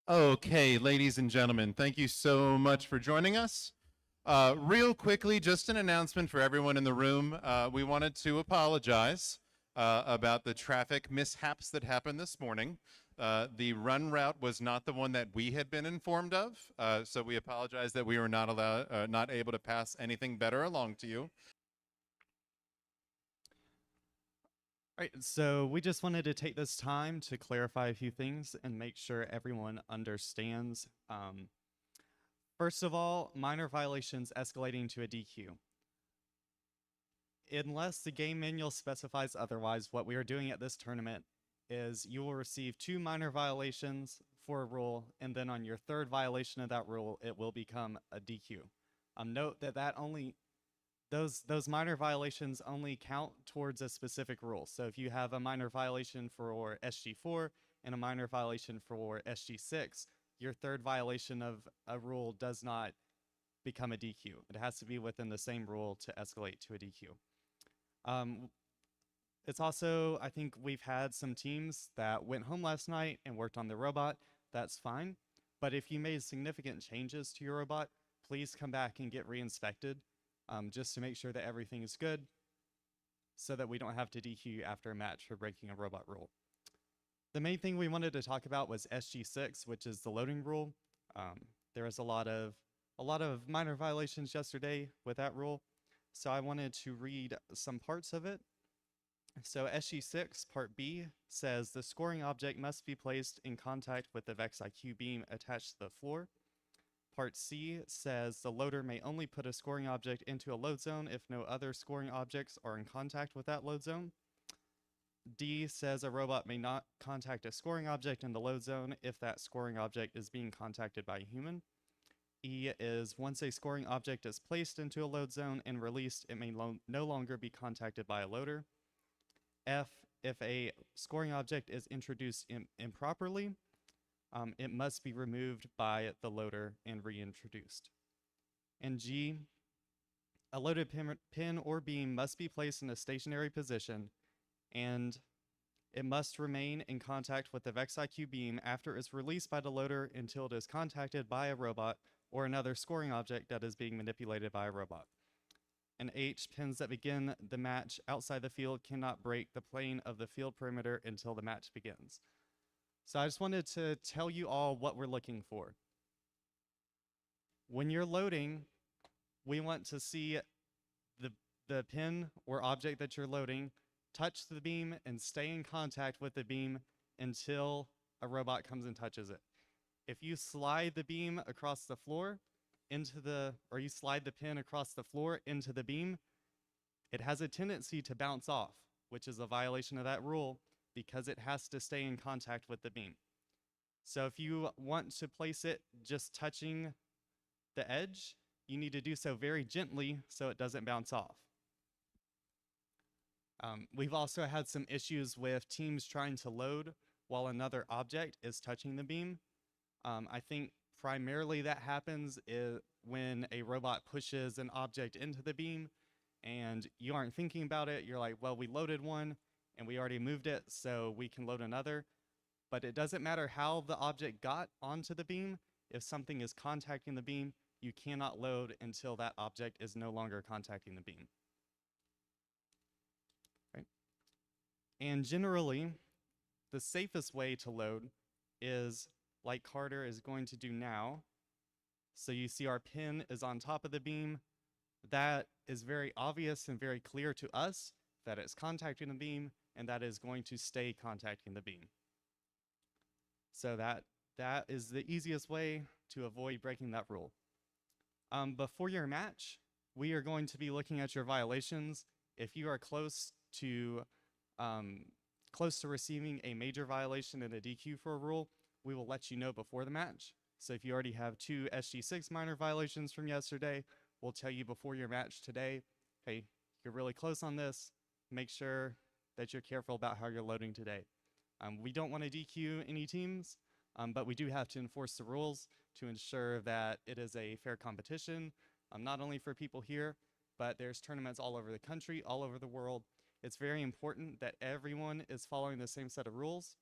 Okay, ladies and gentlemen, thank you so much for joining us. Real quickly, just an announcement for everyone in the room. We wanted to apologize about the traffic mishaps that happened this morning. The run route was not the one that we had been informed of, so we apologize that we were not able to pass anything better along to you. All right, so we just wanted to take this time to clarify a few things and make sure everyone understands. First of all, minor violations escalating to a DQ. Unless the game manual specifies otherwise, what we are doing at this tournament is you will receive 2 minor violations for a rule, and then on your 3rd violation of that rule, it will become a DQ. Note that only those minor violations only count towards a specific rule. So if you have a minor violation for SG4 and a minor violation for SG6, your 3rd violation of a rule does not become a DQ. It has to be within the same rule to escalate to a DQ. It's also, I think we've had some teams that went home last night and worked on the robot. That's fine. But if you made significant changes to your robot, please come back and get re-inspected. Just to make sure that everything is good so that we don't have to DQ you after a match for breaking a robot rule. The main thing we wanted to talk about was SG6, which is the loading rule. There was a lot of minor violations yesterday with that rule, so I wanted to read some parts of it. So SG6 Part B says the scoring object must be placed in contact with the VEX IQ beam attached to the floor. Part C says the loader may only put a scoring object into a load zone if no other scoring objects are in contact with that load zone. D says a robot may not contact a scoring object in the load zone if that scoring object is being contacted by a human. E is once a scoring object is placed into a load zone and released, it may no longer be contacted by a loader. F, if a scoring object is introduced improperly, it must be removed by the loader and reintroduced. And G, a loaded pin or beam must be placed in a stationary position, and it must remain in contact with the VEX IQ beam after it's released by the loader until it is contacted by a robot or another scoring object that is being manipulated by a robot. And H, pins that begin the match outside the field cannot break the plane of the field perimeter until the match begins. So I just wanted to tell you all what we're looking for. When you're loading, we want to see the pin or object that you're loading touch the beam and stay in contact with the beam until a robot comes and touches it. If you slide the beam across the floor or you slide the pin across the floor into the beam, it has a tendency to bounce off, which is a violation of that rule, because it has to stay in contact with the beam. So if you want to place it just touching the edge, you need to do so very gently so it doesn't bounce off. We've also had some issues with teams trying to load while another object is touching the beam. I think primarily that happens when a robot pushes an object into the beam and you aren't thinking about it. You're like, well, we loaded one and we already moved it, so we can load another. But it doesn't matter how the object got onto the beam. If something is contacting the beam, you cannot load until that object is no longer contacting the beam. Right? And generally, the safest way to load is like Carter is going to do now. So you see our pin is on top of the beam. That is very obvious and very clear to us that it's contacting the beam, and that is going to stay contacting the beam. So that is the easiest way to avoid breaking that rule. Before your match, we are going to be looking at your violations. If you are close to receiving a major violation and a DQ for a rule, we will let you know before the match. So if you already have 2 SG6 minor violations from yesterday, we'll tell you before your match today, hey, you're really close on this. Make sure that you're careful about how you're loading today. We don't want to DQ any teams, but we do have to enforce the rules to ensure that it is a fair competition, not only for people here, but there's tournaments all over the country, all over the world. It's very important that everyone is following the same set of rules.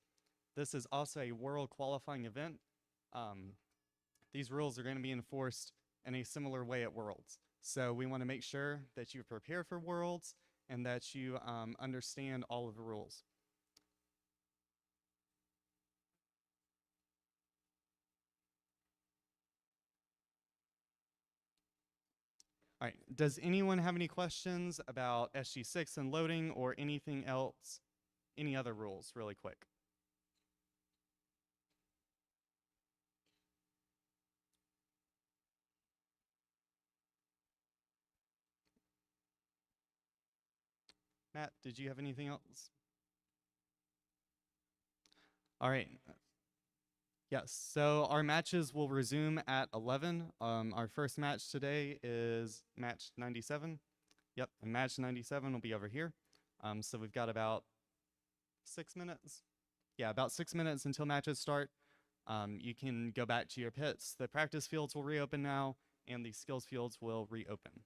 This is also a world qualifying event, these rules are going to be enforced in a similar way at Worlds. So we want to make sure that you prepare for Worlds and that you understand all of the rules. All right, does anyone have any questions about SG6 and loading or anything else, any other rules really quick? Matt, did you have anything else? All right. Yes, so our matches will resume at 11. Our first match today is match 97. Yep, and match 97 will be over here. So we've got about 6 minutes. Yeah, about 6 minutes until matches start. You can go back to your pits. The practice fields will reopen now, and the skills fields will reopen.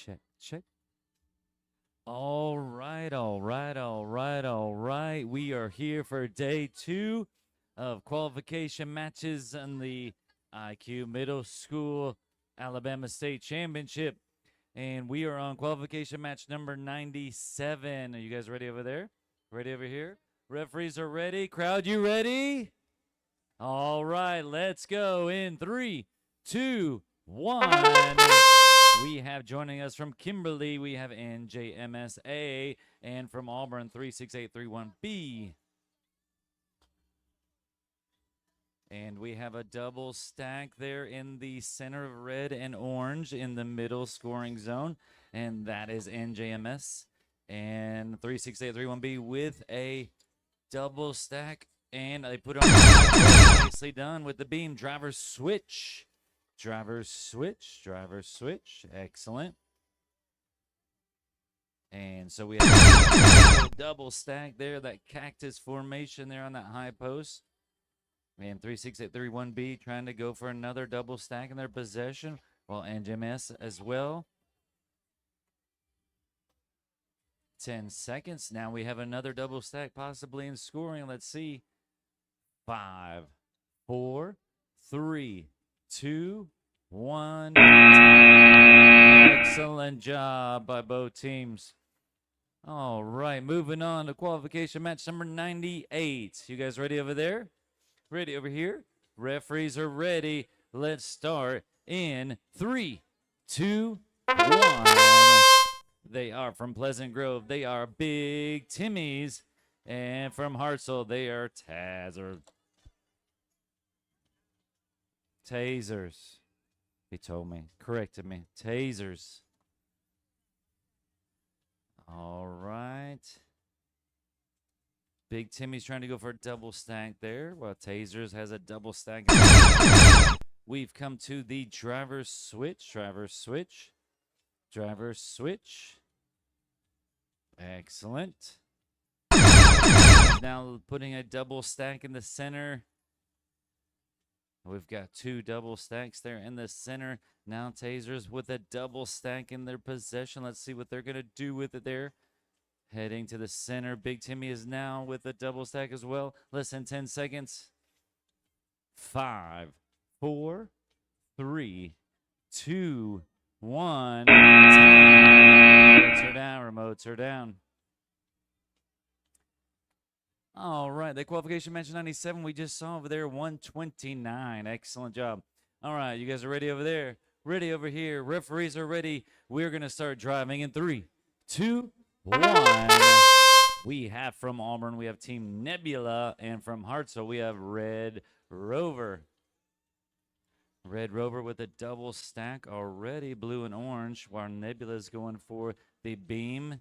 check, check. All right, all right, all right, all right. We are here for day 2 of qualification matches in the IQ Middle School Alabama State Championship. And we are on qualification match number 97. Are you guys ready over there? Ready over here? Referees are ready. Crowd, you ready? All right, let's go in 3, 2, 1. We have joining us from Kimberly, we have NJMSA, and from Auburn, 36831B. And we have a double stack there in the center of red and orange in the middle scoring zone, and that is NJMS. And 36831B with a double stack, and they put on nicely done with the beam. Driver switch. Driver switch, driver switch. Excellent. And so we have a double stack there, that cactus formation there on that high post. And 36831B trying to go for another double stack in their possession. Well, NJMS as well. 10 seconds. Now we have another double stack possibly in scoring. Let's see. 5, 4, 3, 2, 1. Excellent job by both teams. All right, moving on to qualification match number 98. You guys ready over there? Ready over here? Referees are ready. Let's start in 3, 2, 1. They are from Pleasant Grove. They are Big Timmy's. And from Hartselle, they are Tasers. He told me, corrected me. Tasers. All right. Big Timmy's trying to go for a double stack there, while Tasers has a double stack. We've come to the driver switch. Driver switch. Driver switch. Excellent. Now putting a double stack in the center. We've got 2 double stacks there in the center. Now Tasers with a double stack in their possession. Let's see what they're going to do with it there. Heading to the center. Big Timmy is now with a double stack as well. Less than 10 seconds. 5, 4, 3, 2, 1. Remotes are down. Remotes are down. All right, the qualification match 97 we just saw over there, 129. Excellent job. All right, you guys are ready over there? Ready over here? Referees are ready. We're going to start driving in 3, 2, 1. We have from Auburn, we have Team Nebula, and from Hartselle, we have Red Rover. Red Rover with a double stack already, blue and orange, while Nebula is going for the beam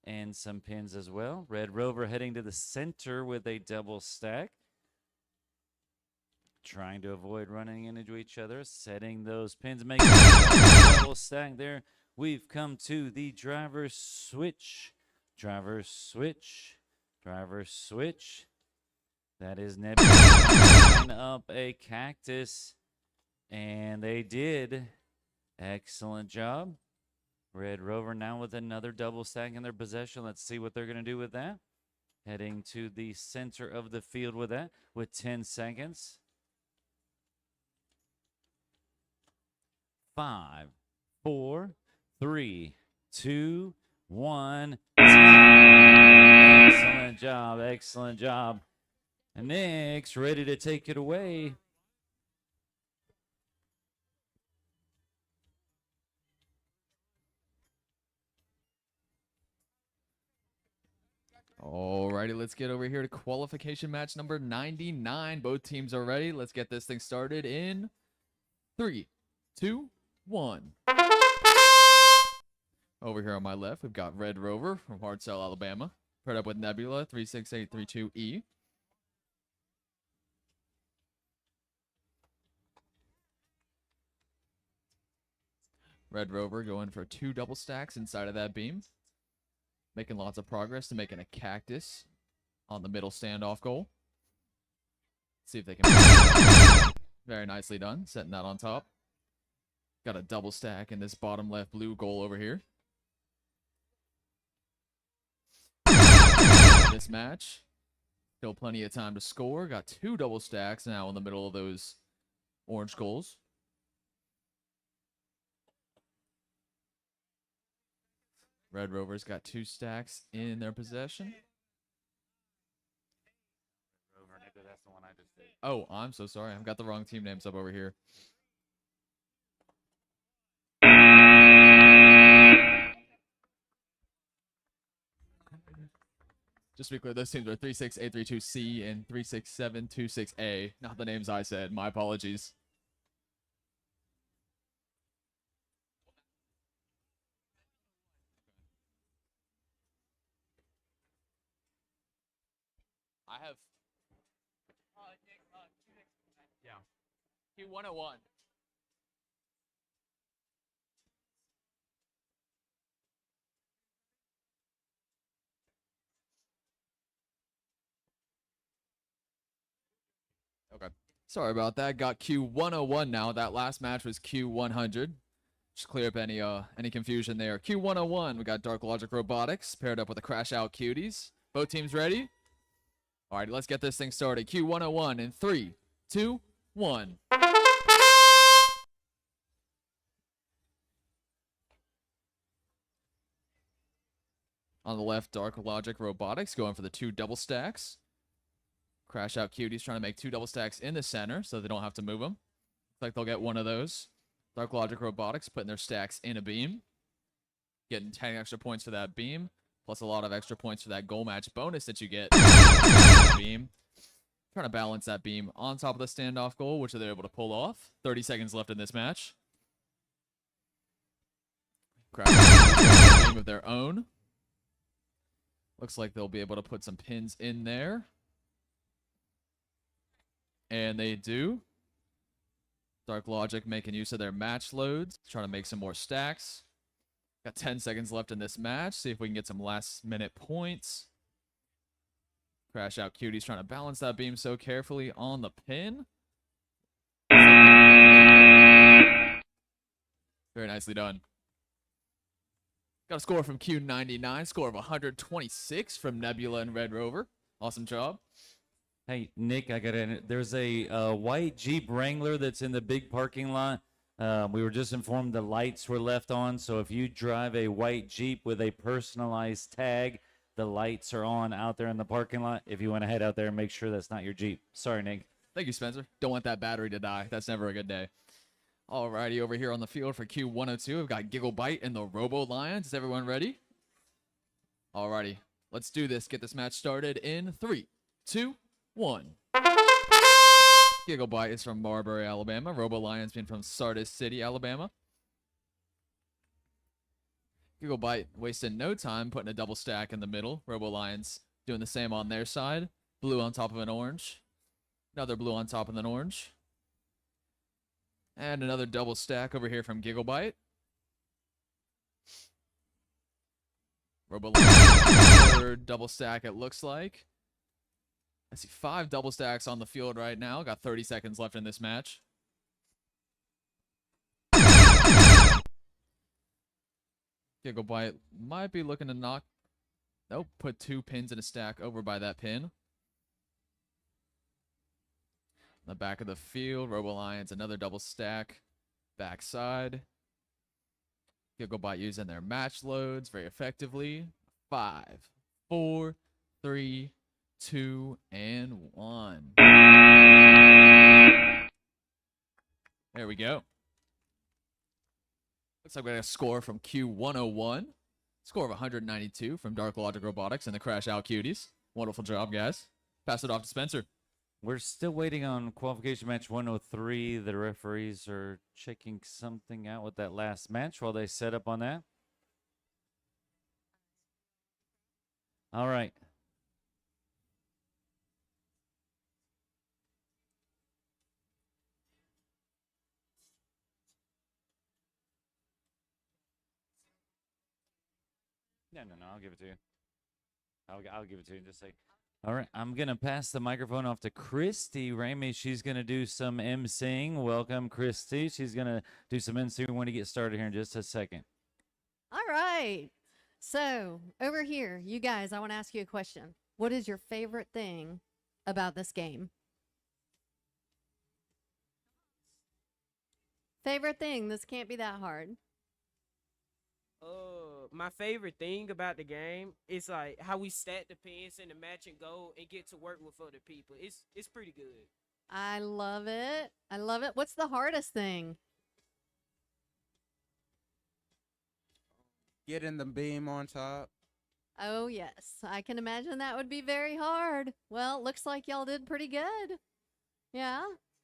and some pins as well. Red Rover heading to the center with a double stack. Trying to avoid running into each other, setting those pins, making a double stack there. We've come to the driver switch. Driver switch. Driver switch. That is Nebula line up a cactus. And they did. Excellent job. Red Rover now with another double stack in their possession. Let's see what they're going to do with that. Heading to the center of the field with that, with 10 seconds. 5, 4, 3, 2, 1. Excellent job. Excellent job. And Nick's ready to take it away. Alrighty, let's get over here to qualification match number 99. Both teams are ready. Let's get this thing started in 3, 2, 1. Over here on my left, we've got Red Rover from Hartselle, Alabama. Paired up with Nebula, 36832E. Red Rover going for 2 double stacks inside of that beam. Making lots of progress to making a cactus on the middle standoff goal. See if they can. Very nicely done, setting that on top. Got a double stack in this bottom left blue goal over here. This match. Still plenty of time to score. Got 2 double stacks now in the middle of those orange goals. Red Rovers got 2 stacks in their possession. Oh, I'm so sorry. I've got the wrong team names up over here. Just to be clear, those teams are 36832C and 36726A. Not the names I said. My apologies. I have. Yeah. Q101. Okay. Sorry about that. Got Q101 now. That last match was Q100. Just clear up any confusion there. Q101, we got Dark Logic Robotics paired up with the Crash Out Cuties. Both teams ready? All right, let's get this thing started. Q101 in 3, 2, 1. On the left, Dark Logic Robotics going for the 2 double stacks. Crash Out Cuties trying to make 2 double stacks in the center so they don't have to move them. Looks like they'll get one of those. Dark Logic Robotics putting their stacks in a beam. Getting 10 extra points for that beam, plus a lot of extra points for that goal match bonus that you get. Beam. Trying to balance that beam on top of the standoff goal, which they're able to pull off. 30 seconds left in this match. Crash Out beam of their own. Looks like they'll be able to put some pins in there. And they do. Dark Logic making use of their match loads, trying to make some more stacks. Got 10 seconds left in this match. See if we can get some last minute points. Crash Out Cuties trying to balance that beam so carefully on the pin. Very nicely done. Got a score from Q99, score of 126 from Nebula and Red Rover. Awesome job. Hey, Nick, I got in. There's a white Jeep Wrangler that's in the big parking lot. We were just informed the lights were left on, so if you drive a white Jeep with a personalized tag, the lights are on out there in the parking lot. If you want to head out there and make sure that's not your Jeep. Sorry, Nick. Thank you, Spencer. Don't want that battery to die. That's never a good day. Alrighty, over here on the field for Q102, we've got Gigglebite and the Robo Lions. Is everyone ready? Alrighty, let's do this. Get this match started in 3, 2, 1. Gigglebite is from Marbury, Alabama. Robo Lions being from Sardis City, Alabama. Gigglebite wasting no time putting a double stack in the middle. Robo Lions doing the same on their side. Blue on top of an orange. Another blue on top of an orange. And another double stack over here from Gigglebite. Robo Lions, third double stack it looks like. I see 5 double stacks on the field right now. Got 30 seconds left in this match. Gigglebite might be looking to knock. Nope, put 2 pins in a stack over by that pin. The back of the field, Robo Lions, another double stack. Backside. Gigglebite using their match loads very effectively. 5, 4, 3, 2, and 1. There we go. Looks like we got a score from Q101. Score of 192 from Dark Logic Robotics and the Crash Out Cuties. Wonderful job, guys. Pass it off to Spencer. We're still waiting on qualification match 103. The referees are checking something out with that last match while they set up on that. All right. No, I'll give it to you. I'll give it to you in just a second. All right, I'm gonna pass the microphone off to Christy Ramey. She's gonna do some emceeing. Welcome, Christy. She's gonna do some emceeing when we get started here in just a second. All right. So, over here, you guys, I want to ask you a question. What is your favorite thing about this game? Favorite thing? This can't be that hard. My favorite thing about the game is like how we stack the pins in the match and go and get to work with other people. It's pretty good. I love it. I love it. What's the hardest thing? Getting the beam on top. Oh, yes. I can imagine that would be very hard. Well, looks like y'all did pretty good. Yeah.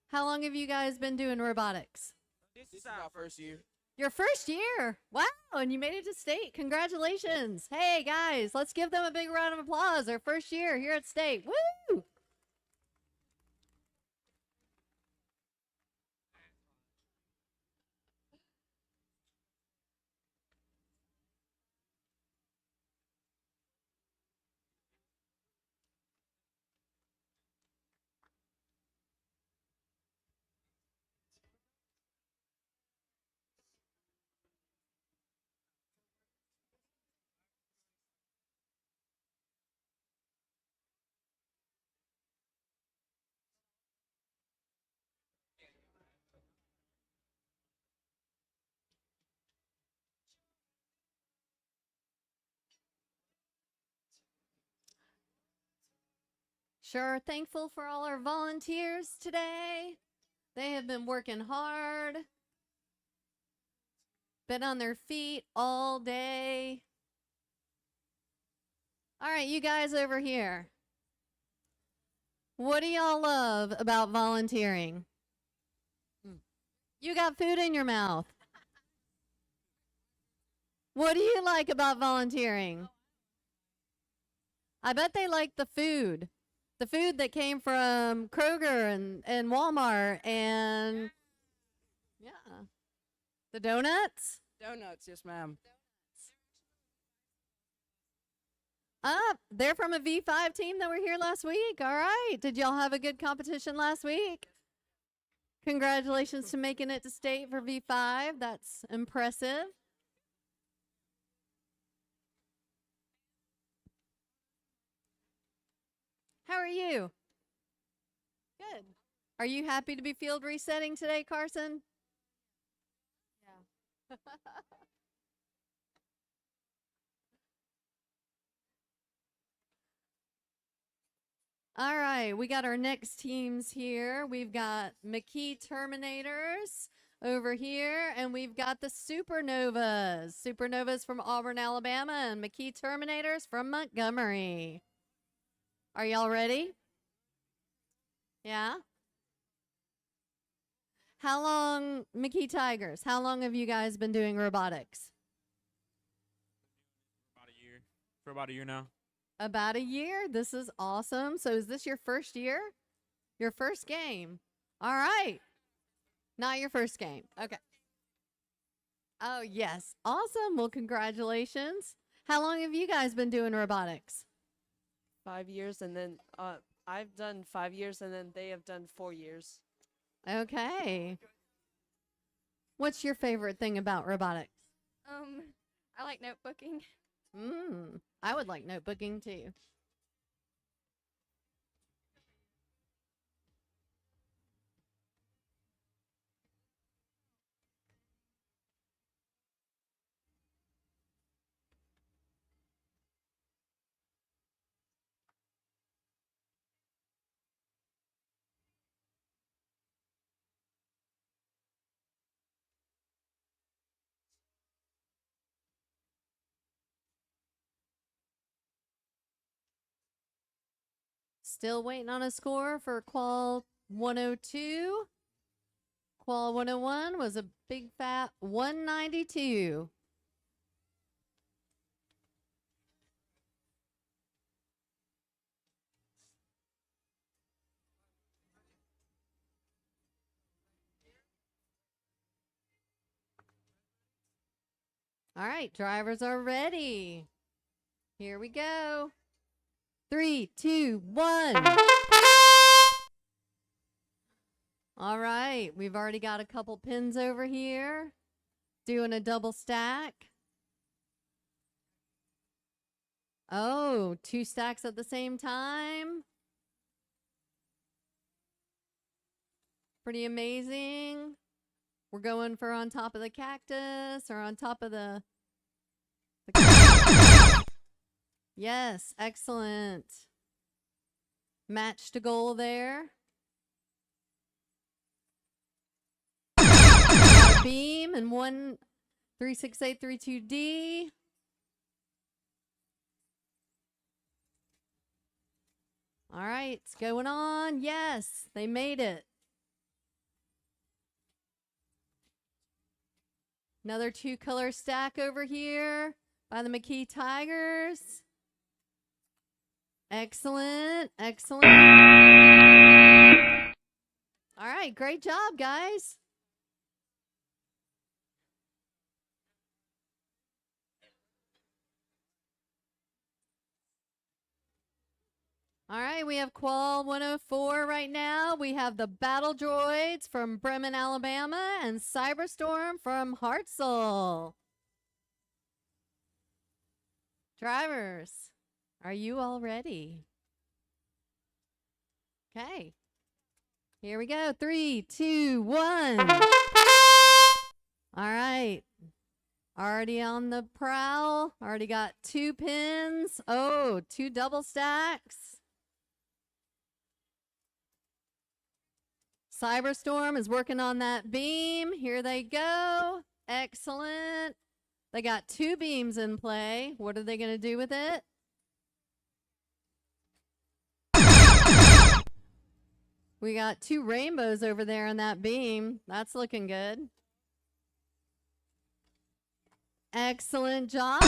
How long have you guys been doing robotics? This This is is our our first year. Your first year. Wow. And you made it to state. Congratulations. Hey, guys, let's give them a big round of applause. Their first year here at state. Woo! Sure, thankful for all our volunteers today. They have been working hard, been on their feet all day. All right, you guys over here. What do y'all love about volunteering? You got food in your mouth. What do you like about volunteering? I bet they like the food. The food that came from Kroger and Walmart and yeah. The donuts? Donuts, yes, ma'am. They're from a V5 team that were here last week. All right. Did y'all have a good competition last week? Congratulations to making it to state for V5. That's impressive. How are you? Good. Are you happy to be field resetting today, Carson? Yeah. All right, we got our next teams here. We've got McKee Terminators over here, and we've got the Supernovas. Supernovas from Auburn, Alabama, and McKee Terminators from Montgomery. Are y'all ready? Yeah? How long, McKee Tigers, how long have you guys been doing robotics? About a year. For about a year now. About a year? This is awesome. So is this your first year? Your first game? All right. Not your first game. Okay. Oh, yes. Awesome. Well, congratulations. How long have you guys been doing robotics? 5 years, and then I've done 5 years, and then they have done 4 years. Okay. What's your favorite thing about robotics? I like notebooking. I would like notebooking too. Still waiting on a score for Qual 102. Qual 101 was a big fat 192. All right, drivers are ready. Here we go. 3, 2, 1. All right, we've already got a couple pins over here. Doing a double stack. Oh, 2 stacks at the same time. Pretty amazing. We're going for on top of the cactus or on top of the yes, excellent. Match to goal there. Beam and 1 36832D. All right, it's going on. Yes, they made it. Another 2-color stack over here by the McKee Tigers. Excellent, excellent. All right, great job, guys. All right, we have Qual 104 right now. We have the Battle Droids from Bremen, Alabama, and Cyberstorm from Hartselle. Drivers, are you all ready? Okay, here we go. 3, 2, 1. All right. Already on the prowl. Already got 2 pins. Oh, 2 double stacks. Cyberstorm is working on that beam. Here they go. Excellent. They got 2 beams in play. What are they going to do with it? We got 2 rainbows over there on that beam. That's looking good. Excellent job.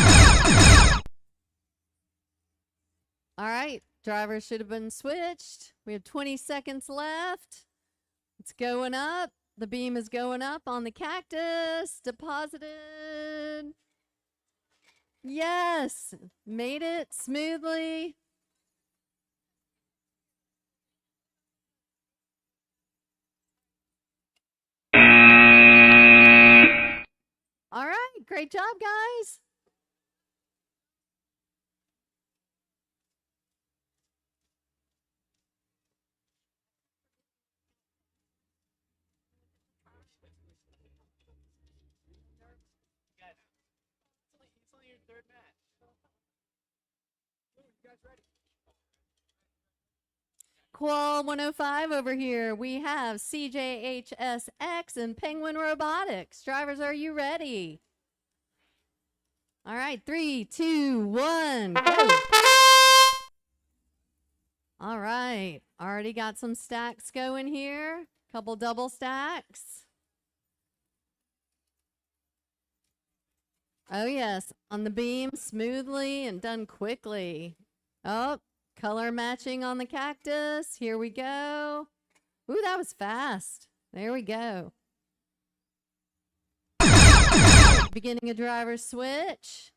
All right, drivers should have been switched. We have 20 seconds left. It's going up. The beam is going up on the cactus. Deposited. Yes, made it smoothly. All right, great job, guys. Qual 105 over here. We have CJHSX and Penguin Robotics. Drivers, are you ready? All right, 3, 2, 1, go. All right, already got some stacks going here. Couple double stacks. Oh yes, on the beam smoothly and done quickly. Oh, color matching on the cactus. Here we go. Ooh, that was fast. There we go. Beginning a driver switch.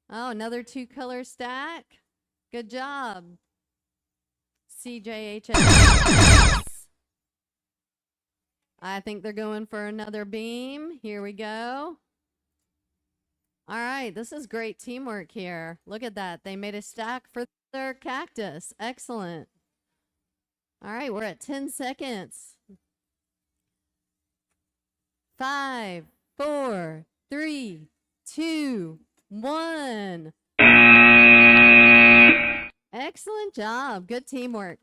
Oh, another 2-color stack. Good job. CJHS. I think they're going for another beam. Here we go. All right, this is great teamwork here. Look at that. They made a stack for their cactus. Excellent. All right, we're at 10 seconds. 5, 4, 3, 2, 1. Excellent job. Good teamwork.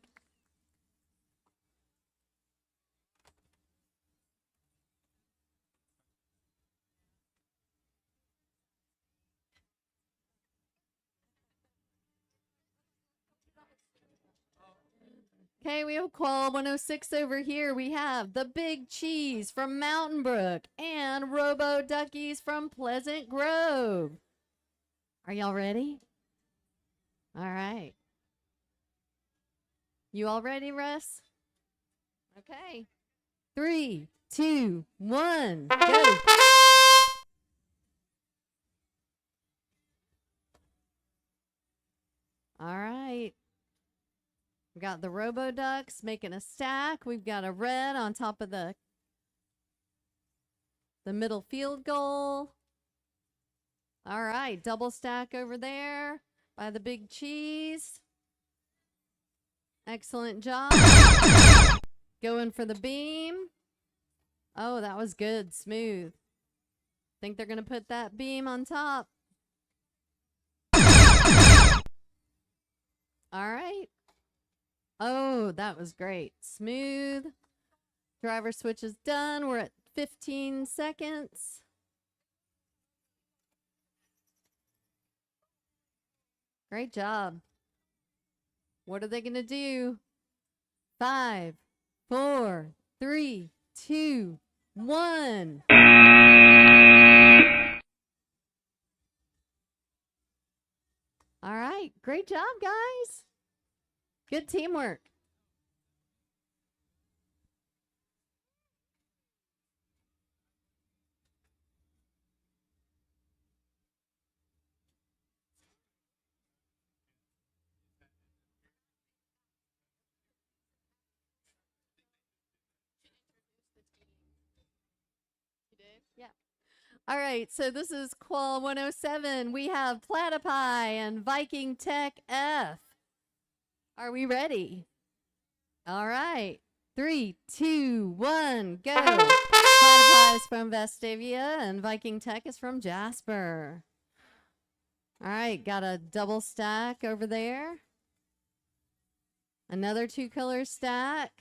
Okay, we have Qual 106 over here. We have the Big Cheese from Mountain Brook and Robo Duckies from Pleasant Grove. Are y'all ready? All right. You all ready, Russ? Okay. 3, 2, 1, go. All We got the Robo Ducks making a stack. We've got a red on top of the middle field goal. All right, double stack over there by the big cheese. Excellent job. Going for the beam. Oh, that was good. Smooth. Think they're going to put that beam on top. All right. Oh, that was great. Smooth. Driver switch is done. We're at 15 seconds. Great job. What are they going to do? 5, 4, 3, 2, 1. All right. Great job, guys. Good teamwork. Yeah. All right, so this is Qual 107. We have Platypi and Viking Tech F. Are we ready? All right. 3, 2, 1, go. Platypi is from Vestavia and Viking Tech is from Jasper. All right, got a double stack over there. Another 2-color stack.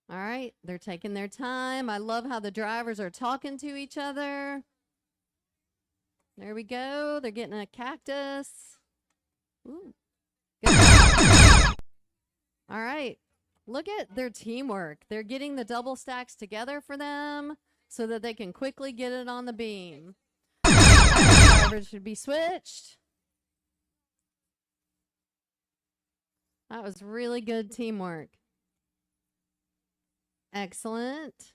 All right, they're taking their time. I love how the drivers are talking to each other. There we go. They're getting a cactus. Ooh. Good job. All right, look at their teamwork. They're getting the double stacks together for them so that they can quickly get it on the beam. Drivers should be switched. That was really good teamwork. Excellent.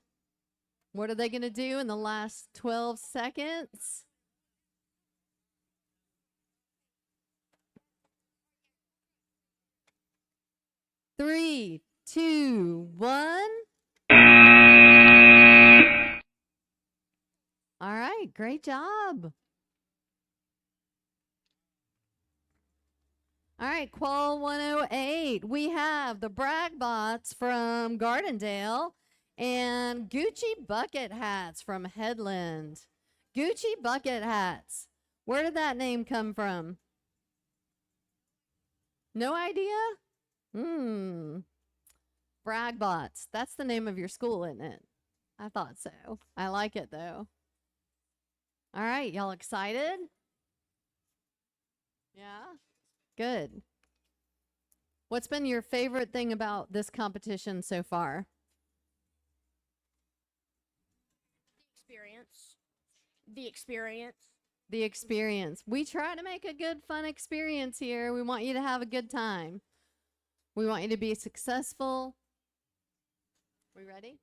What are they going to do in the last 12 seconds? Three, 2, 1. All right, great job. All right, Qual 108. We have the Bragbots from Gardendale and Gucci Bucket Hats from Headland. Gucci Bucket Hats. Where did that name come from? No idea? Bragbots. That's the name of your school, isn't it? I thought so. I like it, though. All right, y'all excited? Yeah? Good. What's been your favorite thing about this competition so far? The experience. The experience. We try to make a good, fun experience here. We want you to have a good time. We want you to be successful. We ready?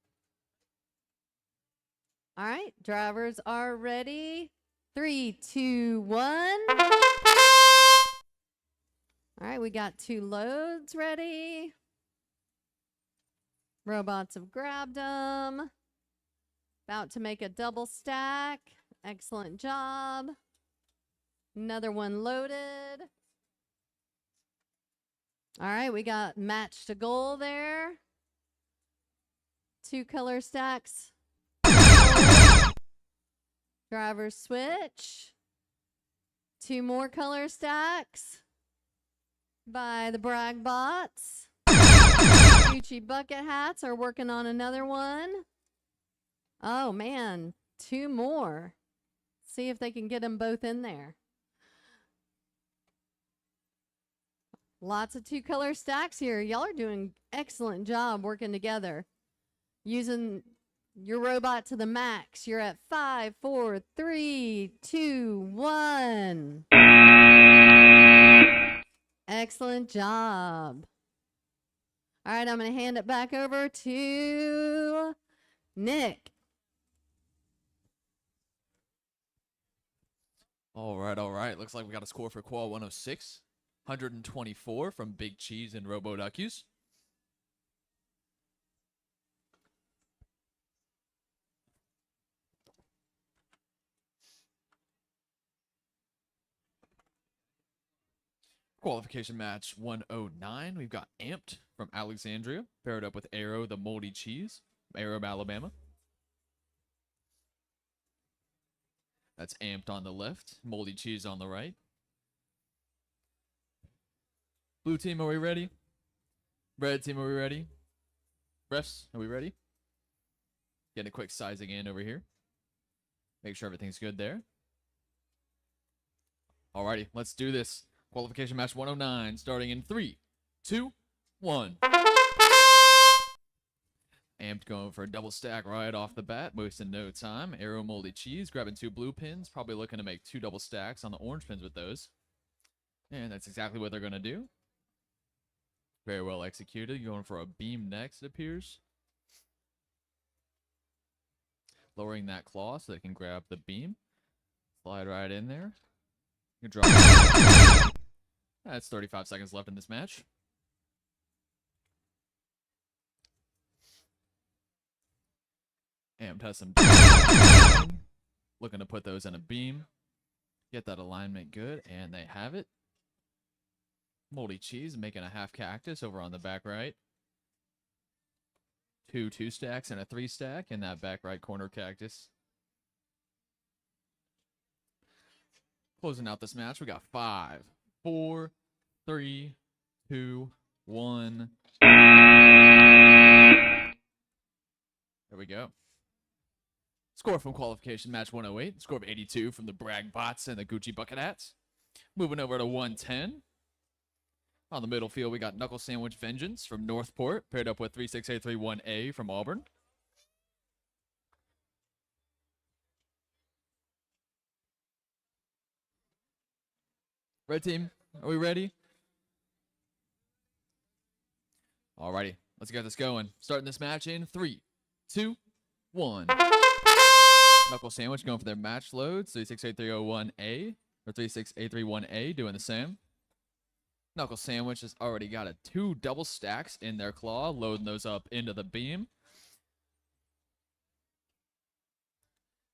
All right, drivers are ready. 3, 2, 1. All right, we got 2 loads ready. Robots have grabbed them. About to make a double stack. Excellent job. Another one loaded. All right, we got match to goal there. 2 color stacks. Drivers switch. 2 more color stacks by the Bragbots. Gucci Bucket Hats are working on another one. Oh, man. 2 more. See if they can get them both in there. Lots of 2 color stacks here. Y'all are doing excellent job working together. Using your robot to the max. You're at 5, 4, 3, 2, 1. Excellent job. All right, I'm going to hand it back over to Nick. All right, all right. Looks like we got a score for Qual 106. 124 from Big Cheese and Robotics. Qualification match 109. We've got Amped from Alexandria, paired up with Arrow the Moldy Cheese, Arrow, Alabama. That's Amped on the left, Moldy Cheese on the right. Blue team, are we ready? Red team, are we ready? Refs, are we ready? Getting a quick sizing in over here. Make sure everything's good there. Alrighty, let's do this. Qualification match 109, starting in 3, 2, 1. Amped going for a double stack right off the bat, wasting no time. Arrow Moldy Cheese grabbing 2 blue pins, probably looking to make 2 double stacks on the orange pins with those. And that's exactly what they're going to do. Very well executed. Going for a beam next, it appears. Lowering that claw so they can grab the beam. Slide right in there. You drop. That's 35 seconds left in this match. Amped has some looking to put those in a beam. Get that alignment good, and they have it. Moldy Cheese making a half cactus over on the back right. 2 2-stacks and a 3-stack in that back right corner cactus. Closing out this match, we got 5, 4, 3, 2, 1. There we go. Score from qualification match 108. Score of 82 from the Bragg Bots and the Gucci Bucket Hats. Moving over to 110. On the middle field, we got Knuckle Sandwich Vengeance from Northport, paired up with 36831A from Auburn. Red team, are we ready? Alrighty, let's get this going. Starting this match in 3, 2, 1. Knuckle Sandwich going for their match loads. 36831A or 36831A doing the same. Knuckle Sandwich has already got 2 double stacks in their claw, loading those up into the beam.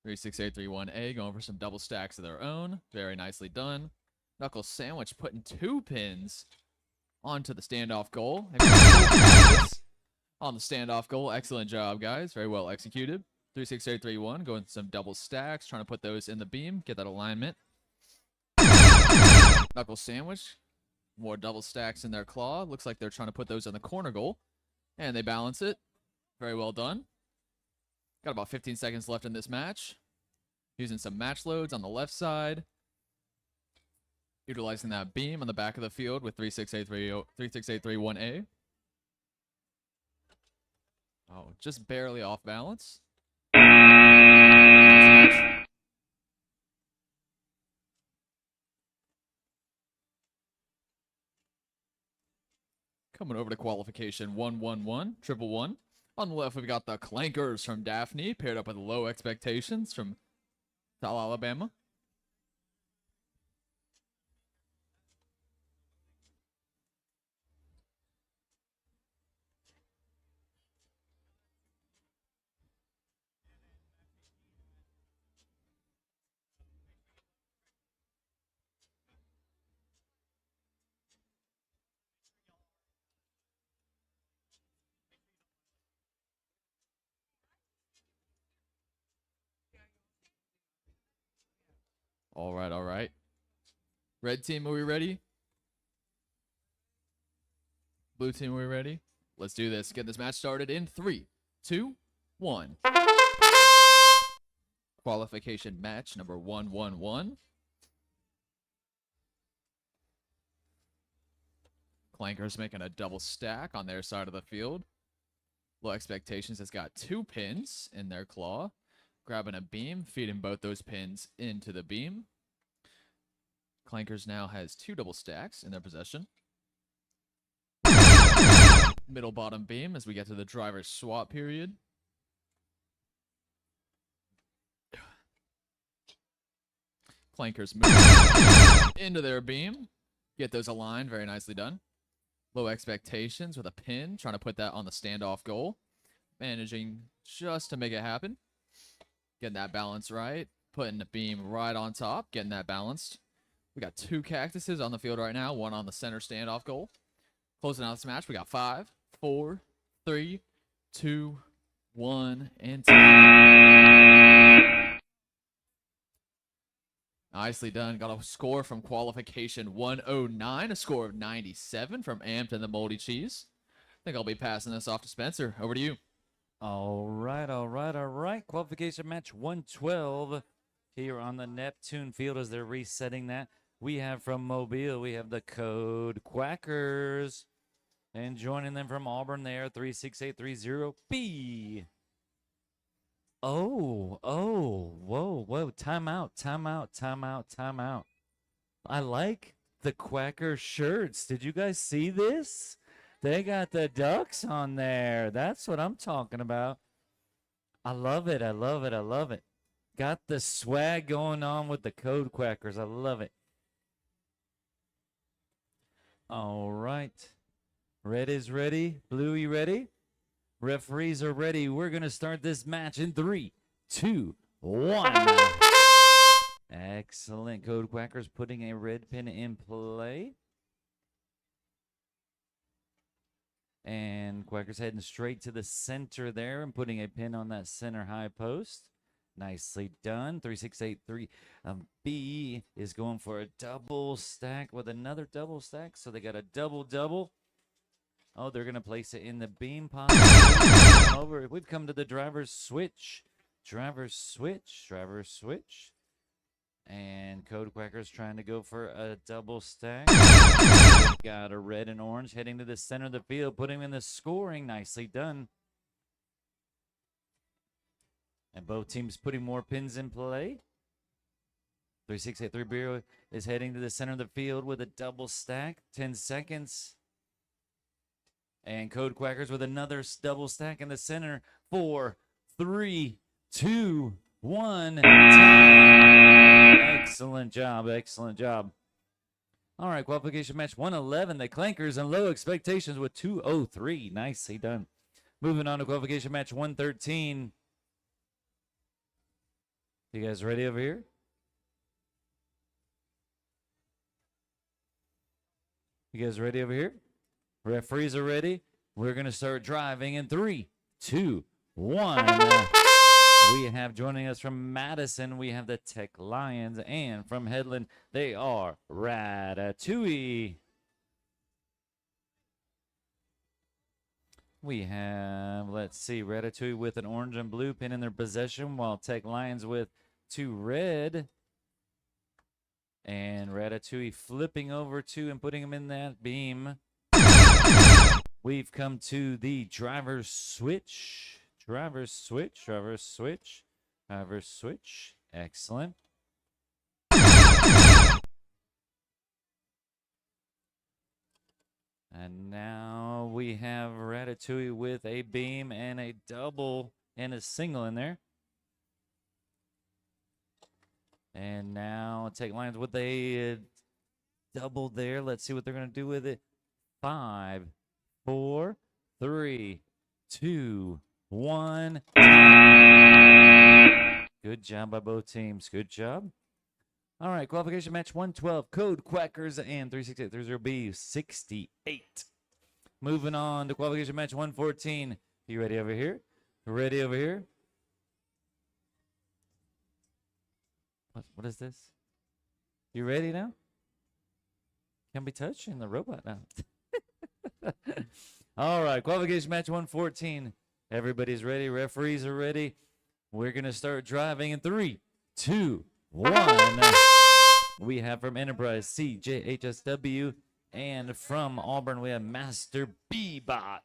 36831A going for some double stacks of their own. Very nicely done. Knuckle Sandwich putting 2 pins onto the standoff goal. On the standoff goal. Excellent job, guys. Very well executed. 36831 going some double stacks, trying to put those in the beam, get that alignment. Knuckle Sandwich, more double stacks in their claw. Looks like they're trying to put those in the corner goal, and they balance it. Very well done. Got about 15 seconds left in this match. Using some match loads on the left side. Utilizing that beam on the back of the field with 36831A. Oh, just barely off balance. Coming over to qualification 111, 111. On the left, we've got the Clankers from Daphne, paired up with Low Expectations from South Alabama. All right, all right. Red team, are we ready? Blue team, are we ready? Let's do this. Get this match started in 3, 2, 1. Qualification match number 111. Clankers making a double stack on their side of the field. Low Expectations has got 2 pins in their claw. Grabbing a beam, feeding both those pins into the beam. Clankers now has 2 double stacks in their possession. Middle bottom beam as we get to the driver's swap period. Clankers move into their beam. get those aligned. Very nicely done. Low expectations with a pin, trying to put that on the standoff goal. Managing just to make it happen. Getting that balance right. Putting the beam right on top, getting that balanced. We got 2 cactuses on the field right now, 1 on the center standoff goal. Closing out this match, we got 5, 4, 3, 2, 1, and time. Nicely done. Got a score from qualification 109, a score of 97 from Amped and the Moldy Cheese. I think I'll be passing this off to Spencer. Over to you. All right, all right, all right. Qualification match 112 here on the Neptune field as they're resetting that. We have from Mobile, we have the Code Quackers. And joining them from Auburn there, 36830B. Oh, whoa. Timeout. I like the Quacker shirts. Did you guys see this? They got the ducks on there. That's what I'm talking about. I love it. Got the swag going on with the Code Quackers. I love it. All right. Red is ready. Blue, you ready? Referees are ready. We're going to start this match in 3, 2, 1. Excellent. Code Quackers putting a red pin in play. And Quackers heading straight to the center there and putting a pin on that center high post. Nicely done. 3683 B is going for a double stack with another double stack. So they got a double. Oh, they're going to place it in the beam pot. Over. We've come to the driver's switch. And Code Quackers trying to go for a double stack. Got a red and orange heading to the center of the field, putting in the scoring. Nicely done. And both teams putting more pins in play. 3683 Bureau is heading to the center of the field with a double stack. 10 seconds. And Code Quackers with another double stack in the center. 4, 3, 2, 1. Excellent job. All right, qualification match 111. The Clankers and Low Expectations with 203. Nicely done. Moving on to qualification match 113. You guys ready over here? You guys ready over here? Referees are ready. We're going to start driving in 3, 2, 1. We have joining us from Madison, we have the Tech Lions, and from Headland, they are Ratatouille. We have, let's see, Ratatouille with an orange and blue pin in their possession, while Tech Lions with 2 red. And Ratatouille flipping over 2 and putting them in that beam. We've come to the driver's switch. Excellent. And now we have Ratatouille with a beam and a double and a single in there. And now Tech Lions with a double there. Let's see what they're going to do with it. 5, 4, 3, 2, 1. Good job by both teams. Good job. All right, qualification match 112. Code Quackers and 36830B 68. Moving on to qualification match 114. You ready over here? Ready over here? What is this? You ready now? Can't be touching the robot now. All right, qualification match 114. Everybody's ready. Referees are ready. We're going to start driving in 3, 2, 1. We have from Enterprise CJHSW, and from Auburn we have Master B-Bot.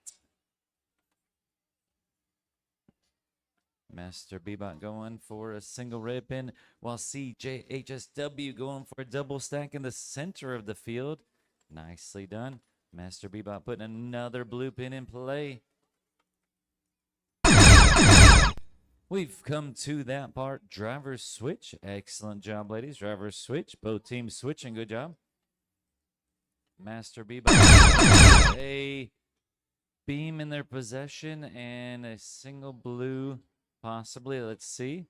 Master B-Bot going for a single red pin, while CJHSW going for a double stack in the center of the field. Nicely done. Master B-Bot putting another blue pin in play. We've come to that part. Driver's switch. Excellent job, ladies. Driver's switch. Both teams switching. Good job. Master B a beam in their possession and a single blue, possibly. Let's see.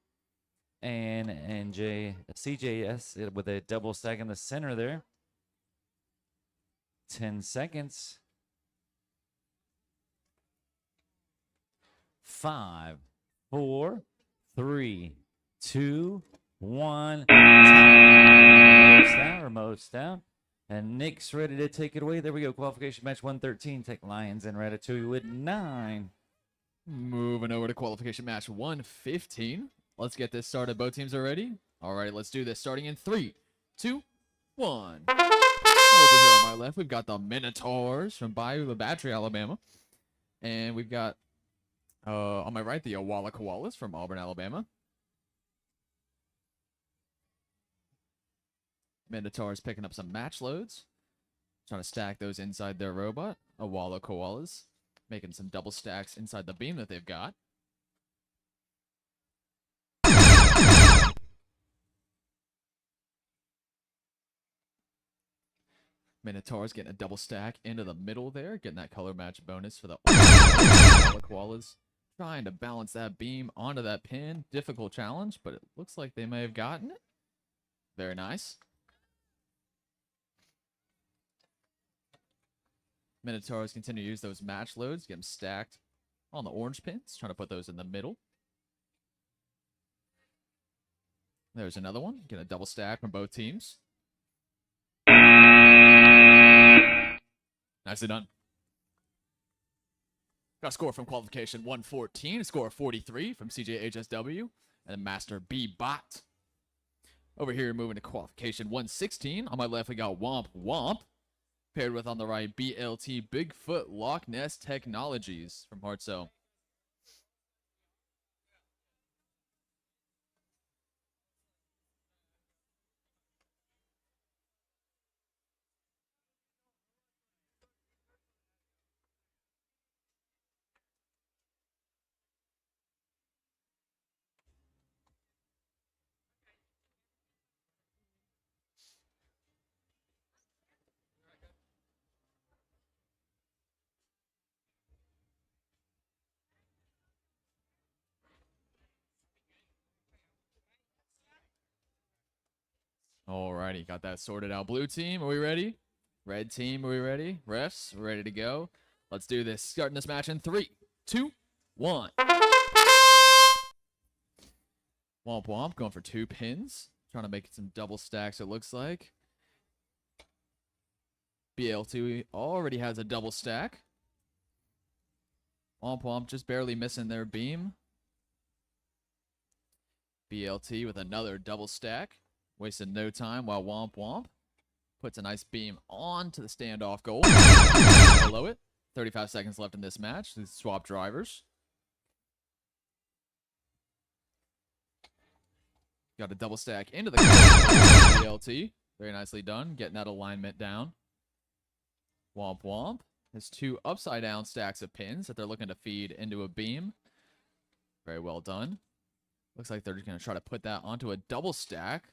And CJS with a double stack in the center there. 10 seconds. 5, 4, 3, 2, 1. Remote's down. And Nick's ready to take it away. There we go. Qualification match 113. Take Lions and Ratatouille with 9. Moving over to qualification match 115. Let's get this started. Both teams are ready. All right, let's do this. Starting in 3, 2, 1. Over here on my left, we've got the Minotaurs from Bayou La Battery, Alabama. And we've got, on my right, the Awala Koalas from Auburn, Alabama. Minotaurs picking up some match loads. Trying to stack those inside their robot. Awala Koalas making some double stacks inside the beam that they've got. Minotaurs getting a double stack into the middle there, getting that color match bonus for the Koalas. Trying to balance that beam onto that pin. Difficult challenge, but it looks like they may have gotten it. Very nice. Minotaurs continue to use those match loads, get them stacked on the orange pins, trying to put those in the middle. There's another one, get a double stack from both teams. Nicely done. Got a score from qualification 114, a score of 43 from CJHSW, and Master B Bot. Over here, moving to qualification 116. On my left, we got Womp Womp. Paired with on the right, BLT Bigfoot Loch Ness Technologies from Hartzell. Alrighty, got that sorted out. Blue team, are we ready? Red team, are we ready? Refs, we're ready to go. Let's do this. Starting this match in 3, 2, 1. Womp Womp going for 2 pins. Trying to make some double stacks, it looks like. BL2 already has a double stack. Womp Womp just barely missing their beam. BLT with another double stack. Wasted no time while Womp Womp puts a nice beam onto the standoff goal. Below it. 35 seconds left in this match. These swap drivers. Got a double stack into the BLT. Very nicely done. Getting that alignment down. Womp Womp has 2 upside down stacks of pins that they're looking to feed into a beam. Very well done. Looks like they're just going to try to put that onto a double stack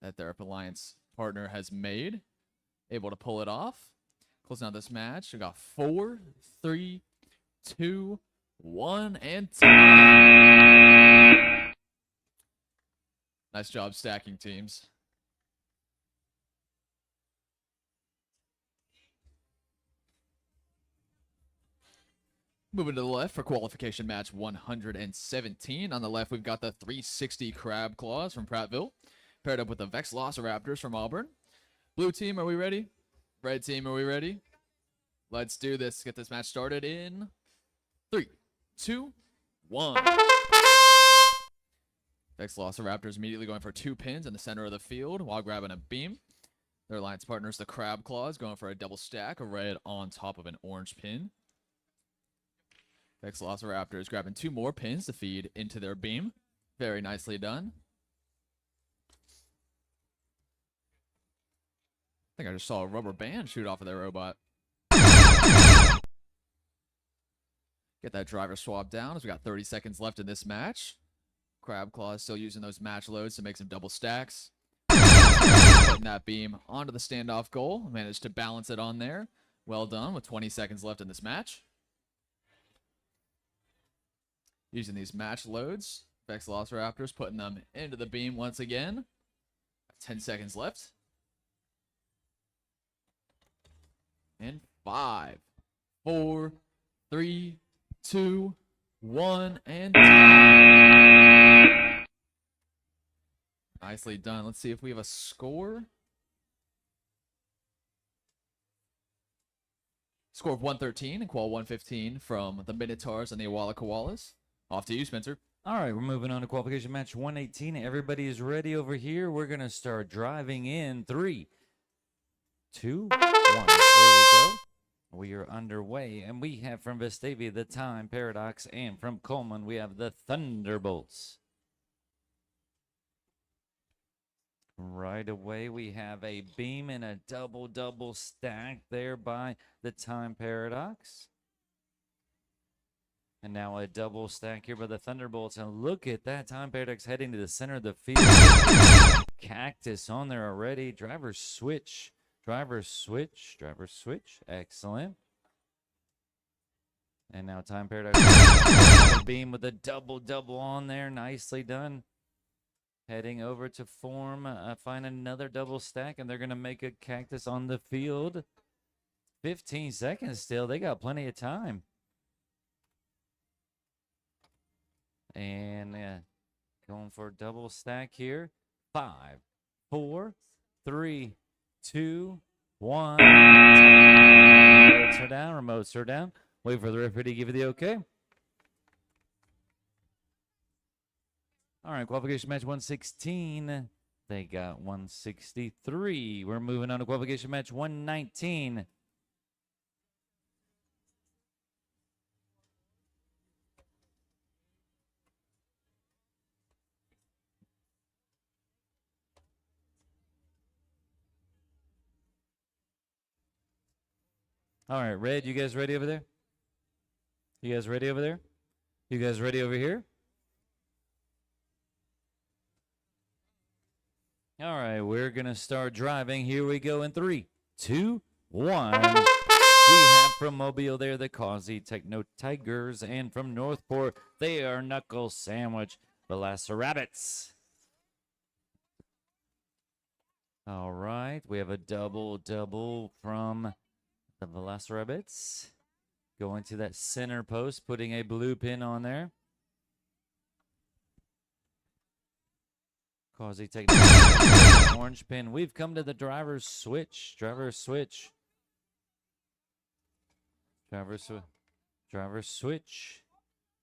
that their alliance partner has made. Able to pull it off. Closing out this match. We got 4, 3, 2, 1, and time. Nice job stacking, teams. Moving to the left for qualification match 117. On the left, we've got the 360 Crab Claws from Prattville. Paired up with the VEX Raptors from Auburn. Blue team, are we ready? Red team, are we ready? Let's do this. Get this match started in 3, 2, 1. VEX Raptors immediately going for 2 pins in the center of the field while grabbing a beam. Their alliance partners, the Crab Claws, going for a double stack, a red on top of an orange pin. VEX Raptors grabbing 2 more pins to feed into their beam. Very nicely done. I think I just saw a rubber band shoot off of their robot. Get that driver swap down as we got 30 seconds left in this match. Crab Claw is still using those match loads to make some double stacks. Putting that beam onto the standoff goal. Managed to balance it on there. Well done with 20 seconds left in this match. Using these match loads. VEX Velociraptors putting them into the beam once again. 10 seconds left. In 5, 4, 3, 2, 1, and time. Nicely done. Let's see if we have a score. Score of 113 and qual 115 from the Minotaurs and the Awala Koalas. Off to you, Spencer. All right, we're moving on to qualification match 118. Everybody is ready over here. We're going to start driving in 3, 2, 1. There we go. We are underway, and we have from Vestavia the Time Paradox, and from Coleman we have the Thunderbolts. Right away, we have a beam and a double stack there by the Time Paradox. And now a double stack here by the Thunderbolts. And look at that. Time Paradox heading to the center of the field. Cactus on there already. Driver switch. Driver switch. Driver switch. Excellent. And now Time Paradox. Beam with a double on there. Nicely done. Heading over to form. Find another double stack. And they're going to make a cactus on the field. 15 seconds still. They got plenty of time. And going for a double stack here. 5, 4, 3, 2, 1. Remotes are down. Remotes are down. Wait for the referee to give you the okay. All right, qualification match 116. They got 163. We're moving on to qualification match 119. All right, Red, you guys ready over there? You guys ready over there? You guys ready over here? All right, we're going to start driving. Here we go in 3, 2, 1. We have from Mobile there the Causey Techno Tigers, and from Northport, they are Knuckle Sandwich Velociraptors. All right, we have a double from the Velociraptors. Going to that center post, putting a blue pin on there. Causey taking orange pin. We've come to the driver's switch. Driver's switch. Driver's switch.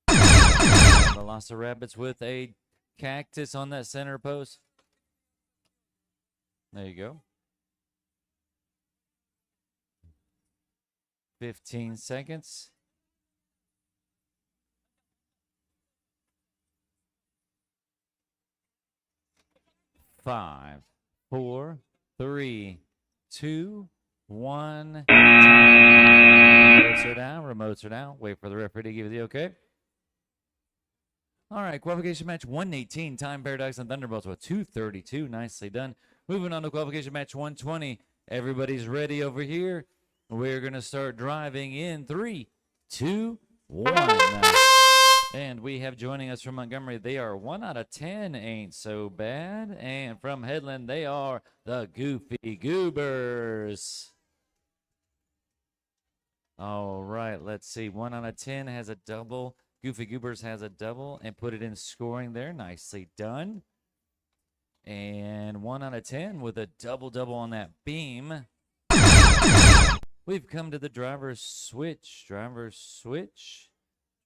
Velociraptors with a cactus on that center post. There you go. 15 seconds. Five, 4, 3, 2, 1. Remotes are down. Remotes are down. Wait for the referee to give you the okay. All right, qualification match 118. Time Paradox and Thunderbolts with 2:32. Nicely done. Moving on to qualification match 120. Everybody's ready over here. We're going to start driving in 3, 2, 1. And we have joining us from Montgomery, they are 1 out of 10, ain't so bad. And from Headland, they are the Goofy Goobers. All right, let's see. 1 out of 10 has a double. Goofy Goobers has a double and put it in scoring there. Nicely done. And 1 out of 10 with a double on that beam. We've come to the driver's switch. Driver's switch.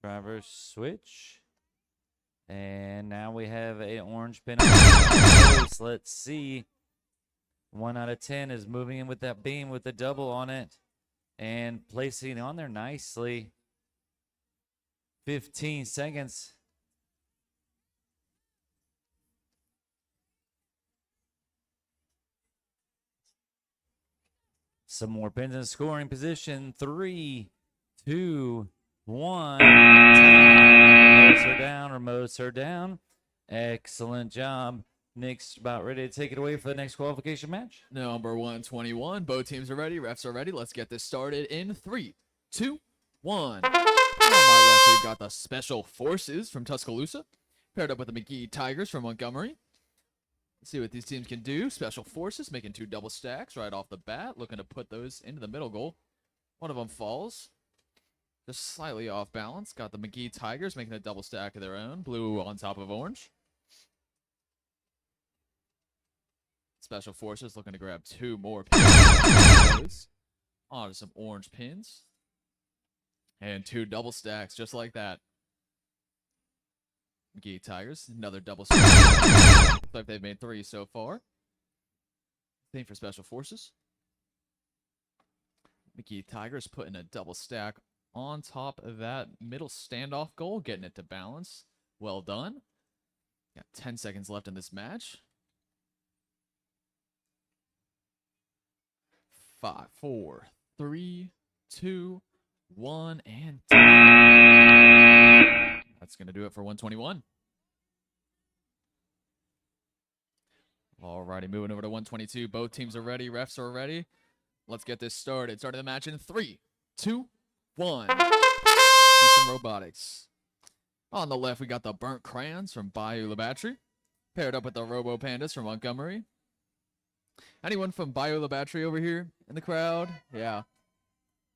Driver's switch. And now we have an orange pin on the post. Let's see. 1 out of 10 is moving in with that beam with the double on it. And placing it on there nicely. 15 seconds. Some more pins in scoring position. 3, 2, 1. Remotes are down. Remotes are down. Excellent job. Nick's about ready to take it away for the next qualification match. Number 121. Both teams are ready. Refs are ready. Let's get this started in 3, 2, 1. On my left, we've got the Special Forces from Tuscaloosa, paired up with the McGee Tigers from Montgomery. Let's see what these teams can do. Special Forces making 2 double stacks right off the bat, looking to put those into the middle goal. One of them falls. Just slightly off balance. Got the McGee Tigers making a double stack of their own. Blue on top of orange. Special Forces looking to grab 2 more pins. Onto some orange pins. And 2 double stacks just like that. McGee Tigers, another double stack. Looks like they've made 3 so far. Same for Special Forces. McGee Tigers putting a double stack on top of that middle standoff goal, getting it to balance. Well done. Got 10 seconds left in this match. 5, 4, 3, 2, 1, and that's going to do it for 121. Alrighty, moving over to 122. Both teams are ready. Refs are ready. Let's get this started. Starting the match in 3, 2, 1. See some robotics. On the left, we got the Burnt Crayons from Bayou La Batterie, paired up with the Robo Pandas from Montgomery. Anyone from Bayou La Batterie over here in the crowd? Yeah.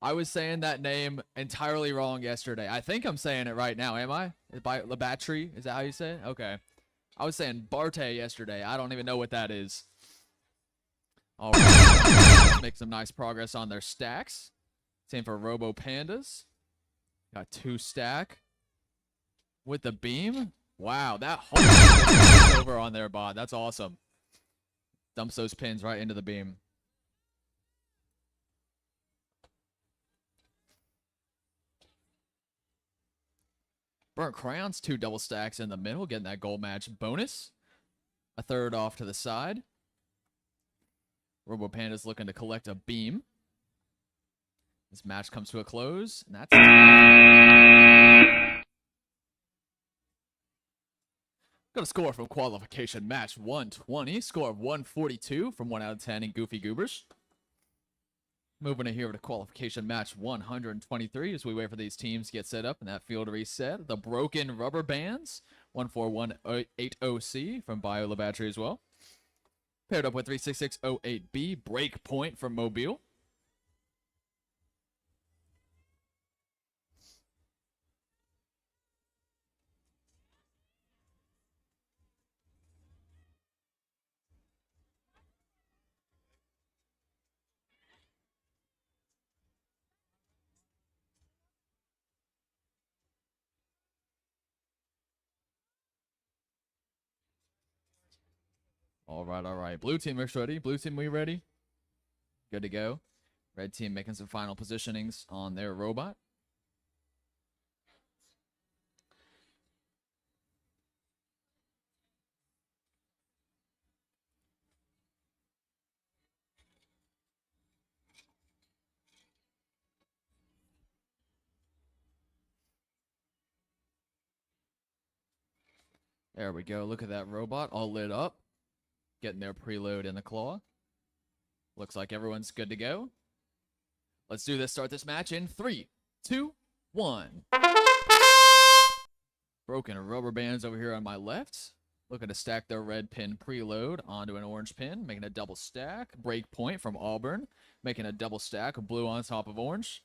I was saying that name entirely wrong yesterday. I think I'm saying it right now. Am I? Bayou La Batterie? Is that how you say it? Okay. I was saying Barte yesterday. I don't even know what that is. All right. Let's make some nice progress on their stacks. Same for Robo Pandas. Got 2 stack with the beam. Wow, that whole thing is over on their bot. That's awesome. Dumps those pins right into the beam. Burnt Crayons, 2 double stacks in the middle, getting that goal match bonus. A third off to the side. Robo Panda's looking to collect a beam. This match comes to a close, and that's got a score from qualification match 120, score of 142 from 1 out of 10 in Goofy Goobers. Moving in here to qualification match 123 as we wait for these teams to get set up and that field reset. The Broken Rubber Bands, 14180C from Bayou La Batterie as well. Paired up with 36608B, Breakpoint from Mobile. All right. Blue team is ready. Blue team, we ready? Good to go. Red team making some final positionings on their robot. There we go. Look at that robot all lit up. Getting their preload in the claw. Looks like everyone's good to go. Let's do this. Start this match in 3, 2, 1. Broken Rubber Bands over here on my left. Looking to stack their red pin preload onto an orange pin. Making a double stack. Breakpoint from Auburn. Making a double stack of blue on top of orange.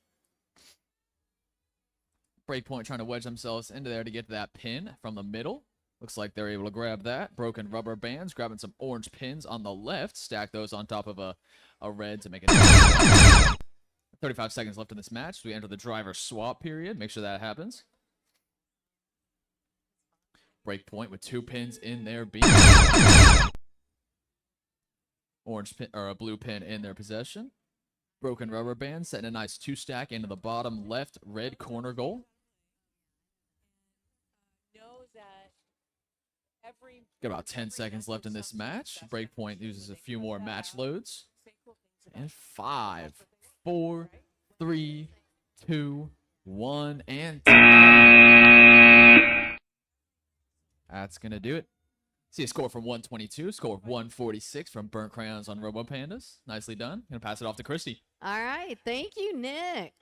Breakpoint trying to wedge themselves into there to get to that pin from the middle. Looks like they're able to grab that. Broken Rubber Bands, grabbing some orange pins on the left. Stack those on top of a red to make it 35 seconds left in this match. We enter the driver swap period. Make sure that happens. Breakpoint with 2 pins in their beam. Orange pin or a blue pin in their possession. Broken Rubber Band setting a nice 2 stack into the bottom left red corner goal. Got about 10 seconds left in this match. Breakpoint uses a few more match loads. And 5, 4, 3, 2, 1, and that's going to do it. See a score from 122, score of 146 from Burnt Crayons on Robo Pandas. Nicely done. Gonna pass it off to Christy. All right. Thank you, Nick.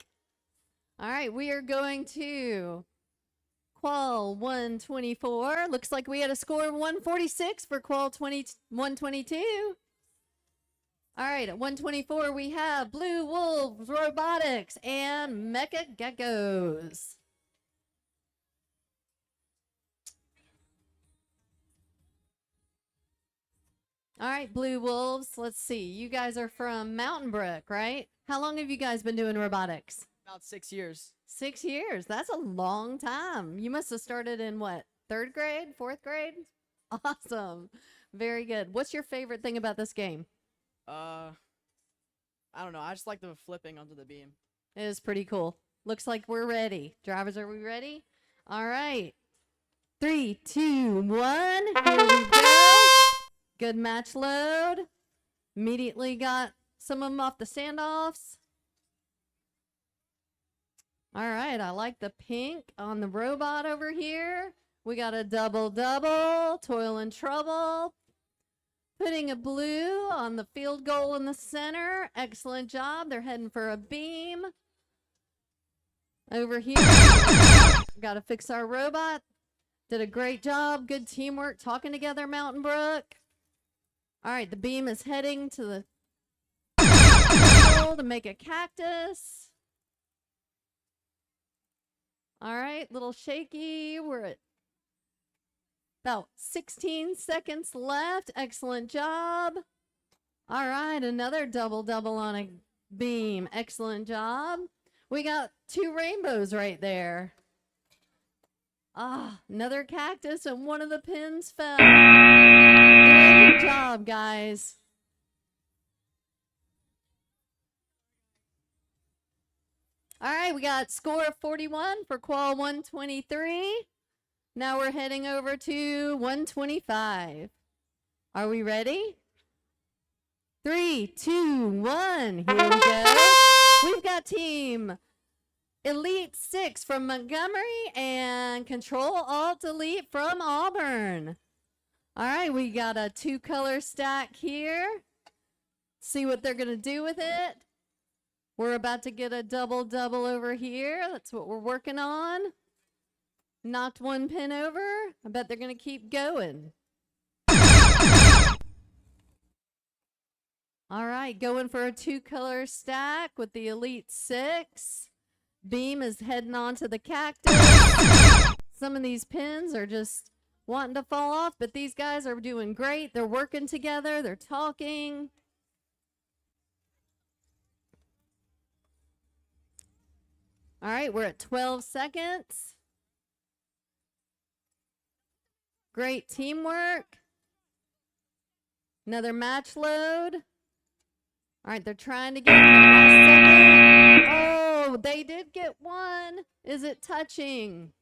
All right. We are going to Qual 124. Looks like we had a score of 146 for Qual 122. All right. At 124, we have Blue Wolves Robotics and Mecha Geckos. All right, Blue Wolves, let's see. You guys are from Mountain Brook, right? How long have you guys been doing robotics? About 6 years. 6 years. That's a long time. You must have started in what, 3rd grade, 4th grade? Awesome. Very good. What's your favorite thing about this game? I don't know. I just like the flipping onto the beam. It is pretty cool. Looks like we're ready. Drivers, are we ready? All right. 3, 2, 1. Here we go. Good match load. Immediately got some of them off the standoffs. All right, I like the pink on the robot over here. We got a double-double, Toil and Trouble. Putting a blue on the field goal in the center. Excellent job. They're heading for a beam. Over here, got to fix our robot. Did a great job. Good teamwork talking together, Mountain Brook. All right, the beam is heading to the to make a cactus. All right, little shaky. We're at about 16 seconds left. Excellent job. All right, another double-double on a beam. Excellent job. We got 2 rainbows right there. Ah, another cactus and one of the pins fell. Great job, guys. All right, we got score of 41 for Qual 123. Now we're heading over to 125. Are we ready? 3, 2, 1. Here we go. We've got team Elite 6 from Montgomery and Control-Alt-Delete from Auburn. All right, we got a 2-color stack here. See what they're going to do with it. We're about to get a double-double over here. That's what we're working on. Knocked 1 pin over. I bet they're going to keep going. All right, going for a 2-color stack with the Elite 6. Beam is heading on to the cactus. Some of these pins are just wanting to fall off, but these guys are doing great. They're working together. They're talking. All right, we're at 12 seconds. Great teamwork. Another match load. All right, they're trying to get in the last second. Oh, they did get one. Is it touching?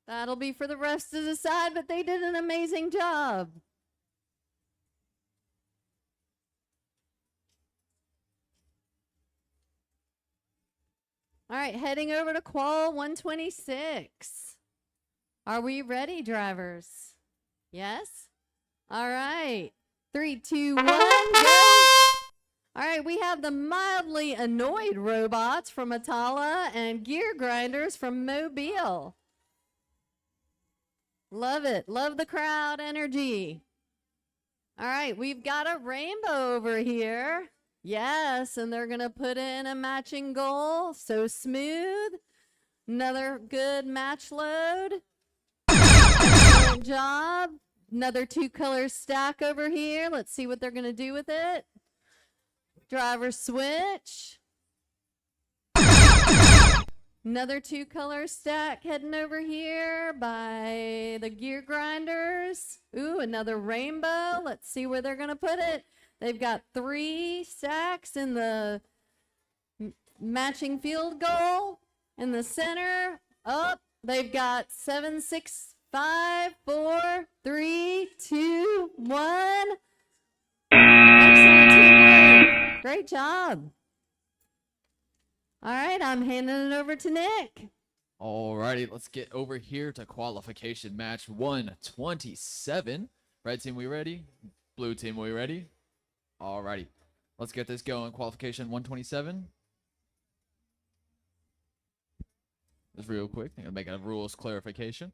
That'll be for the refs to decide, but they did an amazing job. All right, heading over to Qual 126. Are we ready, drivers? Yes? All right. 3, 2, 1, go! All right, we have the mildly annoyed robots from Atala and gear grinders from Mobile. Love it. Love the crowd energy. All right, we've got a rainbow over here. Yes, and they're going to put in a matching goal. So smooth. Another good match load. Excellent job. Another 2-color stack over here. Let's see what they're going to do with it. Driver switch. Another 2-color stack heading over here by the gear grinders. Ooh, another rainbow. Let's see where they're going to put it. They've got 3 stacks in the matching field goal in the center. Up. They've got 7, 6, 5, 4, 3, 2, 1. Excellent teamwork. Great job. All right, I'm handing it over to Nick. Alrighty, let's get over here to qualification match 127. Red team, we ready? Blue team, we ready? Alrighty. Let's get this going. Qualification 127. Just real quick. I'm going to make a rules clarification.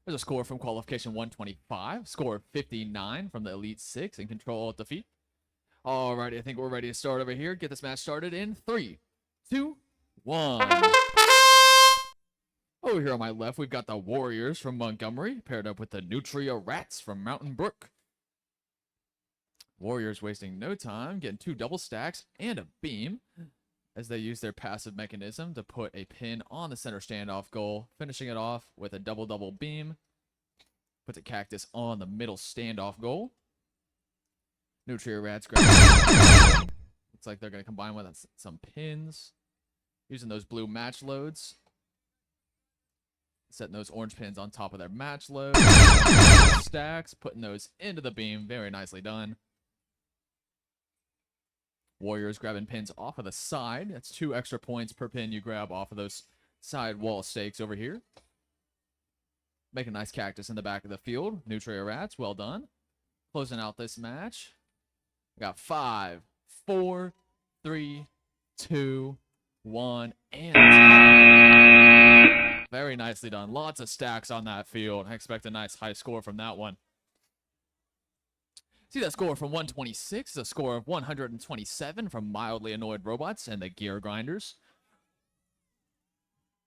There's a score from qualification 125. Score 59 from the Elite 6 in control of defeat. Alrighty, I think we're ready to start over here. Get this match started in 3, 2, 1. Over here on my left, we've got the Warriors from Montgomery paired up with the Nutria Rats from Mountain Brook. Warriors wasting no time, getting 2 double stacks and a beam as they use their passive mechanism to put a pin on the center standoff goal, finishing it off with a double beam. Puts a cactus on the middle standoff goal. Nutria Rats grab. Looks like they're going to combine with some pins, using those blue match loads. Setting those orange pins on top of their match load. Stacks, putting those into the beam. Very nicely done. Warriors grabbing pins off of the side. That's 2 extra points per pin you grab off of those side wall stakes over here. Make a nice cactus in the back of the field. Nutria Rats, well done. Closing out this match. We got 5, 4, 3, 2, 1, and time. Very nicely done. Lots of stacks on that field. I expect a nice high score from that one. See that score from 126, a score of 127 from Mildly Annoyed Robots and the Gear Grinders.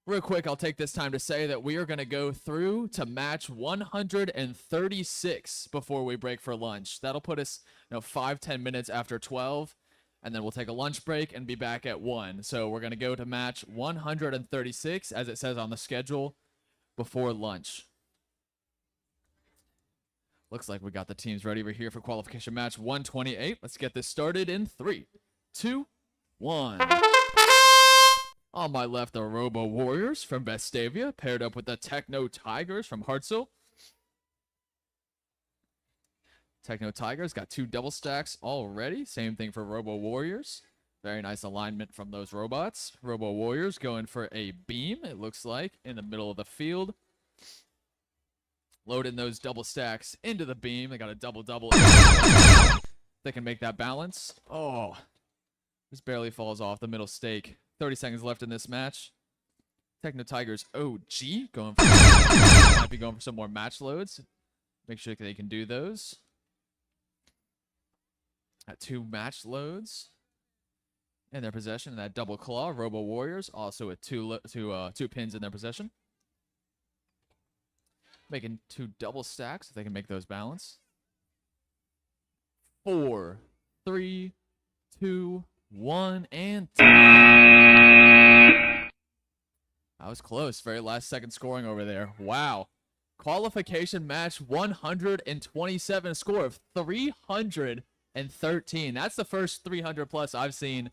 Real quick, I'll take this time to say that we are going to go through to match 136 before we break for lunch. That'll put us 5-10 minutes after 12, and then we'll take a lunch break and be back at 1. So we're going to go to match 136, as it says on the schedule, before lunch. Looks like we got the teams ready over here for qualification match 128. Let's get this started in 3, 2, 1. On my left, the Robo Warriors from Vestavia, paired up with the Techno Tigers from Hartsel. Techno Tigers got 2 double stacks already. Same thing for Robo Warriors. Very nice alignment from those robots. Robo Warriors going for a beam, it looks like, in the middle of the field. Loading those double stacks into the beam. They got a double. They can make that balance. Oh, this barely falls off the middle stake. 30 seconds left in this match. Techno Tigers OG might be going for some more match loads. Make sure they can do those. Got 2 match loads in their possession. And that double claw. Robo Warriors also with 2 pins in their possession. Making 2 double stacks if they can make those balance. 4, 3, 2, 1, and time. That was close. Very last second scoring over there. Wow. Qualification match 127, score of 313. That's the first 300 plus I've seen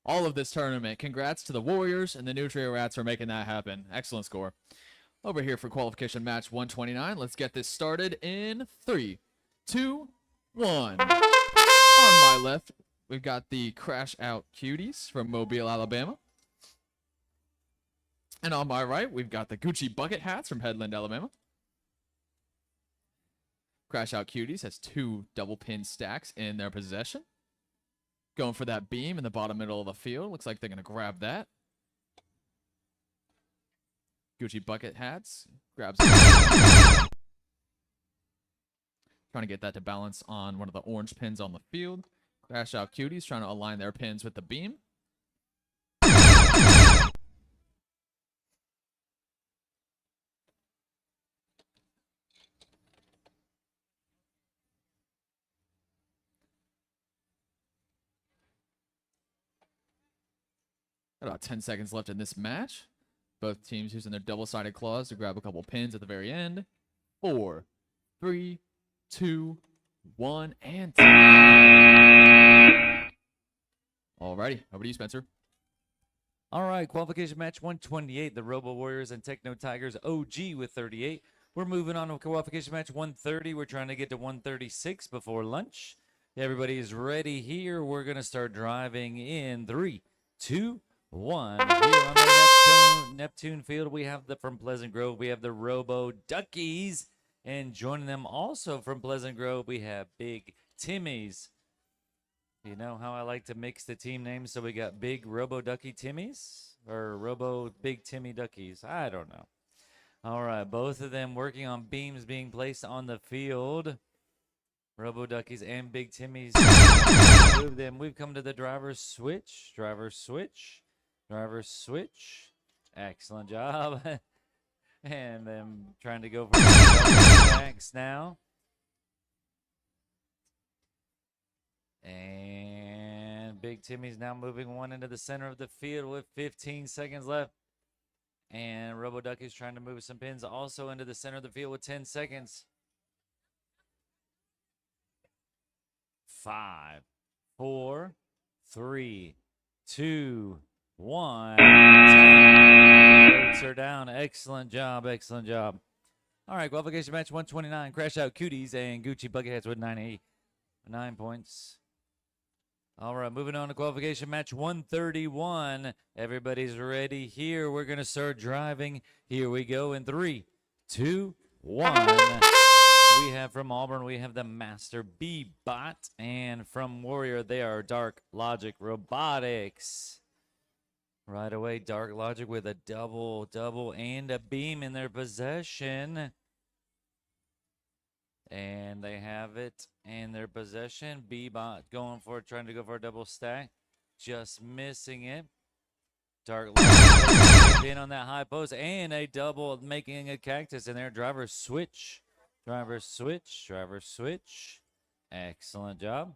all of this tournament. Congrats to the Warriors and the Nutria Rats for making that happen. Excellent score. Over here for qualification match 129. Let's get this started in 3, 2, 1. On my left, we've got the Crash Out Cuties from Mobile, Alabama. And on my right, we've got the Gucci Bucket Hats from Headland, Alabama. Crash Out Cuties has 2 double pin stacks in their possession. Going for that beam in the bottom middle of the field. Looks like they're going to grab that. Gucci Bucket Hats grabs it. Trying to get that to balance on one of the orange pins on the field. Crash Out Cuties trying to align their pins with the beam. About 10 seconds left in this match. Both teams using their double-sided claws to grab a couple pins at the very end. 4, 3, 2, 1, and time. Alrighty, over to you, Spencer. All right, qualification match 128, the Robo Warriors and Techno Tigers OG with 38. We're moving on to qualification match 130. We're trying to get to 136 before lunch. Everybody is ready here. We're going to start driving in 3, 2, 1. Here on the Neptune field, we have from Pleasant Grove, we have the Robo Duckies. And joining them also from Pleasant Grove, we have Big Timmys. You know how I like to mix the team names, so we got Big Robo Ducky Timmys or Robo Big Timmy Duckies. I don't know. All right, both of them working on beams being placed on the field. Robo Duckies and Big Timmys. Move them. We've come to the driver's switch. Driver's switch. Driver's switch. Excellent job. And then trying to go for the stacks now. And Big Timmy's now moving one into the center of the field with 15 seconds left. And Robo Ducky's trying to move some pins also into the center of the field with 10 seconds. 5, 4, 3, 2, 1. Votes are down. Excellent job. Excellent job. All right, qualification match 129. Crash Out Cuties and Gucci Bucketheads with 9 points. All right, moving on to qualification match 131. Everybody's ready here. We're going to start driving. Here we go in 3, 2, 1. We have from Auburn, we have the Master B-Bot. And from Warrior, they are Dark Logic Robotics. Right away, Dark Logic with a double, and a beam in their possession. And they have it in their possession. B-Bot trying to go for a double stack. Just missing it. Dark Logic in on that high post. And a double, making a cactus in there. Driver switch. Driver switch. Driver switch. Excellent job.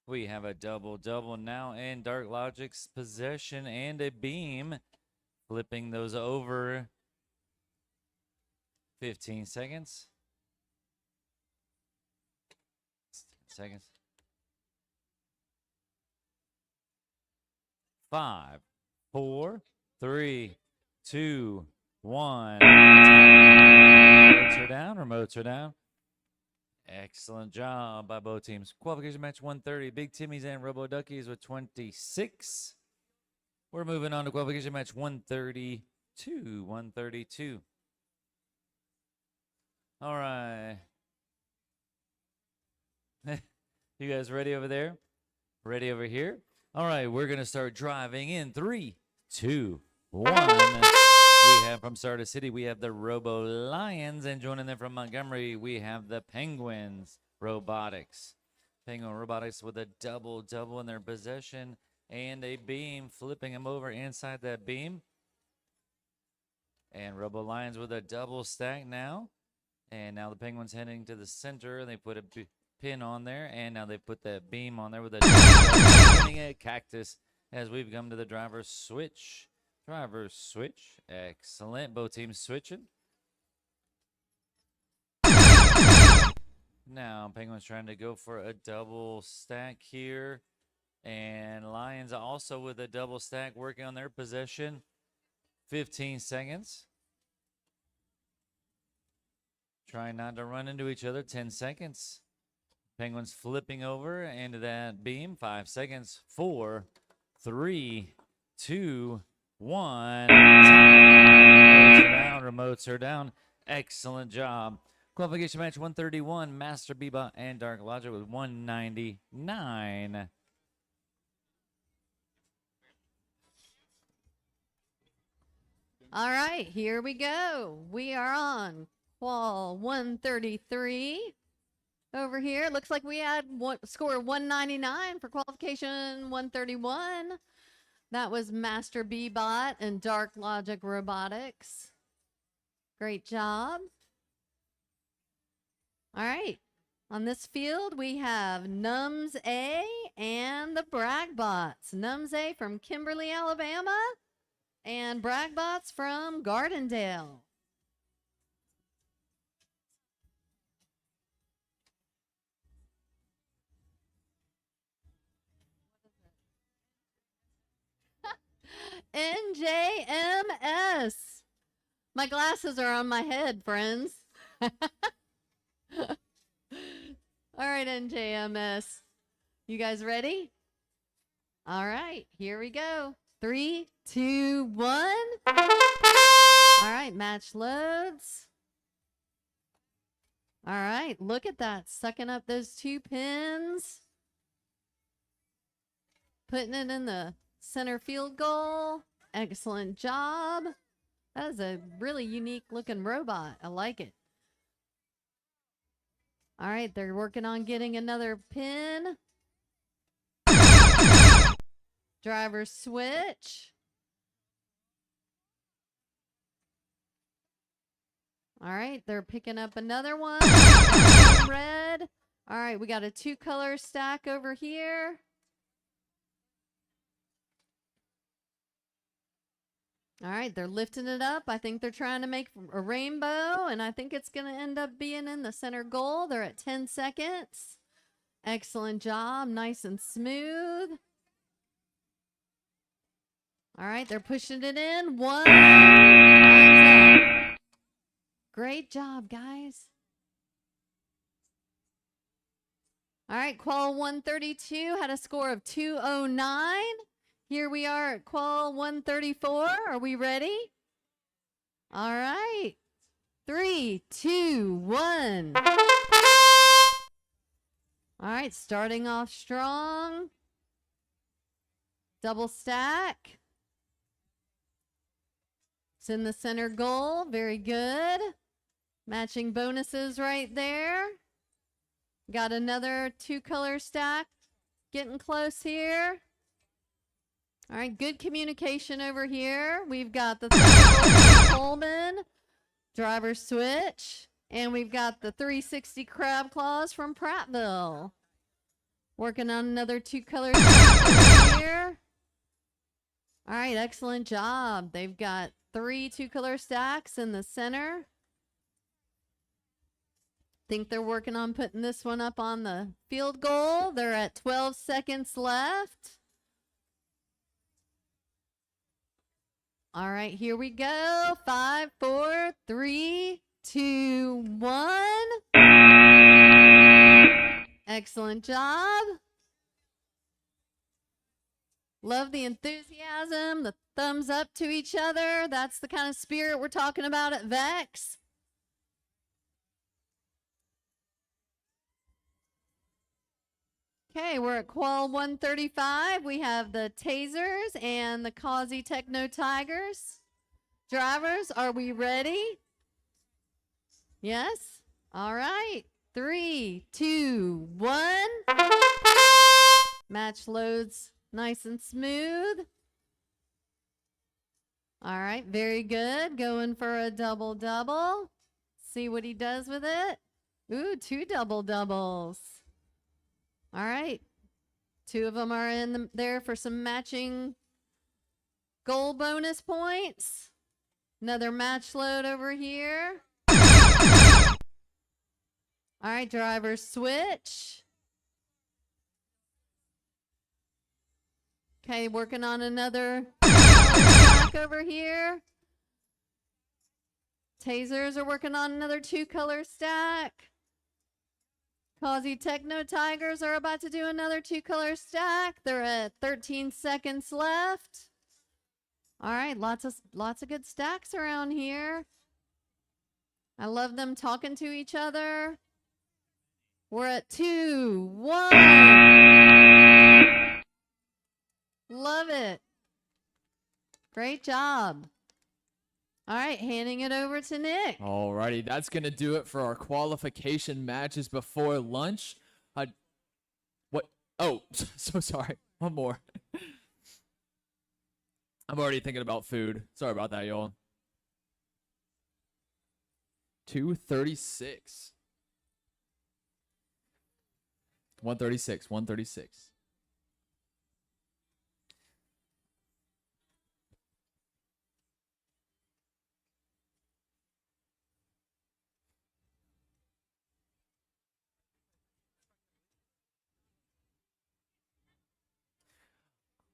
We have a double now in Dark Logic's possession and a beam. Flipping those over. 15 seconds. 10 seconds. 5, 4, 3, 2, 1. Remotes are down. Remotes are down. Excellent job by both teams. Qualification match 130. Big Timmys and Robo Duckies with 26. We're moving on to qualification match 132. 132. All right. You guys ready over there? Ready over here? All right, we're going to start driving in 3, 2, 1. We have from Stardust City, we have the Robo Lions, and joining them from Montgomery, we have the Penguins Robotics. Penguin Robotics with a double in their possession and a beam, flipping them over inside that beam. And Robo Lions with a double stack now. And now the Penguins heading to the center, and they put a pin on there, and now they put that beam on there with a cactus as we've come to the driver's switch. Driver's switch. Excellent. Both teams switching. Now Penguins trying to go for a double stack here. And Lions also with a double stack working on their possession. 15 seconds. Trying not to run into each other. 10 seconds. Penguins flipping over into that beam. 5 seconds. 4, 3, 2, 1. Remotes are down. Excellent job. Qualification match 131. Master Bebop and Dark Logic with 199. All right, here we go. We are on qual 133. Over here, looks like we had score 199 for qualification 131. That was Master Bebot and Dark Logic Robotics. Great job. All right. On this field, we have Nums A and the Bragbots. Nums A from Kimberly, Alabama, and Bragbots from Gardendale. NJMS. My glasses are on my head, friends. All right, NJMS. You guys ready? All right, here we go. 3, 2, 1. All right, match loads. All right, look at that. Sucking up those 2 pins. Putting it in the center field goal. Excellent job. That is a really unique looking robot. I like it. All right, they're working on getting another pin. Driver switch. All right, they're picking up another one. Red. All right, we got a 2-color stack over here. All right, they're lifting it up. I think they're trying to make a rainbow, and I think it's going to end up being in the center goal. They're at 10 seconds. Excellent job. Nice and smooth. All right, they're pushing it in. 1. Time's up. Great job, guys. All right, Qual 132 had a score of 209. Here we are at Qual 134. Are we ready? All right. 3, 2, 1. All right, starting off strong. Double stack. It's in the center goal. Very good. Matching bonuses right there. Got another 2-color stack. Getting close here. All right, good communication over here. We've got the Coleman driver switch, and we've got the 360 crab claws from Prattville. Working on another 2-color stack over here. All right, excellent job. They've got 3 2-color stacks in the center. Think they're working on putting this one up on the field goal. They're at 12 seconds left. All right, here we go. 5, 4, 3, 2, 1. Excellent job. Love the enthusiasm, the thumbs up to each other. That's the kind of spirit we're talking about at VEX. Okay, we're at Qual 135. We have the Tasers and the Causey Techno Tigers. Drivers, are we ready? Yes? All right. 3, 2, 1. Match loads nice and smooth. All right, very good. Going for a double-double. See what he does with it. Ooh, 2 double-doubles. All right. 2 of them are in there for some matching goal bonus points. Another match load over here. All right, driver switch. Okay, working on another stack over here. Tasers are working on another 2-color stack. Causey Techno Tigers are about to do another 2-color stack. They're at 13 seconds left. All right, lots of good stacks around here. I love them talking to each other. We're at 2, 1. Love it. Great job. All right, handing it over to Nick. Alrighty, that's going to do it for our qualification matches before lunch. What? Oh, so sorry. One more. I'm already thinking about food. Sorry about that, y'all. 236. 136. 136.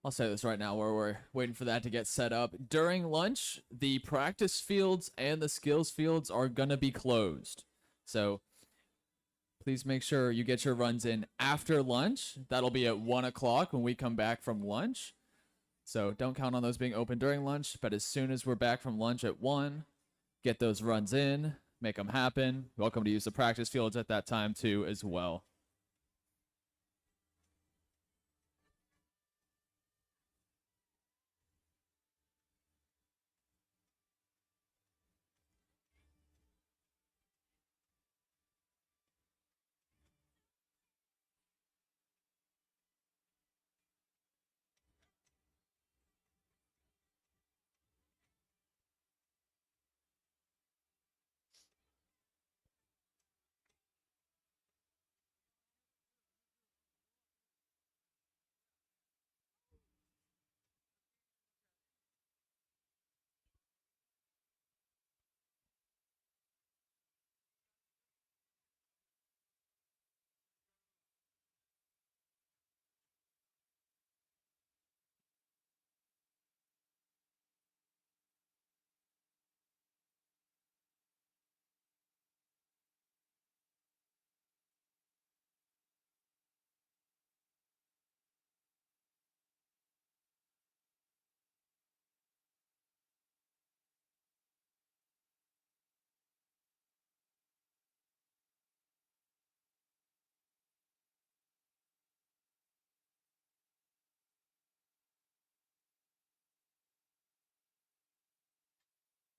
I'll say this right now while we're waiting for that to get set up. During lunch, the practice fields and the skills fields are going to be closed. So Please make sure you get your runs in after lunch. That'll be at 1 o'clock when we come back from lunch. So don't count on those being open during lunch, but as soon as we're back from lunch at 1, get those runs in, make them happen. Welcome to use the practice fields at that time too as well.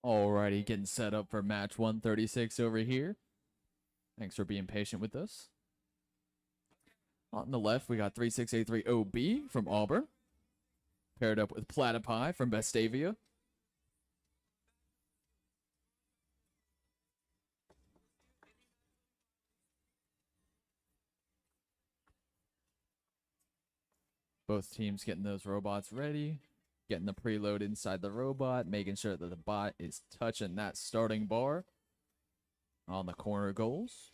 Alrighty, getting set up for match 136 over here. Thanks for being patient with us. On the left, we got 3683 OB from Auburn, paired up with Platypi from Vestavia. Both teams getting those robots ready, getting the preload inside the robot, making sure that the bot is touching that starting bar on the corner goals.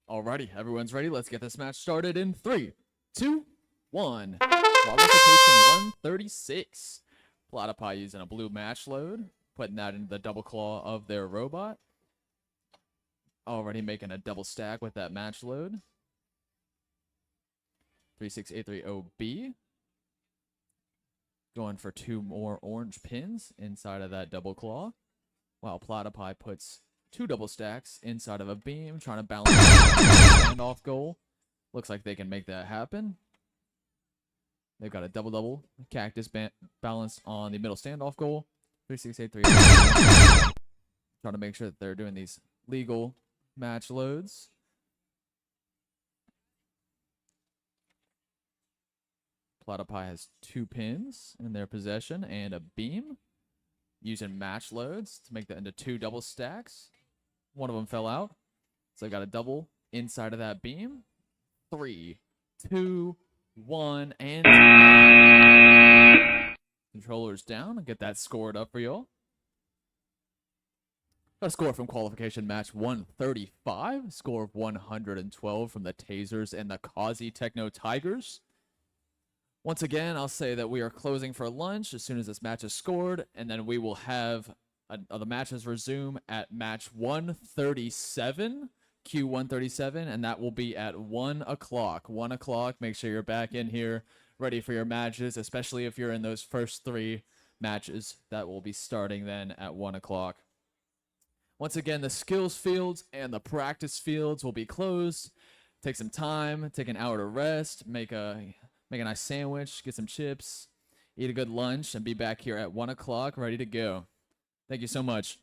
Alrighty, everyone's ready. Let's get this match started in 3, 2, 1. Qualification 136. Platypi using a blue match load, putting that into the double claw of their robot. Already making a double stack with that match load. 3683 OB. Going for 2 more orange pins inside of that double claw. While Platypi puts 2 double stacks inside of a beam, trying to balance the standoff goal. Looks like they can make that happen. They've got a double-double cactus balanced on the middle standoff goal. 3683. Trying to make sure that they're doing these legal match loads. Platypi has 2 pins in their possession and a beam. Using match loads to make that into 2 double stacks. One of them fell out. So they got a double inside of that beam. 3, 2, 1, and controllers down and get that scored up for y'all. Got a score from qualification match 135. Score of 112 from the Tasers and the Kazi Techno Tigers. Once again, I'll say that we are closing for lunch as soon as this match is scored, and then we will have the matches resume at match 137, Q137, and that will be at 1 o'clock. 1 o'clock, make sure you're back in here ready for your matches, especially if you're in those first 3 matches that will be starting then at 1 o'clock. Once again, the skills fields and the practice fields will be closed. Take some time, take an hour to rest, make a nice sandwich, get some chips, eat a good lunch, and be back here at 1 o'clock ready to go. Thank you so much.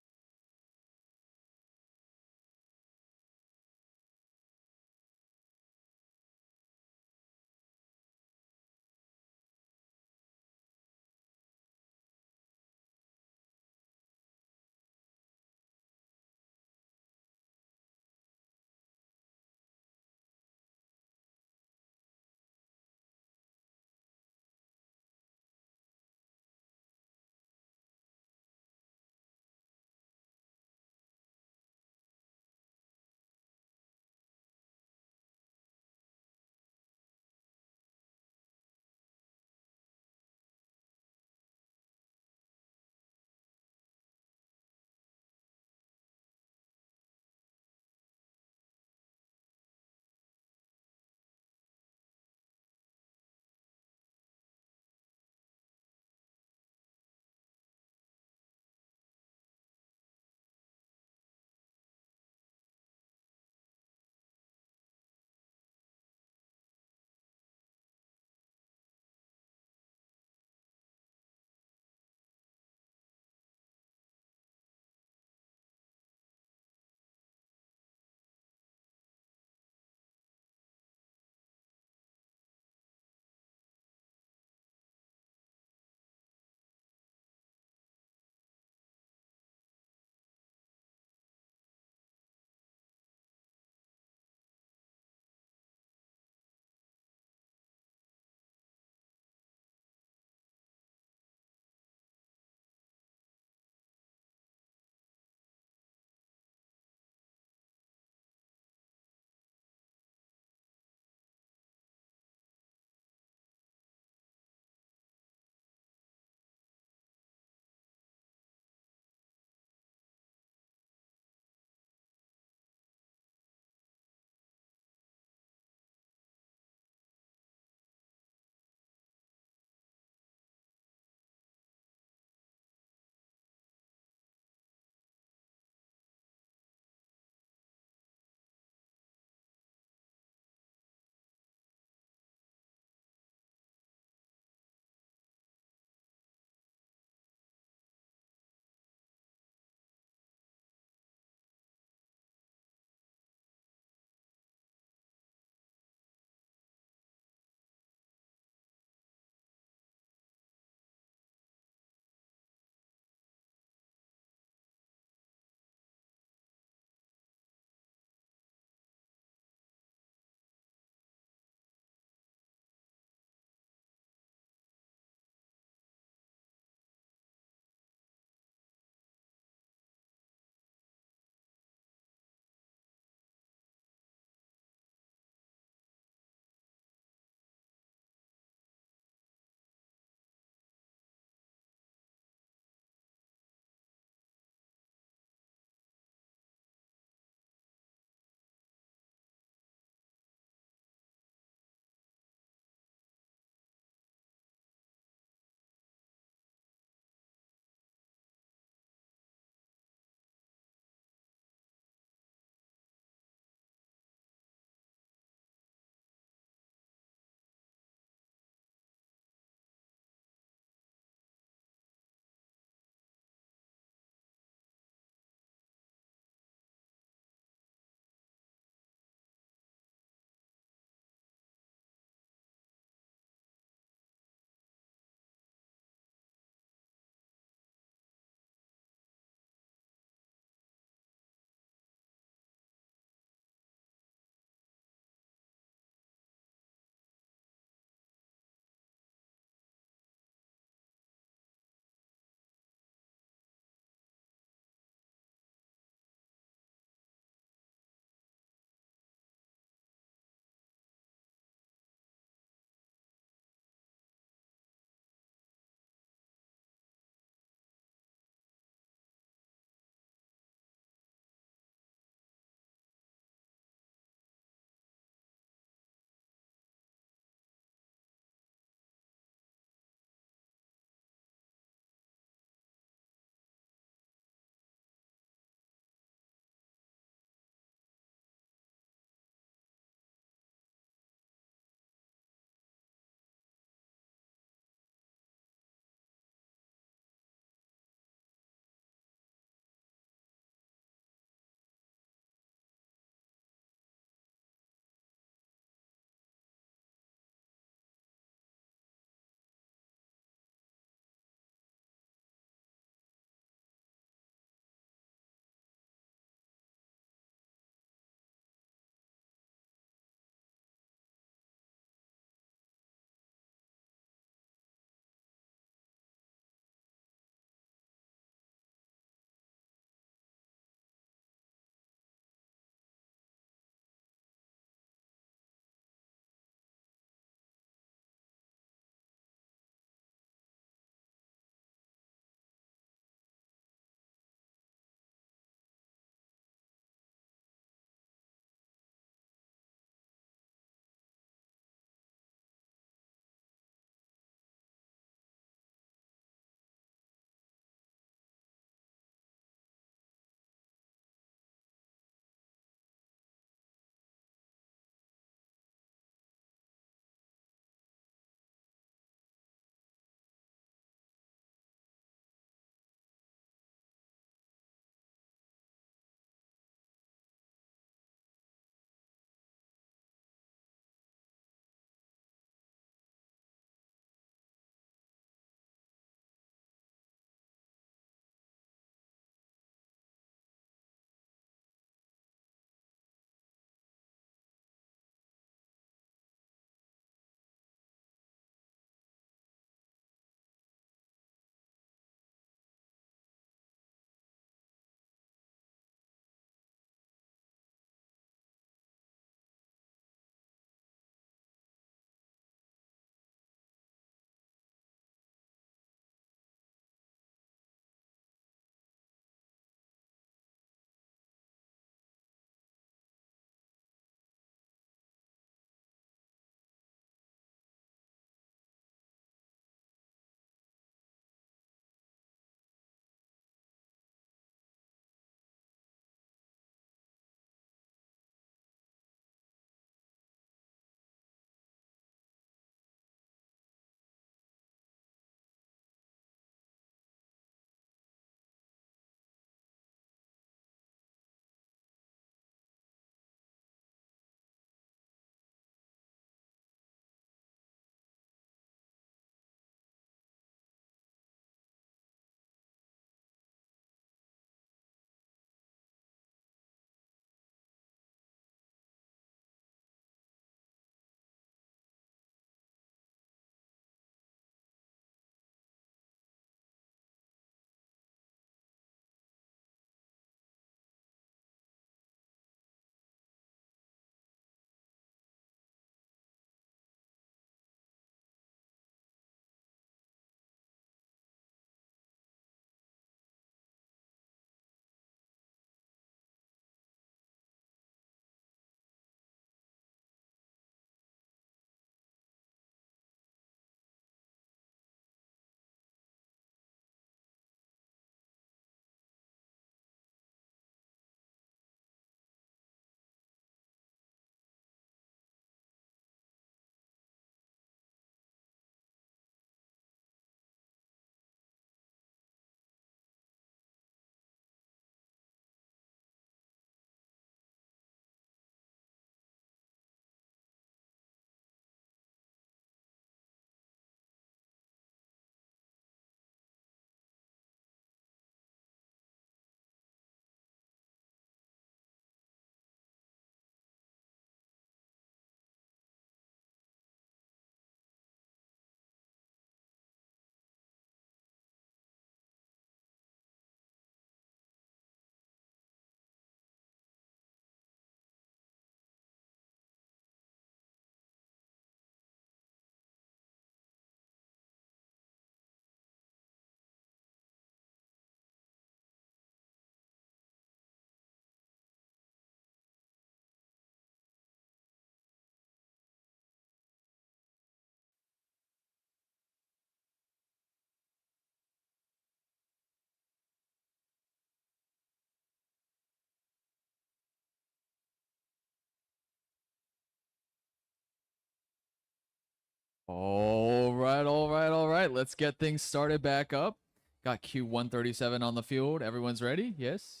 All right. Let's get things started back up. Got Q137 on the field. Everyone's ready? Yes.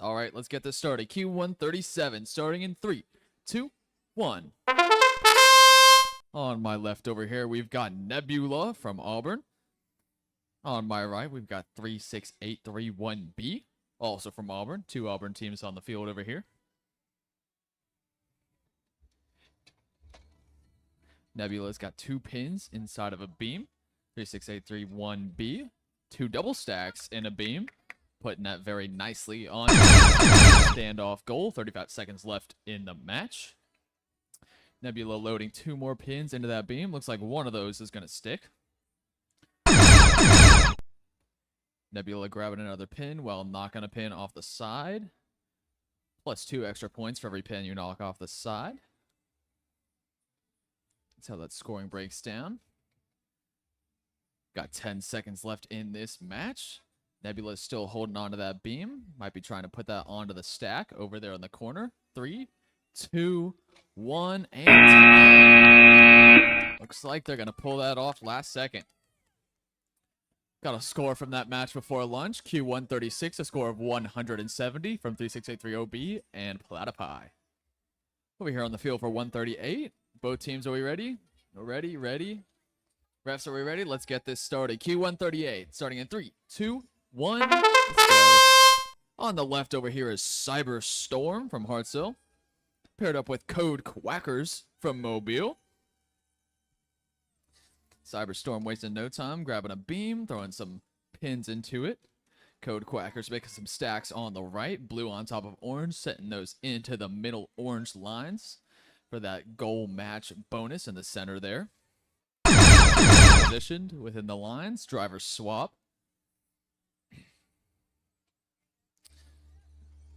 All right, let's get this started. Q137 starting in 3, 2, 1. On my left over here, we've got Nebula from Auburn. On my right, we've got 36831B, also from Auburn. 2 Auburn teams on the field over here. Nebula's got 2 pins inside of a beam. 36831B, 2 double stacks in a beam, putting that very nicely on standoff goal. 35 seconds left in the match. Nebula loading 2 more pins into that beam. Looks like one of those is going to stick. Nebula grabbing another pin while knocking a pin off the side. Plus 2 extra points for every pin you knock off the side. That's how that scoring breaks down. Got 10 seconds left in this match. Nebula is still holding on to that beam. Might be trying to put that onto the stack over there in the corner. 3, 2, 1, and time. Looks like they're going to pull that off last second. Got a score from that match before lunch. Q136, a score of 170 from 36830B and Platypi. Over here on the field for 138. Both teams, are we ready? Ready. Refs, are we ready? Let's get this started. Q138, starting in 3, 2, 1. Let's go. On the left over here is Cyber Storm from Hartsville. Paired up with Code Quackers from Mobile. Cyberstorm wasting no time, grabbing a beam, throwing some pins into it. Code Quackers making some stacks on the right. Blue on top of orange, setting those into the middle orange lines for that goal match bonus in the center there. Positioned within the lines. Driver swap.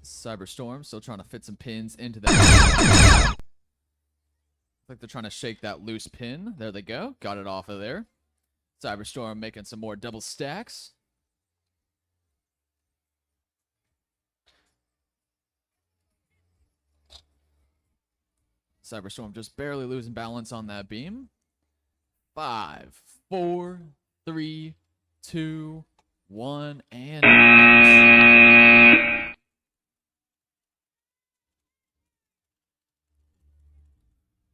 Cyberstorm still trying to fit some pins into that. Looks like they're trying to shake that loose pin. There they go. Got it off of there. Cyberstorm making some more double stacks. Cyberstorm just barely losing balance on that beam. 5, 4, 3, 2, 1, and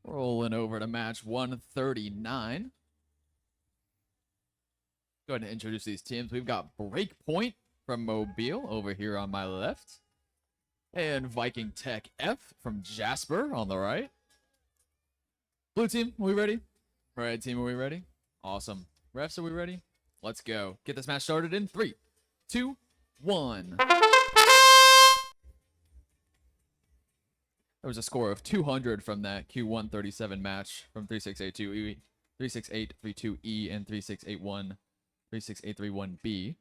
rolling over to match 139. Go ahead and introduce these teams. We've got Breakpoint from Mobile over here on my left. And Viking Tech F from Jasper on the right. Blue team, are we ready? Red team, are we ready? Awesome. Refs, are we ready? Let's go. Get this match started in 3, 2, 1. There was a score of 200 from that Q137 match from 3682E, 36832E, and 36831B.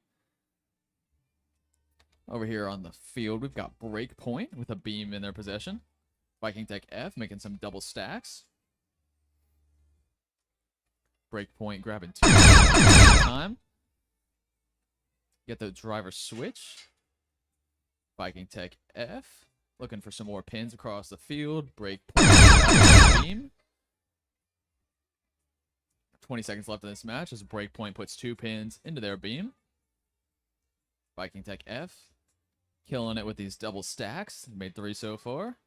Over here on the field, we've got Breakpoint with a beam in their possession. Viking Tech F making some double stacks. Breakpoint grabbing 2 at the same time. Get the driver switch. Viking Tech F looking for some more pins across the field. Breakpoint beam. 20 seconds left in this match as Breakpoint puts 2 pins into their beam. Viking Tech F killing it with these double stacks. Made 3 so far.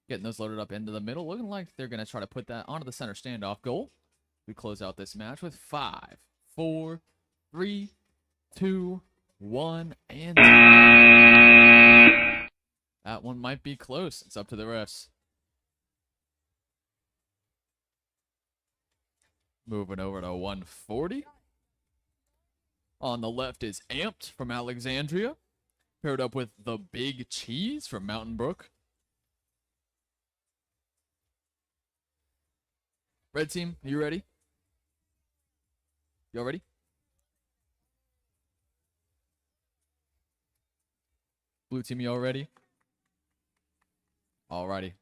Getting those loaded up into the middle. Looking like they're going to try to put that onto the center standoff goal. We close out this match with 5, 4, 3, 2, 1, and time. That one might be close. It's up to the refs. Moving over to 140. On the left is Amped from Alexandria. Paired up with the Big Cheese from Mountain Brook. Red team, are you ready? Y'all ready? Blue team, y'all ready? Alrighty.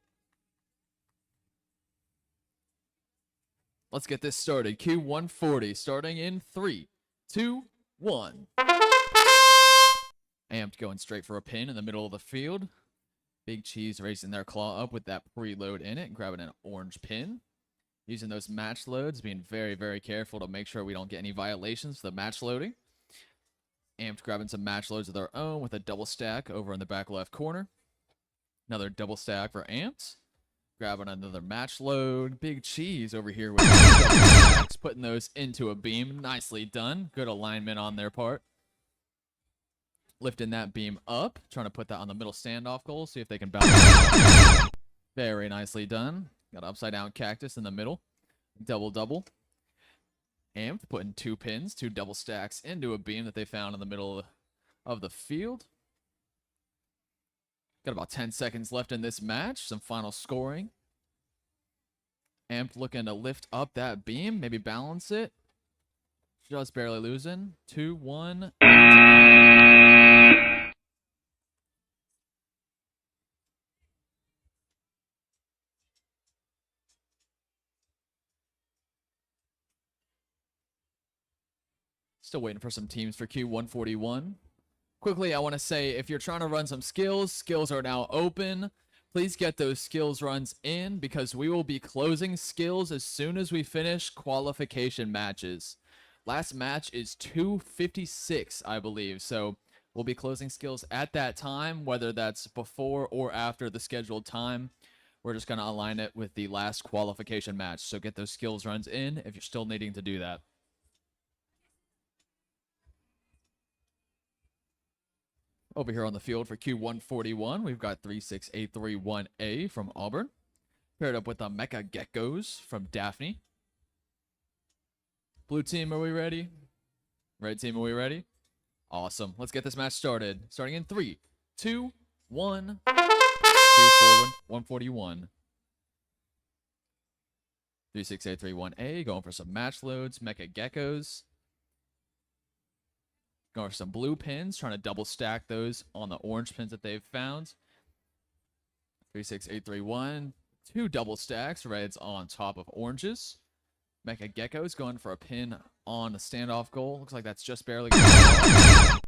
Let's get this started. Q140 starting in 3, 2, 1. Amped going straight for a pin in the middle of the field. Big Cheese raising their claw up with that preload in it, grabbing an orange pin. using those match loads, being very, very careful to make sure we don't get any violations for the match loading. Amped grabbing some match loads of their own with a double stack over in the back left corner. Another double stack for Amped. Grabbing another match load. Big Cheese over here with two double stacks, putting those into a beam. Nicely done. Good alignment on their part. Lifting that beam up, trying to put that on the middle standoff goal, see if they can bounce it out. Very nicely done. Got upside down cactus in the middle. Double. Amped putting 2 pins, 2 double stacks into a beam that they found in the middle of the field. Got about 10 seconds left in this match. Some final scoring. Amped looking to lift up that beam, maybe balance it. Just barely losing. 2-1. Still waiting for some teams for Q141. Quickly, I want to say, if you're trying to run some skills are now open. Please get those skills runs in because we will be closing skills as soon as we finish qualification matches. Last match is 2:56, I believe. So we'll be closing skills at that time, whether that's before or after the scheduled time. We're just going to align it with the last qualification match. So get those skills runs in if you're still needing to do that. Over here on the field for Q141, we've got 36831A from Auburn. Paired up with the Mecha Geckos from Daphne. Blue team, are we ready? Red team, are we ready? Awesome. Let's get this match started. Starting in 3, 2, 1. 141. 36831A, going for some match loads. Mecha Geckos. Going for some blue pins, trying to double stack those on the orange pins that they've found. 36831, 2 double stacks, reds on top of oranges. Mecha Geckos going for a pin on the standoff goal. Looks like that's just barely going to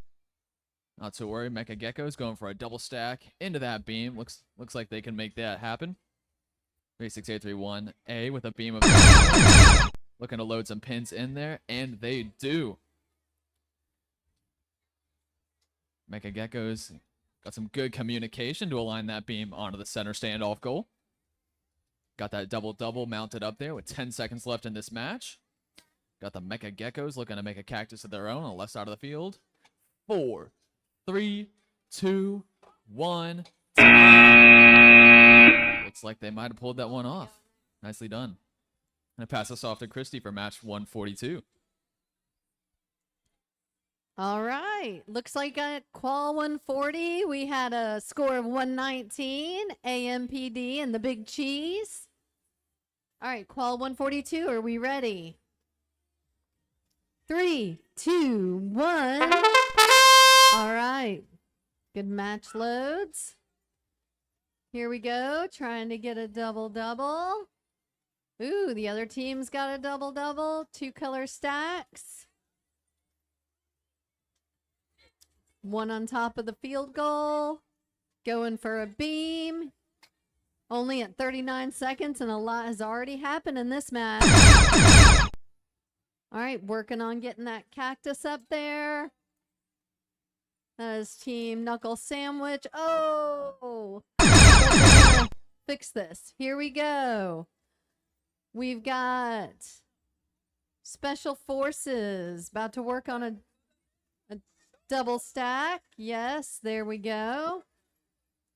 Not to worry, Mecha Geckos going for a double stack into that beam. Looks like they can make that happen. 36831A with a beam of looking to load some pins in there, and they do. Mecha Geckos got some good communication to align that beam onto the center standoff goal. Got that double mounted up there with 10 seconds left in this match. Got the Mecha Geckos looking to make a cactus of their own on the left side of the field. 4, 3, 2, 1. Looks like they might have pulled that one off. Nicely done. I'm going to pass this off to Christy for match 142. All right. Looks like at Qual 140, we had a score of 119, AMPD and the Big Cheese. All right, Qual 142, are we ready? 3, 2, 1. All right. Good match loads. Here we go, trying to get a double-double. Ooh, the other team's got a double-double, 2 color stacks. One on top of the field goal. Going for a beam. Only at 39 seconds, and a lot has already happened in this match. All right, working on getting that cactus up there. That is Team Knuckle Sandwich. Oh! We're gonna fix this. Here we go. We've got Special Forces about to work on a double stack. Yes, there we go.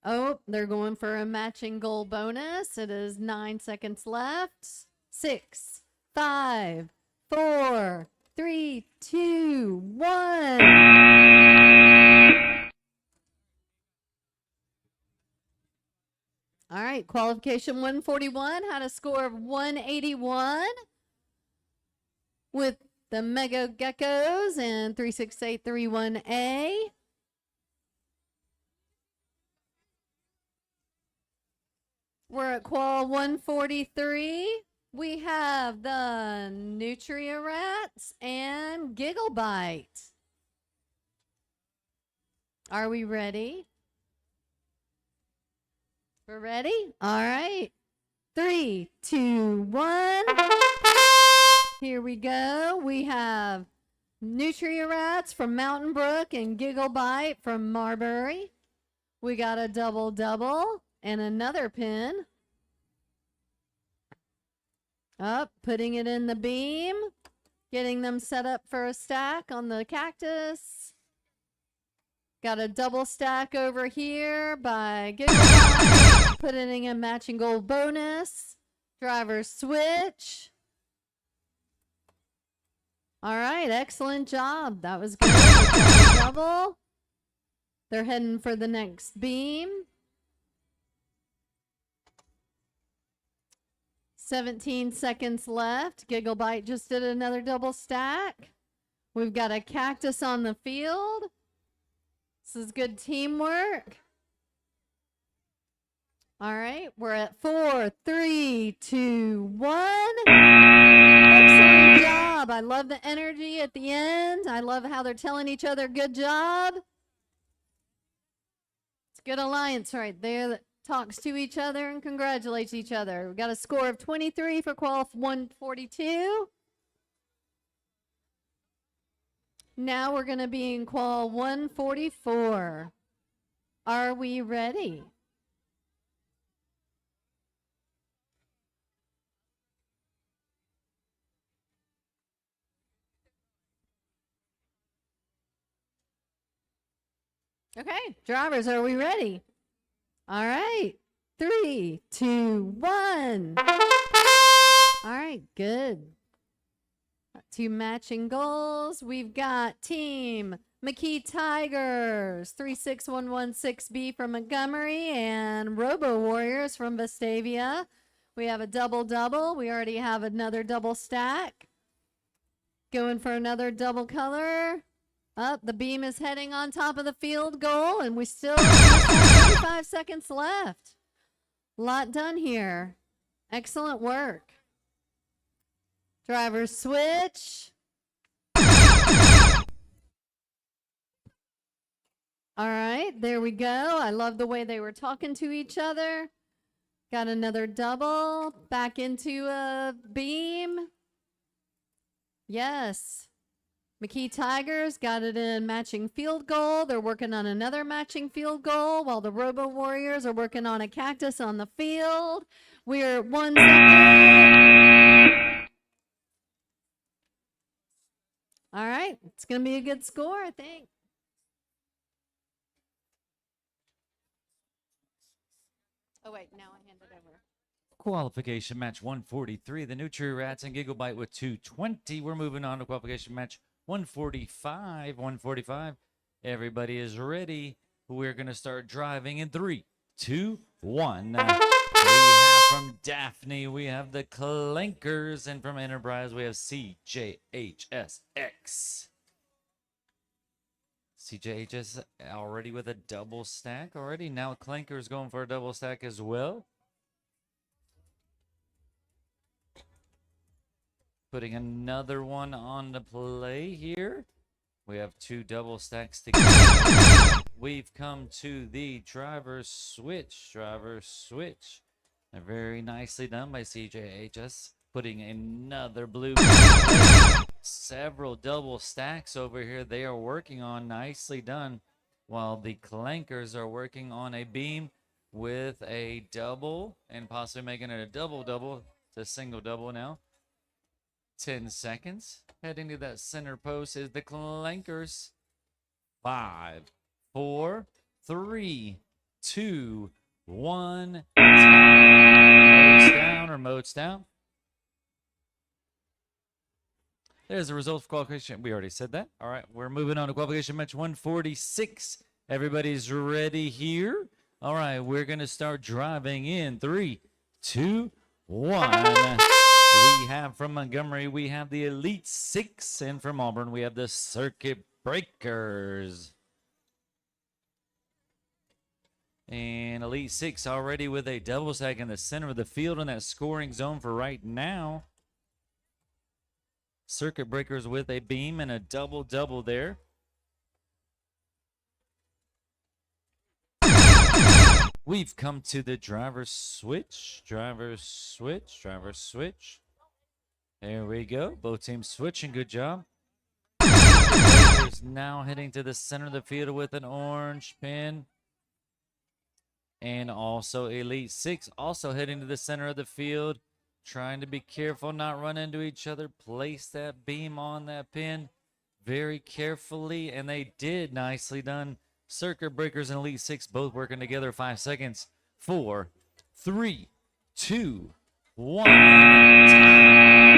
Oh, they're going for a matching goal bonus. It is 9 seconds left. 6, 5, 4, 3, 2, 1. All right, qualification 141 had a score of 181 with the Mega Geckos and 36831A. We're at Qual 143. We have the Nutria Rats and Gigglebite. Are we ready? We're ready? All right. 3, 2, 1. Here we go. We have Nutria-Rats from Mountain Brook and Gigglebite from Marbury. We got a double and another pin. Up, putting it in the beam. Getting them set up for a stack on the cactus. Got a double stack over here by Gigglebite. Putting in a matching gold bonus. Driver switch. All right, excellent job. That was good. Double. They're heading for the next beam. 17 seconds left. Gigglebite just did another double stack. We've got a cactus on the field. This is good teamwork. All right, we're at 4, 3, 2, 1. Excellent job. I love the energy at the end. I love how they're telling each other good job. It's good alliance right there that talks to each other and congratulates each other. We got a score of 23 for qual 142. Now we're going to be in qual 144. Are we ready? Okay, drivers, are we ready? All right, 3, 2, 1. All right, good. Two matching goals. We've got team McKee Tigers, 36116B from Montgomery, and Robo Warriors from Vestavia. We have a double. We already have another double stack. Going for another double color. Up, the beam is heading on top of the field goal, and we still have 35 seconds left. Lot done here. Excellent work. Driver switch. All right, there we go. I love the way they were talking to each other. Got another double. Back into a beam. Yes. McKee Tigers got it in matching field goal. They're working on another matching field goal while the Robo Warriors are working on a cactus on the field. We're 1 second. All right, it's going to be a good score, I think. Oh, wait, now I hand it over. Qualification match 143. The Nutria-Rats and Gigglebite with 220. We're moving on to qualification match 145. 145. Everybody is ready. We're going to start driving in 3, 2, 1. We have from Daphne, we have the Clankers, and from Enterprise, we have CJHSX. CJHS already with a double stack already. Now Clankers going for a double stack as well. Putting another one on the play here. We have two double stacks together. We've come to the driver switch. Very nicely done by CJHS. Putting another blue. Several double stacks over here they are working on. Nicely done. While the Clankers are working on a beam with a double and possibly making it a double. It's a single double now. 10 seconds. Heading to that center post is the Clankers. 5, 4, 3, 2, 1. Modes down. There's the results for qualification. We already said that. All right, we're moving on to qualification match 146. Everybody's ready here. All right, we're going to start driving in 3, 2, 1. We have from Montgomery, we have the Elite 6, and from Auburn, we have the Circuit Breakers. And Elite 6 already with a double stack in the center of the field in that scoring zone for right now. Circuit Breakers with a beam and a double there. We've come to the driver's switch. Driver's switch. Driver's switch. There we go. Both teams switching. Good job. Is now heading to the center of the field with an orange pin. And also Elite 6 also heading to the center of the field. Trying to be careful, not run into each other. Place that beam on that pin very carefully. And they did. Nicely done. Circuit Breakers and Elite 6 both working together. 5 seconds. 4, 3, 2, 1.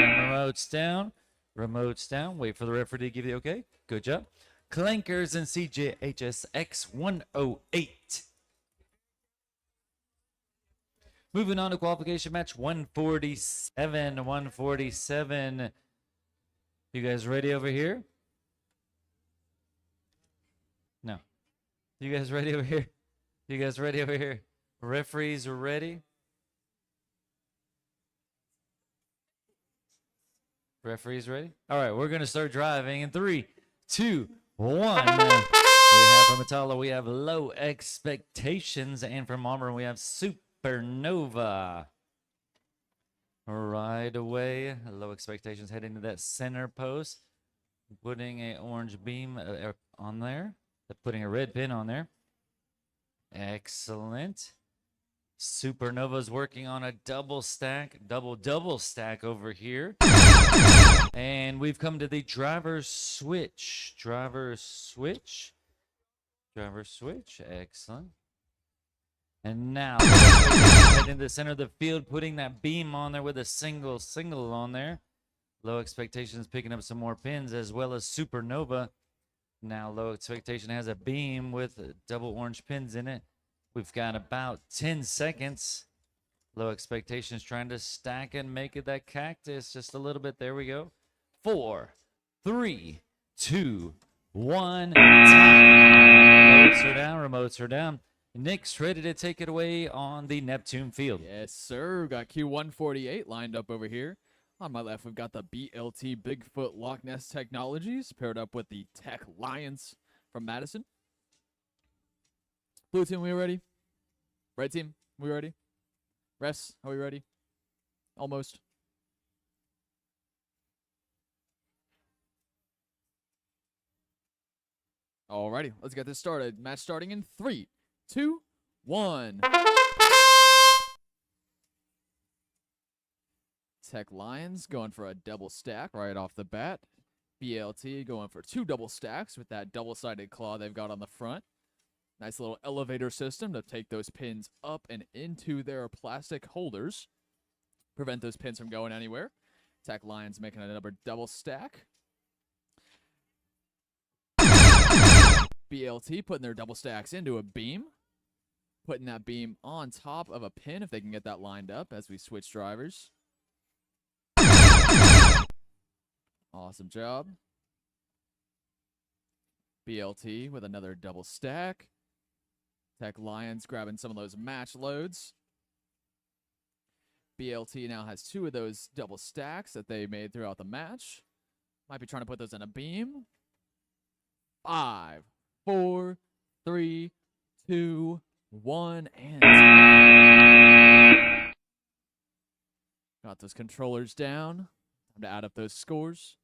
Remotes down. Remotes down. Wait for the referee to give you okay. Good job. Clankers and CJHSX 108. Moving on to qualification match 147. 147. You guys ready over here? No. You guys ready over here? You guys ready over here? Referees are ready. Referees ready? All right, we're going to start driving in 3, 2, 1. We have from Matala, we have Low Expectations, and from Auburn, we have Supernova. Right away, Low Expectations heading to that center post, putting a orange beam on there, putting a red pin on there. Excellent. Supernova's working on a double stack over here. And we've come to the driver's switch. Driver's switch. Driver's switch. Excellent. And now, heading to the center of the field, putting that beam on there with a single on there. Low Expectations picking up some more pins, as well as Supernova. Now, Low Expectation has a beam with double orange pins in it. We've got about 10 seconds. Low Expectations trying to stack and make it that cactus just a little bit. There we go. 4, 3, 2, 1. Remotes are down. Remotes are down. Nick's ready to take it away on the Neptune field. Yes, sir. Got Q148 lined up over here. On my left, we've got the BLT Bigfoot Loch Ness Technologies paired up with the Tech Lions from Madison. Blue team, we ready? Red team, we ready? Refs, are we ready? Almost. Alrighty, let's get this started. Match starting in 3, 2, 1. Tech Lions going for a double stack right off the bat. BLT going for 2 double stacks with that double-sided claw they've got on the front. Nice little elevator system to take those pins up and into their plastic holders. Prevent those pins from going anywhere. Tech Lions making another double stack. BLT putting their double stacks into a beam. Putting that beam on top of a pin if they can get that lined up as we switch drivers. Awesome job. BLT with another double stack. Tech Lions grabbing some of those match loads. BLT now has 2 of those double stacks that they made throughout the match. Might be trying to put those in a beam. 5, 4, 3, 2, 1, and got those controllers down. Time to add up those scores.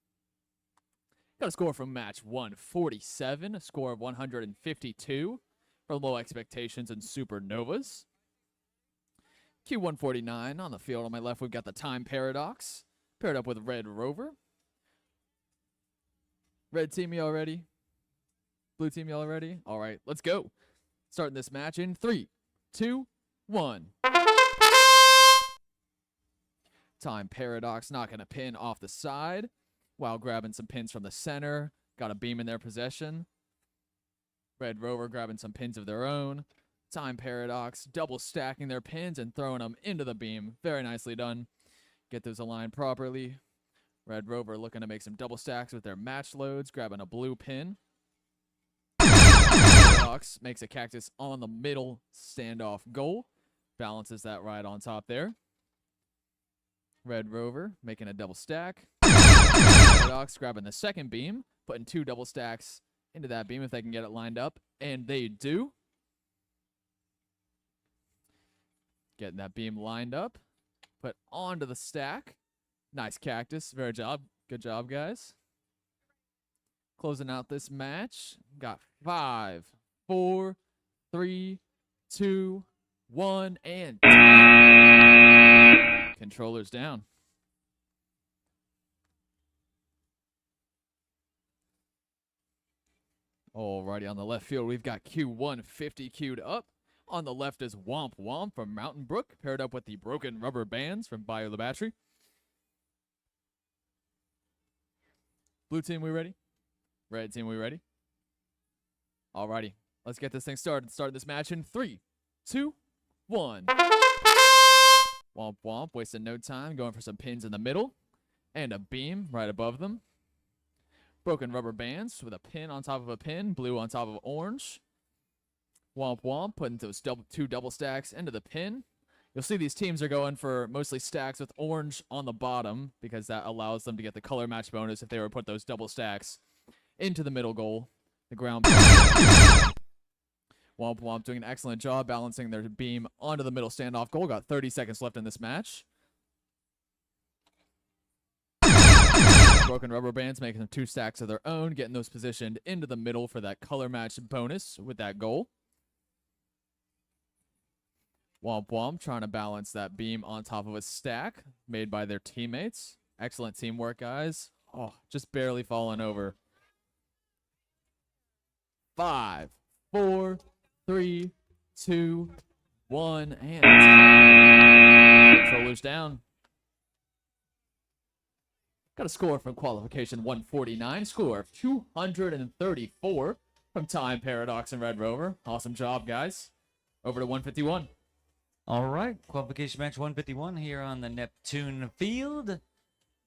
Got a score from match 147, a score of 152 for Low Expectations and Supernovas. Q149 on the field on my left, we've got the Time Paradox paired up with Red Rover. Red team, you all ready? Blue team, you all ready? All right, let's go. Starting this match in 3, 2, 1. Time Paradox knocking a pin off the side while grabbing some pins from the center. Got a beam in their possession. Red Rover grabbing some pins of their own. Time Paradox double stacking their pins and throwing them into the beam. Very nicely done. Get those aligned properly. Red Rover looking to make some double stacks with their match loads, grabbing a blue pin. Paradox makes a cactus on the middle standoff goal. Balances that right on top there. Red Rover making a double stack. Paradox grabbing the second beam, putting 2 double stacks. into that beam if they can get it lined up, and they do. Red Rover looking to make some double stacks with their match loads, grabbing a blue pin. Paradox makes a cactus on the middle standoff goal, balances that right on top there. Red Rover making a double stack. Paradox grabbing the second beam, putting 2 double stacks into that beam if they can get it lined up, and they do. Getting that beam lined up. Put onto the stack. Nice cactus. Very job. Good job, guys. Closing out this match. Got 5, 4, 3, 2, 1, and time. Controllers down. Alrighty, on the left field, we've got Q150 queued up. On the left is Womp Womp from Mountain Brook, paired up with the Broken Rubber Bands from Bio the Battery. Blue team, we ready? Red team, we ready? Alrighty, let's get this thing started. Start this match in 3, 2, 1. Womp Womp, wasting no time, going for some pins in the middle. And a beam right above them. Broken Rubber Bands with a pin on top of a pin, blue on top of orange. Womp Womp, putting those two double stacks into the pin. You'll see these teams are going for mostly stacks with orange on the bottom because that allows them to get the color match bonus if they were to put those double stacks into the middle goal, the ground. Womp Womp doing an excellent job balancing their beam onto the middle standoff goal. Got 30 seconds left in this match. Broken Rubber Bands making them 2 stacks of their own, getting those positioned into the middle for that color match bonus with that goal. Womp Womp trying to balance that beam on top of a stack made by their teammates. Excellent teamwork, guys. Oh, just barely falling over. 5, 4, 3, 2, 1, and time. Controllers down. Got a score from qualification 149, score of 234 from Time Paradox and Red Rover. Awesome job, guys. Over to 151. All right, qualification match 151 here on the Neptune field.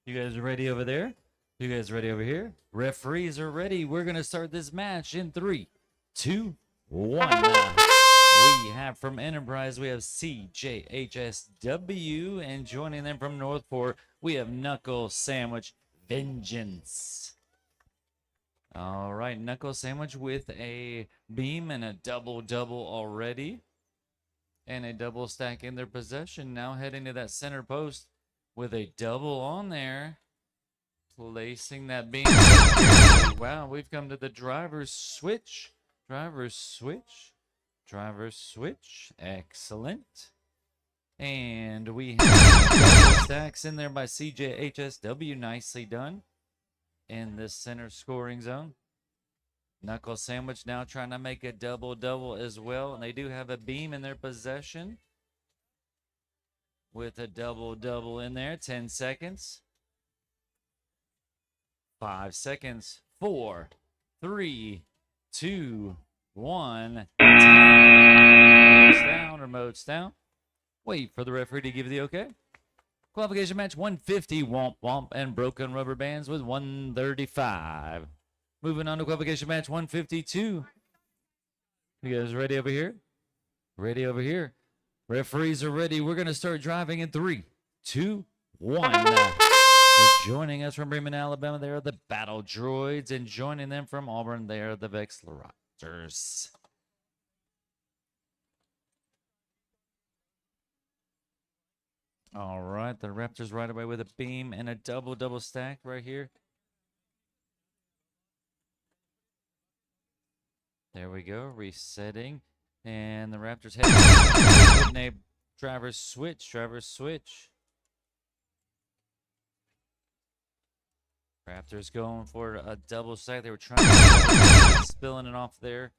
You guys ready over there? You guys ready over here? Referees are ready. We're going to start this match in 3, 2, 1. We have from Enterprise, we have CJHSW, and joining them from Northport, we have Knuckle Sandwich Vengeance. All right, Knuckle Sandwich with a beam and a double-double already. And a double stack in their possession. Now heading to that center post with a double on there. Placing that beam. Wow, we've come to the driver's switch. Driver's switch. Driver's switch. Excellent. And we have double stacks in there by CJHSW. Nicely done. In this center scoring zone. Knuckle Sandwich now trying to make a double-double as well. And they do have a beam in their possession. With a double-double in there. 10 seconds. 5 seconds. 4, 3, 2, 1. Remote's down. Remote's down. Wait for the referee to give the okay. Qualification match 150. Womp Womp and Broken Rubber Bands with 135. Moving on to qualification match 152. You guys ready over here? Ready over here. Referees are ready. We're going to start driving in 3, 2, 1. Joining us from Bremen, Alabama, they are the Battle Droids. And joining them from Auburn, they are the VEX Raptors. All right, the Raptors right away with a beam and a double-double stack right here. There we go, resetting. And the Raptors heading a driver's switch, Raptors going for a double stack. They were trying to spilling it off there.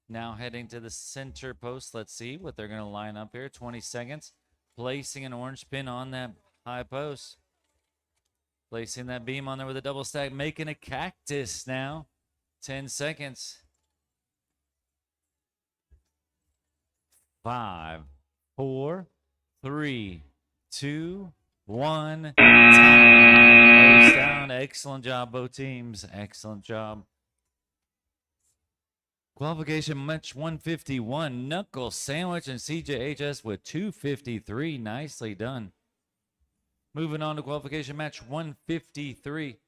Now heading to the center post. Let's see what they're going to line up here. 20 seconds. Placing an orange pin on that high post. Placing that beam on there with a double stack. Making a cactus now. 10 seconds. 5, 4, 3, 2, 1. Time. Nose down. Excellent job, both teams. Excellent job. Qualification match 151. Knuckle Sandwich and CJHS with 253. Nicely done. Moving on to qualification match 153.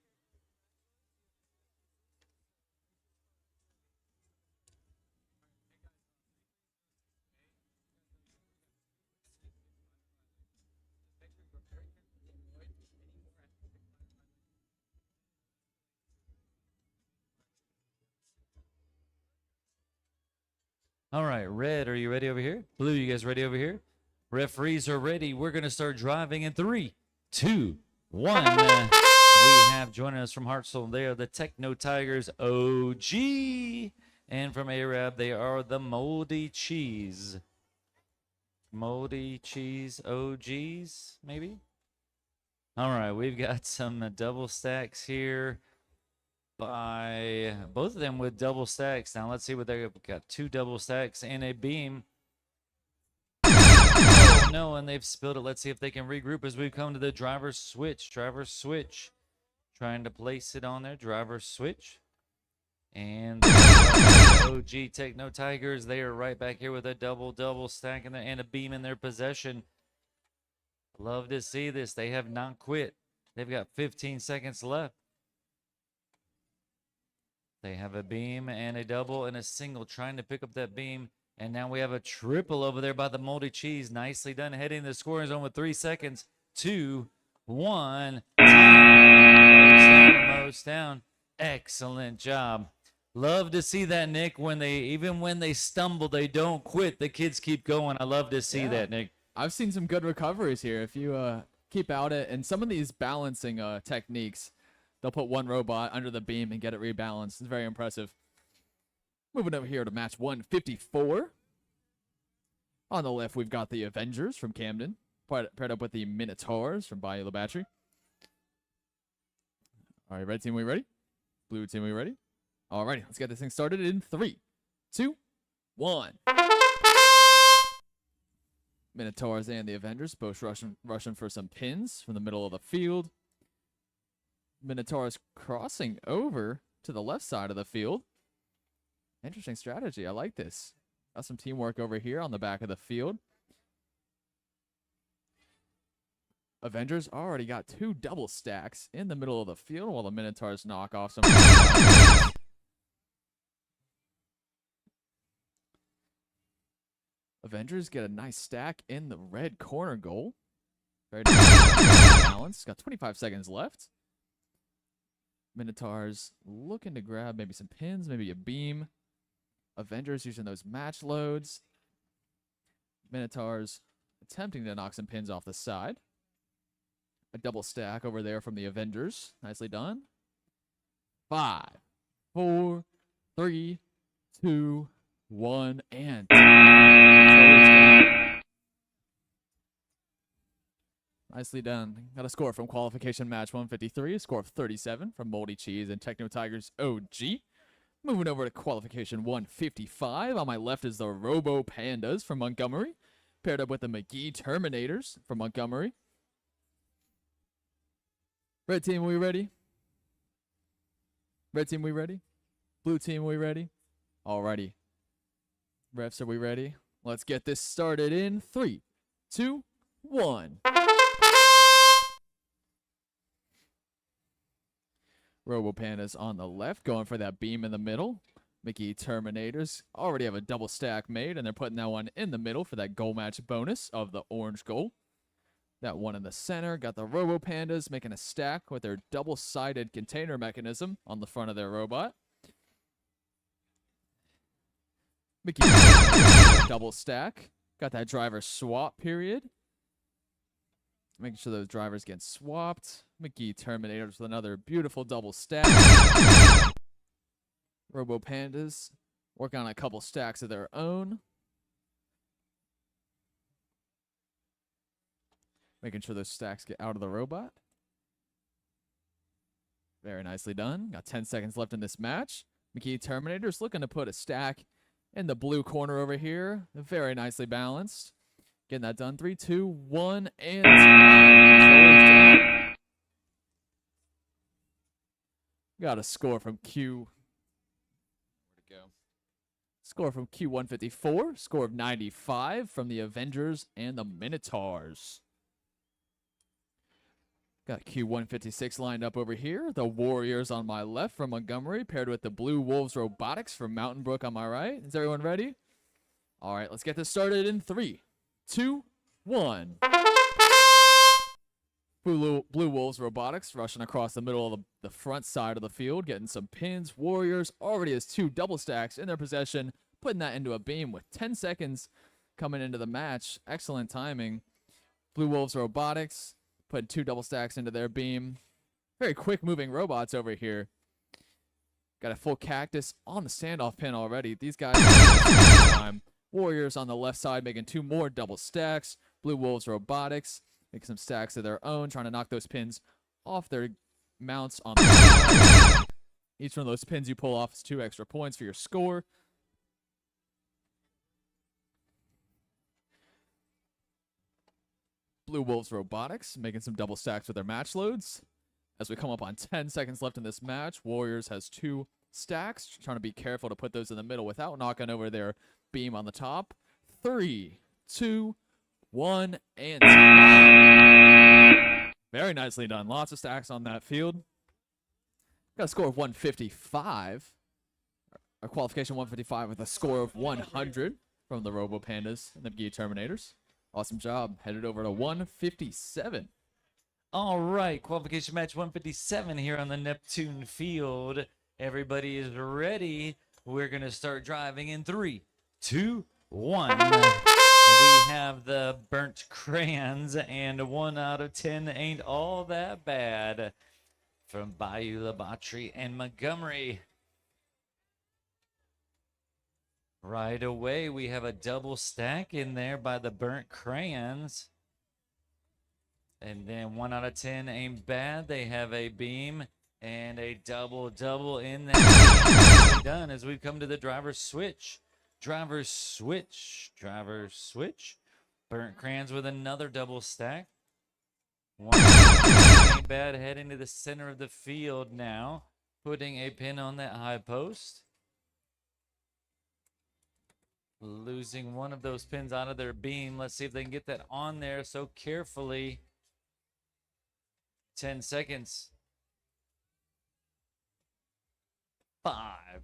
All right, red, are you ready over here? Blue, you guys ready over here? Referees are ready. We're going to start driving in 3, 2, 1. We have joining us from Hartselle, they are the Techno Tigers OG. And from Arab, they are the Moldy Cheese. Moldy Cheese OGs, maybe? All right, we've got some double stacks here by both of them with double stacks. Now let's see what they've got. 2 double stacks and a beam. Oh, no, and they've spilled it. Let's see if they can regroup as we come to the driver's switch. Driver's switch. Trying to place it on there. Driver's switch. And OG Techno Tigers, they are right back here with a double stack in there and a beam in their possession. Love to see this. They have not quit. They've got 15 seconds left. They have a beam and a double and a single trying to pick up that beam. And now we have a triple over there by the Moldy Cheese. Nicely done, heading the scoring zone with 3 seconds. 2, 1. Most down. Excellent job. Love to see that, Nick. Even when they stumble, they don't quit. The kids keep going. I love to see that, Nick. I've seen some good recoveries here. If you keep out it, and some of these balancing techniques, they'll put one robot under the beam and get it rebalanced. It's very impressive. Moving over here to match 154. On the left, we've got the Avengers from Camden, paired up with the Minotaurs from Bayou La Battery. All right, red team, we ready? Blue team, we ready? All righty, let's get this thing started in 3, 2, 1. Minotaurs and the Avengers both rushing for some pins from the middle of the field. Minotaurs crossing over to the left side of the field. Interesting strategy. I like this. Got some teamwork over here on the back of the field. Avengers already got 2 double stacks in the middle of the field while the Minotaurs knock off some. Avengers get a nice stack in the red corner goal. Very balance. Got 25 seconds left. Minotaurs looking to grab maybe some pins, maybe a beam. Avengers using those match loads. Minotaurs attempting to knock some pins off the side. A double stack over there from the Avengers. Nicely done. 5, 4, 3, 2, 1, and nicely done. Got a score from qualification match 153, a score of 37 from Moldy Cheese and Techno Tigers OG. Moving over to qualification 155. On my left is the Robo Pandas from Montgomery, paired up with the McGee Terminators from Montgomery. Red team, we ready? Red team, we ready? Blue team, we ready? Alrighty. Refs, are we ready? Let's get this started in 3, 2, 1. Robo Pandas on the left, going for that beam in the middle. Mickey Terminators already have a double stack made, and they're putting that one in the middle for that goal match bonus of the orange goal. That one in the center, got the Robo Pandas making a stack with their double-sided container mechanism on the front of their robot. Mickey double stack. Got that driver swap period. Making sure those drivers get swapped. McGee Terminators with another beautiful double stack. Robo Pandas working on a couple stacks of their own. Making sure those stacks get out of the robot. Very nicely done. Got 10 seconds left in this match. McGee Terminators looking to put a stack in the blue corner over here. Very nicely balanced. Getting that done. 3, 2, 1, and time. Got a score from Q. Where'd it go? Score from Q154. Score of 95 from the Avengers and the Minotaurs. Got Q156 lined up over here. The Warriors on my left from Montgomery, paired with the Blue Wolves Robotics from Mountain Brook on my right. Is everyone ready? All right, let's get this started in 3, 2, 1. Blue Wolves Robotics rushing across the middle of the front side of the field, getting some pins. Warriors already has 2 double stacks in their possession, putting that into a beam with 10 seconds coming into the match. Excellent timing. Blue Wolves Robotics putting 2 double stacks into their beam. Very quick moving robots over here. Got a full cactus on the standoff pin already. These guys time. Warriors on the left side making 2 more double stacks. Blue Wolves Robotics making some stacks of their own, trying to knock those pins off their mounts on the side. Each one of those pins you pull off is 2 extra points for your score. Blue Wolves Robotics making some double stacks with their match loads. As we come up on 10 seconds left in this match, Warriors has 2 stacks, trying to be careful to put those in the middle without knocking over their beam on the top. 3, 2, 1, and time. Very nicely done. Lots of stacks on that field. Got a score of 155. A qualification 155 with a score of 100 from the Robo Pandas and the Gear Terminators. Awesome job. Headed over to 157. All right, qualification match 157 here on the Neptune field. Everybody is ready. We're going to start driving in 3, 2, 1. We have the burnt crayons, and 1 out of 10 ain't all that bad from Bayou Labatry and Montgomery. Right away, we have a double stack in there by the burnt crayons. And then 1 out of 10 ain't bad. They have a beam and a double in there. Nicely done as we've come to the driver's switch. Driver's switch. Driver's switch. Burnt crayons with another double stack. 1 ain't bad. Heading to the center of the field now. Putting a pin on that high post. Losing one of those pins out of their beam. Let's see if they can get that on there so carefully. 10 seconds. 5,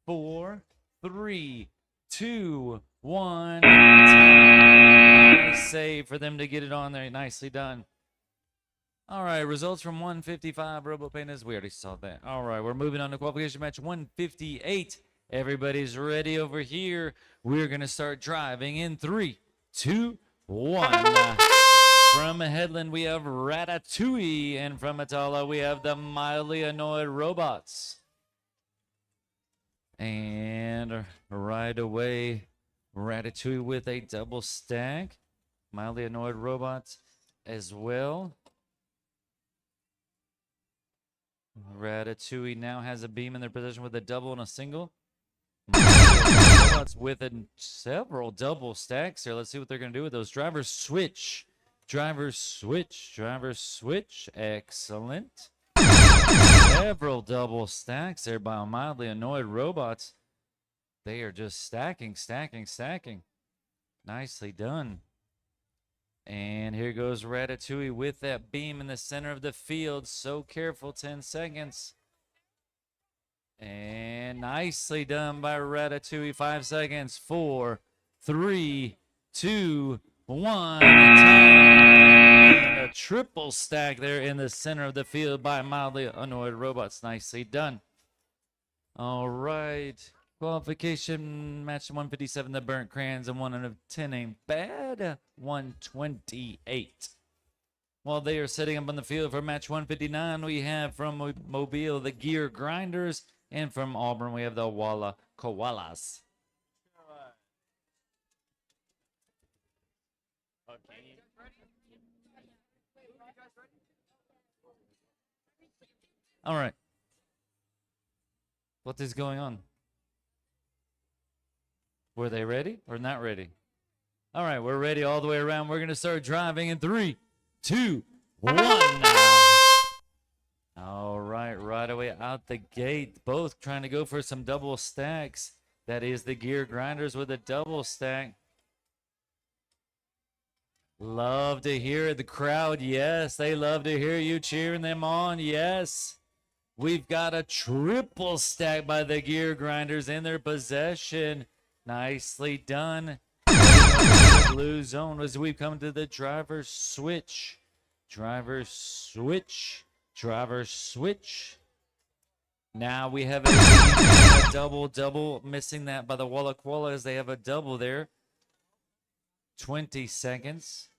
4, 3, 2, 1. Nice save for them to get it on there. Nicely done. All right, results from 155 Robo Pandas. We already saw that. All right, we're moving on to qualification match 158. Everybody's ready over here. We're going to start driving in 3, 2, 1. From Headland, we have Ratatouille, and from Atala, we have the Mildly Annoyed Robots. And right away, Ratatouille with a double stack. Mildly Annoyed Robots as well. Ratatouille now has a beam in their possession with a double and a single. Robots with several double stacks here. Let's see what they're going to do with those. Drivers switch. Driver switch, driver switch, excellent. Several double stacks there by Mildly Annoyed Robots. They are just stacking. Nicely done. And here goes Ratatouille with that beam in the center of the field. So careful, 10 seconds. And nicely done by Ratatouille, 5 seconds, 4, 3, 2, 1. And a triple stack there in the center of the field by Mildly Annoyed Robots. Nicely done. All right. Qualification match 157, the burnt crayons, and 1 out of 10 ain't bad. 128. While they are setting up on the field for match 159, we have from Mobile the Gear Grinders, and from Auburn we have the Walla Koalas. All right. What is going on? Were they ready or not ready? All right, we're ready all the way around. We're going to start driving in 3, 2, 1. All right, right away out the gate, both trying to go for some double stacks. That is the Gear Grinders with a double stack. Love to hear the crowd. Yes, they love to hear you cheering them on. Yes. We've got a triple stack by the Gear Grinders in their possession. Nicely done. Blue zone as we've come to the driver's switch. Driver's switch. Driver's switch. Now we have a double, missing that by the Walla Koalas. They have a double there. 20 seconds.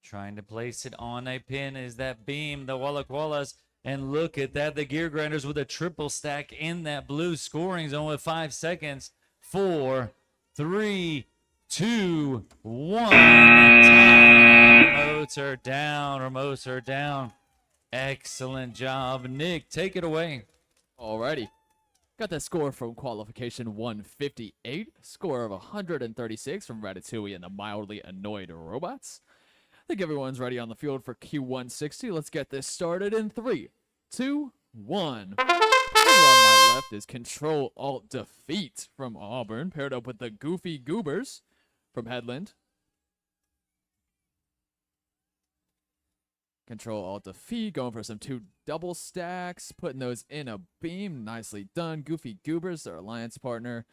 Trying to place it on a pin is that beam, the Walla Koalas. And look at that, the Gear Grinders with a triple stack in that blue scoring zone with 5 seconds. 4, 3, 2, 1. Remotes are down. Remotes are down. Excellent job. Nick, take it away. Alrighty. Got that score from qualification 158. Score of 136 from Ratatouille and the mildly annoyed robots. I think everyone's ready on the field for Q160. Let's get this started in 3, 2, 1. Over on my left is Control Alt Defeat from Auburn, paired up with the Goofy Goobers from Headland. Control Alt Defeat, going for some 2 double stacks, putting those in a beam. Nicely done. Goofy Goobers, their alliance partner,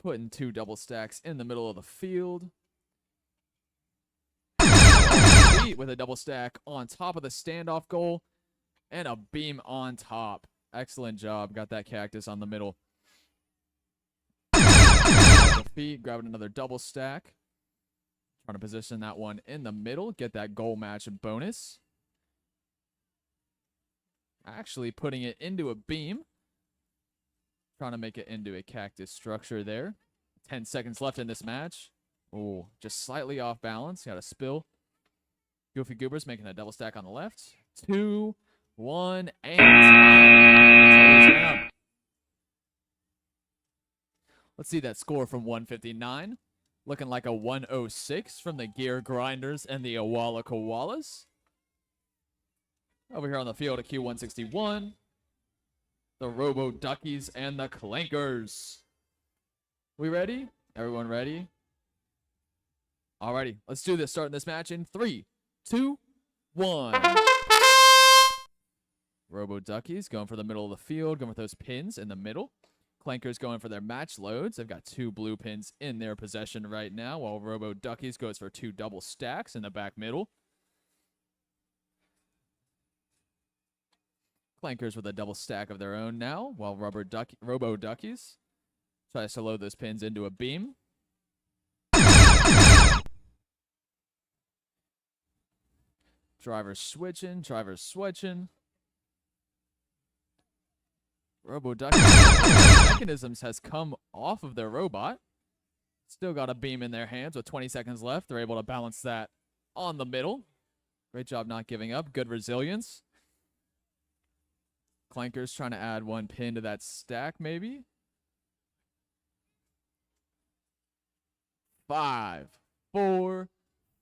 putting 2 double stacks in the middle of the field. With a double stack on top of the standoff goal and a beam on top. Excellent job. Got that cactus on the middle. Defeat, grabbing another double stack. Trying to position that one in the middle. Get that goal match bonus. Actually putting it into a beam. Trying to make it into a cactus structure there. 10 seconds left in this match. Oh, just slightly off balance. Got a spill. Goofy Goobers making a double stack on the left. 2, 1, and down. Let's see that score from 159. Looking like a 106 from the Gear Grinders and the Walla Koalas. Over here on the field at Q161. The Robo Duckies and the Clankers. We ready? Everyone ready? Alrighty, let's do this. Starting this match in 3, 2, 1. Robo Duckies going for the middle of the field, going with those pins in the middle. Clankers going for their match loads. They've got 2 blue pins in their possession right now, while Robo Duckies goes for 2 double stacks in the back middle. Clankers with a double stack of their own now, while Robo Duckies tries to load those pins into a beam. Drivers switching, drivers switching. Robo Duckies mechanisms has come off of their robot. Still got a beam in their hands with 20 seconds left. They're able to balance that on the middle. Great job not giving up. Good resilience. Clankers trying to add 1 pin to that stack, maybe. 5, 4,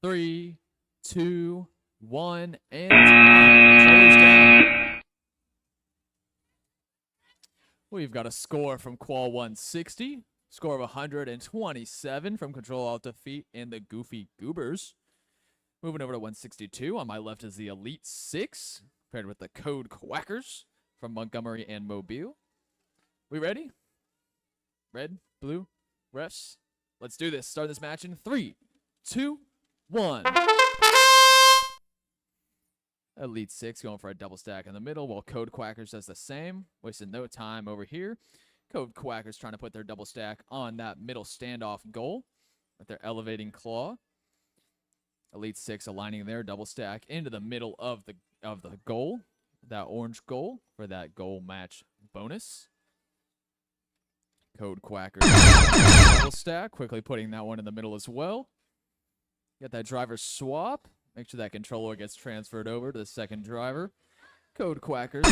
3, 2, 1, and controllers down. We've got a score from Qual 160. Score of 127 from Control Alt Defeat and the Goofy Goobers. Moving over to 162. On my left is the Elite 6, paired with the Code Quackers from Montgomery and Mobile. We ready? Red, blue, refs. Let's do this. Start this match in 3, 2, 1. Elite 6 going for a double stack in the middle, while Code Quackers does the same. Wasting no time over here. Code Quackers trying to put their double stack on that middle standoff goal with their elevating claw. Elite 6 aligning their double stack into the middle of the goal, that orange goal for that goal match bonus. Code Quackers double stack, quickly putting that one in the middle as well. Get that driver swap. Make sure that controller gets transferred over to the second driver. Code Quackers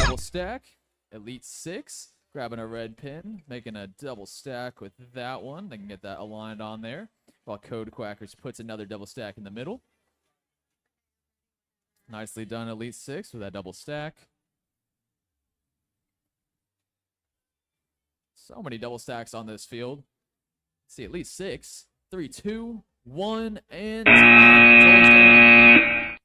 double stack. Elite 6 grabbing a red pin, making a double stack with that one. They can get that aligned on there, while Code Quackers puts another double stack in the middle. Nicely done, Elite 6 with that double stack. So many double stacks on this field. Let's see, Elite 6. 3, 2, 1, and time.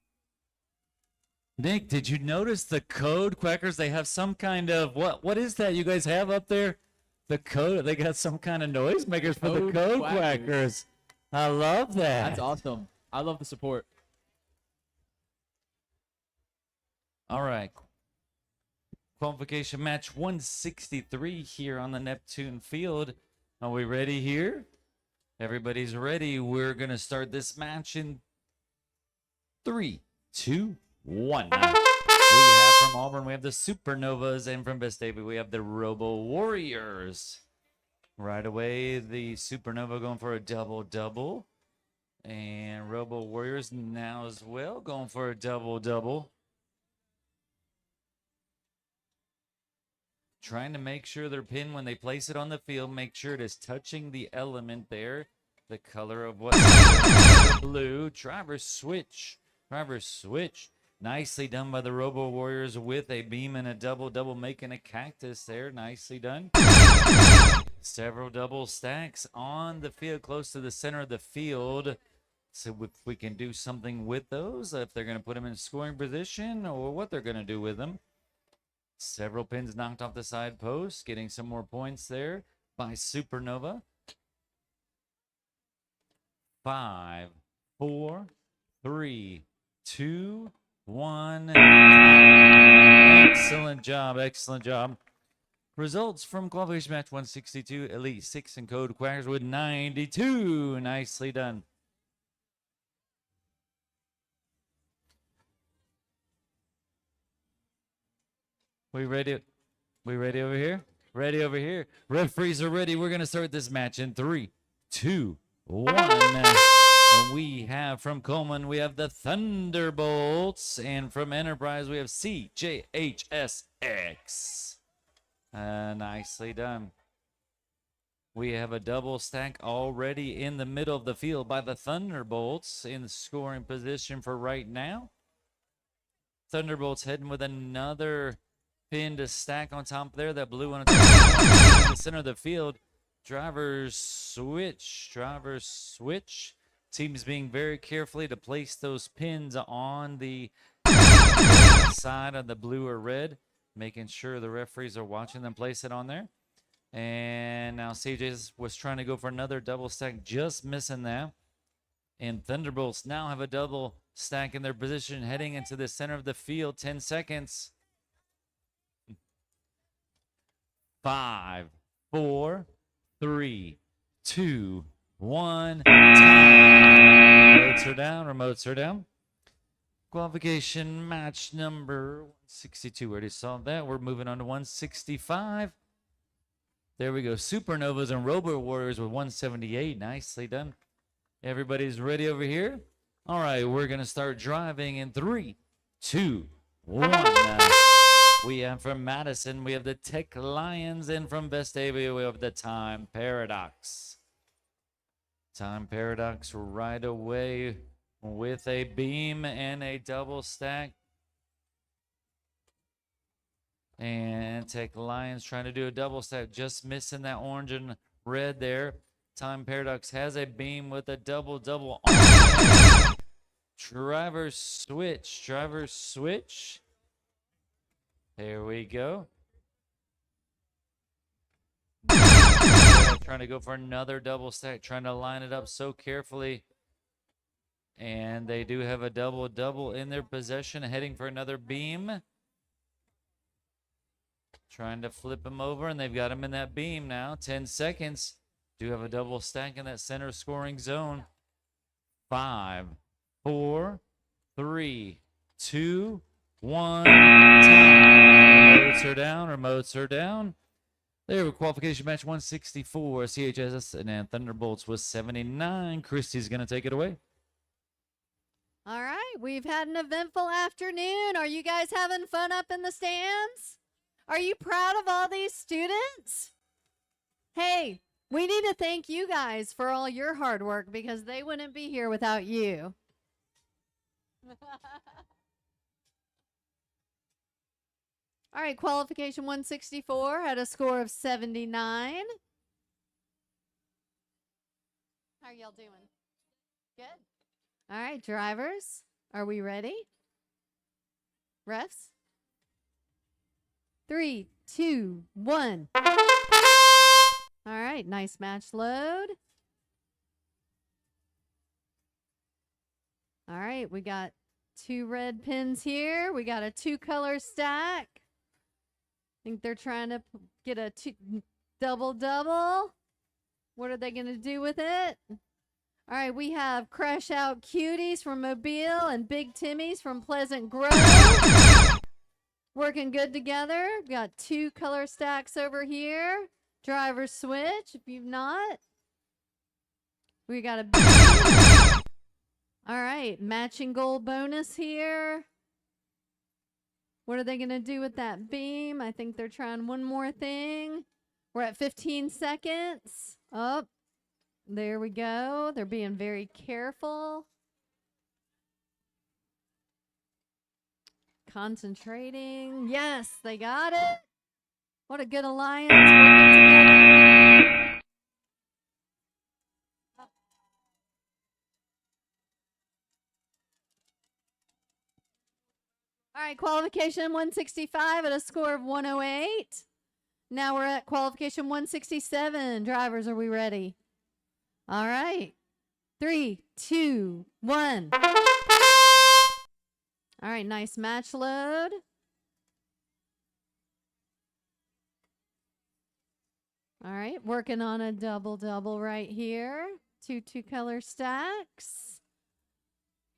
Nick, did you notice the Code Quackers? They have some kind of what is that you guys have up there? The code. They got some kind of noisemakers for the Code Quackers. I love that. That's awesome. I love the support. All right. Qualification match 163 here on the Neptune field. Are we ready here? Everybody's ready. We're going to start this match in 3, 2, 1. We have from Auburn, we have the Supernovas, and from Vestavia, we have the Robo Warriors. Right away, the Supernova going for a double-double. And Robo Warriors now as well going for a double-double. Trying to make sure their pin, when they place it on the field, make sure it is touching the element there. The color of what blue. Driver switch. Driver switch. Nicely done by the Robo Warriors with a beam and a double-double, making a cactus there. Nicely done. Several double stacks on the field, close to the center of the field. So if we can do something with those, if they're going to put them in scoring position or what they're going to do with them. Several pins knocked off the side post, getting some more points there by Supernova. 5, 4, 3, 2, 1. Excellent job, excellent job. Results from qualification match 162, Elite 6 and Code Quackers with 92. Nicely done. We ready? We ready over here? Ready over here. Referees are ready. We're going to start this match in 3, 2, 1. We have from Coleman, we have the Thunderbolts. And from Enterprise, we have CJHSX. Nicely done. We have a double stack already in the middle of the field by the Thunderbolts in scoring position for right now. Thunderbolts heading with another pin to stack on top there. That blue one in the center of the field. Drivers switch. Drivers switch. Teams being very carefully to place those pins on the side of the blue or red, making sure the referees are watching them place it on there. And now CJ was trying to go for another double stack, just missing that. And Thunderbolts now have a double stack in their position, heading into the center of the field. 10 seconds. 5, 4, 3, 2, 1. Remotes are down. Remotes are down. Qualification match number 162. Already saw that. We're moving on to 165. There we go. Supernovas and Robo Warriors with 178. Nicely done. Everybody's ready over here? All right, we're going to start driving in 3, 2, 1. We have from Madison, we have the Tech Lions, and from Vestavia, we have the Time Paradox. Time Paradox right away with a beam and a double stack. And Tech Lions trying to do a double stack, just missing that orange and red there. Time Paradox has a beam with a double-double on. Driver switch. Driver switch. There we go. Trying to go for another double stack, trying to line it up so carefully. And they do have a double-double in their possession, heading for another beam. Trying to flip him over, and they've got him in that beam now. 10 seconds. Do have a double stack in that center scoring zone. 5, 4, 3, 2, 1. Time. Remotes are down. Remotes are down. There, qualification match 164. CHS and Thunderbolts was 79. Christy's going to take it away. All right, we've had an eventful afternoon. Are you guys having fun up in the stands? Are you proud of all these students? Hey, we need to thank you guys for all your hard work because they wouldn't be here without you. All right, qualification 164 had a score of 79. How are y'all doing? Good. All right, drivers, are we ready? Refs? 3, 2, 1. All right, nice match load. All right, we got 2 red pins here. We got a 2-color stack. Think they're trying to get a double. What are they going to do with it? All right, we have Crash Out Cuties from Mobile and Big Timmy's from Pleasant Grove. Working good together. Got 2 color stacks over here. Driver switch, if you've not. We got a all right, matching gold bonus here. What are they going to do with that beam? I think they're trying one more thing. We're at 15 seconds. Oh, there we go. They're being very careful. Concentrating. Yes, they got it. What a good alliance working together. All right, qualification 165 at a score of 108. Now we're at qualification 167. Drivers, are we ready? All right. 3, 2, 1. All right, nice match load. All right, working on a double right here. 2 2-color stacks.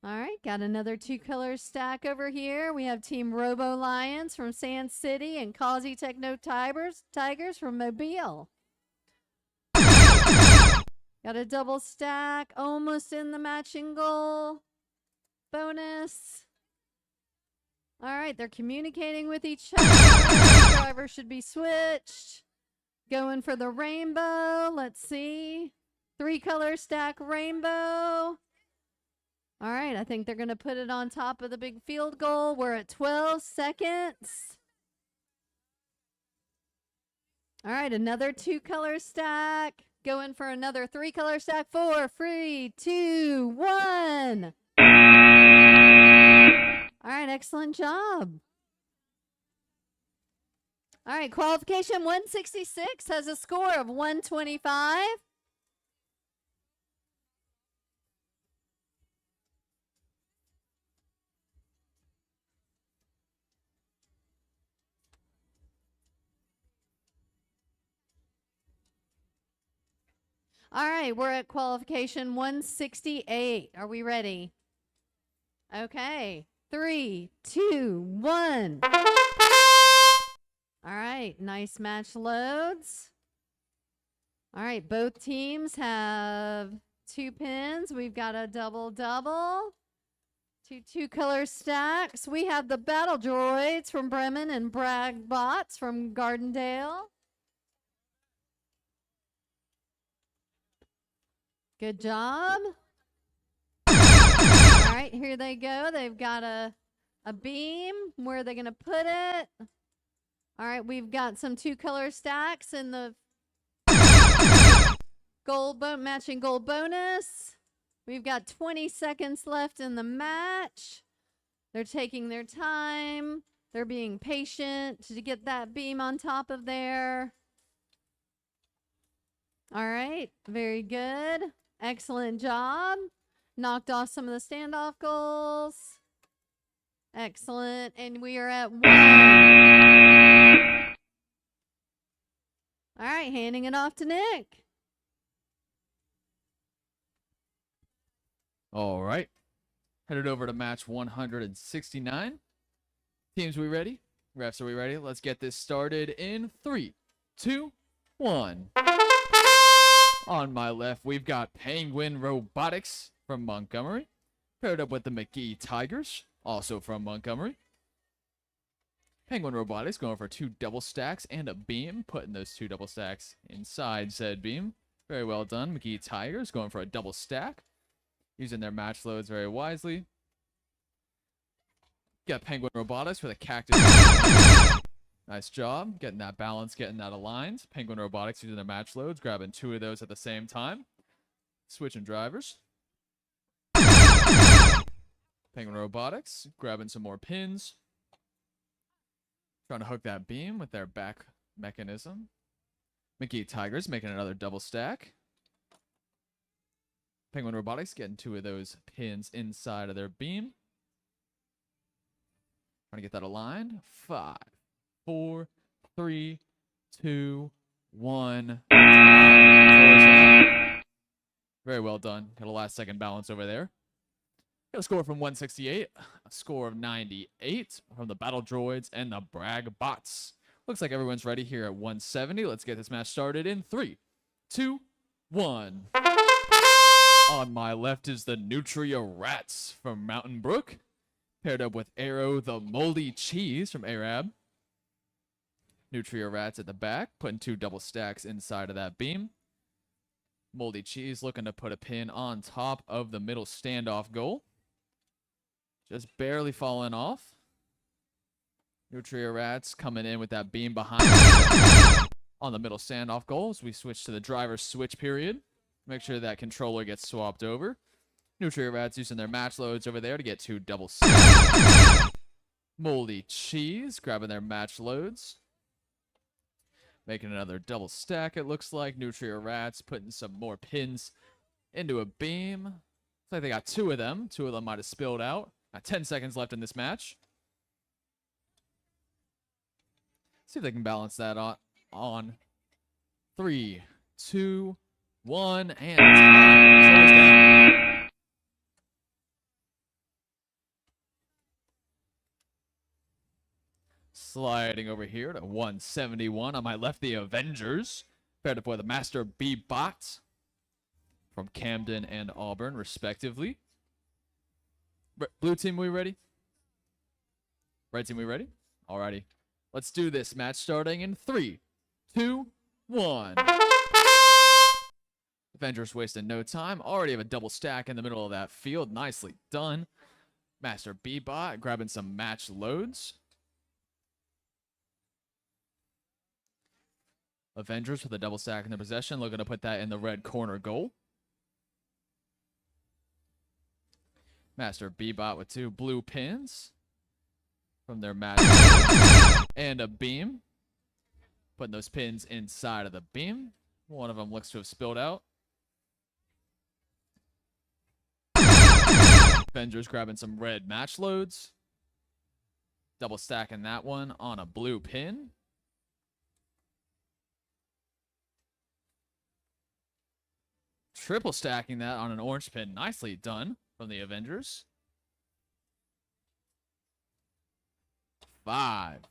All right, got another 2-color stack over here. We have Team Robo Lions from Sand City and Causey Techno Tigers from Mobile. Got a double stack, almost in the matching goal. Bonus. All right, they're communicating with each other. Driver should be switched. Going for the rainbow. Let's see. 3-color stack rainbow. All right, I think they're going to put it on top of the big field goal. We're at 12 seconds. All right, another 2-color stack. Going for another 3-color stack. 4, 3, 2, 1. All right, excellent job. All right, qualification 166 has a score of 125. All right, we're at qualification 168. Are we ready? Okay. 3, 2, 1. All right, nice match loads. All right, both teams have 2 pins. We've got a double. 2 2-color stacks. We have the Battle Droids from Bremen and Bragg Bots from Gardendale. Good job. All right, here they go. They've got a beam. Where are they going to put it? All right, we've got some 2-color stacks in the matching gold bonus. We've got 20 seconds left in the match. They're taking their time. They're being patient to get that beam on top of there. All right, very good. Excellent job. Knocked off some of the standoff goals. Excellent. And we are at 1. All right, handing it off to Nick. All right. Headed over to match 169. Teams, we ready? Refs, are we ready? Let's get this started in 3, 2, 1. On my left, we've got Penguin Robotics from Montgomery, paired up with the McGee Tigers, also from Montgomery. Penguin Robotics going for 2 double stacks and a beam, putting those 2 double stacks inside said beam. Very well done. McGee Tigers going for a double stack, using their match loads very wisely. Got Penguin Robotics with a cactus. Nice job getting that balance, getting that aligned. Penguin Robotics using their match loads, grabbing 2 of those at the same time. Switching drivers. Penguin Robotics grabbing some more pins. Trying to hook that beam with their back mechanism. McGee Tigers making another double stack. Penguin Robotics getting 2 of those pins inside of their beam. Trying to get that aligned. 5, 4, 3, 2, 1. Very well done. Got a last second balance over there. Got a score from 168, a score of 98 from the Battle Droids and the Brag Bots. Looks like everyone's ready here at 170. Let's get this match started in 3, 2, 1. On my left is the Nutria Rats from Mountain Brook, paired up with Arrow the Moldy Cheese from Arab. Nutria Rats at the back, putting 2 double stacks inside of that beam. Moldy Cheese looking to put a pin on top of the middle standoff goal. Just barely falling off. Nutria Rats coming in with that beam behind on the middle standoff goal as we switch to the driver's switch period. Make sure that controller gets swapped over. Nutria Rats using their match loads over there to get 2 double stacks. Moldy Cheese grabbing their match loads. Making another double stack, it looks like. Nutria Rats putting some more pins into a beam. Looks like they got 2 of them. 2 of them might have spilled out. 10 seconds left in this match. See if they can balance that on 3, 2, 1, and time. Controllers down. Sliding over here to 171. On my left, the Avengers. Paired up with the Master B-Bot from Camden and Auburn, respectively. Blue team, we ready? Red team, we ready? Alrighty. Let's do this match starting in 3, 2, 1. Avengers wasting no time. Already have a double stack in the middle of that field. Nicely done. Master B-Bot grabbing some match loads. Avengers with a double stack in their possession, looking to put that in the red corner goal. Master B-Bot with 2 blue pins from their match and a beam. Putting those pins inside of the beam. One of them looks to have spilled out. Avengers grabbing some red match loads. Double stacking that one on a blue pin. Triple stacking that on an orange pin. Nicely done from the Avengers. 5,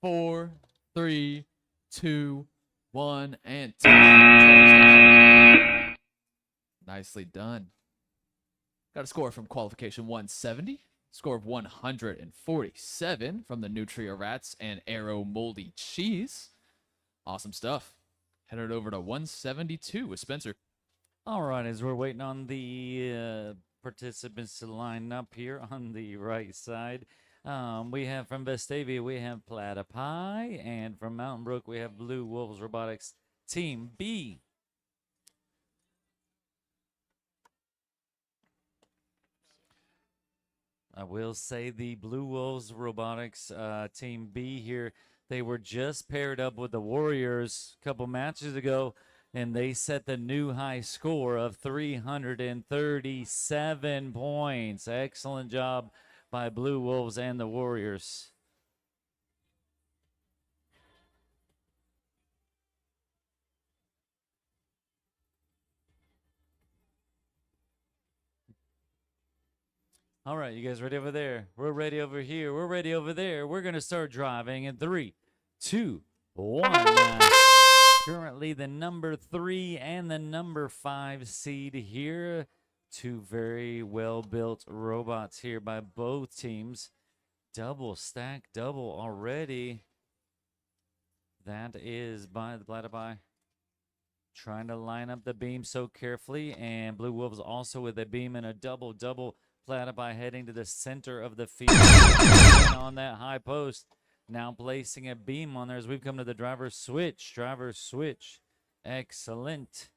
4, 3, 2, 1, and time. Nicely done. Got a score from qualification 170. Score of 147 from the Nutria Rats and Arrow Moldy Cheese. Awesome stuff. Headed over to 172 with Spencer. All right, as we're waiting on the participants to line up here on the right side, we have from Vestavia, we have Platypi, and from Mountain Brook, we have Blue Wolves Robotics Team B. I will say the Blue Wolves Robotics Team B here, they were just paired up with the Warriors a couple matches ago, and they set the new high score of 337 points. Excellent job by Blue Wolves and the Warriors. All right, you guys ready over there? We're ready over here. We're ready over there. We're going to start driving in 3, 2, 1. Currently the number 3 and the number 5 seed here. 2 very well-built robots here by both teams. Double stack, double already. That is by the Platypi. Trying to line up the beam so carefully. And Blue Wolves also with a beam and a double. Platypi heading to the center of the field on that high post. Now placing a beam on there as we've come to the driver's switch. Excellent.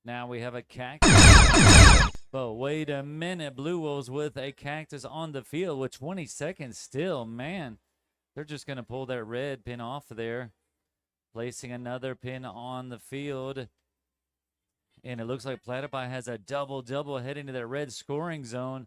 Now we have a cactus. But wait a minute. Blue Wolves with a cactus on the field with 20 seconds still. Man, they're just going to pull that red pin off of there. Placing another pin on the field. And it looks like Platypi has a double heading to that red scoring zone.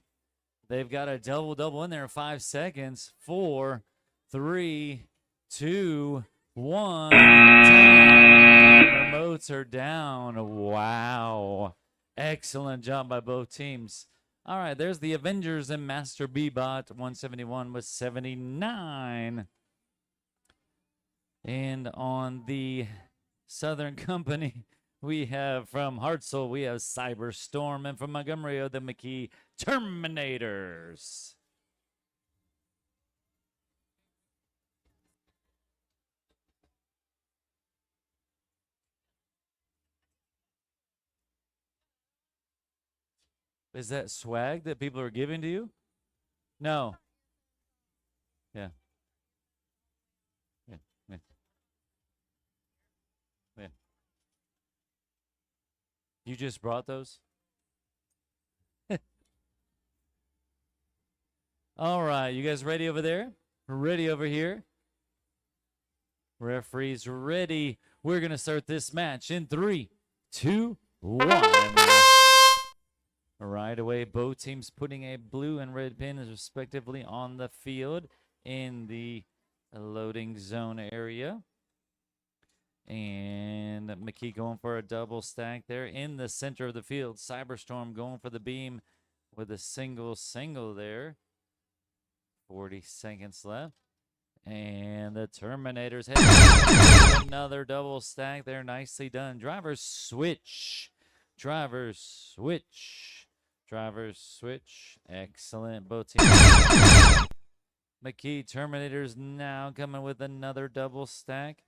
They've got a double in there in 5 seconds. 4, 3, 2, 1. Time. Remotes are down. Wow. Excellent job by both teams. All right, there's the Avengers and Master B-Bot. 171 with 79. And on the Southern Company, we have from Hartsel, we have Cyberstorm. And from Montgomery, the McKee Terminators. Is that swag that people are giving to you? No. Yeah. Yeah. Yeah. Yeah. You just brought those? All right. You guys ready over there? Ready over here? Referees ready. We're going to start this match in 3, 2, 1. Right away, both teams putting a blue and red pin respectively on the field in the loading zone area. And McKee going for a double stack there in the center of the field. Cyberstorm going for the beam with a single there. 40 seconds left. And the Terminators head another double stack there. Nicely done. Drivers switch. Drivers switch. Drivers switch. Excellent. Both teams. McKee Terminators now coming with another double stack.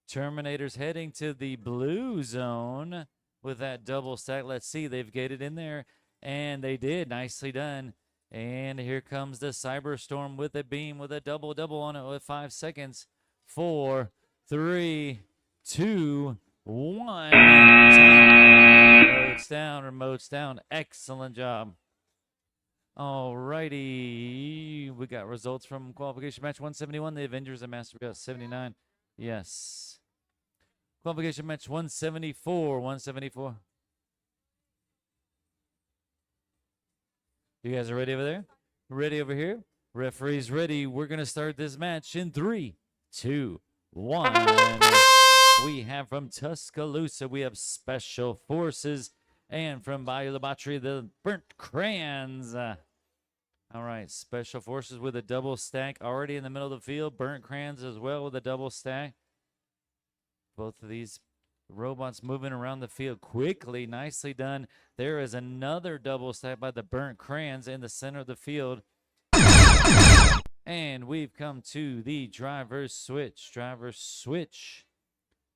Terminators heading to the blue zone with that double stack. Let's see. They've gated in there. And they did. Nicely done. And here comes the Cyberstorm with a beam with a double on it with 5 seconds. 4, 3, 2, 1. Remotes down. Excellent job. All righty. We got results from qualification match 171. The Avengers and Master got 79. Yes. Qualification match 174. 174. You guys are ready over there? Ready over here? Referees ready. We're going to start this match in 3, 2, 1. We have from Tuscaloosa, we have Special Forces. And from Bayou Labatry, the Burnt Crayons. All right, Special Forces with a double stack already in the middle of the field. Burnt Crayons as well with a double stack. Both of these robots moving around the field quickly. Nicely done. There is another double stack by the Burnt Crayons in the center of the field. And we've come to the driver's switch. Driver's switch.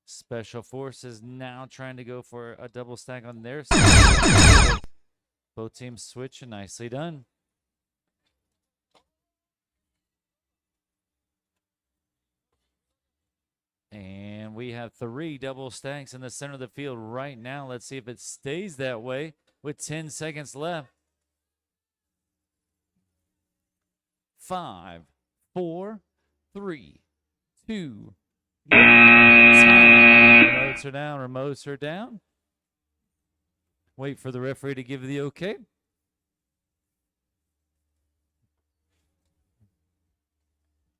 Special Forces now trying to go for a double stack on their side. Both teams switching. Nicely done. And we have 3 double stacks in the center of the field right now. Let's see if it stays that way with 10 seconds left. 5, 4, 3, 2, 1. Remotes are down. Remotes are down. Wait for the referee to give the okay.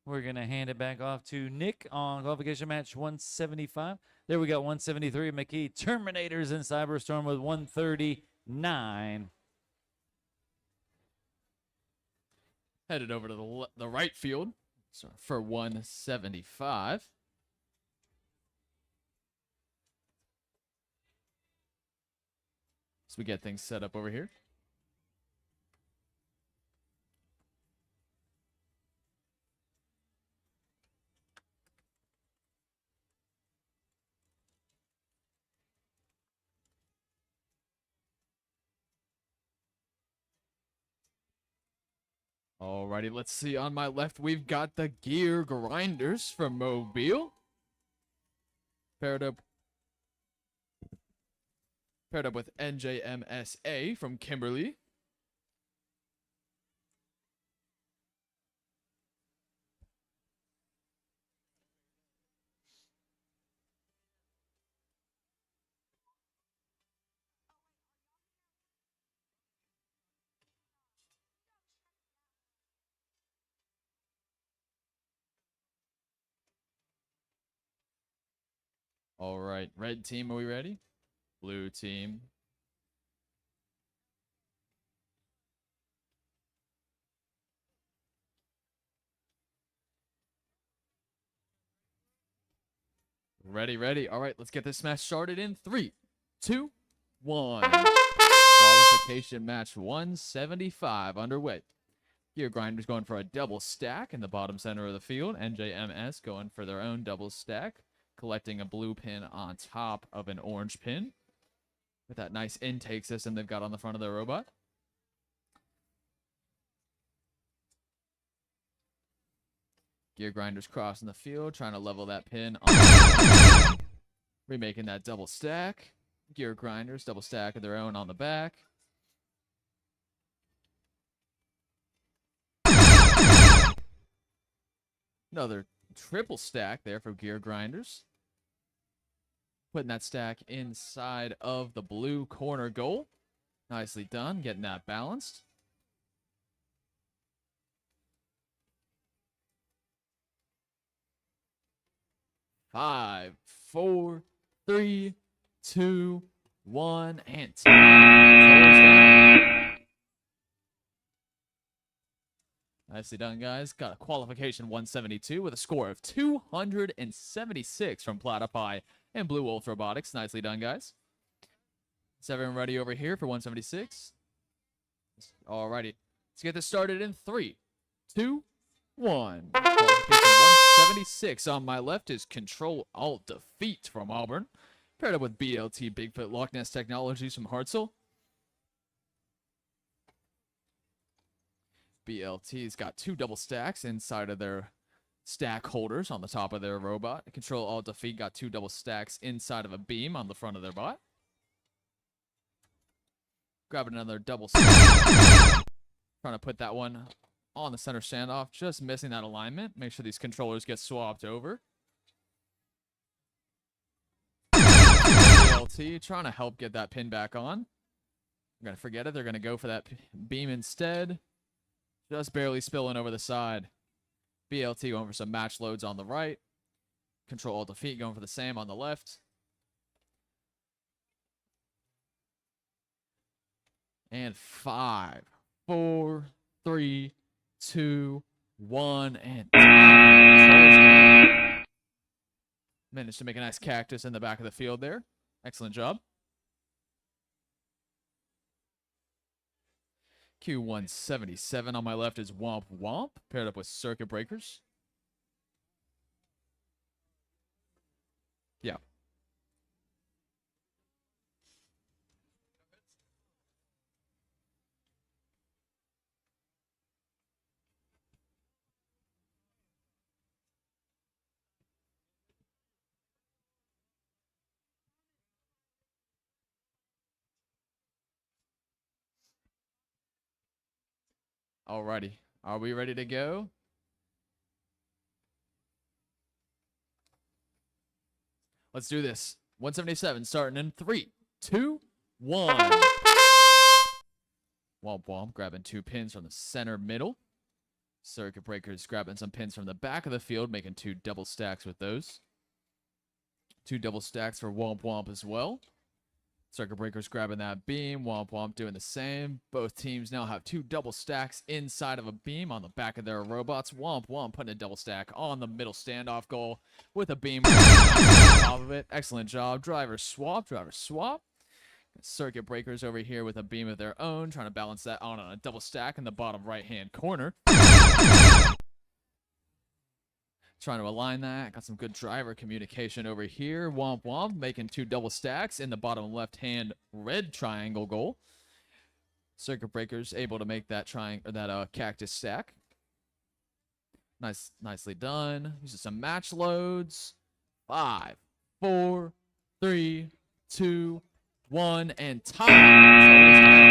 We're going to hand it back off to Nick on qualification match 175. There we got 173. McKee Terminators and Cyberstorm with 139. Headed over to the right field for 175. So we get things set up over here. Alrighty, let's see. On my left, we've got the Gear Grinders from Mobile. Paired up with NJMSA from Kimberly. All right, red team, are we ready? Blue team. Ready, ready. All right, let's get this match started in 3, 2, 1. Qualification match 175 underway. Gear Grinders going for a double stack in the bottom center of the field. NJMS going for their own double stack, collecting a blue pin on top of an orange pin with that nice intake system they've got on the front of their robot. Gear Grinders crossing the field, trying to level that pin. Remaking that double stack. Gear Grinders, double stack of their own on the back. Another triple stack there for Gear Grinders. Putting that stack inside of the blue corner goal. Nicely done, getting that balanced. Five, 4, 3, 2, 1, and time. Nicely done, guys. Got a qualification 172 with a score of 276 from Platypie and Blue Wolf Robotics. Nicely done, guys. Is everyone ready over here for 176? Alrighty. Let's get this started in 3, 2, 1. Qualification 176 on my left is Control Alt Defeat from Auburn. Paired up with BLT Bigfoot Loch Ness Technologies from Hartsel. BLT's got 2 double stacks inside of their stack holders on the top of their robot. Control Alt Defeat got 2 double stacks inside of a beam on the front of their bot. Grabbing another double stack. Trying to put that one on the center standoff, just missing that alignment. Make sure these controllers get swapped over. BLT trying to help get that pin back on. I'm going to forget it. They're going to go for that beam instead. Just barely spilling over the side. BLT going for some match loads on the right. Control Alt Defeat going for the same on the left. And 5, 4, 3, 2, 1, and time. Managed to make a nice cactus in the back of the field there. Excellent job. Q177 on my left is Womp Womp, paired up with Circuit Breakers. Yeah. Alrighty. Are we ready to go? Let's do this. 177 starting in 3, 2, 1. Womp Womp grabbing 2 pins from the center middle. Circuit Breakers grabbing some pins from the back of the field, making 2 double stacks with those. 2 double stacks for Womp Womp as well. Circuit Breakers grabbing that beam. Womp Womp doing the same. Both teams now have 2 double stacks inside of a beam on the back of their robots. Womp Womp putting a double stack on the middle standoff goal with a beam on top of it. Excellent job. Driver swap. Driver swap. Circuit Breakers over here with a beam of their own, trying to balance that on a double stack in the bottom right-hand corner. Trying to align that. Got some good driver communication over here. Womp Womp making 2 double stacks in the bottom left-hand red triangle goal. Circuit Breakers able to make that cactus stack. Nicely done. Using some match loads. 5, 4, 3, 2, 1, and time.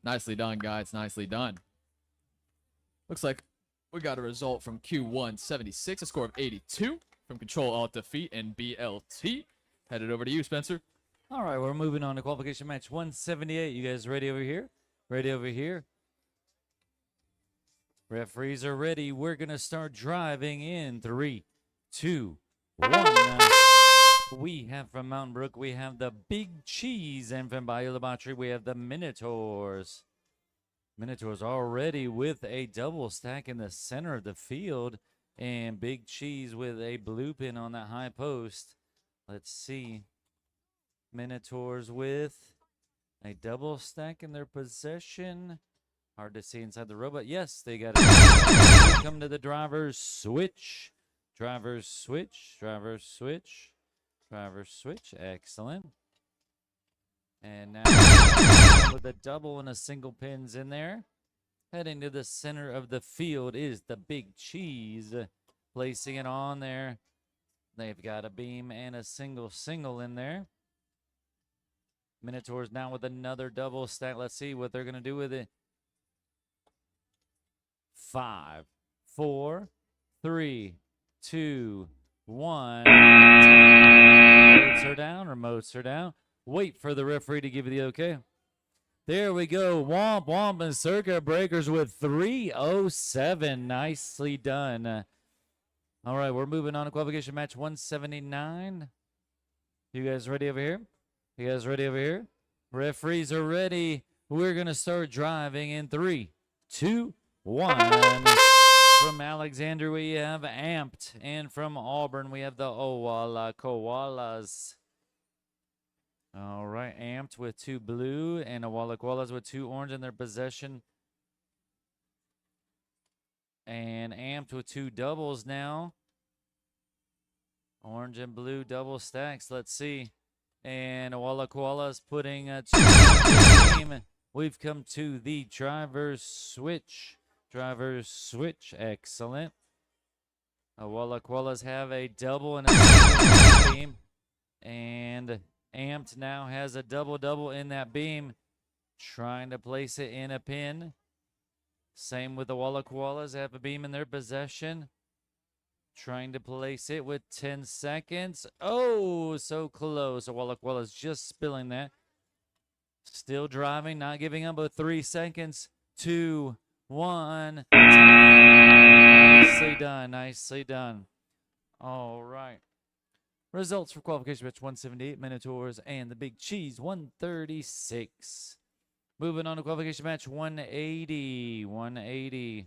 Nicely done, guys. Nicely done. Looks like we got a result from Q176, a score of 82 from Control Alt Defeat and BLT. Headed over to you, Spencer. All right, we're moving on to qualification match 178. You guys ready over here? Ready over here? Referees are ready. We're going to start driving in 3, 2, 1. Now. we have from Mountain Brook, we have the Big Cheese, and from Bayou La Batre, we have the Minotaurs. Minotaurs already with a double stack in the center of the field, and Big Cheese with a blue pin on that high post. Let's see. Minotaurs with a double stack in their possession. Hard to see inside the robot. Yes, they got it. Come to the driver's switch. Driver's switch. Driver's switch. Driver's switch. Excellent. And now with a double and a single pins in there. Heading to the center of the field is the Big Cheese. Placing it on there. They've got a beam and a single in there. Minotaurs now with another double stack. Let's see what they're going to do with it. 5, 4, 3, 2, 1. Remotes are down. Wait for the referee to give you the okay. There we go. Womp Womp and Circuit Breakers with 307. Nicely done. All right, we're moving on to qualification match 179. You guys ready over here? You guys ready over here? Referees are ready. We're going to start driving in 3, 2, 1. From Alexander, we have Amped. And from Auburn, we have the Owala Koalas. All right, Amped with 2 blue and Owala Koalas with 2 orange in their possession. And Amped with 2 doubles now. Orange and blue double stacks. Let's see. And Owala Koalas putting 2 in the game. We've come to the driver's switch. Driver's switch. Excellent. Owala Koalas have a double and a single beam. And Amped now has a double in that beam. Trying to place it in a pin. Same with the Owala Koalas. Have a beam in their possession. Trying to place it with 10 seconds. Oh, so close. Owala Koalas just spilling that. Still driving, not giving up, but 3 seconds. 2, 1. Nicely done. Nicely done. All right. Results for qualification match 178, Minotaurs and the Big Cheese 136. Moving on to qualification match 180. 180.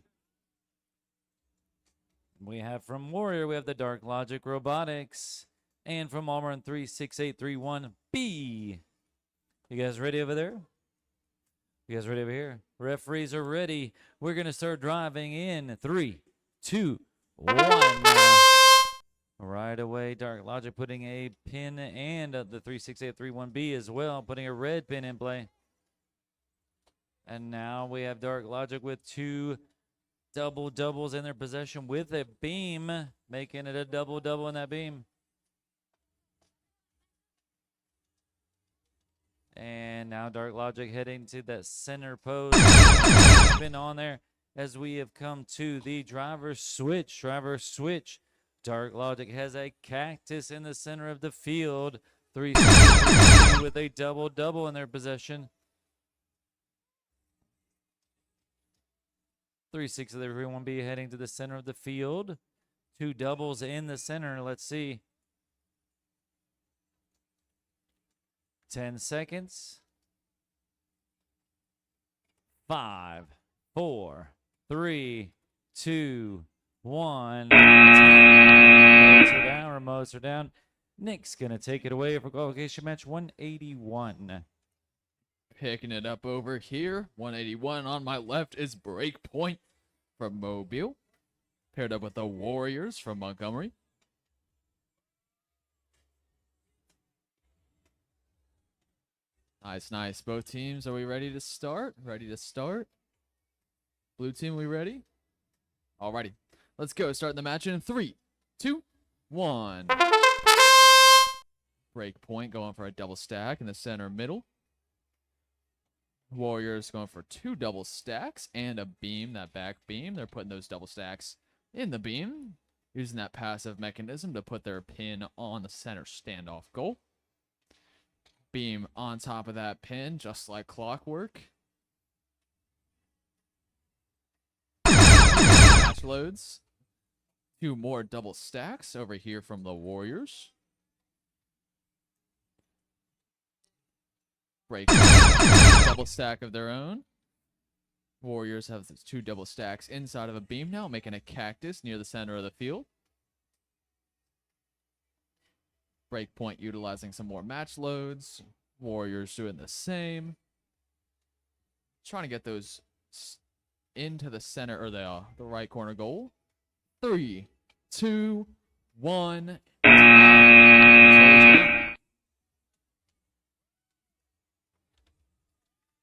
We have from Warrior, we have the Dark Logic Robotics. And from Auburn 36831B. You guys ready over there? You guys ready over here? Referees are ready. We're going to start driving in 3, 2, 1. Right away, Dark Logic putting a pin and the 36831B as well, putting a red pin in play. And now we have Dark Logic with 2 doubles in their possession with a beam, making it a double in that beam. And now Dark Logic heading to that center post. Been on there as we have come to the driver's switch. Driver's switch. Dark Logic has a cactus in the center of the field. 3 with a double in their possession. 3-6 of everyone be heading to the center of the field. 2 doubles in the center. Let's see. 10 seconds. 5, 4, 3, 2, 1. Remotes are down. Nick's going to take it away for qualification match 181. Picking it up over here. 181 on my left is Breakpoint from Mobile. Paired up with the Warriors from Montgomery. Nice. Both teams, are we ready to start? Blue team, we ready? Alrighty. Let's go. Starting the match in 3, 2, 1. Breakpoint going for a double stack in the center middle. Warriors going for 2 double stacks and a beam, that back beam. They're putting those double stacks in the beam, using that passive mechanism to put their pin on the center standoff goal. Beam on top of that pin, just like clockwork. Match loads. 2 more double stacks over here from the Warriors. Break double stack of their own. Warriors have the 2 double stacks inside of a beam now, making a cactus near the center of the field. Breakpoint utilizing some more match loads. Warriors doing the same. Trying to get those into the center or the right corner goal. 3, 2, 1.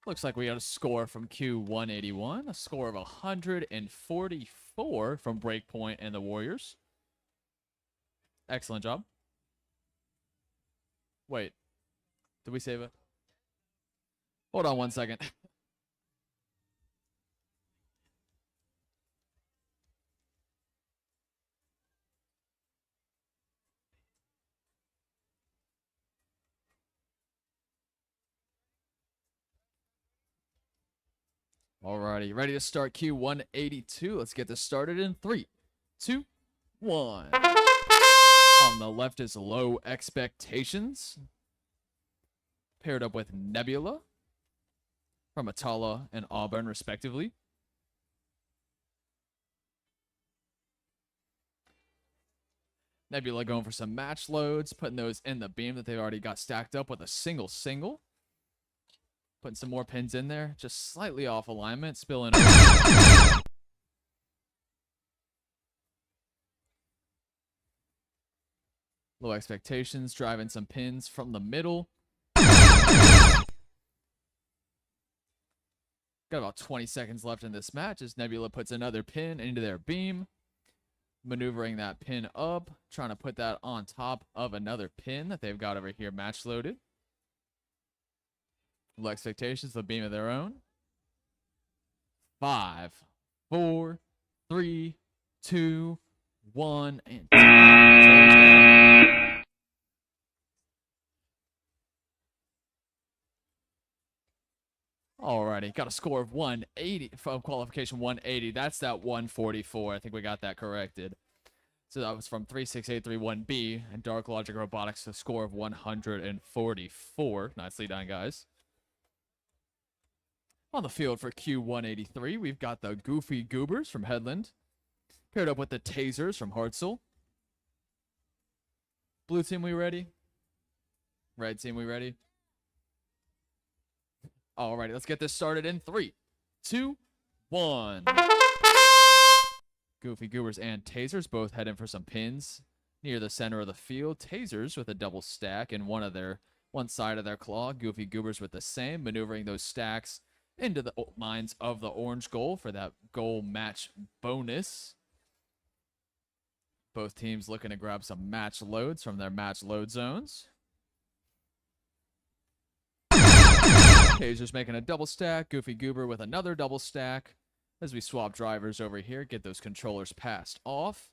Looks like we got a score from Q181, a score of 144 from Breakpoint and the Warriors. Excellent job. Wait, did we save it? Hold on one second. Alrighty, ready to start Q182. Let's get this started in 3, 2, 1. On the left is Low Expectations, paired up with Nebula from Atala and Auburn, respectively. Nebula going for some match loads, putting those in the beam that they've already got stacked up with a single. Putting some more pins in there, just slightly off alignment, spilling over. Low Expectations, driving some pins from the middle. Got about 20 seconds left in this match as Nebula puts another pin into their beam. Maneuvering that pin up, trying to put that on top of another pin that they've got over here match loaded. Low Expectations, the beam of their own. 5, 4, 3, 2, 1, and time. Alrighty, got a score of 180 from qualification 180. That's that 144. I think we got that corrected. So that was from 36831B and Dark Logic Robotics, a score of 144. Nicely done, guys. On the field for Q183, we've got the Goofy Goobers from Headland, paired up with the Tasers from Hartzell. Blue team, we ready? Red team, we ready? Alrighty, let's get this started in 3, 2, 1. Goofy Goobers and Tasers both heading for some pins near the center of the field. Tasers with a double stack in one side of their claw. Goofy Goobers with the same, maneuvering those stacks into the lines of the orange goal for that goal match bonus. Both teams looking to grab some match loads from their match load zones. Tasers making a double stack. Goofy Goober with another double stack. As we swap drivers over here, get those controllers passed off.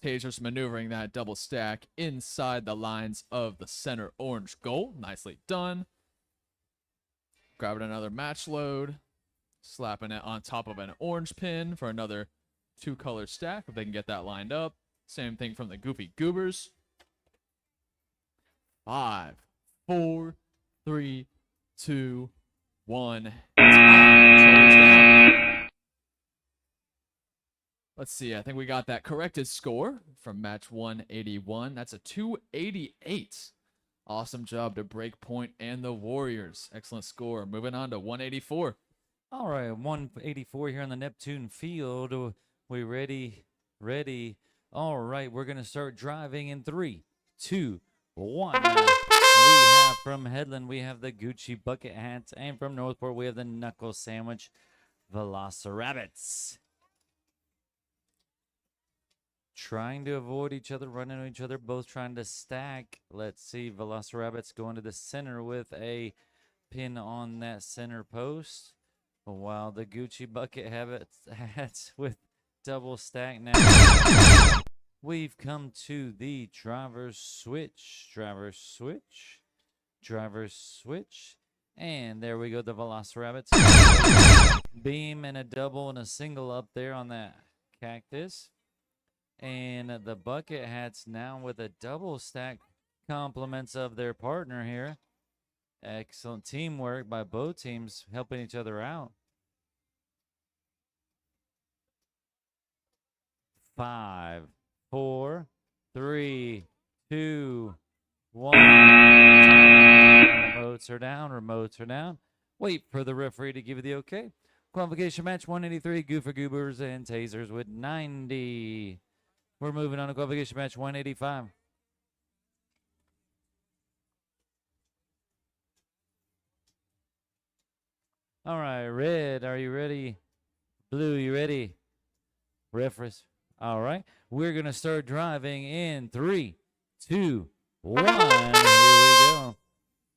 Tasers maneuvering that double stack inside the lines of the center orange goal. Nicely done. Grabbing another match load. Slapping it on top of an orange pin for another 2-color stack if they can get that lined up. Same thing from the Goofy Goobers. 5, 4, 3, 2, 1. Let's see. I think we got that corrected score from match 181. That's a 288. Awesome job to Breakpoint and the Warriors. Excellent score. Moving on to 184. All right, 184 here on the Neptune field. We ready? Ready. All right, we're going to start driving in 3, 2, 1. We have from Headland, we have the Gucci Bucket Hats. And from Northport, we have the Knuckle Sandwich Velociraptors. Trying to avoid each other, running into each other, both trying to stack. Let's see, Velociraptors going to the center with a pin on that center post. While the Gucci Bucket Hats with double stack now. We've come to the driver's switch. And there we go, the Velociraptors. Beam and a double and a single up there on that cactus. And the Bucket Hats now with a double stack compliments of their partner here. Excellent teamwork by both teams, helping each other out. 5, 4, 3, 2, 1. Remotes are down. Remotes are down. Wait for the referee to give you the okay. Qualification match 183. Goofer Goobers and Tasers with 90. We're moving on to qualification match 185. All right, red, are you ready? Blue, you ready? Reference. All right, we're going to start driving in 3, 2, 1. Here we go.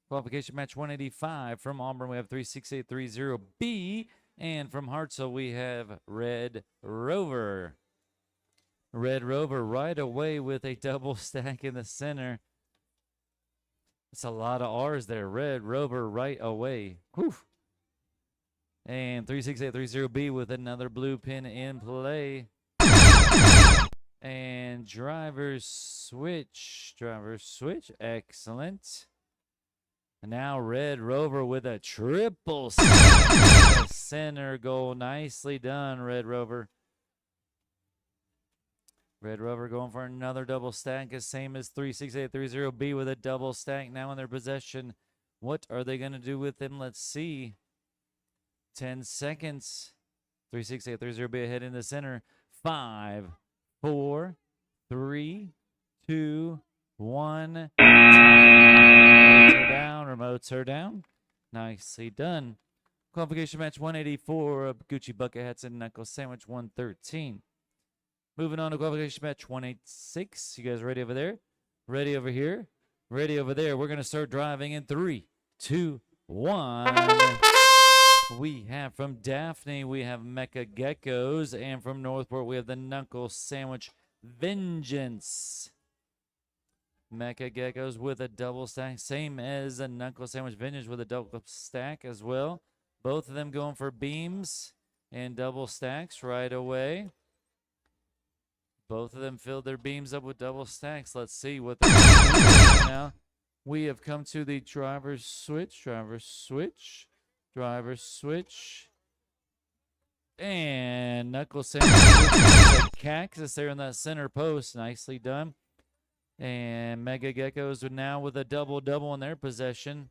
Qualification match 185. From Auburn, we have 36830B. And from Hartselle, we have Red Rover. Red Rover right away with a double stack in the center. It's a lot of R's there. Red Rover right away. Whew. And 36830B with another blue pin in play. And driver's switch. Driver's switch. Excellent. And now Red Rover with a triple center goal. Nicely done, Red Rover. Red Rover going for another double stack, as same as 36830B with a double stack now in their possession. What are they going to do with him? Let's see. 10 seconds. 36830B ahead in the center. 5, 4, 3, 2, 1. Remotes are down. Remotes are down. Nicely done. Qualification match 184 of Gucci Bucket Hats and Knuckle Sandwich 113. Moving on to qualification match 186. You guys ready over there? Ready over here? Ready over there. We're going to start driving in 3, 2, 1. We have from Daphne, we have Mecha Geckos. And from Northport, we have the Knuckle Sandwich Vengeance. Mecha Geckos with a double stack. Same as a Knuckle Sandwich Vengeance with a double stack as well. Both of them going for beams and double stacks right away. Both of them filled their beams up with double stacks. Let's see what they're going to do now. We have come to the driver's switch. Driver's switch. Driver's switch. And Knuckle Sandwich with a cactus there in that center post. Nicely done. And Mega Geckos are now with a double-double in their possession.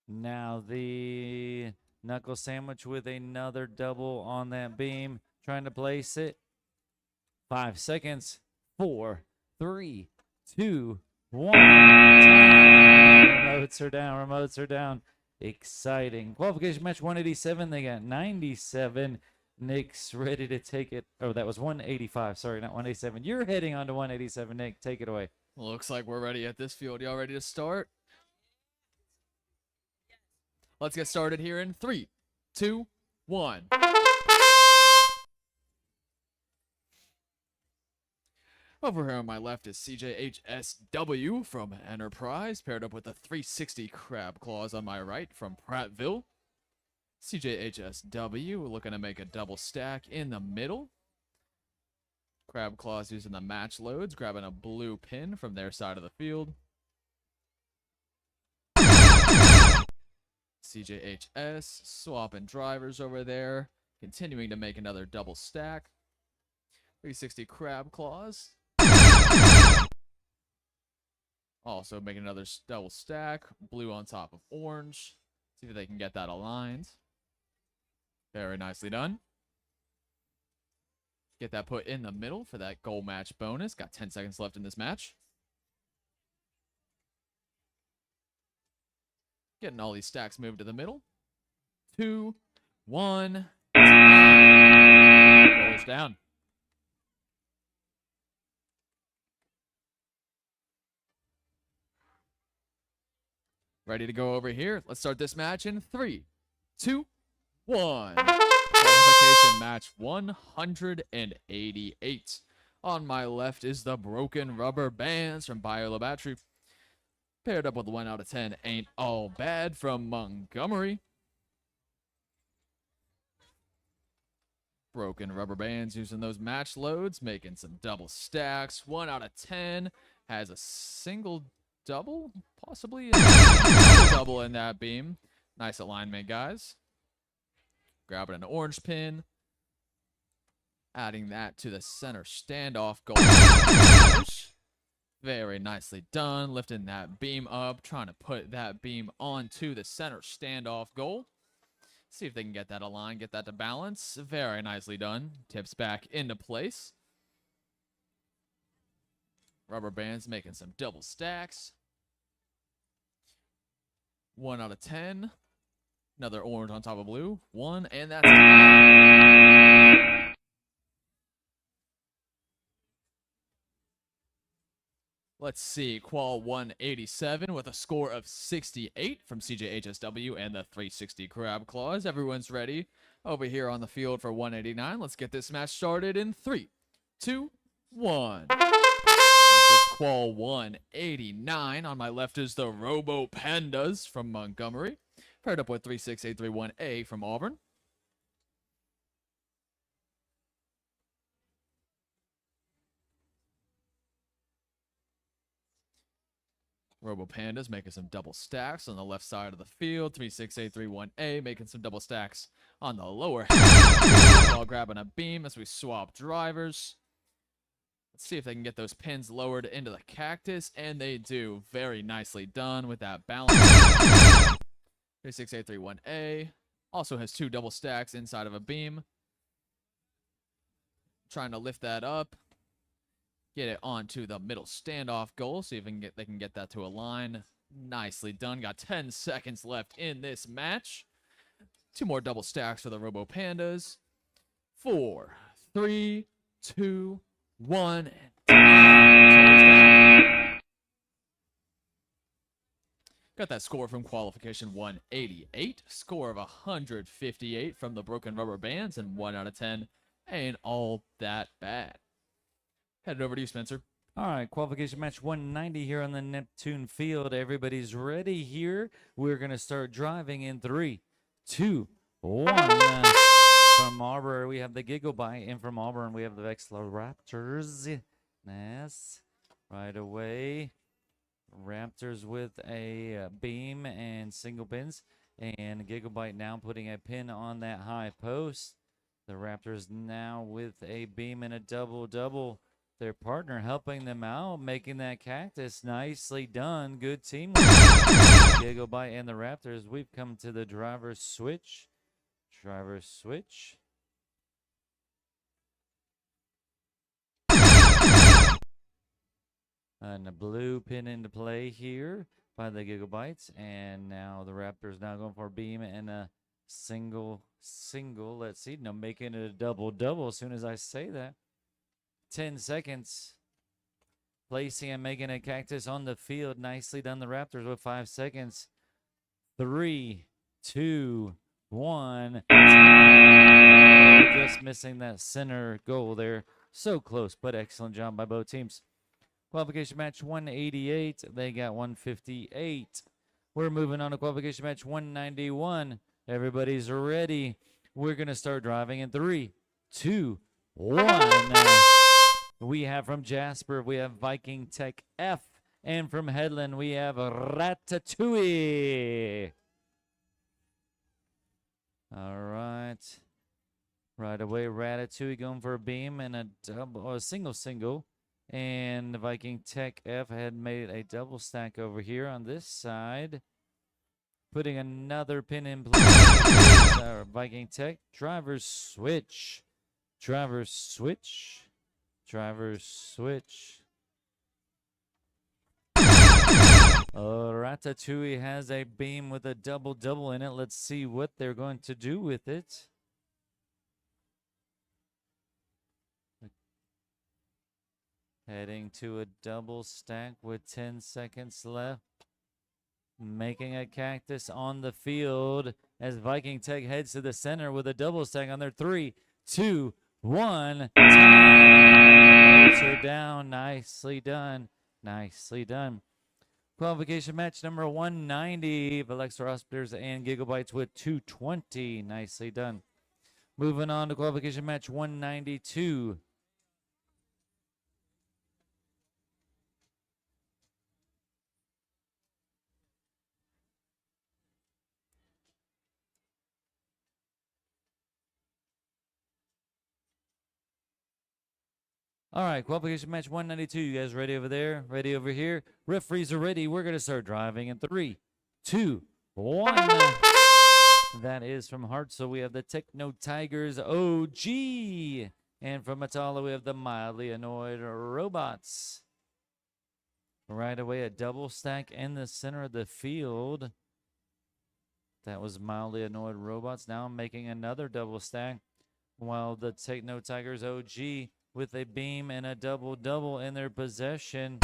Now the Knuckle Sandwich with another double on that beam. Trying to place it. 5 seconds. 4, 3, 2, 1. Time. Remotes are down. Remotes are down. Exciting. Qualification match 187. They got 97. Nick's ready to take it. Oh, that was 185. Sorry, not 187. You're heading on to 187, Nick. Take it away. Looks like we're ready at this field. Y'all ready to start? Let's get started here in 3, 2, 1. Over here on my left is CJHSW from Enterprise, paired up with the 360 Crab Claws on my right from Prattville. CJHSW looking to make a double stack in the middle. Crab Claws using the match loads, grabbing a blue pin from their side of the field. CJHS swapping drivers over there, continuing to make another double stack. 360 Crab Claws. Also making another double stack. Blue on top of orange. See if they can get that aligned. Very nicely done. Get that put in the middle for that goal match bonus. Got 10 seconds left in this match. Getting all these stacks moved to the middle. 2, 1. Goes down. Ready to go over here. Let's start this match in 3, 2, 1. Qualification match 188. On my left is the Broken Rubber Bands from Bio Battery. Paired up with 1 out of 10 Ain't All Bad from Montgomery. Broken rubber bands using those match loads, making some double stacks. 1 out of 10 has a single double, possibly a double in that beam. Nice alignment, guys. Grabbing an orange pin. Adding that to the center standoff goal. Very nicely done. Lifting that beam up, trying to put that beam onto the center standoff goal. See if they can get that aligned, get that to balance. Very nicely done. Tips back into place. Rubber bands making some double stacks. 1 out of 10. Another orange on top of blue. 1, and that's time. Let's see, Qual 187 with a score of 68 from CJHSW and the 360 Crab Claws. Everyone's ready over here on the field for 189. Let's get this match started in 3, 2, 1. This is Qual 189. On my left is the Robo Pandas from Montgomery, paired up with 36831A from Auburn. Robo Pandas making some double stacks on the left side of the field. 36831A making some double stacks on the lower half while grabbing a beam as we swap drivers. Let's see if they can get those pins lowered into the cactus, and they do. Very nicely done with that balance. 36831A also has 2 double stacks inside of a beam. Trying to lift that up. Get it onto the middle standoff goal. See if they can get that to align. Nicely done. Got 10 seconds left in this match. 2 more double stacks for the Robo Pandas. 4, 3, 2, 1. Got that score from qualification 188. Score of 158 from the Broken Rubber Bands, and 1 out of 10 ain't all that bad. Headed over to you, Spencer. All right, qualification match 190 here on the Neptune field. Everybody's ready here. We're going to start driving in 3, 2, 1. From Auburn, we have the Gigabyte, and from Auburn, we have the VEX Raptors. Yes, right away. Raptors with a beam and single pins, and Gigabyte now putting a pin on that high post. The Raptors now with a beam and a double-double. Their partner helping them out, making that cactus. Nicely done. Good teamwork. Gigabyte and the Raptors. We've come to the driver's switch. Driver's switch. And a blue pin into play here by the Gigabytes. And now the Raptors now going for a beam and a single. Let's see. Now making it a double-double as soon as I say that. 10 seconds. Placing and making a cactus on the field. Nicely done, the Raptors with 5 seconds. 3, 2, 1. Just missing that center goal there. So close, but excellent job by both teams. Qualification match 188. They got 158. We're moving on to qualification match 191. Everybody's ready. We're going to start driving in 3, 2, 1. We have from Jasper, we have Viking Tech F. And from Headland, we have Ratatouille. All right. Right away, Ratatouille going for a beam and a double, or a single. And the Viking Tech F had made a double stack over here on this side. Putting another pin in place. Viking Tech, driver's switch. Driver's switch. Driver's switch. Ratatouille has a beam with a double-double in it. Let's see what they're going to do with it. Heading to a double stack with 10 seconds left. Making a cactus on the field as Viking Tech heads to the center with a double stack on their 3, 2, 1. Notes are down. Nicely done. Nicely done. Qualification match number 190. VEX Raptors and Gigabytes with 220. Nicely done. Moving on to qualification match 192. All right, qualification match 192. You guys ready over there? Ready over here? Referees are ready. We're going to start driving in 3, 2, 1. That is from Hartzell. We have the Techno Tigers OG. And from Matala, we have the Mildly Annoyed Robots. Right away, a double stack in the center of the field. That was Mildly Annoyed Robots. Now making another double stack. While the Techno Tigers OG with a beam and a double-double in their possession.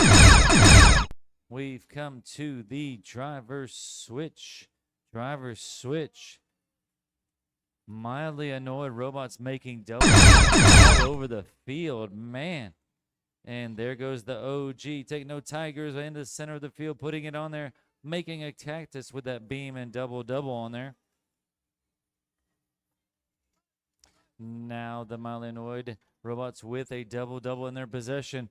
We've come to the driver's switch. Driver's switch. Mildly Annoyed Robots making double all over the field. Man. And there goes the OG. Techno Tigers in the center of the field, putting it on there, making a cactus with that beam and double-double on there. Now the Mildly Annoyed Robots with a double-double in their possession.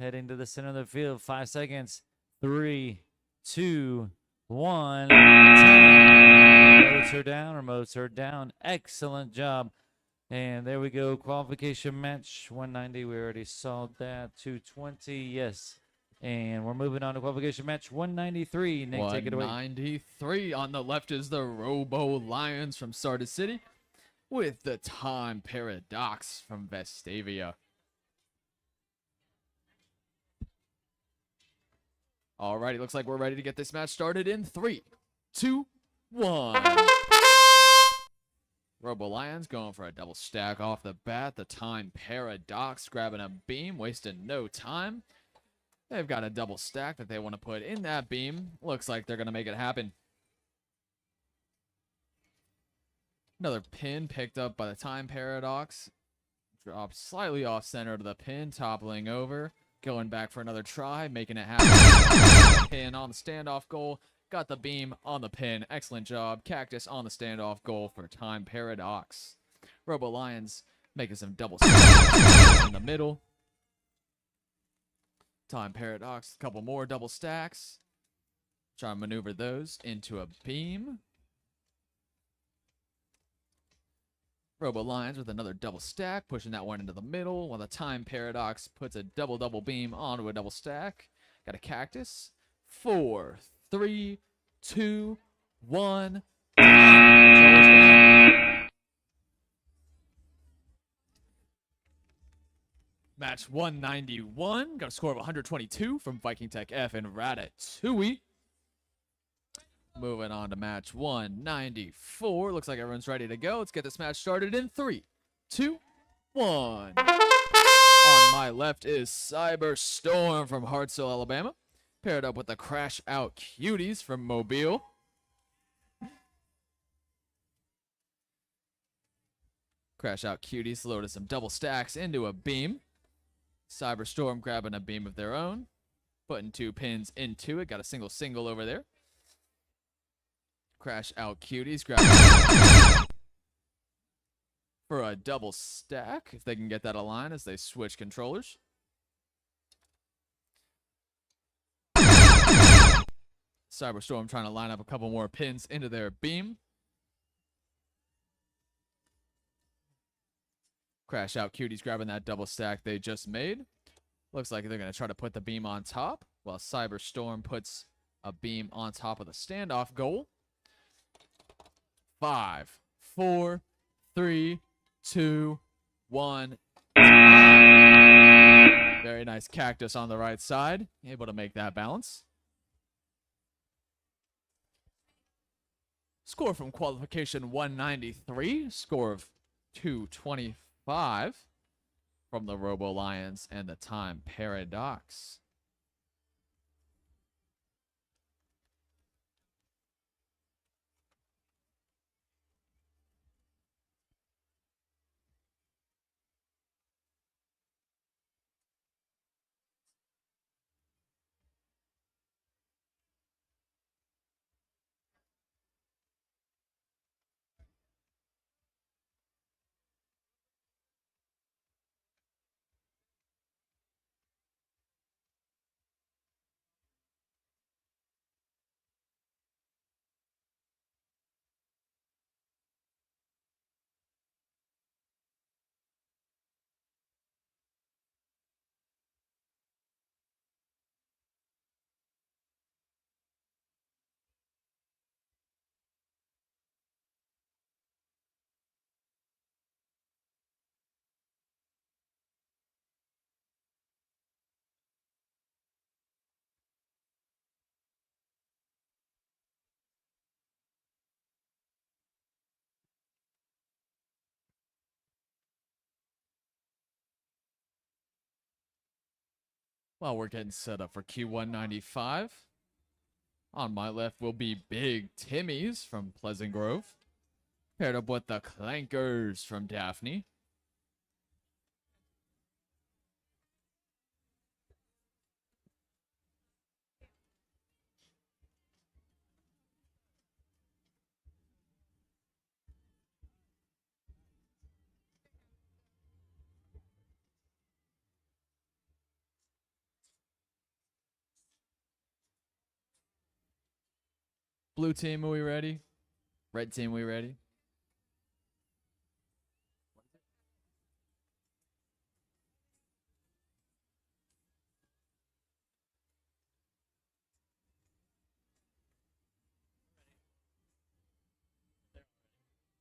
Heading to the center of the field. 5 seconds. 3, 2, 1. Remotes are down. Remotes are down. Excellent job. And there we go. Qualification match 190. We already saw that. 220. Yes. And we're moving on to qualification match 193. Nick, take it away. 193. On the left is the Robo Lions from Sardis City, with the Time Paradox from Vestavia. Alrighty, looks like we're ready to get this match started in 3, 2, 1. Robo Lions going for a double stack off the bat. The Time Paradox grabbing a beam, wasting no time. They've got a double stack that they want to put in that beam. Looks like they're going to make it happen. Another pin picked up by the Time Paradox. Dropped slightly off center to the pin, toppling over. Going back for another try, making it happen. Pin on the standoff goal. Got the beam on the pin. Excellent job. Cactus on the standoff goal for Time Paradox. Robo Lions making some double stacks in the middle. Time Paradox, a couple more double stacks. Try to maneuver those into a beam. Robo Lions with another double stack, pushing that one into the middle, while the Time Paradox puts a double beam onto a double stack. Got a cactus. 4, 3, 2, 1. Controls down. Match 191. Got a score of 122 from Viking Tech F and Ratatouille. Moving on to match 194. Looks like everyone's ready to go. Let's get this match started in 3, 2, 1. On my left is Cyber Storm from Hartsville, Alabama. Paired up with the Crash Out Cuties from Mobile. Crash Out Cuties loaded some double stacks into a beam. Cyber Storm grabbing a beam of their own. Putting 2 pins into it. Got a single over there. Crash Out Cuties grabbing for a double stack, if they can get that aligned as they switch controllers. Cyberstorm trying to line up a couple more pins into their beam. Crash Out Cuties grabbing that double stack they just made. Looks like they're going to try to put the beam on top, while Cyberstorm puts a beam on top of the standoff goal. 5, 4, 3, 2, 1. Very nice cactus on the right side. Able to make that balance. Score from qualification 193. Score of 225 from the Robo Lions and the Time Paradox. While we're getting set up for Q195, on my left will be Big Timmy's from Pleasant Grove, paired up with the Clankers from Daphne. Blue team, are we ready? Red team, we ready?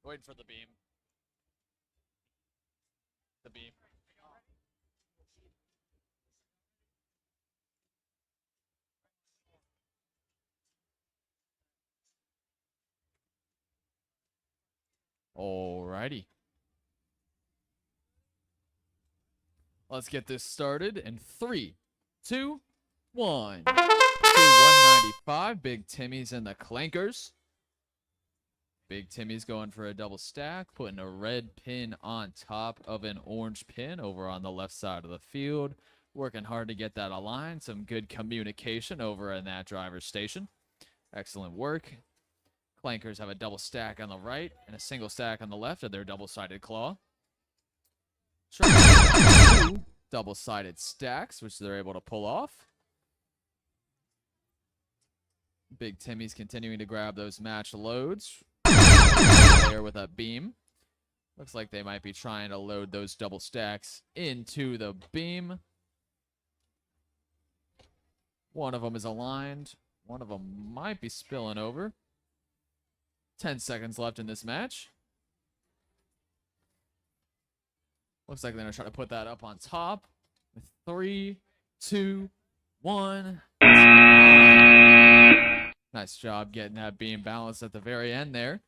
Waiting for the beam. The beam. Alrighty. Let's get this started in 3, 2, 1. Q195, Big Timmy's and the Clankers. Big Timmy's going for a double stack, putting a red pin on top of an orange pin over on the left side of the field. Working hard to get that aligned. Some good communication over in that driver's station. Excellent work. Clankers have a double stack on the right and a single stack on the left of their double-sided claw. Two double-sided stacks, which they're able to pull off. Big Timmy's continuing to grab those match loads. There with a beam. Looks like they might be trying to load those double stacks into the beam. One of them is aligned. One of them might be spilling over. 10 seconds left in this match. Looks like they're going to try to put that up on top. 3, 2, 1. Nice job getting that beam balanced at the very end there.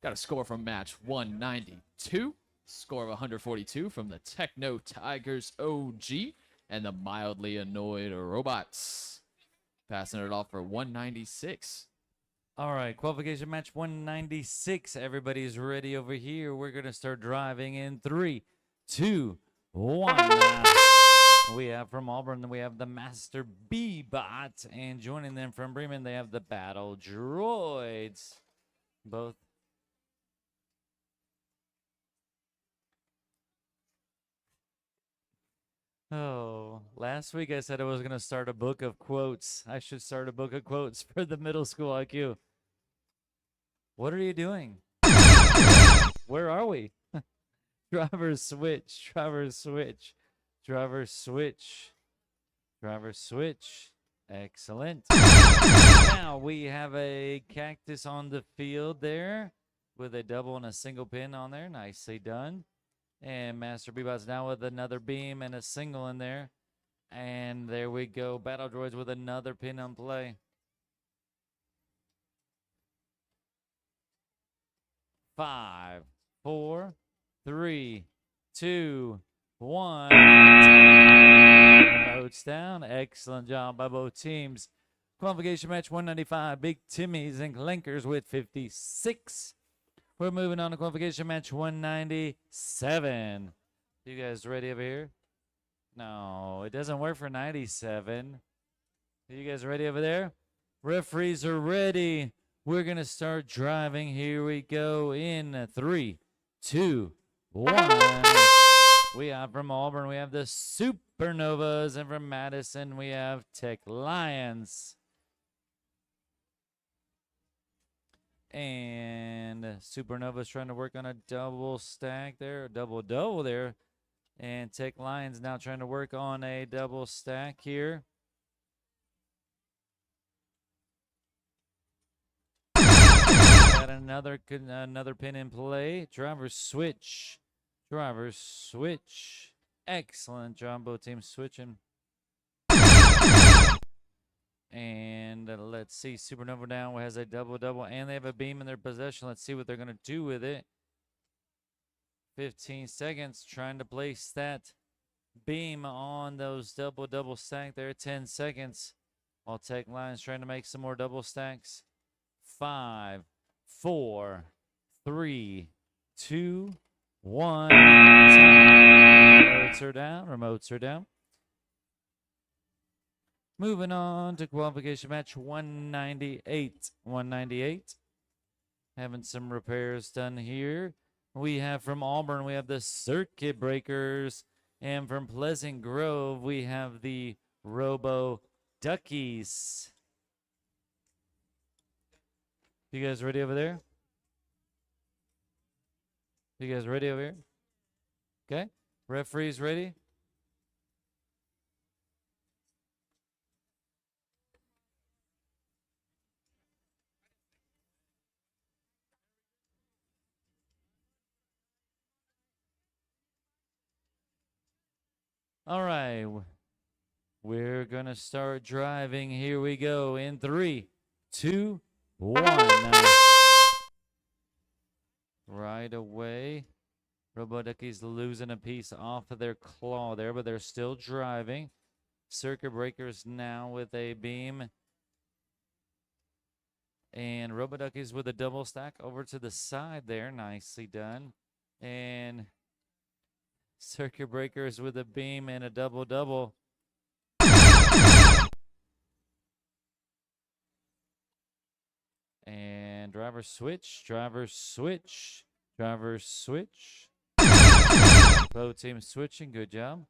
Got a score from match 192. Score of 142 from the Techno Tigers OG and the Mildly Annoyed Robots. Passing it off for 196. All right, qualification match 196. Everybody's ready over here. We're going to start driving in 3, 2, 1. We have from Auburn, we have the Master B-Bot. And joining them from Bremen, they have the Battle Droids. Both. Oh, last week I said I was going to start a book of quotes. I should start a book of quotes for the middle school IQ. What are you doing? Where are we? Driver switch, driver switch, driver switch, driver switch. Excellent. Now we have a cactus on the field there with a double and a single pin on there. Nicely done. And Master Bebop's now with another beam and a single in there. And there we go. Battle Droids with another pin on play. 5, 4, 3, 2, 1. Notes down. Excellent job by both teams. Qualification match 195. Big Timmy's and Clankers with 56. We're moving on to qualification match 197. You guys ready over here? No, it doesn't work for 97. You guys ready over there? Referees are ready. We're going to start driving. Here we go in 3, 2, 1. We have from Auburn, we have the Supernovas. And from Madison, we have Tech Lions. And Supernova's trying to work on a double stack there, double there. And Tech Lions now trying to work on a double stack here. Got another pin in play. Driver switch. Driver switch. Excellent job, both teams switching. And let's see, Supernova now has a double, and they have a beam in their possession. Let's see what they're going to do with it. 15 seconds trying to place that beam on those double stack there. 10 seconds. While Tech Lions trying to make some more double stacks. 5, 4, 3, 2, 1. Remotes are down. Remotes are down. Moving on to qualification match 198. 198. Having some repairs done here. We have from Auburn, we have the Circuit Breakers. And from Pleasant Grove, we have the Robo Duckies. You guys ready over there? You guys ready over here? Okay. Referees ready? All right. We're going to start driving. Here we go in 3, 2, 1. Right away. Robotics losing a piece off of their claw there, but they're still driving. Circuit Breakers now with a beam. And Roboduckies with a double stack over to the side there. Nicely done. And Circuit Breakers with a beam and a double-double. And driver switch, driver switch, driver switch. Both teams switching, good job.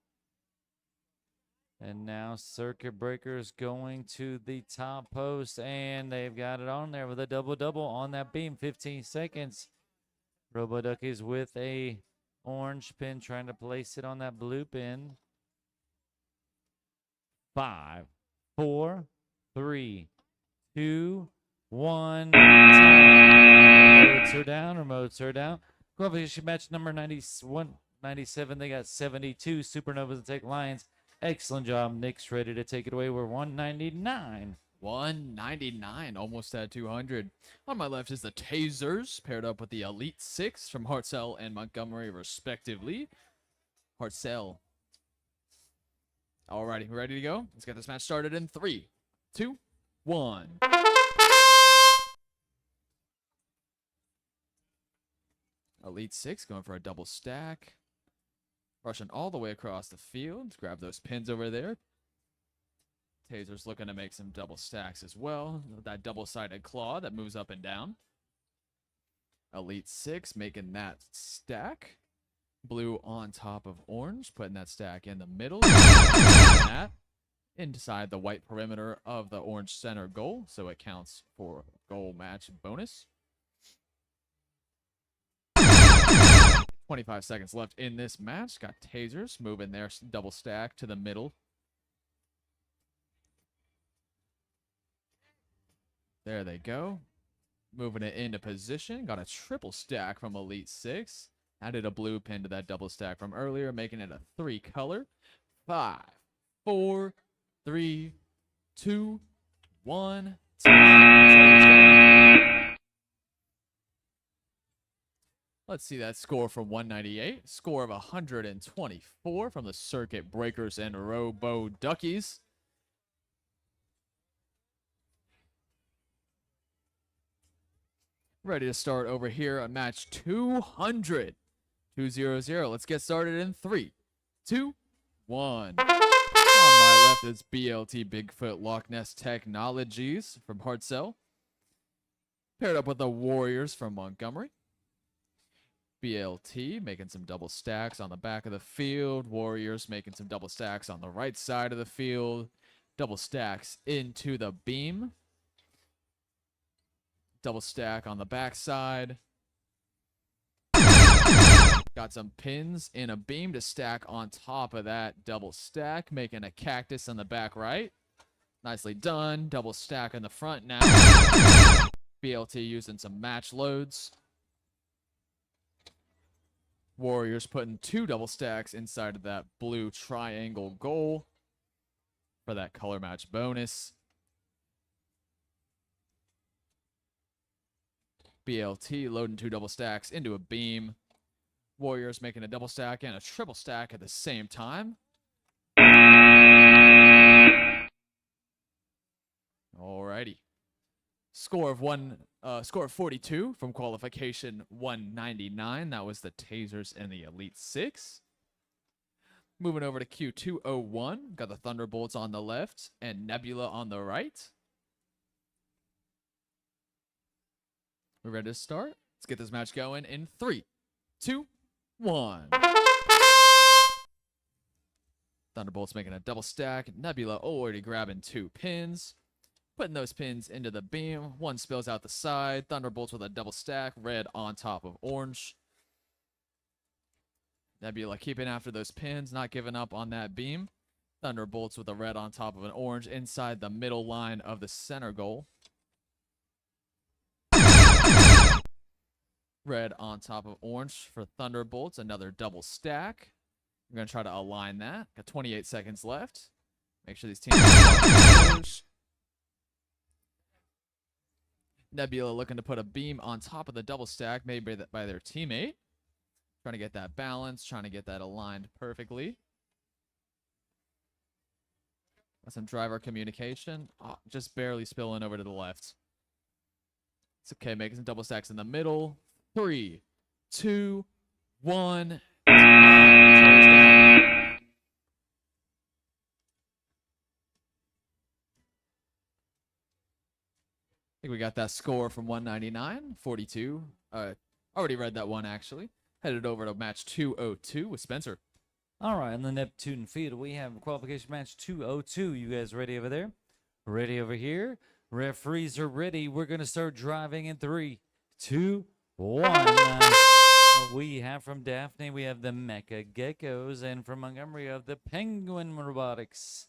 And now Circuit Breakers going to the top post, and they've got it on there with a double-double on that beam, 15 seconds. Roboduckies with a orange pin trying to place it on that blue pin. 5, 4, 3, 2, 1. Remotes are down. Remotes are down. Qualification match number 97. They got 72 Supernovas and Tech Lions. Excellent job. Nick's ready to take it away. We're 199. 199, almost at 200. On my left is the Tasers, paired up with the Elite Six from Hartzell and Montgomery, respectively. Hartzell. Alrighty, ready to go? Let's get this match started in 3, 2, 1. Elite Six going for a double stack. Rushing all the way across the field. Grab those pins over there. Taser's looking to make some double stacks as well. That double-sided claw that moves up and down. Elite Six making that stack. Blue on top of orange, putting that stack in the middle. That inside the white perimeter of the orange center goal, so it counts for goal match bonus. 25 seconds left in this match. Got Tasers moving their double stack to the middle. There they go. Moving it into position. Got a triple stack from Elite Six. Added a blue pin to that double stack from earlier, making it a 3-color. 5, 4, 3, 2, 1. Let's see that score from 198. Score of 124 from the Circuit Breakers and Robo Duckies. Ready to start over here on match 200. 200. Let's get started in 3, 2, 1. On my left is BLT Bigfoot Loch Ness Technologies from Hartzell. Paired up with the Warriors from Montgomery. BLT making some double stacks on the back of the field. Warriors making some double stacks on the right side of the field. Double stacks into the beam. Double stack on the back side. Got some pins in a beam to stack on top of that double stack, making a cactus on the back right. Nicely done. Double stack in the front now. BLT using some match loads. Warriors putting 2 double stacks inside of that blue triangle goal for that color match bonus. BLT loading 2 double stacks into a beam. Warriors making a double stack and a triple stack at the same time. Alrighty. Score of 42 from qualification 199. That was the Tasers and the Elite Six. Moving over to Q201. Got the Thunderbolts on the left and Nebula on the right. We're ready to start. Let's get this match going in 3, 2, 1. Thunderbolts making a double stack. Nebula already grabbing 2 pins. Putting those pins into the beam. One spills out the side. Thunderbolts with a double stack. Red on top of orange. Nebula keeping after those pins. Not giving up on that beam. Thunderbolts with a red on top of an orange inside the middle line of the center goal. Red on top of orange for Thunderbolts. Another double stack. We're going to try to align that. Got 28 seconds left. Make sure these teams... Nebula looking to put a beam on top of the double stack made by their teammate. Trying to get that balance, trying to get that aligned perfectly. Got some driver communication. Oh, just barely spilling over to the left. It's okay, making some double stacks in the middle. 3, 2, 1. I think we got that score from 199, 42. Already read that one, actually. Headed over to match 202 with Spencer. All right, in the Neptune field, we have qualification match 202. You guys ready over there? Ready over here? Referees are ready. We're going to start driving in 3, 2, 1. We have from Daphne, we have the Mecha Geckos, and from Montgomery, we have the Penguin Robotics.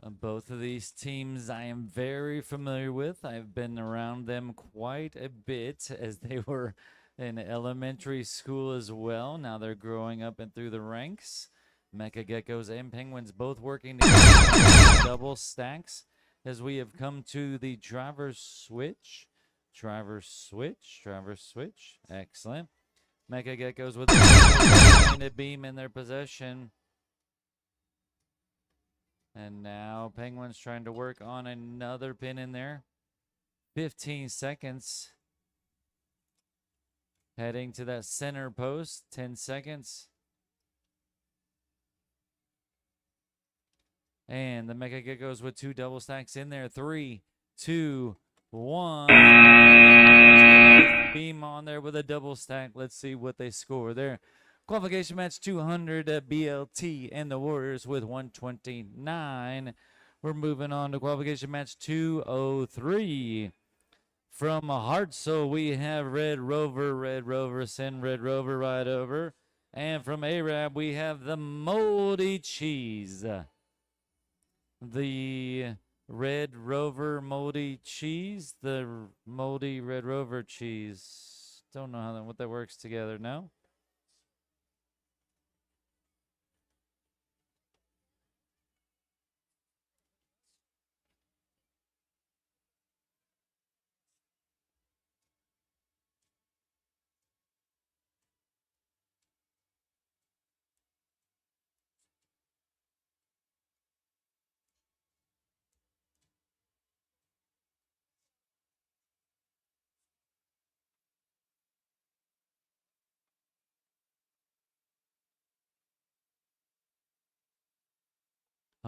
Both of these teams I am very familiar with. I've been around them quite a bit as they were in elementary school as well. Now they're growing up and through the ranks. Mecha Geckos and Penguins both working together double stacks as we have come to the driver's switch. Driver's switch. Excellent. Mecha Geckos with a beam in their possession. And now Penguins trying to work on another pin in there. 15 seconds. Heading to that center post. 10 seconds. And the Mecha Geckos with 2 double stacks in there. 3, 2, 1. Beam on there with a double stack. Let's see what they score there. Qualification match 200 at BLT and the Warriors with 129. We're moving on to qualification match 203. From Hartsel, we have Red Rover, send Red Rover right over. And from Arab, we have the Moldy Cheese. The Red Rover Moldy Cheese, the Moldy Red Rover Cheese. Don't know what that works together now.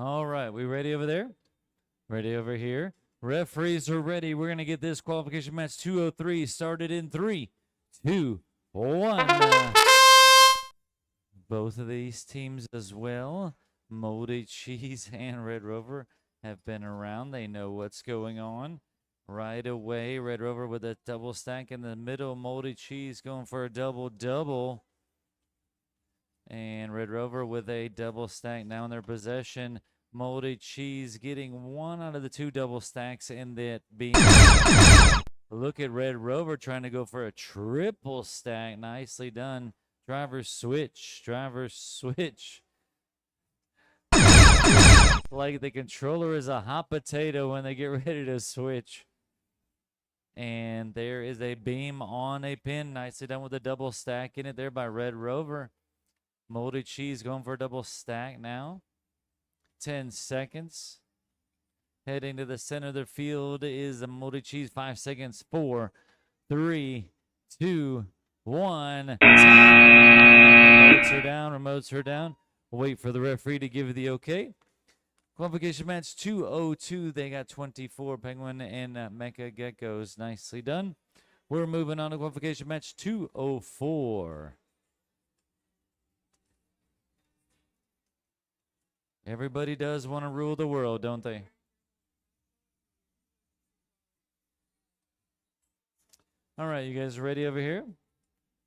All right, we ready over there? Ready over here? Referees are ready. We're going to get this qualification match 203 started in 3, 2, 1. Both of these teams as well, Moldy Cheese and Red Rover, have been around. They know what's going on. Right away, Red Rover with a double stack in the middle. Moldy Cheese going for a double-double. And Red Rover with a double stack now in their possession. Moldy Cheese getting 1 out of the 2 double stacks in that beam. Look at Red Rover trying to go for a triple stack. Nicely done. Driver switch. Like the controller is a hot potato when they get ready to switch. And there is a beam on a pin. Nicely done with a double stack in it there by Red Rover. Molded cheese going for a double stack now. 10 seconds. Heading to the center of the field is a molded cheese. 5 seconds. 4, 3, 2, 1. Remotes are down. Remotes are down. We'll wait for the referee to give the okay. Qualification match 202. They got 24 Penguin and Mecha Geckos. Nicely done. We're moving on to qualification match 204. Everybody does want to rule the world, don't they? All right, you guys ready over here?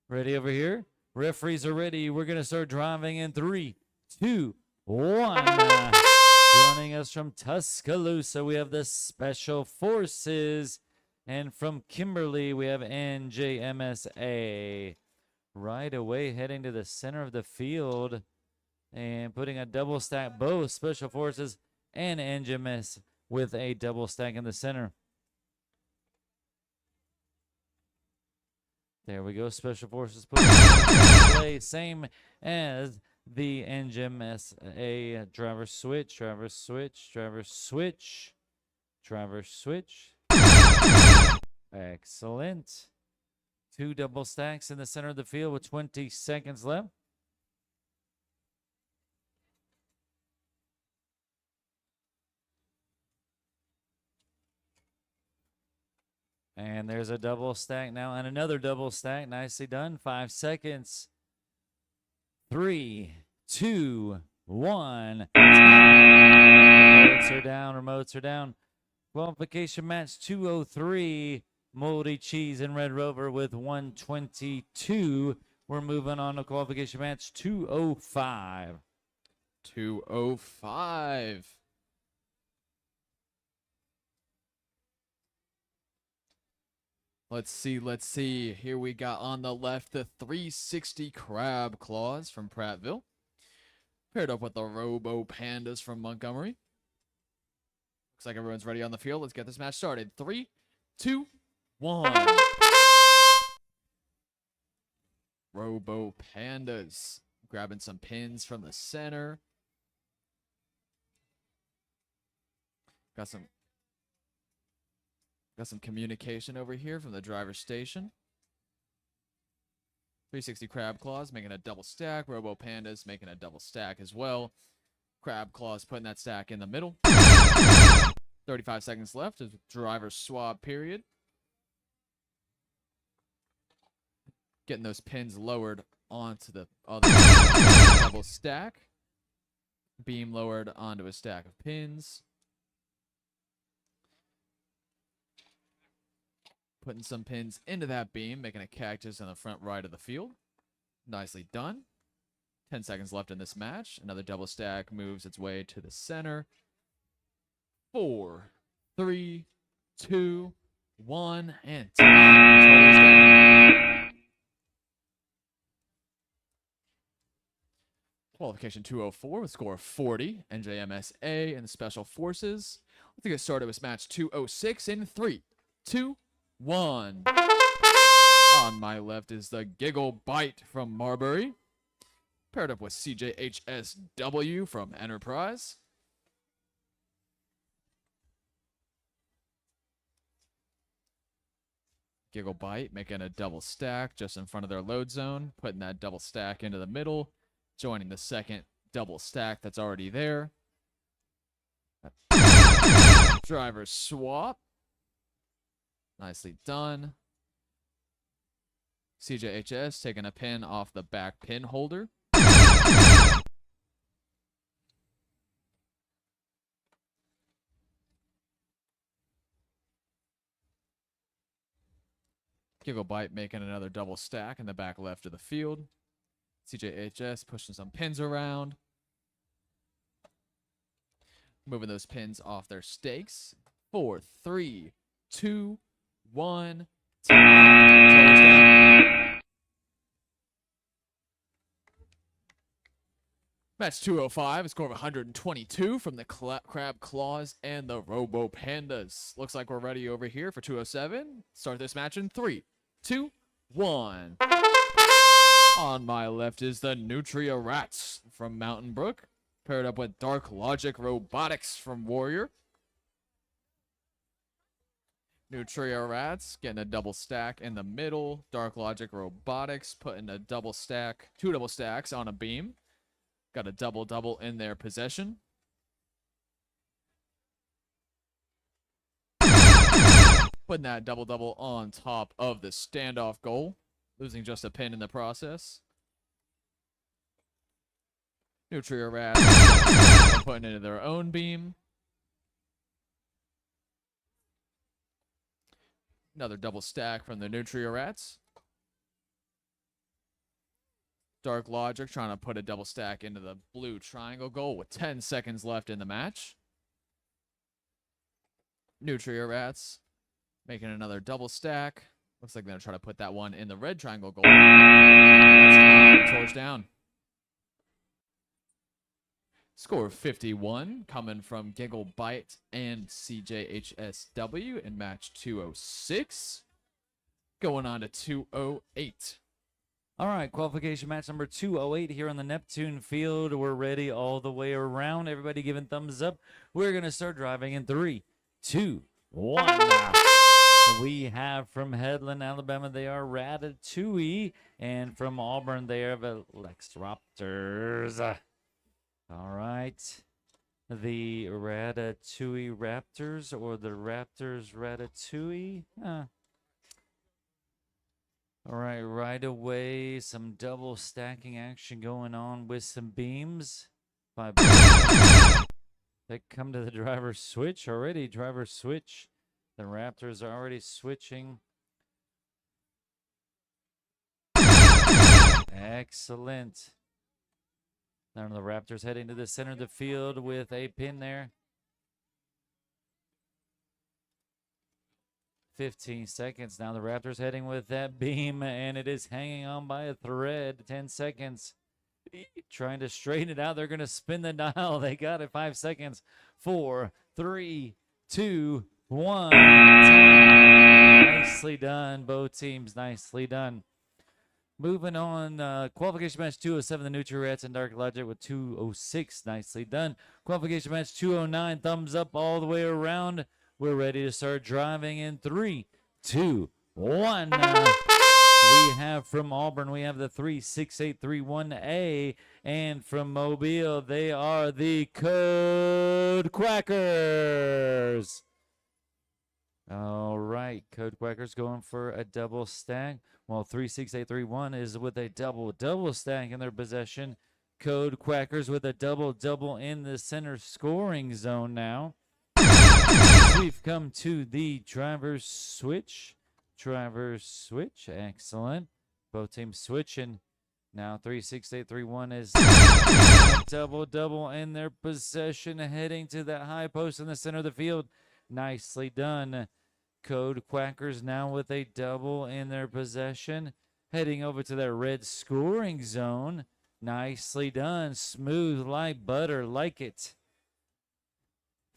Ready over here? Referees are ready. We're going to start driving in 3, 2, 1. Joining us from Tuscaloosa, we have the Special Forces. And from Kimberly, we have NJMSA. Right away, heading to the center of the field and putting a double stack, both Special Forces and NJMS with a double stack in the center. There we go. Special Forces put play, same as the NJMSA. Driver switch, driver switch, driver switch, driver switch. Excellent. 2 double stacks in the center of the field with 20 seconds left. And there's a double stack now and another double stack. Nicely done. 5 seconds. 3, 2, 1. Remotes are down. Remotes are down. Qualification match 203. Moldy Cheese and Red Rover with 122. We're moving on to qualification match 205. 205. Let's see. Here we got on the left the 360 Crab Claws from Prattville. Paired up with the Robo Pandas from Montgomery. Looks like everyone's ready on the field. Let's get this match started. 3, 2, 1. Robo Pandas grabbing some pins from the center. Got some communication over here from the driver's station. 360 Crab Claws making a double stack. Robo Pandas making a double stack as well. Crab Claws putting that stack in the middle. 35 seconds left is driver swap period. Getting those pins lowered onto the other double stack. Beam lowered onto a stack of pins. Putting some pins into that beam, making a cactus in the front right of the field. Nicely done. 10 seconds left in this match. Another double stack moves its way to the center. 4, 3, 2, 1, and time. Controllers down. Qualification 204 with a score of 40. NJMSA and the Special Forces. Let's get started with match 206 in 3, 2, 1. On my left is the Giggle Bite from Marbury. Paired up with CJHSW from Enterprise. Giggle Bite making a double stack just in front of their load zone. Putting that double stack into the middle. Joining the second double stack that's already there. Driver swap. Nicely done. CJHS taking a pin off the back pin holder. Giggle Bite making another double stack in the back left of the field. CJHS pushing some pins around. Moving those pins off their stakes. 4, 3, 2, 1. Match 205, a score of 122 from the Crab Claws and the Robo Pandas. Looks like we're ready over here for 207. Start this match in 3, 2, 1. On my left is the Nutria Rats from Mountain Brook, paired up with Dark Logic Robotics from Warrior. Nutria Rats getting a double stack in the middle. Dark Logic Robotics putting a double stack, 2 double stacks on a beam. Got a double in their possession. Putting that double on top of the standoff goal. Losing just a pin in the process. Nutria Rats putting into their own beam. Another double stack from the Nutria Rats. Dark Logic trying to put a double stack into the blue triangle goal with 10 seconds left in the match. Nutria Rats making another double stack. Looks like they're going to try to put that one in the red triangle goal. That's time. Torch down. Score 51 coming from Giggle Bite and CJHSW in match 206. Going on to 208. All right, qualification match number 208 here on the Neptune field. We're ready all the way around. Everybody giving thumbs up. We're going to start driving in 3, 2, 1. We have from Headland, Alabama, they are Ratatouille. And from Auburn, they are the Lex Raptors. All right. The Ratatouille Raptors or the Raptors Ratatouille? All right away, some double stacking action going on with some beams. They come to the driver switch already. Driver switch. The Raptors are already switching. Excellent. Now the Raptors heading to the center of the field with a pin there. 15 seconds. Now the Raptors heading with that beam, and it is hanging on by a thread. 10 seconds. Trying to straighten it out. They're going to spin the dial. They got it. 5 seconds. 4, 3, 2, 1. Nicely done. Both teams nicely done. Moving on, qualification match 207, the Nutria Rats and Dark Logic with 206. Nicely done. Qualification match 209, thumbs up all the way around. We're ready to start driving in 3, 2, 1. We have from Auburn, we have the 36831A. And from Mobile, they are the Code Quackers. All right, Code Quackers going for a double stack. While 36831 is with a double stack in their possession. Code Quackers with a double in the center scoring zone now. We've come to the driver's switch. Excellent. Both teams switching. Now 36831 is double in their possession, heading to that high post in the center of the field. Nicely done. Code Quackers now with a double in their possession, heading over to their red scoring zone. Nicely done. Smooth like butter, like it.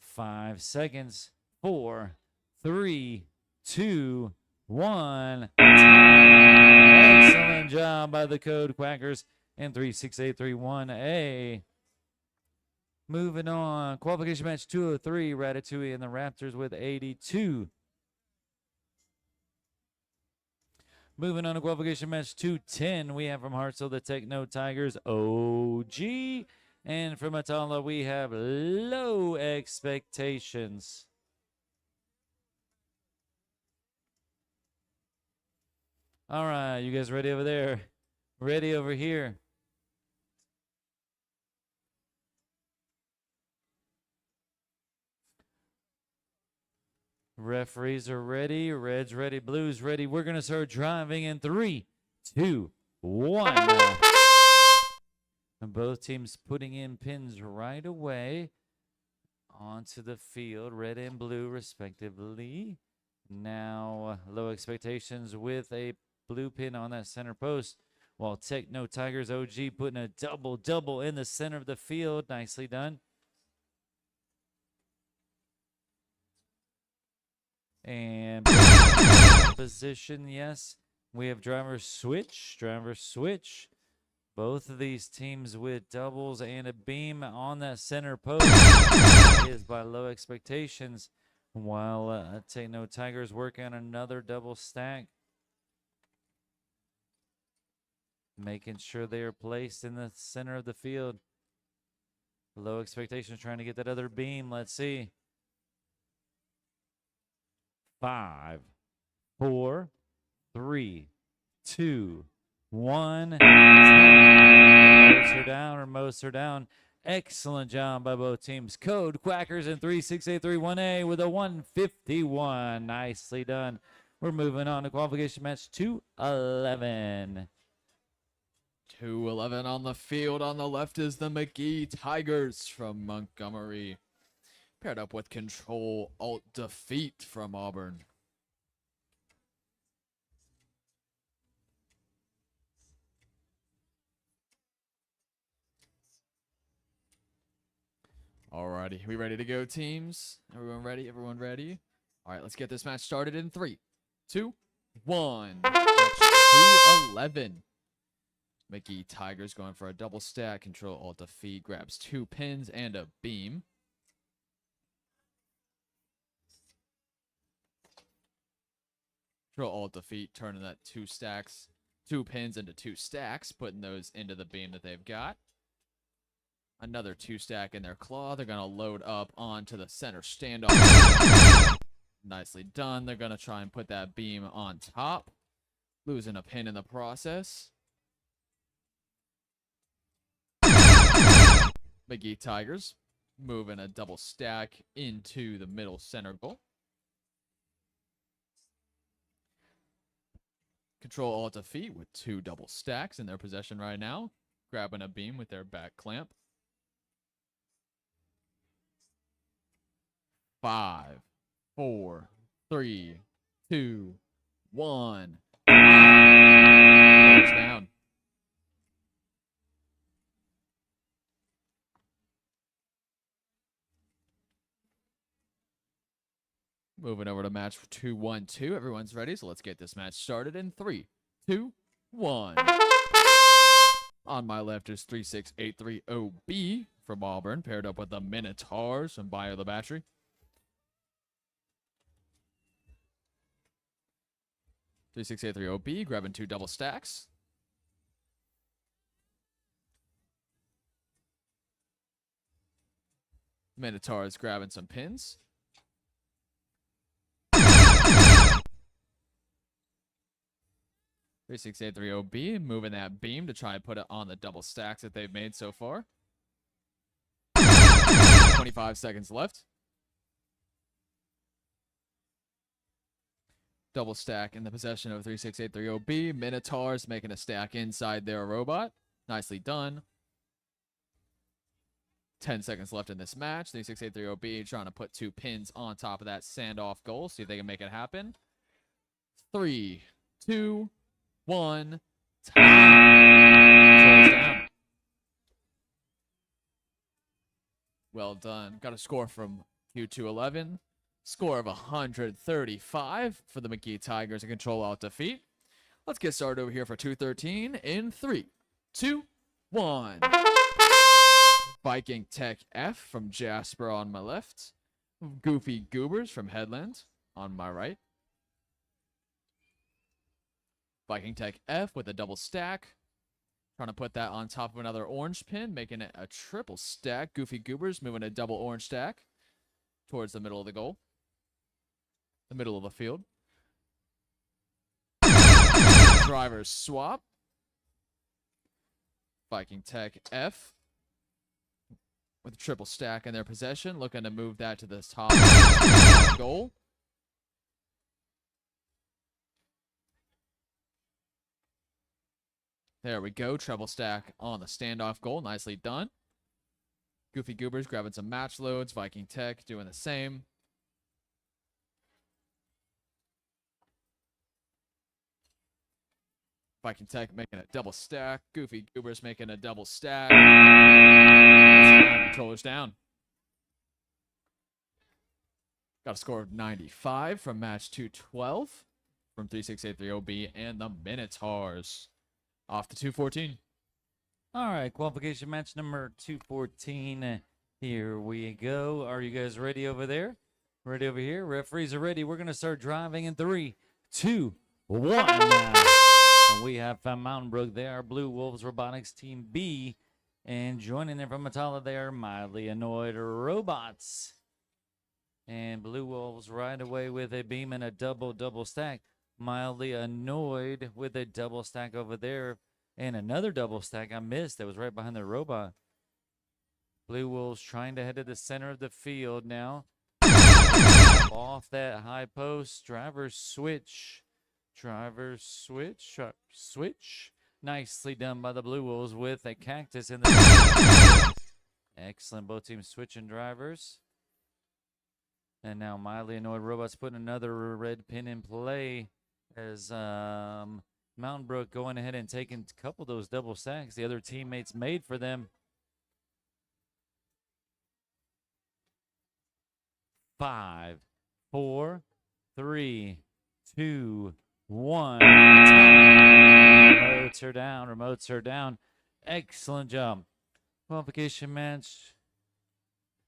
5 seconds. 4, 3, 2, 1. Excellent job by the Code Quackers and 36831A. Moving on, qualification match 203, Ratatouille and the Raptors with 82. Moving on to qualification match 210, we have from Hartselle the Techno Tigers OG. And from Atala, we have Low Expectations. All right, you guys ready over there? Ready over here? Referees are ready. Red's ready. Blue's ready. We're going to start driving in 3, 2, 1. And both teams putting in pins right away onto the field, red and blue respectively. Now, Low Expectations with a blue pin on that center post, while Techno Tigers OG putting a double in the center of the field. Nicely done. And position, yes. We have driver switch. Both of these teams with doubles and a beam on that center post. That is by Low Expectations. While Take No Tigers work on another double stack. Making sure they are placed in the center of the field. Low Expectations trying to get that other beam. Let's see. 5, 4, 3, 2, 1. Most are down. Excellent job by both teams. Code Quackers and 36831A with a 151. Nicely done. We're moving on to qualification match 211. 2-11 on the field. On the left is the McGee Tigers from Montgomery. Paired up with Control Alt Defeat from Auburn. Alrighty, we ready to go, teams? Everyone ready? Everyone ready? All right, let's get this match started in 3, 2, 1. Match 211. McGee Tigers going for a double stack. Control Alt Defeat grabs 2 pins and a beam. Control Alt Defeat turning that 2 pins into 2 stacks, putting those into the beam that they've got. Another 2 stack in their claw. They're going to load up onto the center standoff. Nicely done. They're going to try and put that beam on top. Losing a pin in the process. McGee Tigers moving a double stack into the middle center goal. Control Alt Defeat with 2 double stacks in their possession right now. Grabbing a beam with their back clamp. 5, 4, 3, 2, 1. Down. Moving over to match 212. Everyone's ready, so let's get this match started in 3, 2, 1. On my left is 36830B from Auburn, paired up with the Minotaurs from Bio the Battery. 36830B grabbing 2 double stacks. Minotaurs grabbing some pins. 36830B moving that beam to try and put it on the double stacks that they've made so far. 25 seconds left. Double stack in the possession of 36830B. Minotaurs making a stack inside their robot. Nicely done. 10 seconds left in this match. 36830B trying to put 2 pins on top of that standoff goal. See if they can make it happen. 3, 2, 1. Time. Down. Well done. Got a score from Q211. Score of 135 for the McGee Tigers and Control Alt Defeat. Let's get started over here for 213 in 3, 2, 1. Viking Tech F from Jasper on my left. Goofy Goobers from Headland on my right. Viking Tech F with a double stack. Trying to put that on top of another orange pin, making it a triple stack. Goofy Goobers moving a double orange stack towards the middle of the goal. The middle of the field. Drivers swap. Viking Tech F with a triple stack in their possession, looking to move that to the top goal. There we go. Treble stack on the standoff goal. Nicely done. Goofy Goobers grabbing some match loads. Viking Tech doing the same. Viking Tech making a double stack. Goofy Goobers making a double stack. Controllers down. Got a score of 95 from match 212 from 3683OB and the Minotaurs. Off to 214. All right, qualification match number 214. Here we go. Are you guys ready over there? Ready over here? Referees are ready. We're going to start driving in 3, 2, 1. And we have from Mountain Brook, they are Blue Wolves Robotics Team B. And joining them from Matala, they are Mildly Annoyed Robots. And Blue Wolves right away with a beam and a double stack. Mildly Annoyed with a double stack over there. And another double stack I missed that was right behind the robot. Blue Wolves trying to head to the center of the field now. Off that high post. Driver switch. Switch. Nicely done by the Blue Wolves with a cactus in the excellent. Both teams switching drivers. And now Mildly Annoyed Robots putting another red pin in play as Mountain Brook going ahead and taking a couple of those double stacks the other teammates made for them. 5, 4, 3, 2, 1. Remotes are down. Excellent job. Qualification match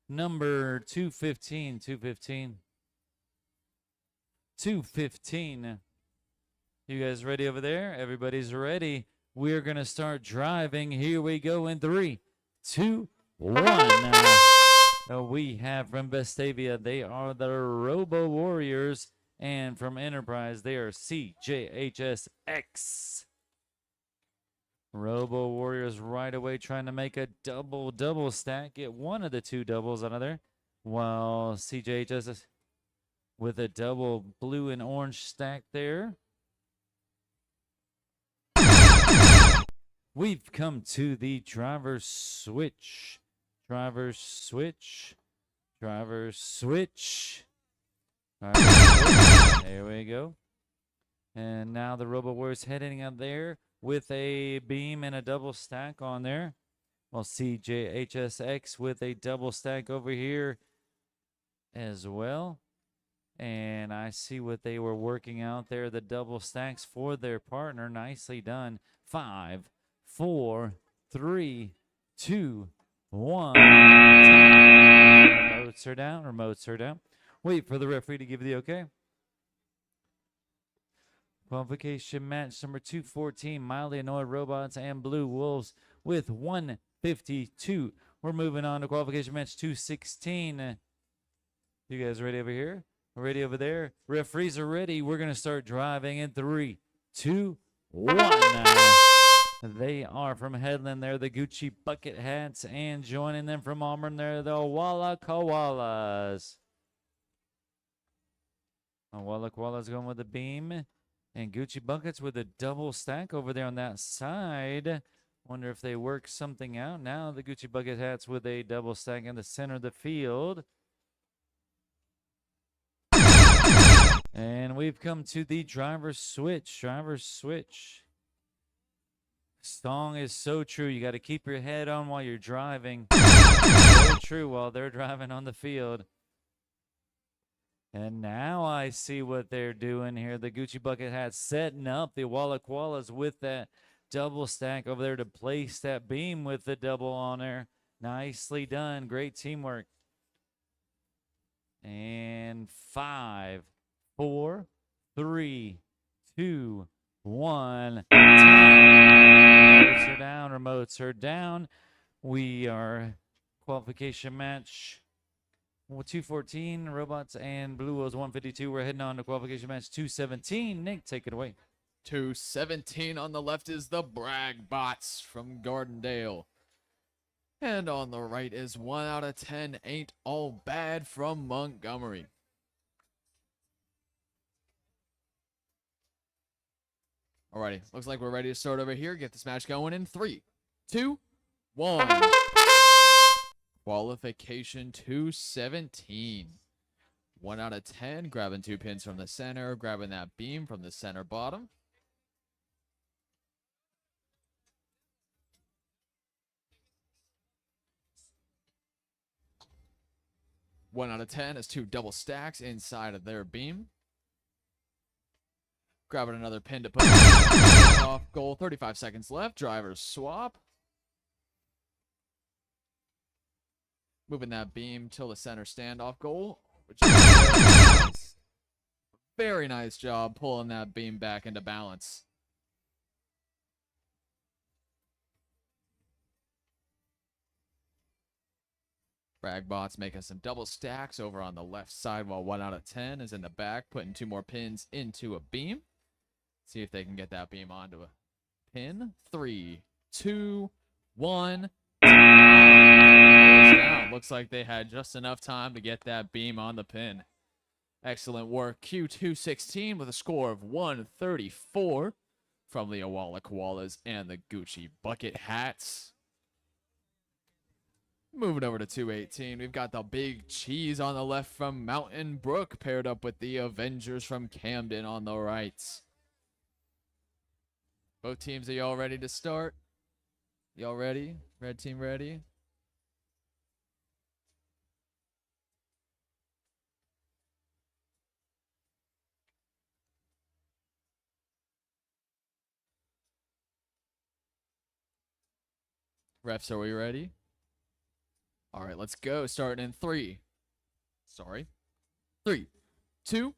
number 215. 215. You guys ready over there? Everybody's ready. We're going to start driving. Here we go in 3, 2, 1. We have from Vestavia, they are the Robo Warriors. And from Enterprise, they are CJHSX. Robo Warriors right away trying to make a double stack. Get one of the two doubles out of there. While CJHSX with a double blue and orange stack there. We've come to the driver switch. Driver switch. There we go. And now the Robo Warriors heading up there with a beam and a double stack on there. While CJHSX with a double stack over here as well. And I see what they were working out there, the double stacks for their partner. Nicely done. 5, 4, 3, 2, 1. Remotes are down. Wait for the referee to give the okay. Qualification match number 214, Mildly Annoyed Robots and Blue Wolves with 152. We're moving on to qualification match 216. You guys ready over here? Ready over there? Referees are ready. We're going to start driving in 3, 2, 1. They are from Headland. They're the Gucci Bucket Hats. And joining them from Auburn, they're the Walla Koalas. Walla Koalas going with the beam. And Gucci Buckets with a double stack over there on that side. Wonder if they work something out. Now the Gucci Bucket Hats with a double stack in the center of the field. And we've come to the driver switch. Song is so true. You got to keep your head on while you're driving. So true while they're driving on the field. And now I see what they're doing here. The Gucci Bucket Hats setting up the Walla Koalas with that double stack over there to place that beam with the double on there. Nicely done. Great teamwork. And 5, 4, 3, 2, 1. Remotes are down. We are qualification match 214, Robots and Blue Wolves 152. We're heading on to qualification match 217. Nick, take it away. 217 on the left is the Brag Bots from Gardendale. And on the right is 1 out of 10 Ain't All Bad from Montgomery. Alrighty, looks like we're ready to start over here. Get this match going in 3, 2, 1. Qualification 217. 1 out of 10, grabbing 2 pins from the center, grabbing that beam from the center bottom. One out of 10 is 2 double stacks inside of their beam. Grabbing another pin to put off goal. 35 seconds left. Drivers swap. Moving that beam till the center standoff goal. Which is very nice job pulling that beam back into balance. Bragbots making some double stacks over on the left side while 1 out of 10 is in the back, putting 2 more pins into a beam. See if they can get that beam onto a pin. 3, 2, 1. Down. Looks like they had just enough time to get that beam on the pin. Excellent work. Q216 with a score of 134 from the Awala Koalas and the Gucci Bucket Hats. Moving over to 218, we've got the Big Cheese on the left from Mountain Brook, paired up with the Avengers from Camden on the right. Both teams, are y'all ready to start? Y'all ready? Red team ready? Refs, are we ready? All right, let's go. Starting in 3. 3, 2,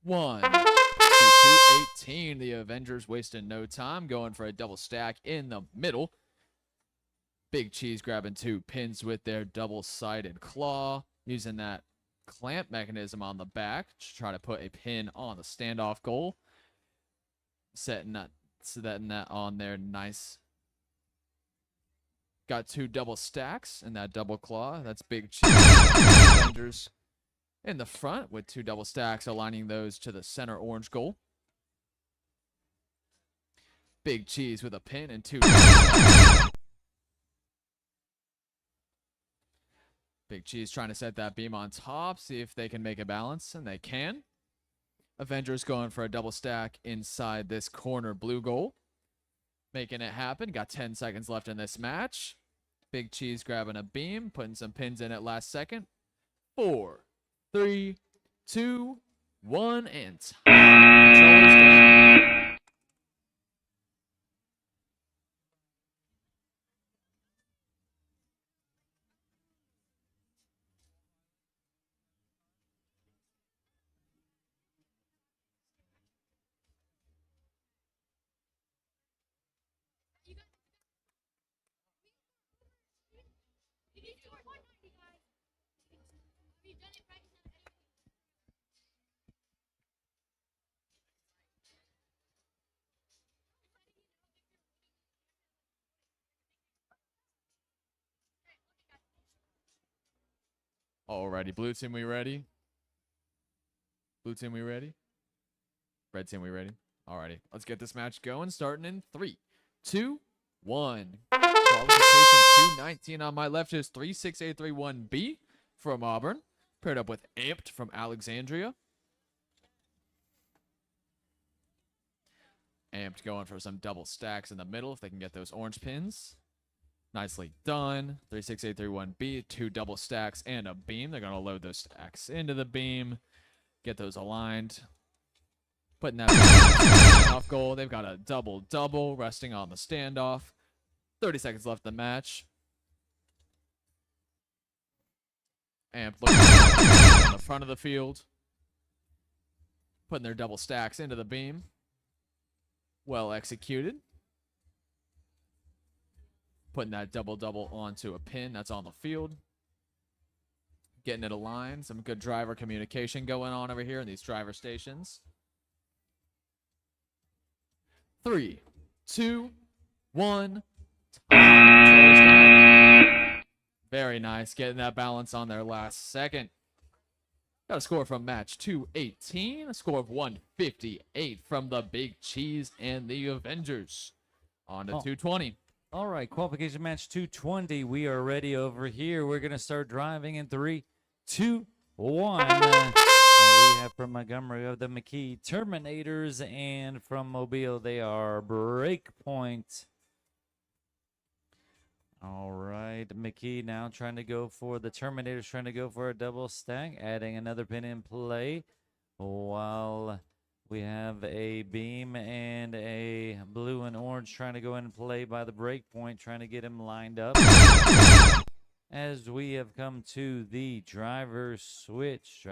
1. 218. The Avengers wasting no time, going for a double stack in the middle. Big Cheese grabbing 2 pins with their double-sided claw, using that clamp mechanism on the back to try to put a pin on the standoff goal. Setting that on there nice. Got 2 double stacks in that double claw. That's Big Cheese. Avengers in the front with 2 double stacks, aligning those to the center orange goal. Big Cheese with a pin and 2 double stacks. Big Cheese trying to set that beam on top, see if they can make a balance, and they can. Avengers going for a double stack inside this corner blue goal. Making it happen. Got 10 seconds left in this match. Big Cheese grabbing a beam, putting some pins in it last second. 4, 3, 2, 1, and time. Controllers down. Alrighty, blue team, we ready? Blue team, we ready? Red team, we ready? Alrighty, let's get this match going. Starting in 3, 2, 1. Qualification 219 on my left is 36831B from Auburn, paired up with Amped from Alexandria. Amped going for some double stacks in the middle if they can get those orange pins. Nicely done. 36831B, 2 double stacks and a beam. They're going to load those stacks into the beam, get those aligned. Putting that off goal. They've got a double-double resting on the standoff. 30 seconds left in the match. Amp looking on the front of the field. Putting their double stacks into the beam. Well executed. Putting that double-double onto a pin that's on the field. Getting it aligned. Some good driver communication going on over here in these driver stations. 3, 2, 1. Very nice. Getting that balance on their last second. Got a score from match 218. A score of 158 from the Big Cheese and the Avengers. On to 220. All right, qualification match 220. We are ready over here. We're going to start driving in 3, 2, 1. We have from Montgomery of the McKee Terminators, and from Mobile they are Breakpoint. All right, McKee now trying to go for the Terminators, trying to go for a double stack, adding another pin in play, while We have a beam and a blue and orange trying to go in and play by the break point, trying to get him lined up. As we have come to the driver's switch.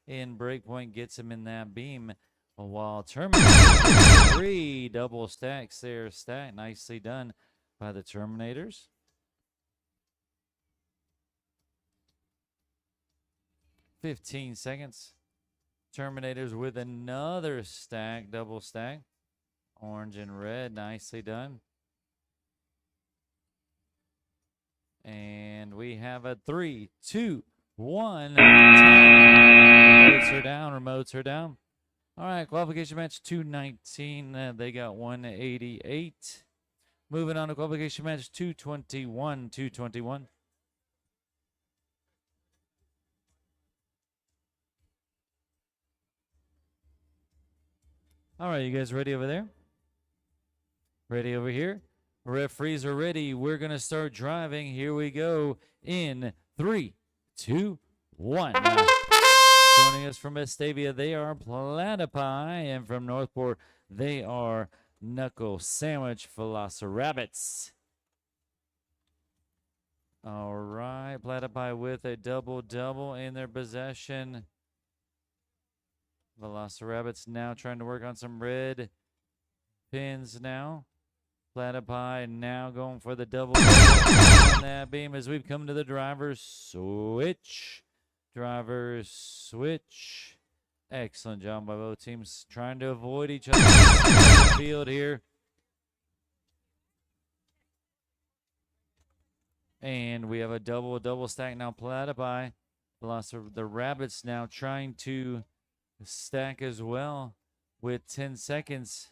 In breakpoint gets him in that beam. While Terminator 3 double stacks there. Stack nicely done by the Terminators. "15 seconds. Terminators with another stack, double stack. Orange and red, nicely done. And we have a 3, 2, 1. Remotes are down. All right, qualification match 219. They got 188. Moving on to qualification match 221. All right, you guys ready over there? Ready over here? Referees are ready. We're going to start driving. Here we go in 3, 2, 1. Joining us from Estavia, they are Platypi, and from Northport, they are Knuckle Sandwich Velociraptors. All right, Platypi with a double-double in their possession. Velociraptors now trying to work on some red pins now. Platypi now going for the double on that beam as we've come to the driver's switch. Excellent job by both teams trying to avoid each other in the field here. And we have a double stack now. Platypi, the rabbits now trying to stack as well with 10 seconds.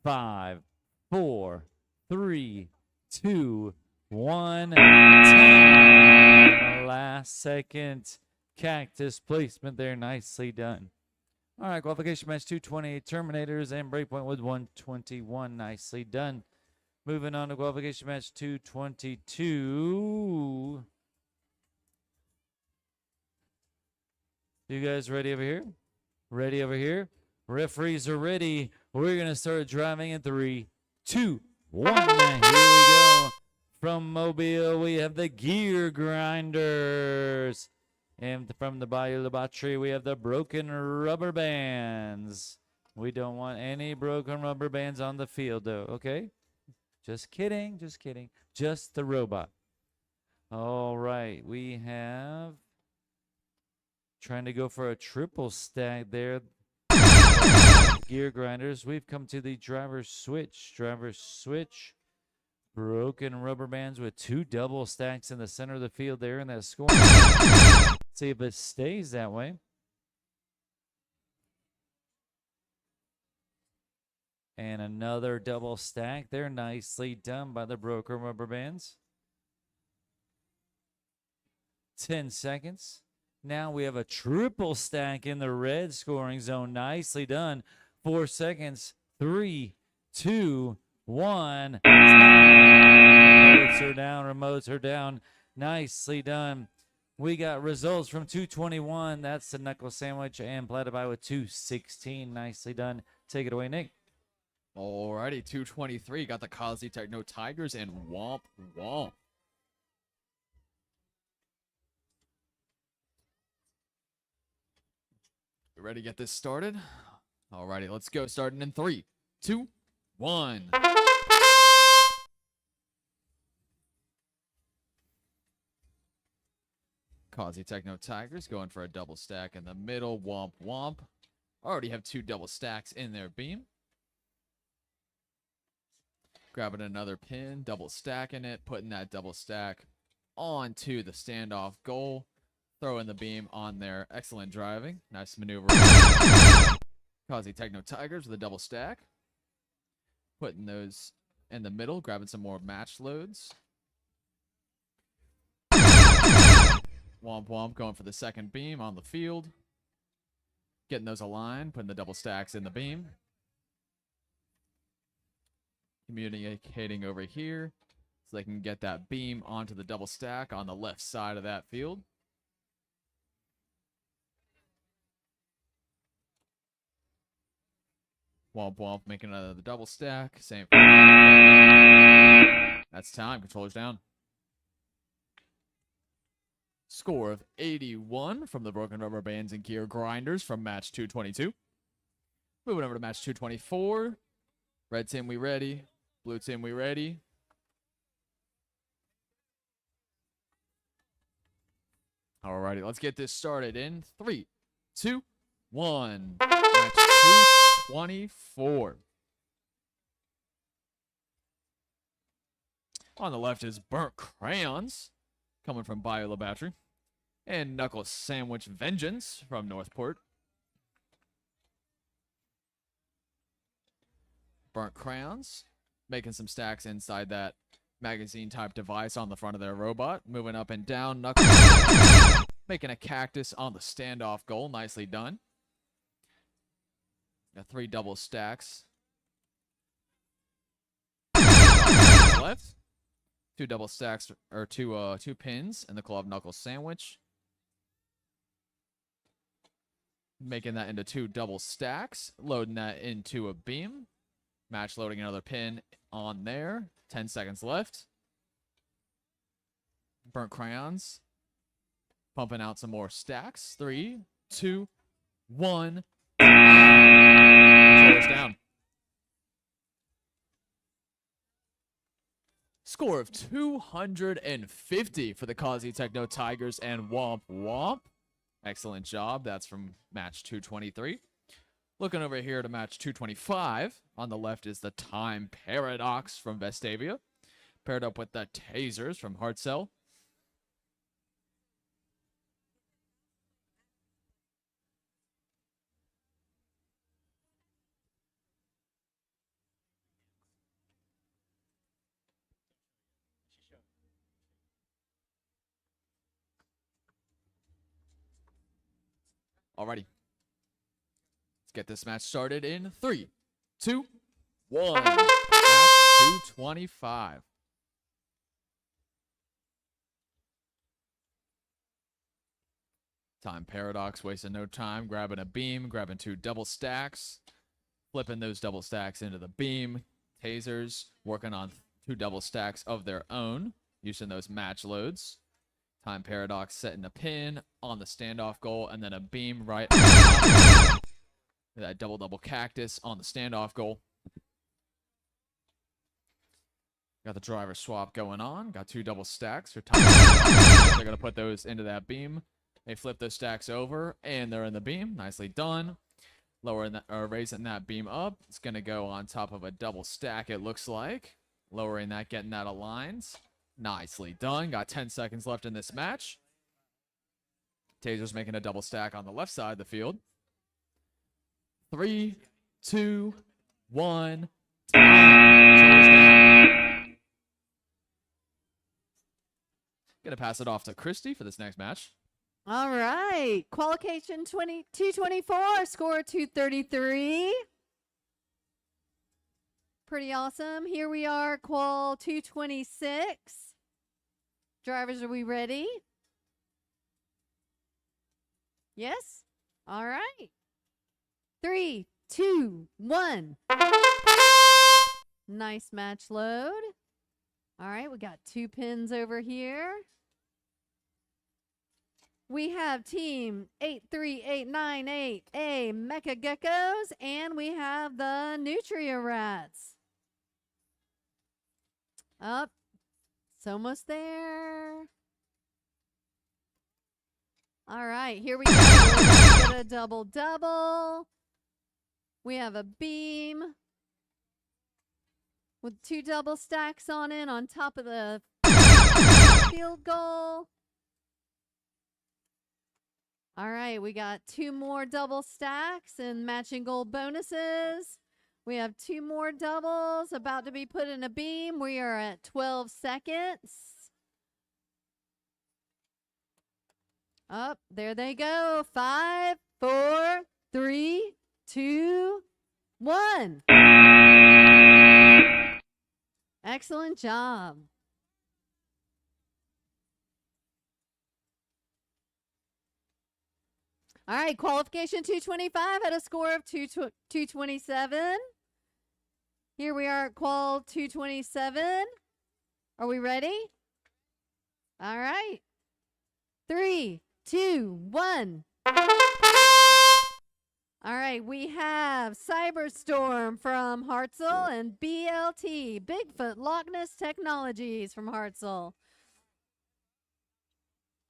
5, 4, 3, 2, 1. Time. Last second cactus placement there. Nicely done. All right, qualification match 228 Terminators and breakpoint with 121. Nicely done. Moving on to qualification match 222. You guys ready over here? Ready over here? Referees are ready. We're going to start driving in 3, 2, 1. Here we go. From Mobile, we have the Gear Grinders. And from the Bayou Labatry, we have the Broken Rubber Bands. We don't want any broken rubber bands on the field, though, okay? Just kidding. Just the robot. All right, we have trying to go for a triple stack there. Gear Grinders. We've come to the driver's switch. Broken rubber bands with 2 double stacks in the center of the field there in that score. See if it stays that way. And another double stack there. Nicely done by the broken rubber bands. 10 seconds. Now we have a triple stack in the red scoring zone. Nicely done. 4 seconds. 3, 2, 1. Remotes are down. Nicely done. We got results from 221. That's the Knuckle Sandwich and Platypi with 216. Nicely done. Take it away, Nick. Alrighty, 223. Got the Kazi Techno Tigers and Womp Womp. You ready to get this started? Alrighty, let's go. Starting in 3, 2, 1. Kazi Techno Tigers going for a double stack in the middle. Womp Womp. Already have 2 double stacks in their beam. Grabbing another pin, double stacking it, putting that double stack onto the standoff goal. Throwing the beam on there. Excellent driving. Nice maneuver. Kazi Techno Tigers with a double stack. Putting those in the middle, grabbing some more match loads. Womp Womp going for the second beam on the field. Getting those aligned, putting the double stacks in the beam. Communicating over here so they can get that beam onto the double stack on the left side of that field. Womp womp making another double stack. Same. That's time. Controllers down. Score of 81 from the Broken Rubber Bands and Gear Grinders from match 222. Moving over to match 224. Red team, we ready. Blue team, we ready. Alrighty, let's get this started in 3, 2, 1. Match 224. On the left is Burnt Crayons, coming from Biola Battery. And Knuckle Sandwich Vengeance from Northport. Burnt Crayons, making some stacks inside that magazine type device on the front of their robot. Moving up and down. Knuckle making a cactus on the standoff goal. Nicely done. Got 3 double stacks. Left. 2 double stacks, or 2 pins in the Claw of Knuckles sandwich. Making that into 2 double stacks. Loading that into a beam. Match loading another pin on there. 10 seconds left. Burnt Crayons. Pumping out some more stacks. 3, 2, 1. Controllers down. Score of 250 for the Kazi Techno Tigers and Womp Womp. Excellent job. That's from match 223. Looking over here to match 225. On the left is the Time Paradox from Vestavia. Paired up with the Tasers from Heart Cell. Alrighty. Let's get this match started in 3, 2, 1. Match 225. Time Paradox wasting no time, grabbing a beam, grabbing 2 double stacks, flipping those double stacks into the beam. Tasers working on 2 double stacks of their own, using those match loads. Time Paradox setting a pin on the standoff goal and then a beam right that double cactus on the standoff goal. Got the driver swap going on. Got 2 double stacks for Time Paradox. They're going to put those into that beam. They flip those stacks over and they're in the beam. Nicely done. Lowering that, or raising that beam up. It's going to go on top of a double stack, it looks like. Lowering that, getting that aligned. Nicely done. Got 10 seconds left in this match. Taser's making a double stack on the left side of the field. 3, 2, 1. Controllers down. Gonna pass it off to Christy for this next match. All right. Qualification 224, score 233. Pretty awesome. Here we are, qual 226. Drivers, are we ready? Yes? All right. 3, 2, 1. Nice match load. All right, we got 2 pins over here. We have team 83898A Mecha Geckos, and we have the Nutria Rats. Up. It's almost there. All right, here we go. We're gonna get a double. We have a beam with 2 double stacks on it on top of the field goal. All right, we got 2 more double stacks and matching goal bonuses. We have 2 more doubles about to be put in a beam. We are at 12 seconds. Up, there they go. 5, 4, 3, 2, 1. Excellent job. All right, qualification 225 at a score of 227. Here we are at qual 227. Are we ready? All right. 3, 2, 1. All right, we have Cyberstorm from Hartzell and BLT, Bigfoot Loch Ness Technologies from Hartzell.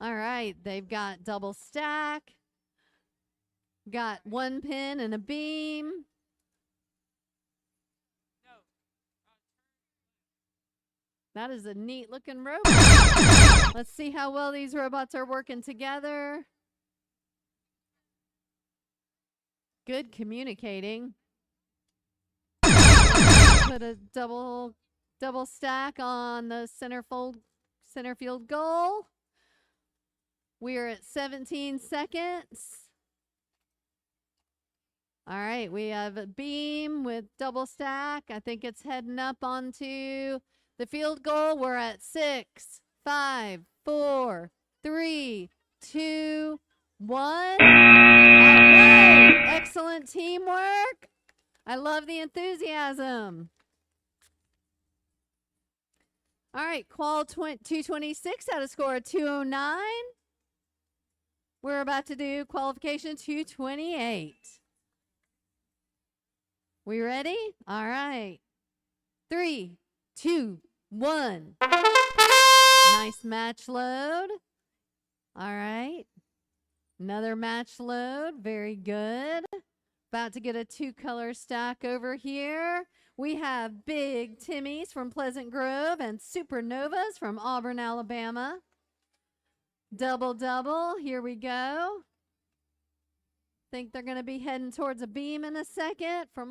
All right, they've got double stack, got one pin and a beam. That is a neat looking robot. Let's see how well these robots are working together. Good communicating. Put a double stack on the center field goal. We are at 17 seconds. All right, we have a beam with double stack. I think it's heading up onto the field goal. We're at 6, 5, 4, 3, 2, 1. All right. Excellent teamwork. I love the enthusiasm. All right, qual 226 at a score of 209. We're about to do qualification 228. We ready? All right. 3, 2, 1. Nice match load. All right. Another match load. Very good. About to get a 2-color stack over here. We have Big Timmy's from Pleasant Grove and Supernovas from Auburn, Alabama. Double. Here we go. Think they're going to be heading towards a beam in a second. From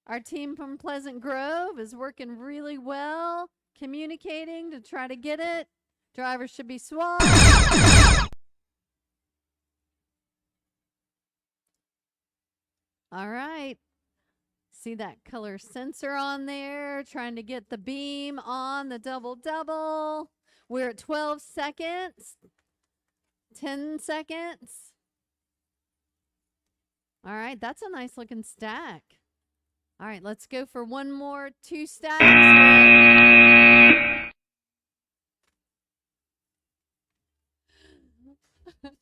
our team from Pleasant Grove is working really well, communicating to try to get it. Drivers should be swapped. All right. See that color sensor on there, trying to get the beam on the double. We're at 12 seconds. 10 seconds. All right, that's a nice looking stack. All right, let's go for one more 2 stacks.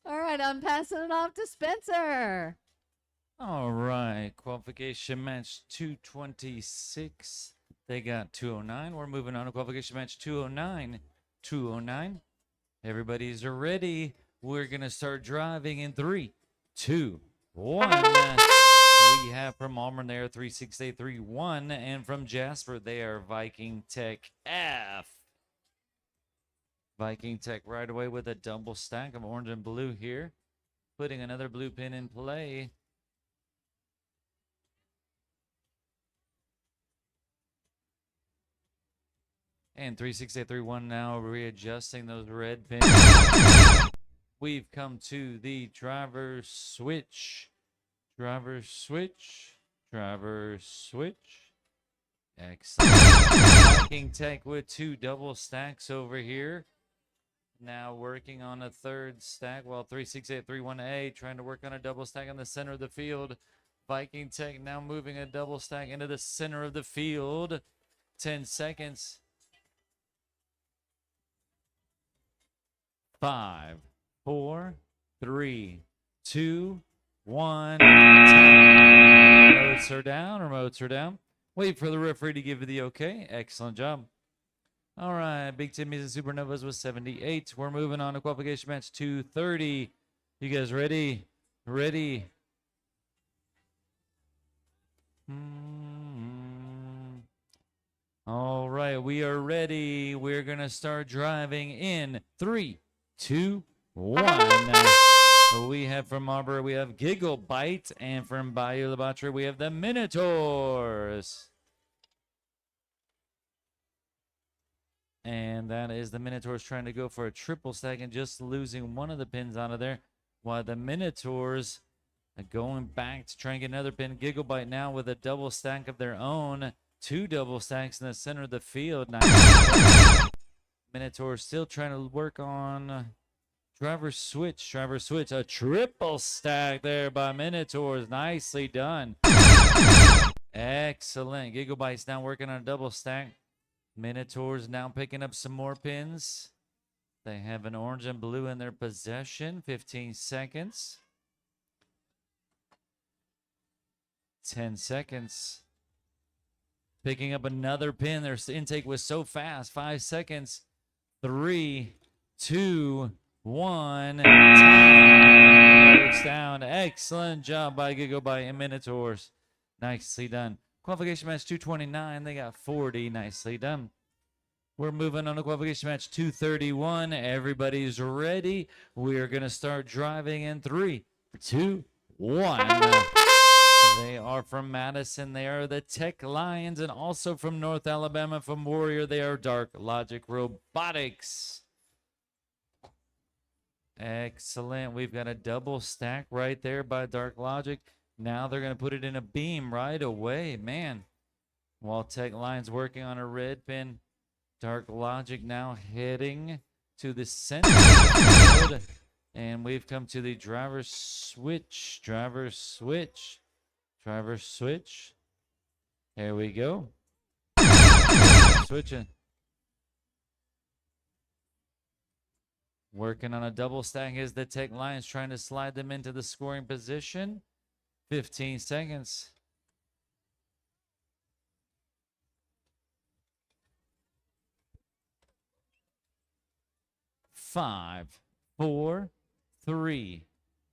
All right, I'm passing it off to Spencer. All right, qualification match 226. They got 209. We're moving on to qualification match 209. 209. Everybody's ready. We're going to start driving in 3, 2, 1. We have from Auburn there 36831, and from Jasper they are Viking Tech F. Viking Tech right away with a double stack of orange and blue here, putting another blue pin in play. And 36831 now readjusting those red pins. We've come to the driver switch. Driver switch. Excellent. Viking Tech with 2 double stacks over here. Now working on a 3rd stack while 36831A trying to work on a double stack in the center of the field. Viking Tech now moving a double stack into the center of the field. 10 seconds. 5, 4, 3, 2, 1. Remotes are down. Wait for the referee to give you the okay. Excellent job. All right, Big Timmy's and Supernovas was 78. We're moving on to qualification match 230. You guys ready? Ready. All right, we are ready. We're going to start driving in 3, 2, 1. We have from Marlboro, we have Giggle Bite, and from Bayou Labatry, we have the Minotaurs. And that is the Minotaurs trying to go for a triple stack and just losing one of the pins out of there, while the Minotaurs are going back to try and get another pin. Giggle Bite now with a double stack of their own. 2 double stacks in the center of the field. Minotaurs still trying to work on Driver switch. A triple stack there by Minotaurs. Nicely done. Excellent. Gigabytes now working on a double stack. Minotaurs now picking up some more pins. They have an orange and blue in their possession. 15 seconds. 10 seconds. Picking up another pin. Their intake was so fast. 5 seconds. 3, 2, 1. Time. It's down. Excellent job by Gigabyte and Minotaurs. Nicely done. Qualification match 229. They got 40. Nicely done. We're moving on to qualification match 231. Everybody's ready. We are going to start driving in 3, 2, 1. They are from Madison. They are the Tech Lions, and also from North Alabama, from Warrior, they are Dark Logic Robotics. Excellent. We've got a double stack right there by Dark Logic. Now they're going to put it in a beam right away. Man, while Tech Lions working on a red pin, Dark Logic now heading to the center of the field. And we've come to the driver switch. Here we go. Switching. Working on a double stack is the Tech Lions, trying to slide them into the scoring position. 15 seconds. 5, 4, 3,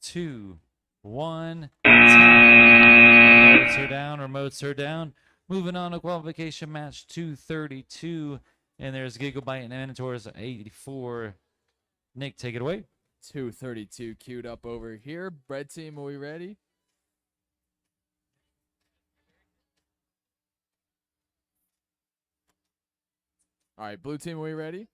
2, 1. Remotes are down. Moving on to qualification match 232. And there's Gigabyte and Minotaurs 84. Nick, take it away. 232 queued up over here. Red team, are we ready? All right, blue team, are we ready?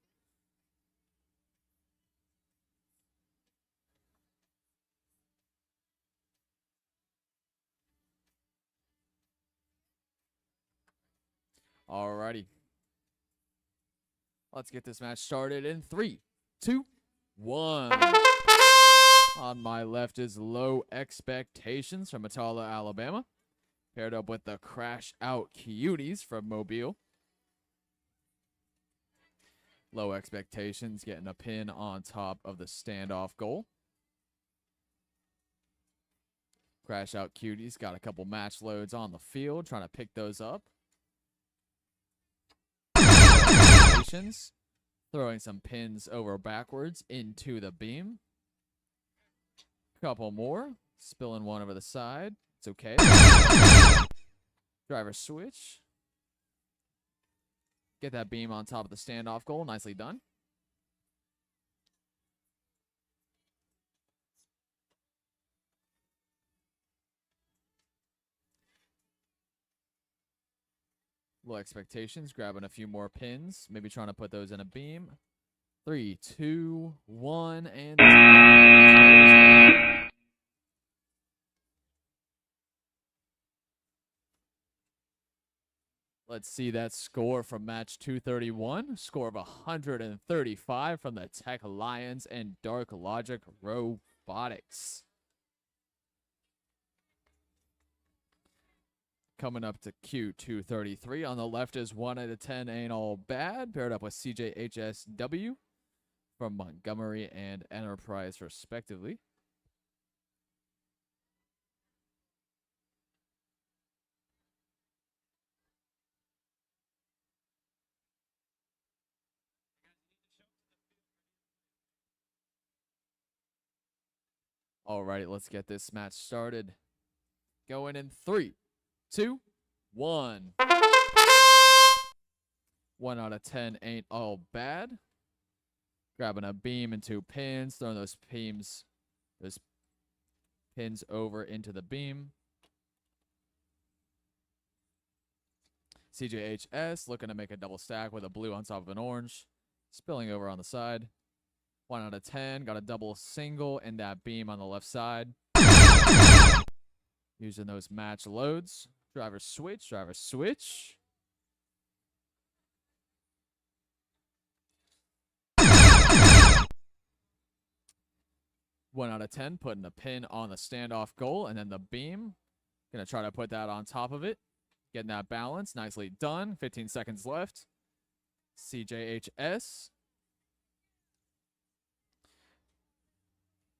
Alrighty. Let's get this match started in 3, 2, 1. On my left is Low Expectations from Atala, Alabama. Paired up with the Crash Out Cuties from Mobile. Low Expectations getting a pin on top of the standoff goal. Crash Out Cuties got a couple match loads on the field, trying to pick those up. Throwing some pins over backwards into the beam. Couple more. Spilling one over the side. It's okay. Driver switch. Get that beam on top of the standoff goal. Nicely done. Low Expectations, grabbing a few more pins. Maybe trying to put those in a beam. 3, 2, 1, and time. Let's see that score from match 231. Score of 135 from the Tech Lions and Dark Logic Robotics. Coming up to Q233. On the left is 1 out of 10 Ain't All Bad, paired up with CJHSW from Montgomery and Enterprise, respectively. Alrighty, let's get this match started. Going in 3, 2, 1. 1 out of 10 Ain't All Bad. Grabbing a beam and 2 pins, throwing those pins over into the beam. CJHS looking to make a double stack with a blue on top of an orange. Spilling over on the side. 1 out of 10. Got a double single in that beam on the left side. Using those match loads. Driver switch, driver switch. 1 out of 10, putting a pin on the standoff goal, and then the beam. Gonna try to put that on top of it. Getting that balance. Nicely done. 15 seconds left. CJHS.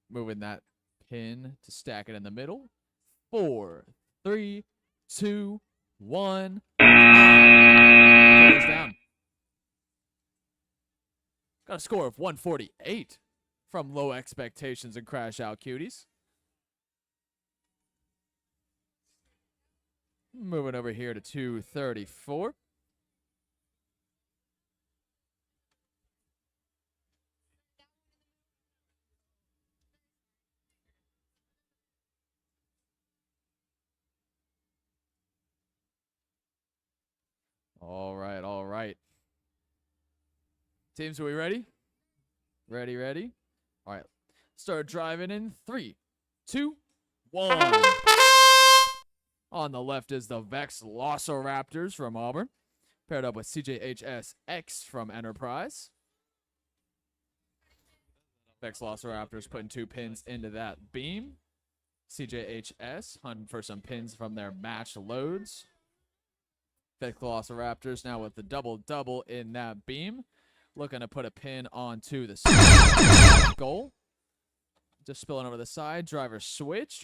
Moving that pin to stack it in the middle. 4, 3, 2, 1. Close down. Got a score of 148 from Low Expectations and Crash Out Cuties. Moving over here to 234. All right, all right. Teams, are we ready? Ready? All right. Start driving in 3, 2, 1. On the left is the VEX Velociraptors from Auburn, paired up with CJHS X from Enterprise. VEX Velociraptors putting 2 pins into that beam. CJHS hunting for some pins from their matched loads. VEX Velociraptors now with the double-double in that beam. Looking to put a pin onto the goal. Just spilling over the side. Driver switch.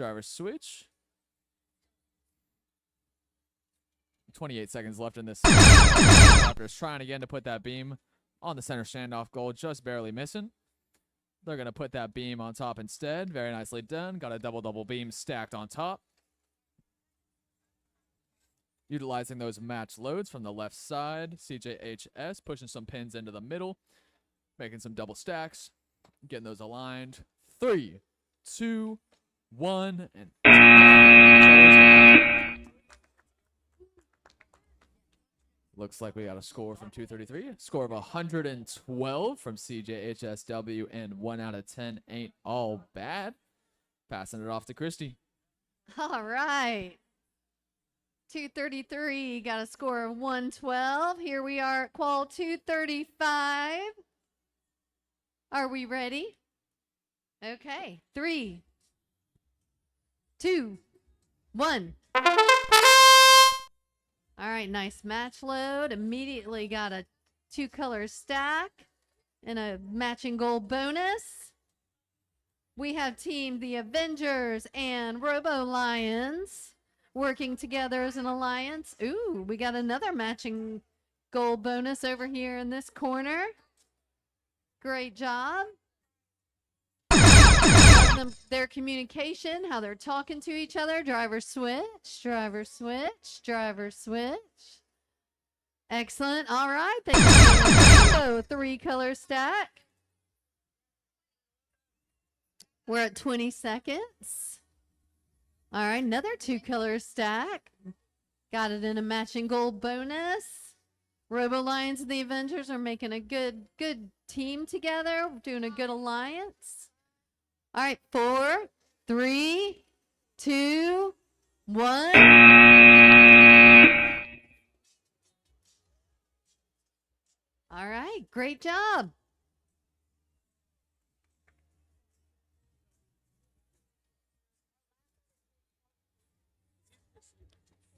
28 seconds left in this. Raptors trying again to put that beam on the center standoff goal, just barely missing. They're going to put that beam on top instead. Very nicely done. Got a double-double beam stacked on top. Utilizing those match loads from the left side. CJHS pushing some pins into the middle. Making some double stacks. Getting those aligned. 3, 2, 1. And looks like we got a score from 233. Score of 112 from CJHSW, and 1 out of 10 ain't all bad. Passing it off to Christy. All right. 233 got a score of 112. Here we are at qual 235. Are we ready? Okay. 3, 2, 1. All right, nice match load. Immediately got a 2-color stack and a matching goal bonus. We have team the Avengers and Robo Lions working together as an alliance. Ooh, we got another matching goal bonus over here in this corner. Great job. Their communication, how they're talking to each other. Driver switch, driver switch, driver switch. Excellent. All right. Thank you. So 3-color stack. We're at 20 seconds. All right. Another 2-color stack. Got it in a matching gold bonus. Robo Lions and the Avengers are making a good team together, doing a good alliance. All right, 4, 3, 2, 1. All right, great job.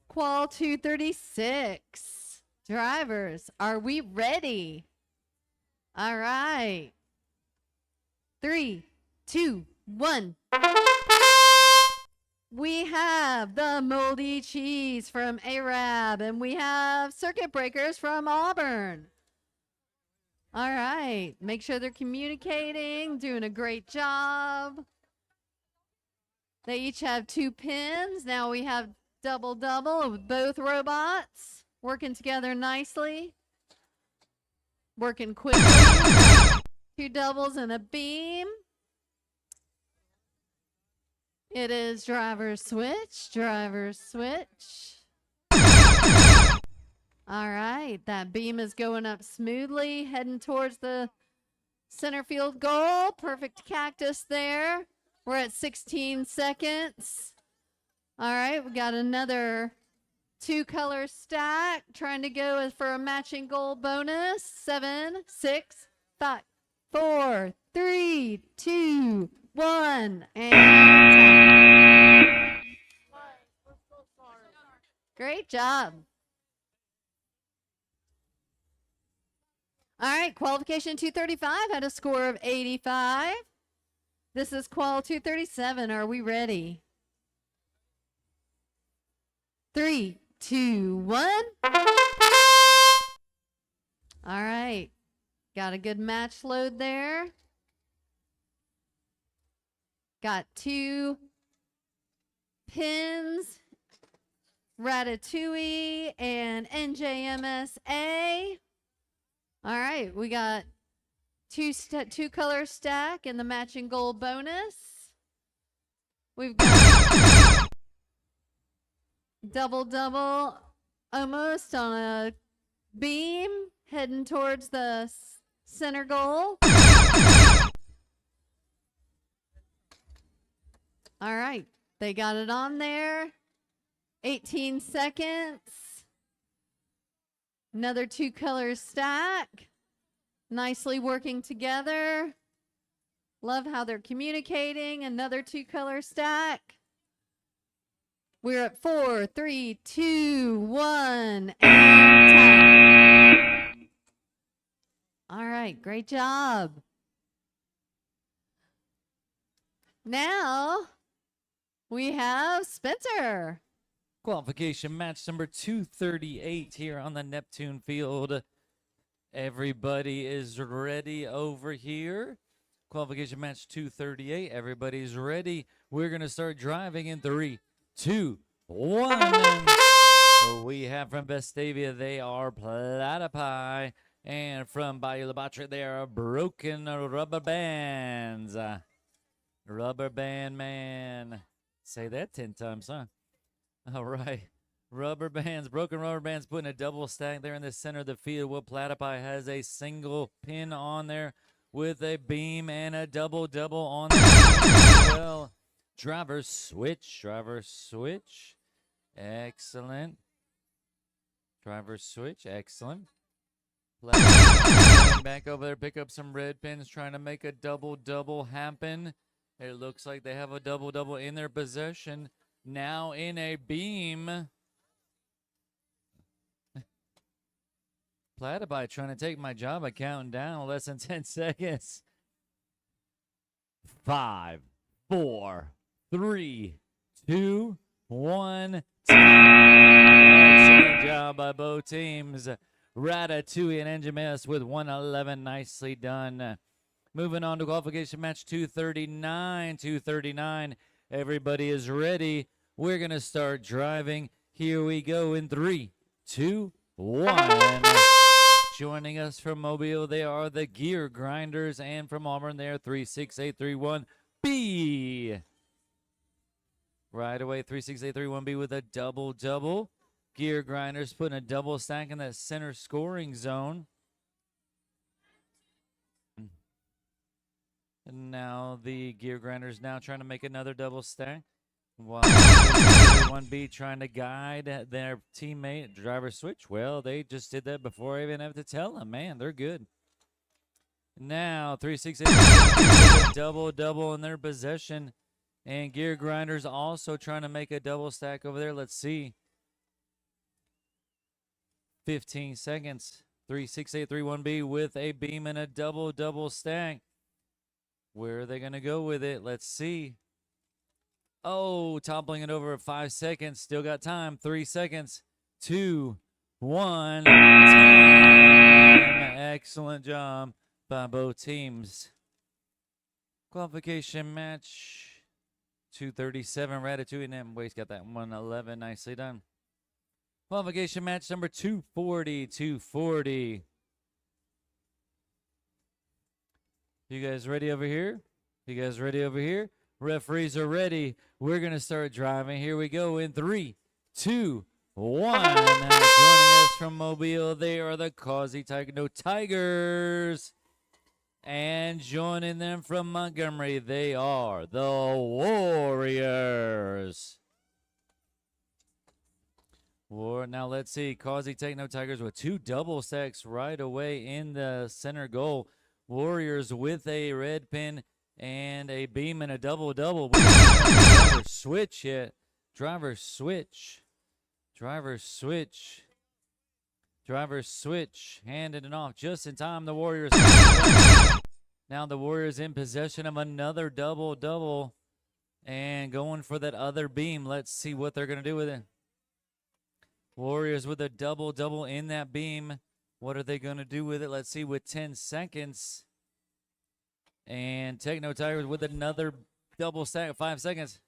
Qual 236. Drivers, are we ready? All right. 3, 2, 1. We have the Moldy Cheese from Arab, and we have Circuit Breakers from Auburn. All right. Make sure they're communicating, doing a great job. They each have 2 pins. Now we have double-double with both robots working together nicely. Working quickly. 2 doubles and a beam. It is driver switch, driver switch. All right, that beam is going up smoothly, heading towards the center field goal. Perfect cactus there. We're at 16 seconds. All right, we got another 2-color stack, trying to go for a matching goal bonus. 7, 6, 5, 4, 3, 2, 1, and time. Great job. All right, qualification 235 had a score of 85. This is qual 237. Are we ready? 3, 2, 1. All right. Got a good match load there. Got 2 pins, Ratatouille and NJMSA. All right, we got two color stack and the matching gold bonus. We've got double almost on a beam heading towards the center goal. All right, they got it on there. 18 seconds. Another 2 color stack. Nicely working together. Love how they're communicating. Another 2 color stack. We're at 4, 3, 2, 1, and time. All right, great job. Now we have Spencer. Qualification match number 238 here on the Neptune field. Everybody is ready over here. Qualification match 238. Everybody's ready. We're going to start driving in 3, 2, 1. We have from Vestavia, they are Platypi. And from Bayou Labatre, they are Broken Rubber Bands. Rubber Band Man. Say that 10 times, huh? All right. Rubber bands, broken rubber bands, putting a double stack there in the center of the field. Will Platypi has a single pin on there with a beam and a double on there as well. Driver switch. Excellent. Driver switch, excellent. Back over there, pick up some red pins, trying to make a double happen. It looks like they have a double in their possession. Now in a beam. Platypi trying to take my job by counting down less than 10 seconds. 5, 4, 3, 2, 1. Excellent job by both teams. Ratatouille and NJMS with 111. Nicely done. Moving on to qualification match 239. Everybody is ready. We're going to start driving. Here we go in 3, 2, 1. Joining us from Mobile, they are the Gear Grinders, and from Auburn, they are 36831B. Right away, 36831B with a double. Gear Grinders putting a double stack in that center scoring zone. And now the Gear Grinders now trying to make another double stack. While 1B trying to guide their teammate. Driver switch. Well, they just did that before I even have to tell them. Man, they're good. Now 368 double in their possession. And Gear Grinders also trying to make a double stack over there. Let's see. 15 seconds. 36831B with a beam and a double stack. Where are they going to go with it? Let's see. Oh, toppling it over 5 seconds. Still got time. 3 seconds. 2, 1. Time. Excellent job by both teams. Qualification match 237. Ratatouille and Waste got that 111. Nicely done. Qualification match number 240. You guys ready over here? Referees are ready. We're going to start driving. Here we go in 3, 2, 1. Joining us from Mobile, they are the Causey Tigers. And joining them from Montgomery, they are the Warriors. Now let's see. Causey Tigers with 2 double stacks right away in the center goal. Warriors with a red pin And a beam and a double-double. Driver switch yet. Driver switch. Driver switch. Driver switch. Handed it off just in time. The Warriors. Now the Warriors in possession of another double-double. And going for that other beam. Let's see what they're going to do with it. Warriors with a double-double in that beam. What are they going to do with it? Let's see with 10 seconds. And Techno Tigers with another double stack. 5 seconds.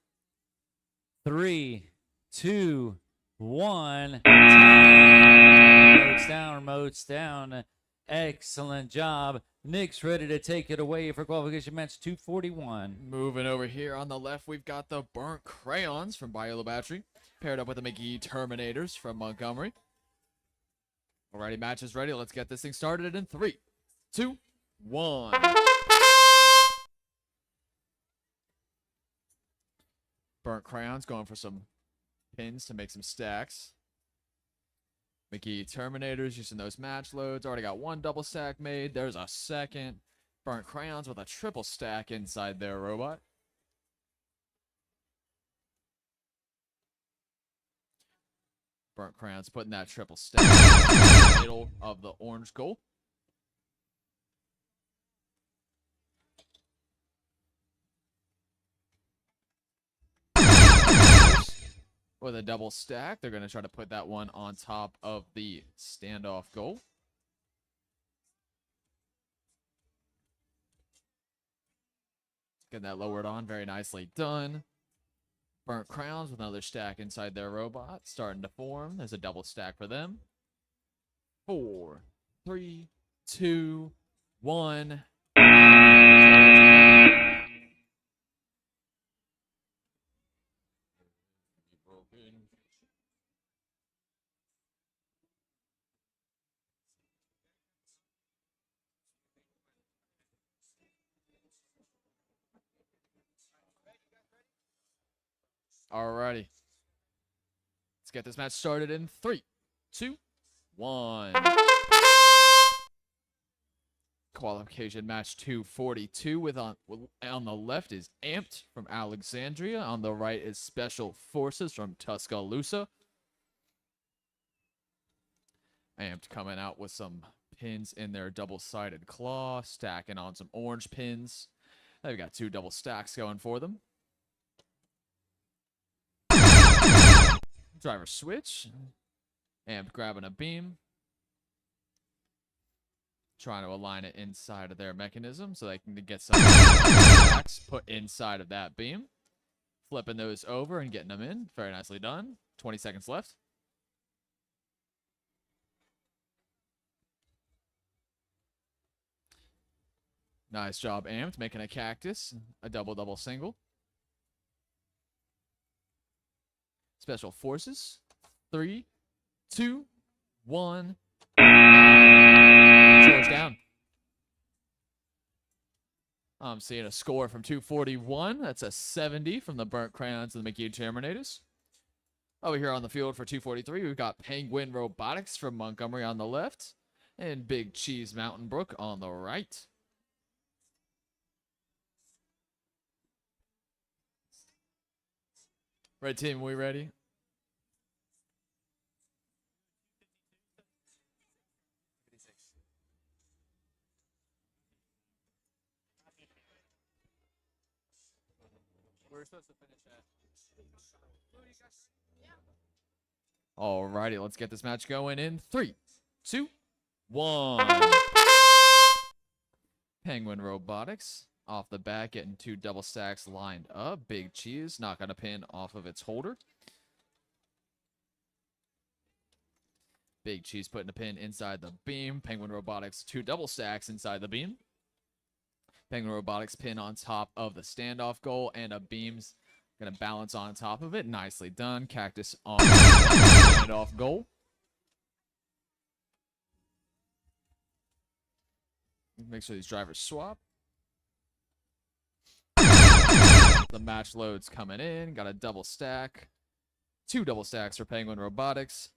3, 2, 1. Remotes down, remotes down. Excellent job. Nick's ready to take it away for qualification match 241. Moving over here on the left, we've got the Burnt Crayons from Biola Battery, paired up with the McGee Terminators from Montgomery. Alrighty, match is ready. Let's get this thing started in 3, 2, 1. Burnt Crayons going for some pins to make some stacks. McGee Terminators using those match loads. Already got 1 double stack made. There's a second. Burnt Crayons with a triple stack inside their robot. Burnt Crayons putting that triple stack in the middle of the orange goal. With a double stack, they're going to try to put that one on top of the standoff goal. Getting that lowered on, very nicely done. Burnt Crayons with another stack inside their robot, starting to form. There's a double stack for them. 4, 3, 2, 1. Alrighty. Let's get this match started in 3, 2, 1. Qualification match 242 with on the left is Amped from Alexandria. On the right is Special Forces from Tuscaloosa. Amped coming out with some pins in their double-sided claw, stacking on some orange pins. They've got 2 double stacks going for them. Driver switch. Amped grabbing a beam. Trying to align it inside of their mechanism so they can get some stacks put inside of that beam. Flipping those over and getting them in. Very nicely done. 20 seconds left. Nice job, Amped, making a cactus, a double-double single. Special Forces. 3, 2, 1. George down. I'm seeing a score from 241. That's a 70 from the Burnt Crayons and the McGee Terminators. Over here on the field for 243, we've got Penguin Robotics from Montgomery on the left and Big Cheese Mountain Brook on the right. Red team, we ready? We're supposed to finish at. Alrighty, let's get this match going in 3, 2, 1. Penguin Robotics off the bat, getting 2 double stacks lined up. Big Cheese knocking a pin off of its holder. Big Cheese putting a pin inside the beam. Penguin Robotics 2 double stacks inside the beam. Penguin Robotics pin on top of the standoff goal, and a beam's going to balance on top of it. Nicely done. Cactus on the standoff goal. Make sure these drivers swap. The match load's coming in. Got a double stack. 2 double stacks for Penguin Robotics.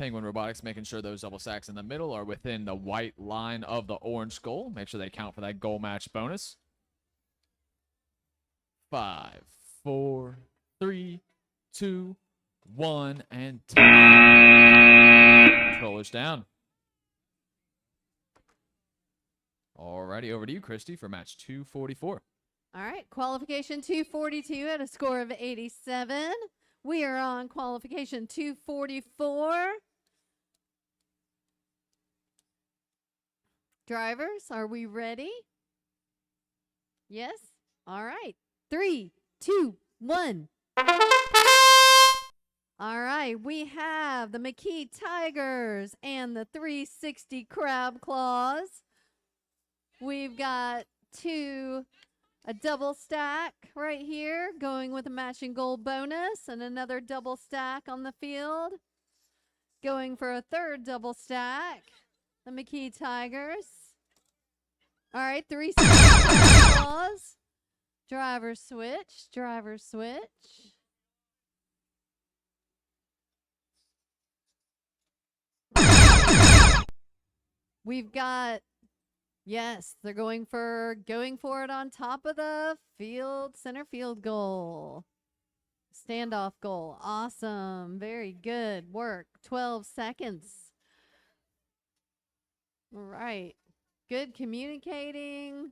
Penguin Robotics making sure those double stacks in the middle are within the white line of the orange goal. Make sure they count for that goal match bonus. 5, 4, 3, 2, 1, and time. Controllers down. Alrighty, over to you, Christy, for match 244. All right, qualification 242 at a score of 87. We are on qualification 244. Drivers, are we ready? Yes? All right. 3, 2, 1. All right, we have the McKee Tigers and the 360 Crab Claws. We've got a double stack right here going with a matching gold bonus and another double stack on the field. Going for a third double stack, the McKee Tigers. All right, 360 Claws. Driver switch, driver switch. We've got, yes, they're going for it on top of the field, center field goal. Standoff goal. Awesome. Very good work. 12 seconds. All right. Good communicating.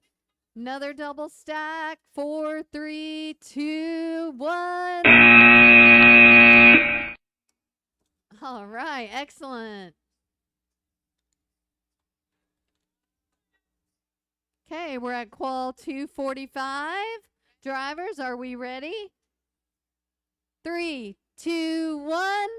Another double stack. 4, 3, 2, 1. All right. Excellent. Okay, we're at qual 245. Drivers, are we ready? 3, 2, 1.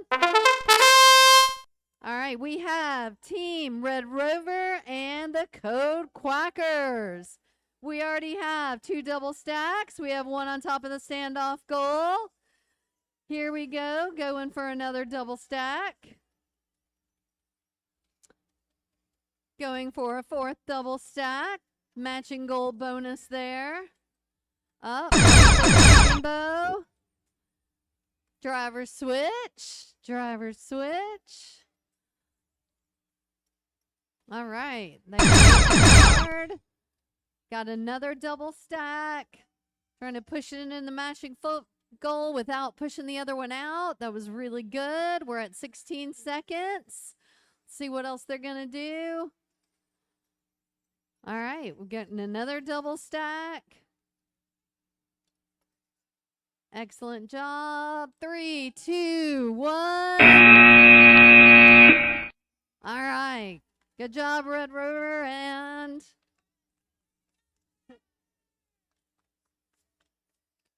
All right, we have Team Red Rover and the Code Quackers. We already have 2 double stacks. We have one on top of the standoff goal. Here we go, going for another double stack. Going for a fourth double stack. Matching gold bonus there. Up. Rainbow. Driver switch. Driver switch. All right. Hard. Got another double stack. Trying to push it in the matching goal without pushing the other one out. That was really good. We're at 16 seconds. See what else they're going to do. All right, we're getting another double stack. Excellent job. 3, 2, 1. All right. Good job, Red Rover. And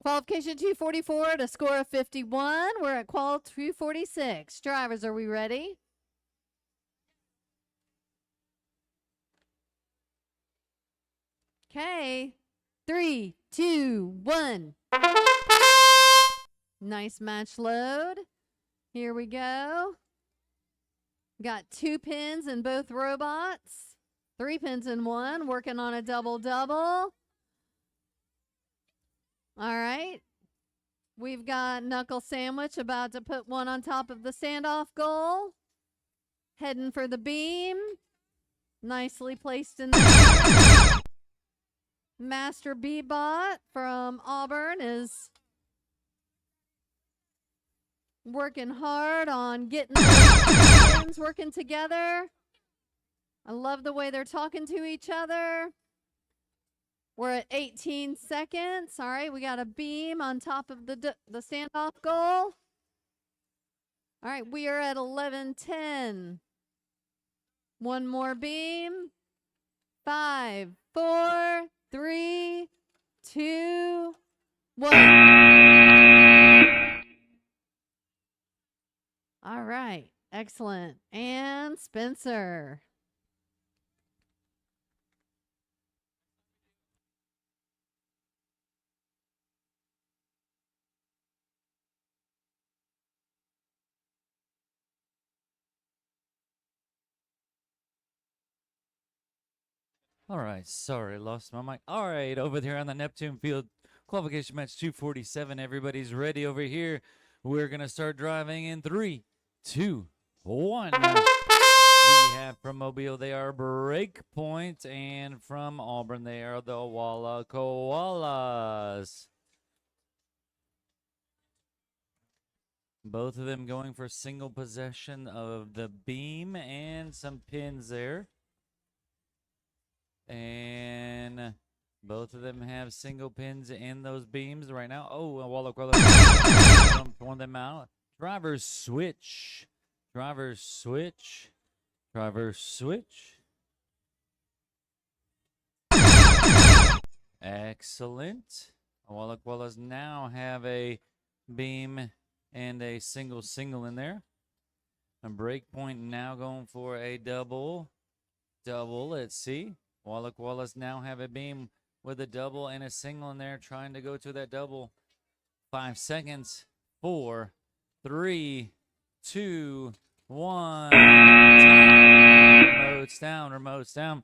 qualification 244 at a score of 51. We're at qual 246. Drivers, are we ready? Okay, 3, 2, 1. Nice match load. Here we go. Got 2 pins in both robots. 3 pins in one, working on a double-double. All right. We've got Knuckle Sandwich about to put one on top of the standoff goal. Heading for the beam. Nicely placed in there. Master B-Bot from Auburn is working hard on getting the pins working together. I love the way they're talking to each other. We're at 18 seconds. All right, we got a beam on top of the standoff goal. All right, we are at 11:10. One more beam. 5, 4, 3, 2, 1. All right, excellent. And Spencer. All right, sorry, lost my mic. All right, over there on the Neptune field, qualification match 247. Everybody's ready over here. We're going to start driving in 3, 2, 1. We have from Mobile, they are Breakpoint, and from Auburn, they are the Walla Koalas. Both of them going for single possession of the beam and some pins there. And both of them have single pins in those beams right now. Oh, and Walla Koalas jumped one of them out. Driver's switch. Driver's switch. Driver's switch. Excellent. Walla Koalas now have a beam and a single in there. And Breakpoint now going for a double. Let's see. Walla Koalas now have a beam with a double and a single in there, trying to go to that double. 5 seconds. 4, 3, 2, 1. Remotes down.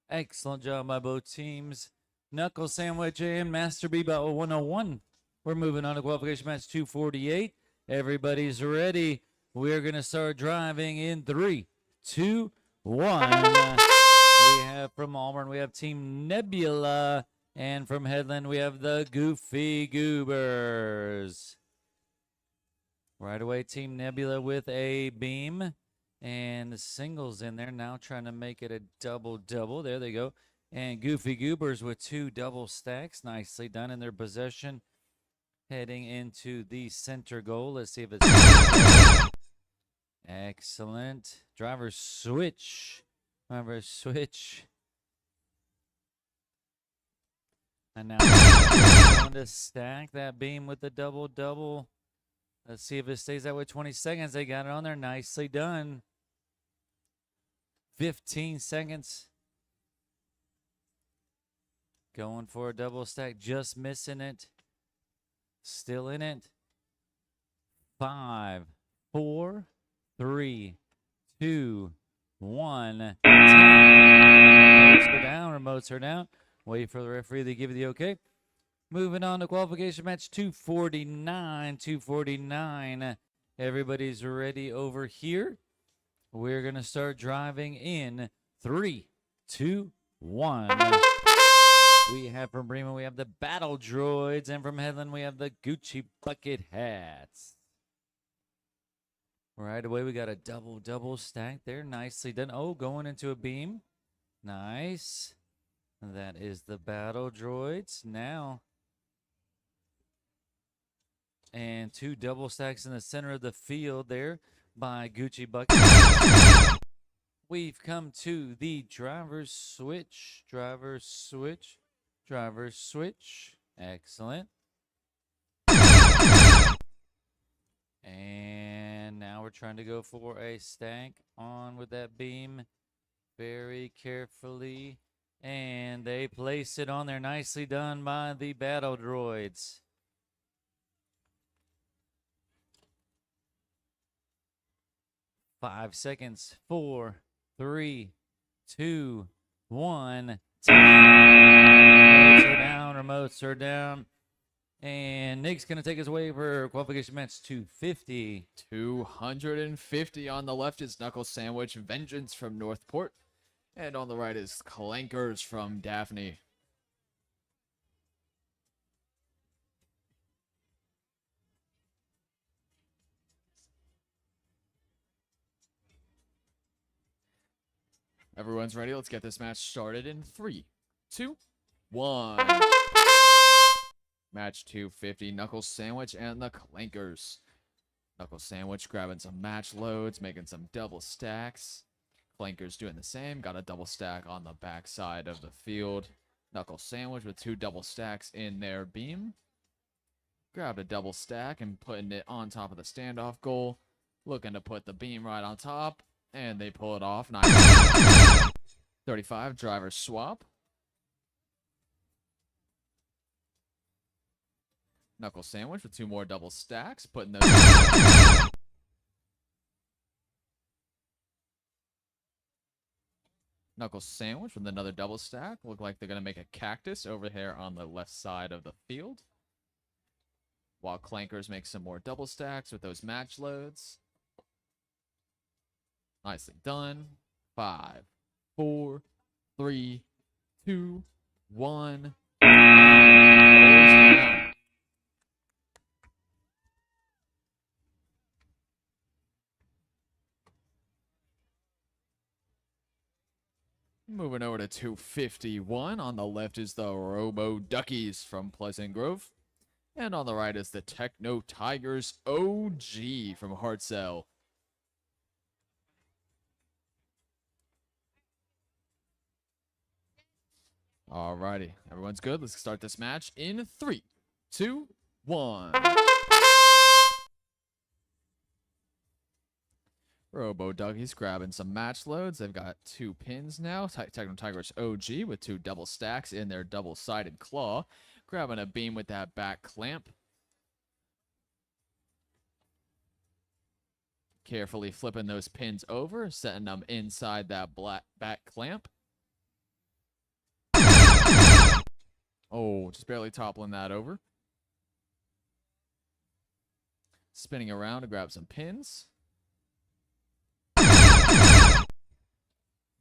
Excellent job by both teams. Knuckle Sandwich and Master B by 101. We're moving on to qualification match 248. Everybody's ready. We're going to start driving in 3, 2, 1. We have from Auburn, we have Team Nebula. And from Headland, we have the Goofy Goobers. Right away, Team Nebula with a beam. And the singles in there, now trying to make it a double. There they go. And Goofy Goobers with 2 double stacks. Nicely done in their possession. Heading into the center goal. Let's see if it's excellent. Driver switch. And now going to stack that beam with the double. Let's see if it stays that way. 20 seconds. They got it on there. Nicely done. 15 seconds. Going for a double stack. Just missing it. Still in it. 5, 4, 3, 2, 1. Remotes are down. Wait for the referee to give you the okay. Moving on to qualification match 249. Everybody's ready over here. We're going to start driving in 3, 2, 1. We have from Bremen, we have the Battle Droids, and from Headland, we have the Gucci Bucket Hats. Right away, we got a double stack there. Nicely done. Oh, going into a beam. Nice. That is the Battle Droids. Now, and 2 double stacks in the center of the field there by Gucci Bucket. We've come to the driver's switch. Excellent. And now we're trying to go for a stack on with that beam very carefully. And they place it on there. Nicely done by the Battle Droids. Five seconds. 4, 3, 2, 1. Remotes are down. And Nick's going to take us away for qualification match 250. 250 on the left is Knuckle Sandwich Vengeance from Northport. And on the right is Clankers from Daphne. Everyone's ready. Let's get this match started in 3, 2, 1. Match 250, Knuckle Sandwich and the Clankers. Knuckle Sandwich grabbing some match loads, making some double stacks. Clankers doing the same, got a double stack on the back side of the field. Knuckle Sandwich with 2 double stacks in their beam. Grabbed a double stack and putting it on top of the standoff goal. Looking to put the beam right on top, and they pull it off. Nice. 35, driver swap. Knuckle Sandwich with 2 more double stacks, putting those. Knuckle Sandwich with another double stack. Look like they're going to make a cactus over here on the left side of the field. While Clankers make some more double stacks with those match loads. Nicely done. 5, 4, 3, 2, 1. Close down. Moving over to 251. On the left is the Robo Duckies from Pleasant Grove. And on the right is the Techno Tigers OG from Hartzell. Alrighty, everyone's good. Let's start this match in 3, 2, 1. Robo Duckies grabbing some match loads. They've got 2 pins now. Techno Tigers OG with 2 double stacks in their double-sided claw. Grabbing a beam with that back clamp. Carefully flipping those pins over, setting them inside that black back clamp. Oh, just barely toppling that over. Spinning around to grab some pins.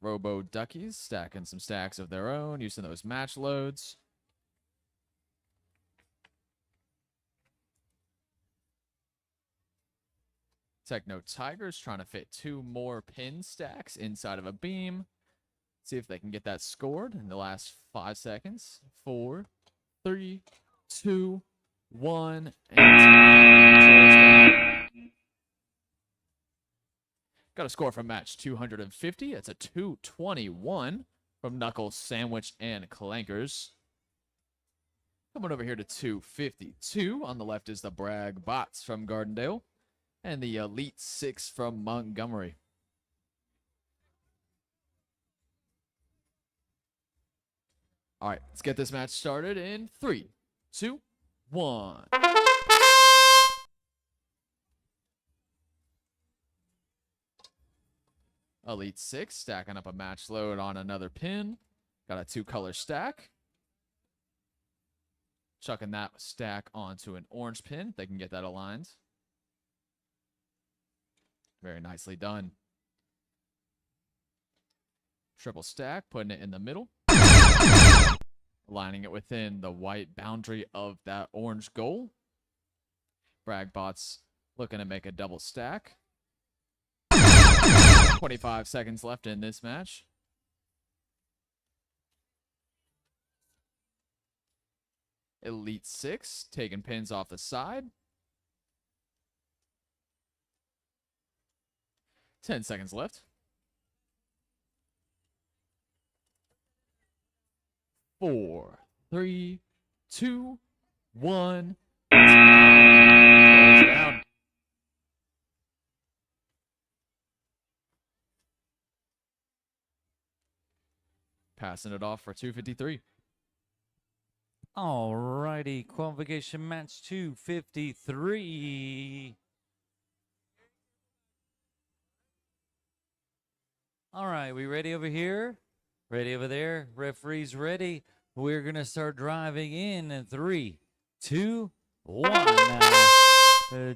Robo Duckies stacking some stacks of their own, using those match loads. Techno Tigers trying to fit 2 more pin stacks inside of a beam. See if they can get that scored in the last 5 seconds. 4, 3, 2, 1, and touchdown. Got a score from match 250. It's a 221 from Knuckles, Sandwich, and Clankers. Coming over here to 252. On the left is the Bragg Bots from Gardendale. And the Elite 6 from Montgomery. All right, let's get this match started in 3, 2, 1. Elite 6 stacking up a match load on another pin. Got a 2-color stack. Chucking that stack onto an orange pin. They can get that aligned. Very nicely done. Triple stack, putting it in the middle. Aligning it within the white boundary of that orange goal. Bragbots looking to make a double stack. 25 seconds left in this match. Elite 6 taking pins off the side. 10 seconds left. 4, 3, 2, 1. Close down. Passing it off for 253. Alrighty, qualification match 253. All right, we ready over here? Ready over there? Referees ready? We're going to start driving in 3, 2, 1.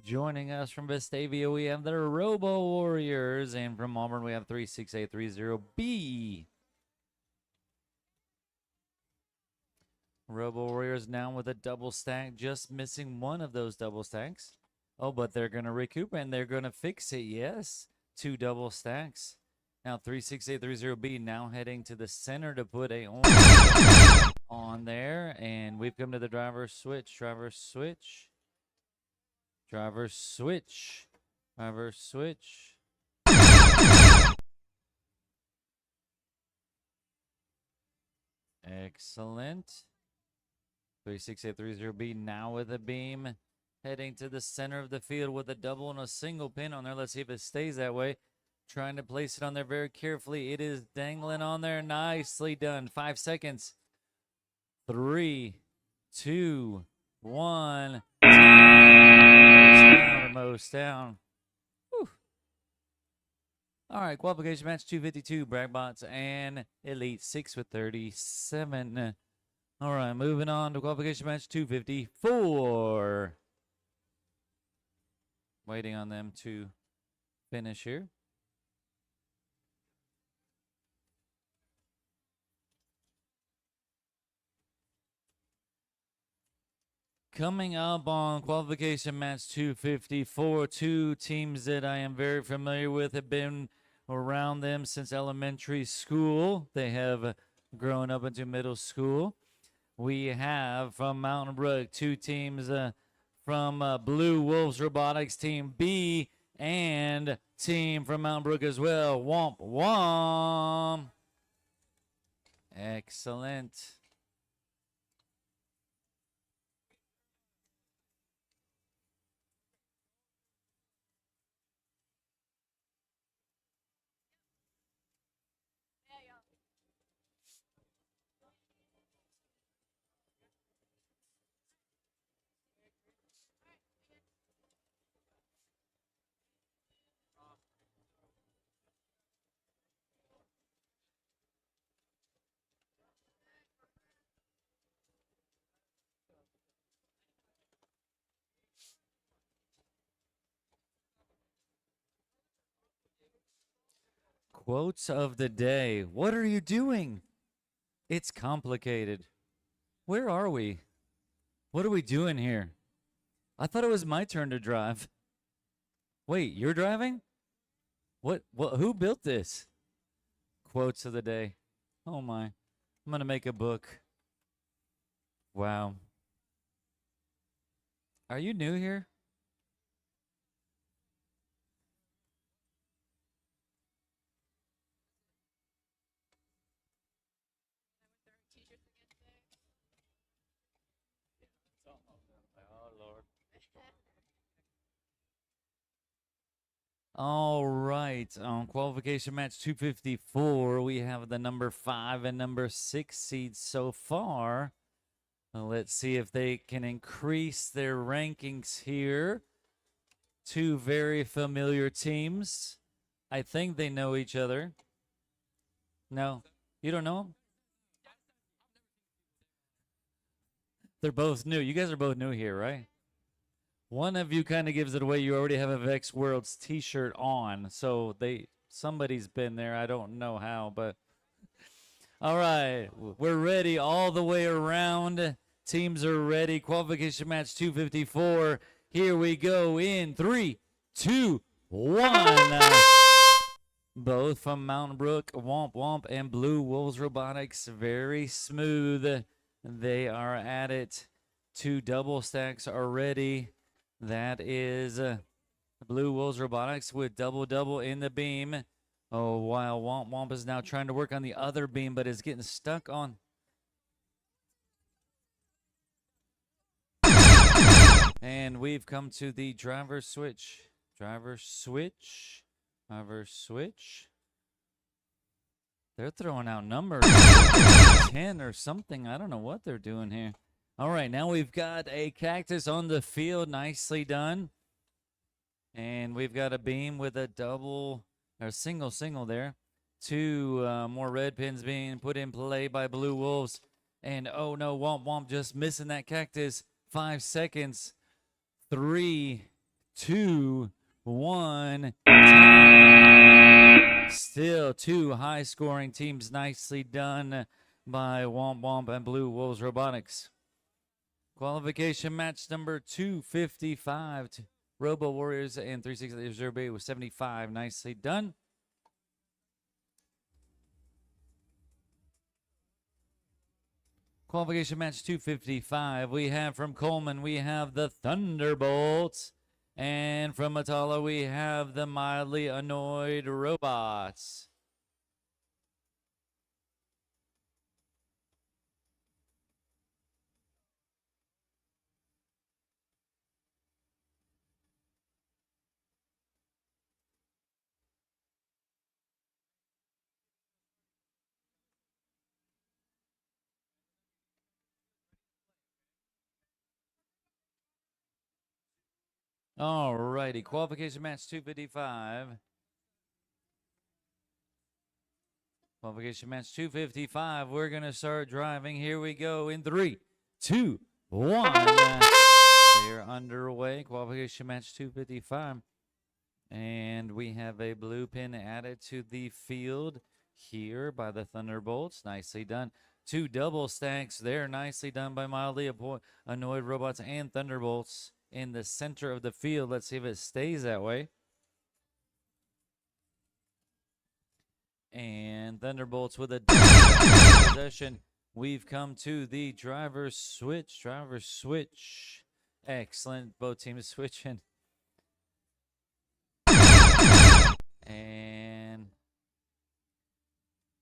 Joining us from Vestavia, we have the Robo Warriors, and from Auburn, we have 36830B. Robo Warriors now with a double stack, just missing one of those double stacks. Oh, but they're going to recoup, and they're going to fix it, yes. 2 double stacks. Now 36830B now heading to the center to put a on there, and we've come to the driver switch. Driver switch. Driver switch. Driver switch. Excellent. 36830B now with a beam, heading to the center of the field with a double and a single pin on there. Let's see if it stays that way. Trying to place it on there very carefully. It is dangling on there. Nicely done. 5 seconds. 3, 2, 1. Almost down. Whew. All right, qualification match 252. Bragbots and Elite 6 with 37. All right, moving on to qualification match 254. Waiting on them to finish here. Coming up on qualification match 254, two teams that I am very familiar with, have been around them since elementary school. They have grown up into middle school. We have from Mountain Brook two teams from Blue Wolves Robotics Team B and team from Mountain Brook as well. Womp womp. Excellent. Quotes of the day. What are you doing? It's complicated. Where are we? What are we doing here? I thought it was my turn to drive. Wait, you're driving? What who built this? Quotes of the day. Oh my. I'm going to make a book. Wow. Are you new here? All right, on qualification match 254, we have the number 5 and number 6 seeds so far. Let's see if they can increase their rankings here. Two very familiar teams. I think they know each other. No, you don't know them? They're both new. You guys are both new here, right? One of you kind of gives it away. You already have a VEX Worlds t-shirt on, so somebody's been there. I don't know how, but all right, we're ready all the way around. Teams are ready. Qualification match 254. Here we go in 3, 2, 1. Both from Mountain Brook, Womp Womp, and Blue Wolves Robotics. Very smooth. They are at it. 2 double stacks are ready. That is Blue Wolves Robotics with double in the beam. Oh, while Womp Womp is now trying to work on the other beam, but is getting stuck on. And we've come to the driver switch. Driver switch. They're throwing out numbers. 10 or something. I don't know what they're doing here. All right, now we've got a cactus on the field. Nicely done. And we've got a beam with a double or single there. 2 more red pins being put in play by Blue Wolves. And oh no, Womp Womp just missing that cactus. 5 seconds. 3, 2, 1. Still 2 high-scoring teams. Nicely done by Womp Womp and Blue Wolves Robotics. Qualification match number 255. Robo Warriors and 360 with 75. Nicely done. Qualification match 255. We have from Coleman, we have the Thunderbolts. And from Matala, we have the Mildly Annoyed Robots. All righty, qualification match 255. Qualification match 255. We're going to start driving. Here we go in 3, 2, 1. They're underway. Qualification match 255. And we have a blue pin added to the field here by the Thunderbolts. Nicely done. 2 double stacks there. Nicely done by Mildly Annoyed Robots and Thunderbolts in the center of the field. Let's see if it stays that way. And Thunderbolts with a possession. We've come to the driver switch. Driver switch. Excellent. Both teams switching. And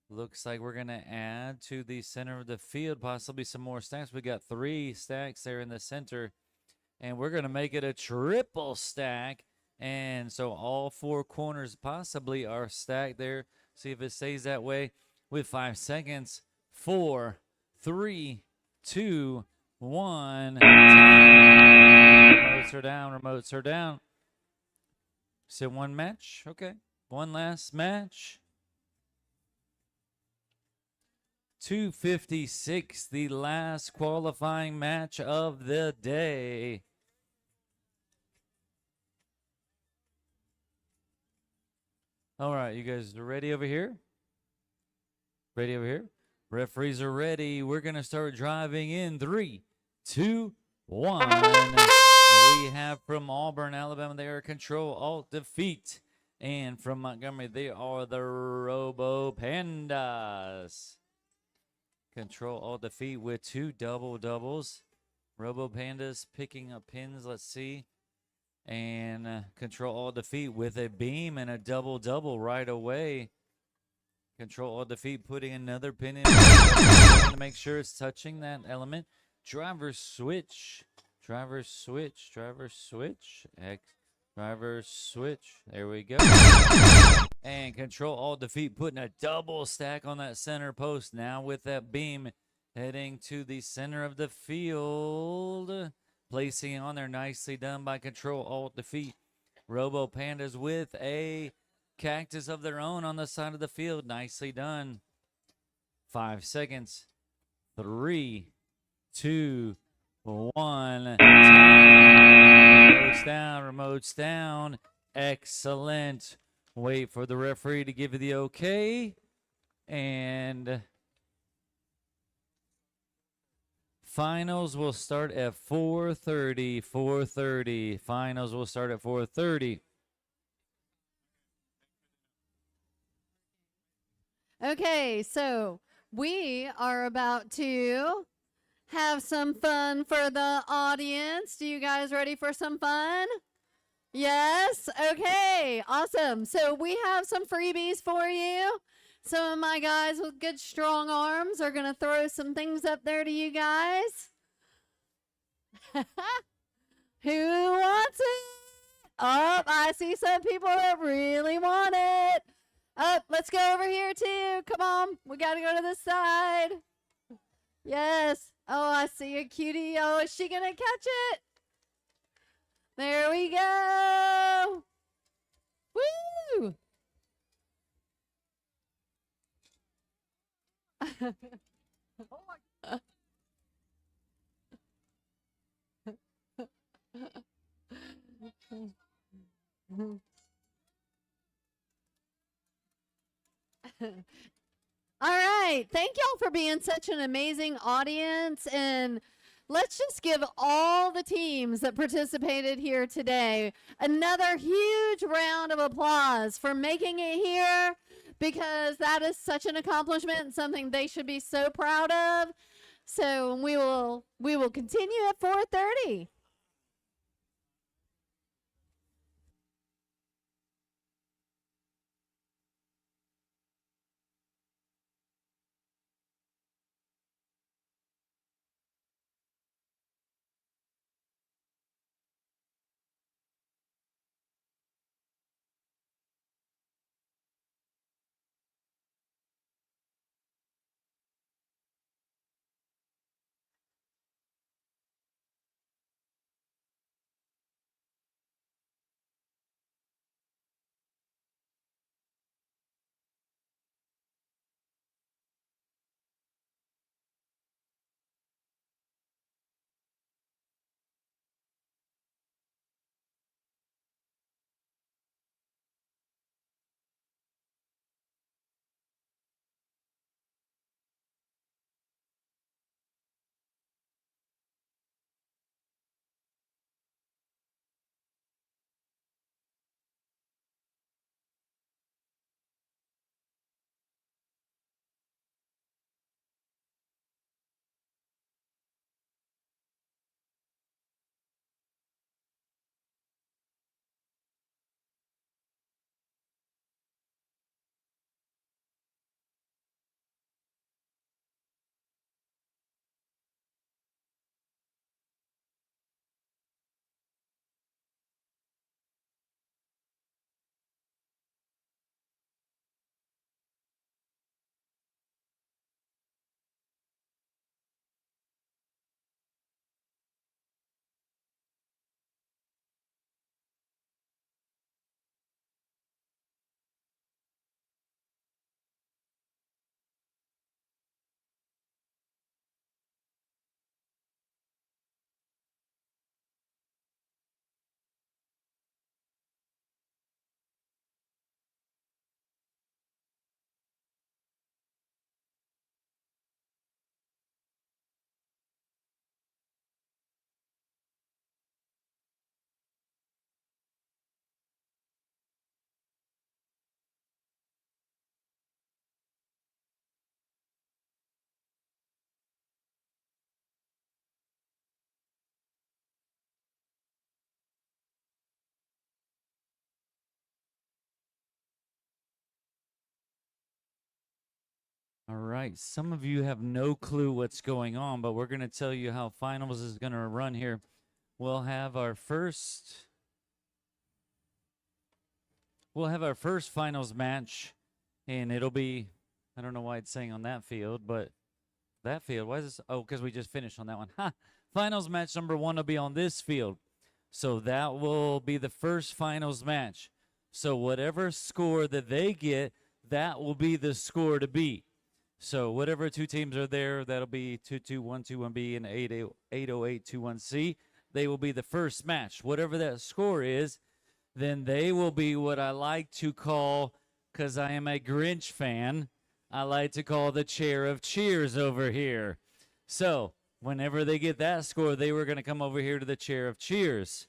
looks like we're going to add to the center of the field possibly some more stacks. We got 3 stacks there in the center. And we're going to make it a triple stack. And so all 4 corners possibly are stacked there. See if it stays that way with 5 seconds. 4, 3, 2, 1. Remotes are down. Remotes are down. So 1 match. Okay. 1 last match. 2:56, the last qualifying match of the day. All right, you guys are ready over here? Ready over here? Referees are ready. We're going to start driving in 3, 2, 1. We have from Auburn, Alabama, they are Control Alt Defeat. And from Montgomery, they are the Robo Pandas. Control Alt Defeat with 2 doubles. Robo Pandas picking up pins. Let's see. And Control Alt Defeat with a beam and a double right away. Control Alt Defeat putting another pin in to make sure it's touching that element. Driver switch. Driver switch. Driver switch. Driver switch. There we go. And Control Alt Defeat putting a double stack on that center post. Now with that beam heading to the center of the field. Placing on there, nicely done by Control Alt Defeat. Robo Pandas with a cactus of their own on the side of the field. Nicely done. 5 seconds. 3, 2, 1. Remotes down. Remotes down. Excellent. Wait for the referee to give you the okay. And finals will start at 4:30. 4:30. Finals will start at 4:30. Okay, so we are about to have some fun for the audience. Do you guys ready for some fun? Yes? Okay, awesome. So we have some freebies for you. Some of my guys with good strong arms are going to throw some things up there to you guys. Who wants it? Oh, I see some people that really want it. Let's go over here too. Come on. We got to go to the side. Yes. Oh, I see a cutie. Oh, is she going to catch it? There we go. Woo! All right. Thank y'all for being such an amazing audience. And let's just give all the teams that participated here today another huge round of applause for making it here, because that is such an accomplishment and something they should be so proud of. So we will continue at 4:30. All right. Some of you have no clue what's going on, but we're going to tell you how finals is going to run here. We'll have our first finals match, and it'll be, I don't know why it's saying on that field, but that field, why is this? Oh, because we just finished on that one. Ha! Finals match number 1 will be on this field. So that will be the first finals match. So whatever score that they get, that will be the score to beat. So whatever 2 teams are there, that'll be 2-2, 1-2, 1B, and 808, 2-1C. They will be the first match. Whatever that score is, then they will be what I like to call, because I am a Grinch fan, I like to call the chair of cheers over here. So whenever they get that score, they were going to come over here to the chair of cheers.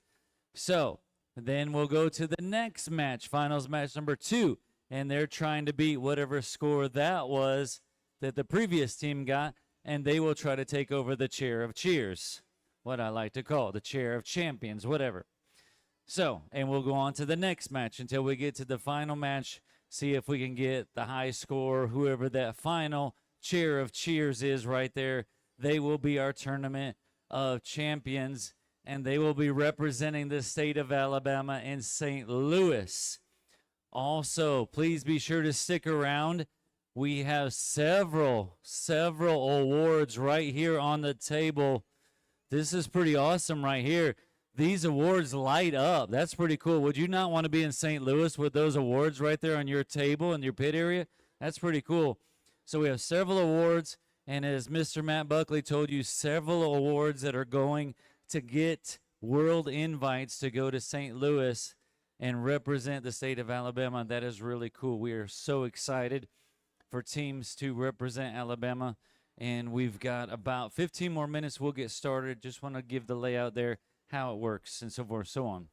So then we'll go to the next match, finals match number 2, and they're trying to beat whatever score that was that the previous team got, and they will try to take over the chair of cheers, what I like to call the chair of champions, whatever. So, and we'll go on to the next match until we get to the final match, see if we can get the high score, whoever that final chair of cheers is right there. They will be our tournament of champions, and they will be representing the state of Alabama in St. Louis. Also, please be sure to stick around. We have several awards right here on the table. This is pretty awesome right here. These awards light up. That's pretty cool. Would you not want to be in St. Louis with those awards right there on your table in your pit area? That's pretty cool. So we have several awards, and as Mr. Matt Buckley told you, several awards that are going to get world invites to go to St. Louis and represent the state of Alabama. That is really cool. We are so excited for teams to represent Alabama, and we've got about 15 more minutes. We'll get started. Just want to give the layout there, how it works, and so forth, so on.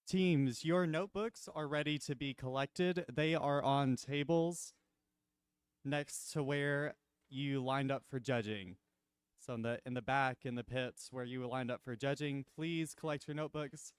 Teams, your notebooks are ready to be collected. They are on tables next to where you lined up for judging. So in the back, in the pits where you lined up for judging, please collect your notebooks.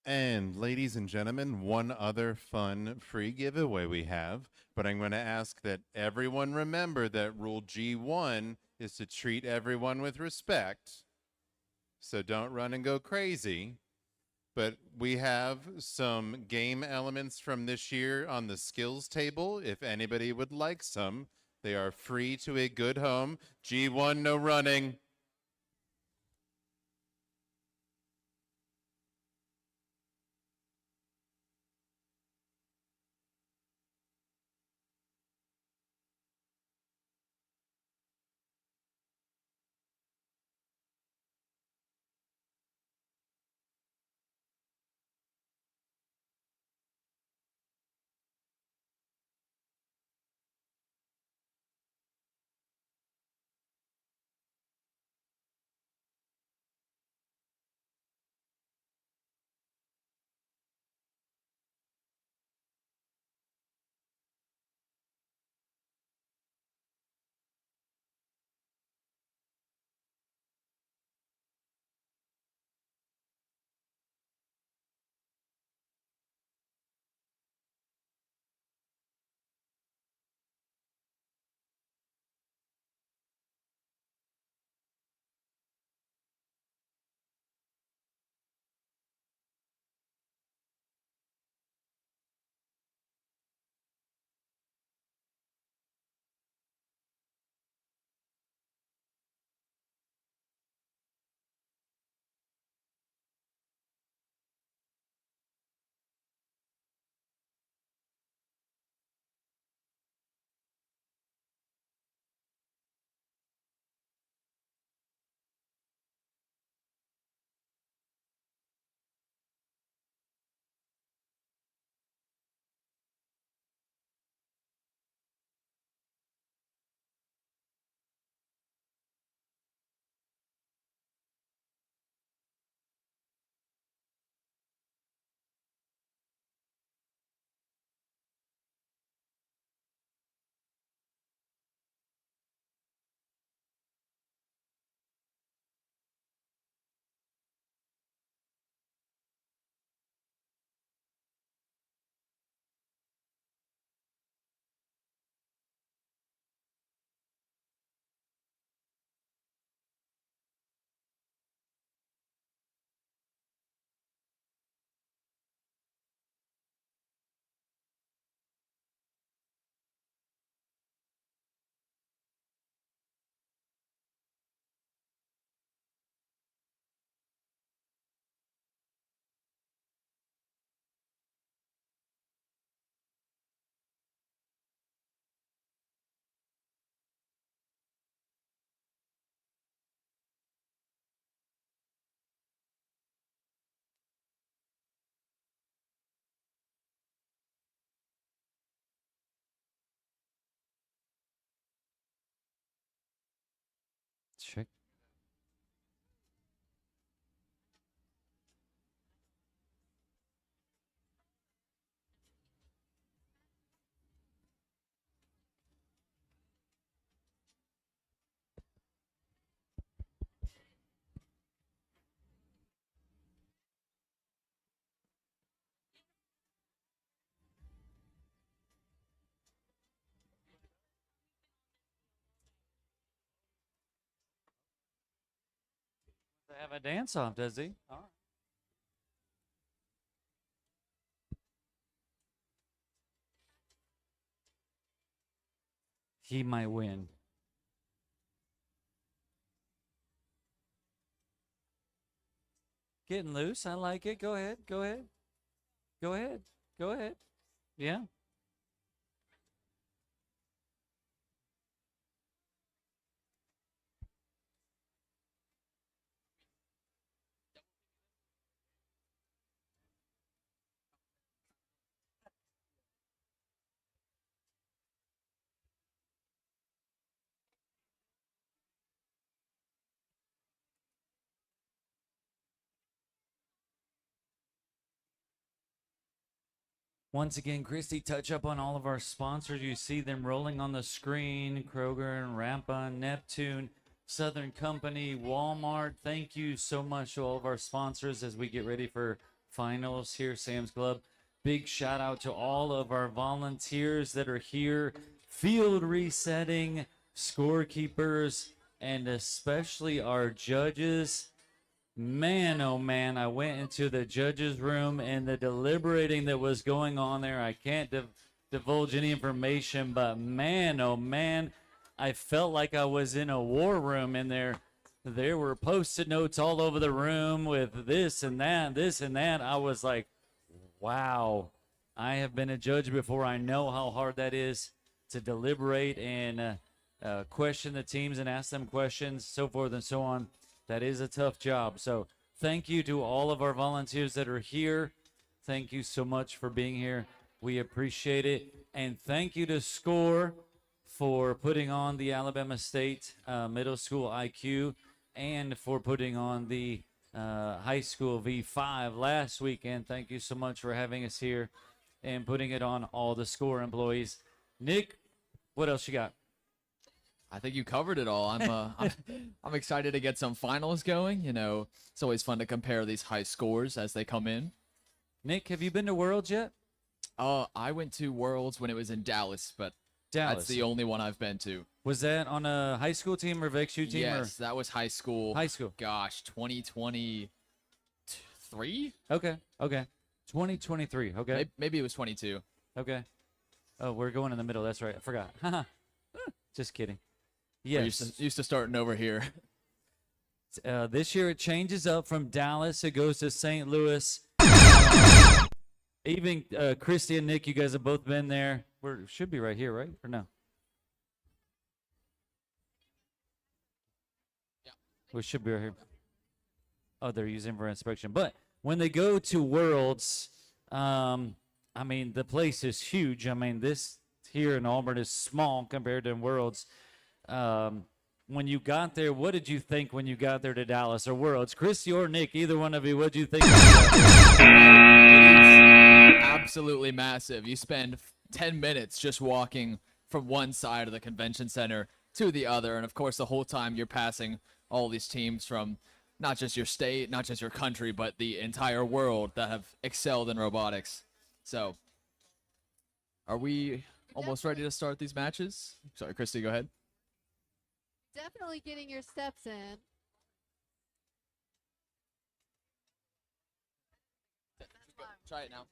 And ladies and gentlemen, one other fun free giveaway we have, but I'm going to ask that everyone remember that rule G1 is to treat everyone with respect. So don't run and go crazy. But we have some game elements from this year on the skills table. If anybody would like some, they are free to a good home. G1, no running. Check. have a dance off, does he? All right. He might win. Getting loose. I like it. Go ahead. Go ahead. Go ahead. Go ahead. Yeah. Once again, Christy, touch up on all of our sponsors. You see them rolling on the screen. Kroger and Rampa, Neptune, Southern Company, Walmart. Thank you so much to all of our sponsors as we get ready for finals here, Sam's Club. Big shout out to all of our volunteers that are here, field resetting, scorekeepers, and especially our judges. Man, oh man, I went into the judges' room and the deliberating that was going on there. I can't divulge any information, but man, oh man, I felt like I was in a war room in there. There were post-it notes all over the room with this and that, this and that. I was like, wow, I have been a judge before. I know how hard that is to deliberate and question the teams and ask them questions, so forth and so on. That is a tough job. So thank you to all of our volunteers that are here. Thank you so much for being here. We appreciate it. And thank you to SCORE for putting on the Alabama State Middle School IQ and for putting on the High School V5 last weekend. Thank you so much for having us here and putting it on all the SCORE employees. Nick, what else you got? I think you covered it all. I'm excited to get some finals going. You know, it's always fun to compare these high scores as they come in. Nick, have you been to Worlds yet? I went to Worlds when it was in Dallas, but Dallas. that's the only one I've been to. Was that on a high school team or VEXU team? Yes, that was high school. High school. Gosh, 2023? Okay. 2023. Okay. Maybe it was 22. Okay. Oh, we're going in the middle. That's right. I forgot. Just kidding. We're Yes. used to starting over here. This year it changes up from Dallas. It goes to St. Louis. Even Christy and Nick, you guys have both been there. Should be right here, right? Or no? Yeah. We should be right here. Oh, they're using for inspection. But when they go to Worlds, I mean, the place is huge. I mean, this here in Auburn is small compared to Worlds. When you got there, what did you think when you got there to Dallas or Worlds? Christy or Nick, either one of you, what did you think? It is absolutely massive. You spend 10 minutes just walking from one side of the convention center to the other, and of course the whole time you're passing all these teams from not just your state, not just your country, but the entire world that have excelled in robotics. So, are we almost ready to start these matches? Sorry, Christy, go ahead. Definitely getting your steps in. Try it now.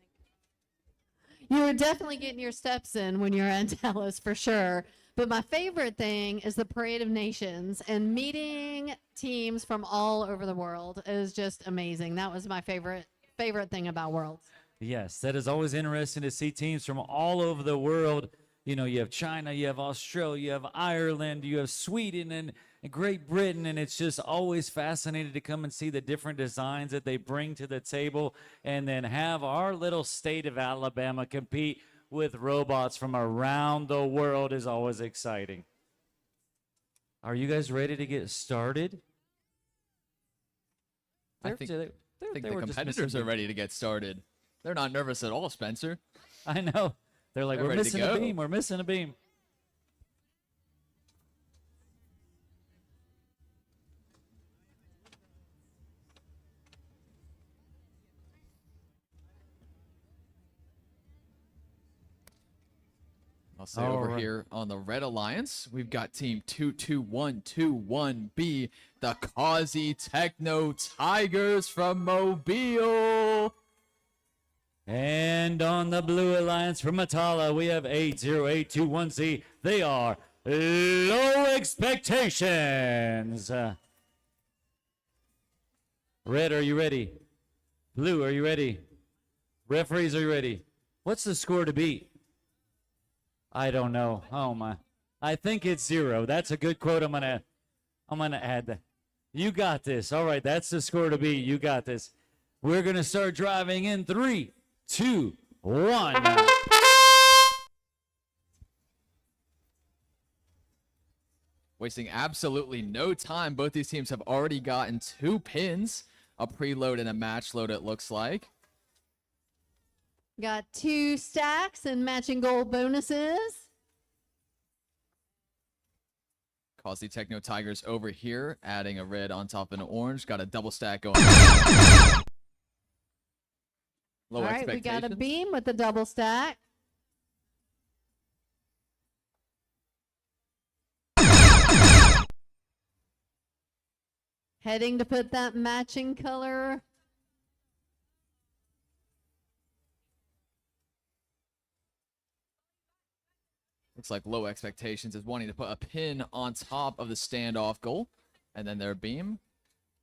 You were definitely getting your steps in when you're in Dallas for sure. But my favorite thing is the Parade of Nations and meeting teams from all over the world is just amazing. That was my favorite thing about Worlds. Yes, that is always interesting to see teams from all over the world. You know, you have China, you have Australia, you have Ireland, you have Sweden and Great Britain, and it's just always fascinating to come and see the different designs that they bring to the table and then have our little state of Alabama compete with robots from around the world is always exciting. Are you guys ready to get started? I think the competitors are ready to get started. They're not nervous at all, Spencer. I know. They're like, They're we're ready to missing a go. beam. We're missing a beam. I'll say All over right. here on the Red Alliance, we've got Team 22121B, the Causey Techno Tigers from Mobile. And on the Blue Alliance from Atala, we have 80821C. They are Low Expectations. Red, are you ready? Blue, are you ready? Referees, are you ready? What's the score to beat? I don't know. Oh my. I think it's 0. That's a good quote. I'm gonna add that. You got this. All right, that's the score to beat. You got this. We're gonna start driving in 3, 2, 1. Wasting absolutely no time. Both these teams have already gotten 2 pins. A preload and a match load, it looks like. Got 2 stacks and matching gold bonuses. Causey Techno Tigers over here, adding a red on top of an orange. Got a double stack going. Low All right, we got a expectations. beam with the double stack. Heading to put that matching color. Looks like Low Expectations is wanting to put a pin on top of the standoff goal. And then their beam.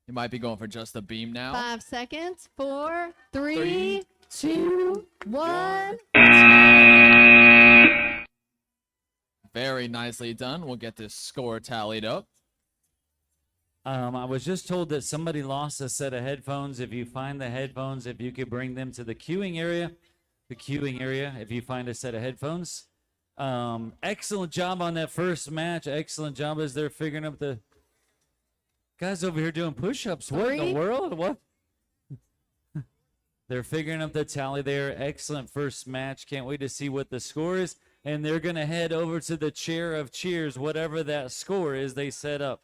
He might be going for just the beam now. 5 seconds. 4, 3, 3, 2, 1. Very nicely done. We'll get this score tallied up. I was just told that somebody lost a set of headphones. If you find the headphones, if you could bring them to the queuing area, if you find a set of headphones. Excellent job on that first match. Excellent job as they're figuring up the guys over here doing push-ups. What in 3. the world? What? They're figuring up the tally there. Excellent first match. Can't wait to see what the score is. And they're going to head over to the chair of cheers, whatever that score is they set up.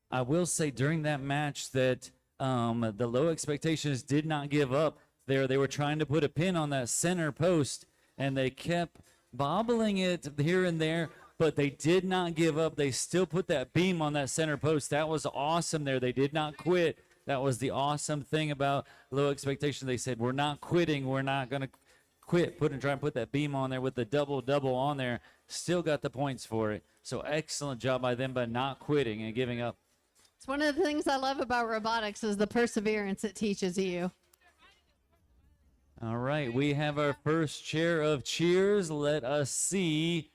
I will say during that match that the Low Expectations did not give up. They were trying to put a pin on that center post, and they kept bobbling it here and there, but they did not give up. They still put that beam on that center post. That was awesome there. They did not quit. That was the awesome thing about Low Expectations. They said, we're not quitting. We're not going to quit. Try and put that beam on there with the double on there. Still got the points for it. So excellent job by them by not quitting and giving up. It's one of the things I love about robotics is the perseverance it teaches you. All right, we have our first chair of cheers. Let us see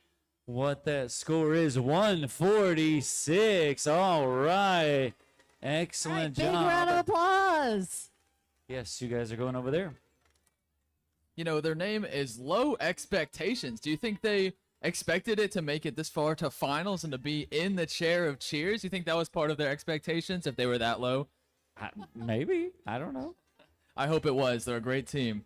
what that score is. 146. All right. Excellent Big job. round of applause. Yes, you guys are going over there. You know, their name is Low Expectations. Do you think they expected it to make it this far to finals and to be in the chair of cheers? You think that was part of their expectations if they were that low? Maybe. I don't know. I hope it was. They're a great team.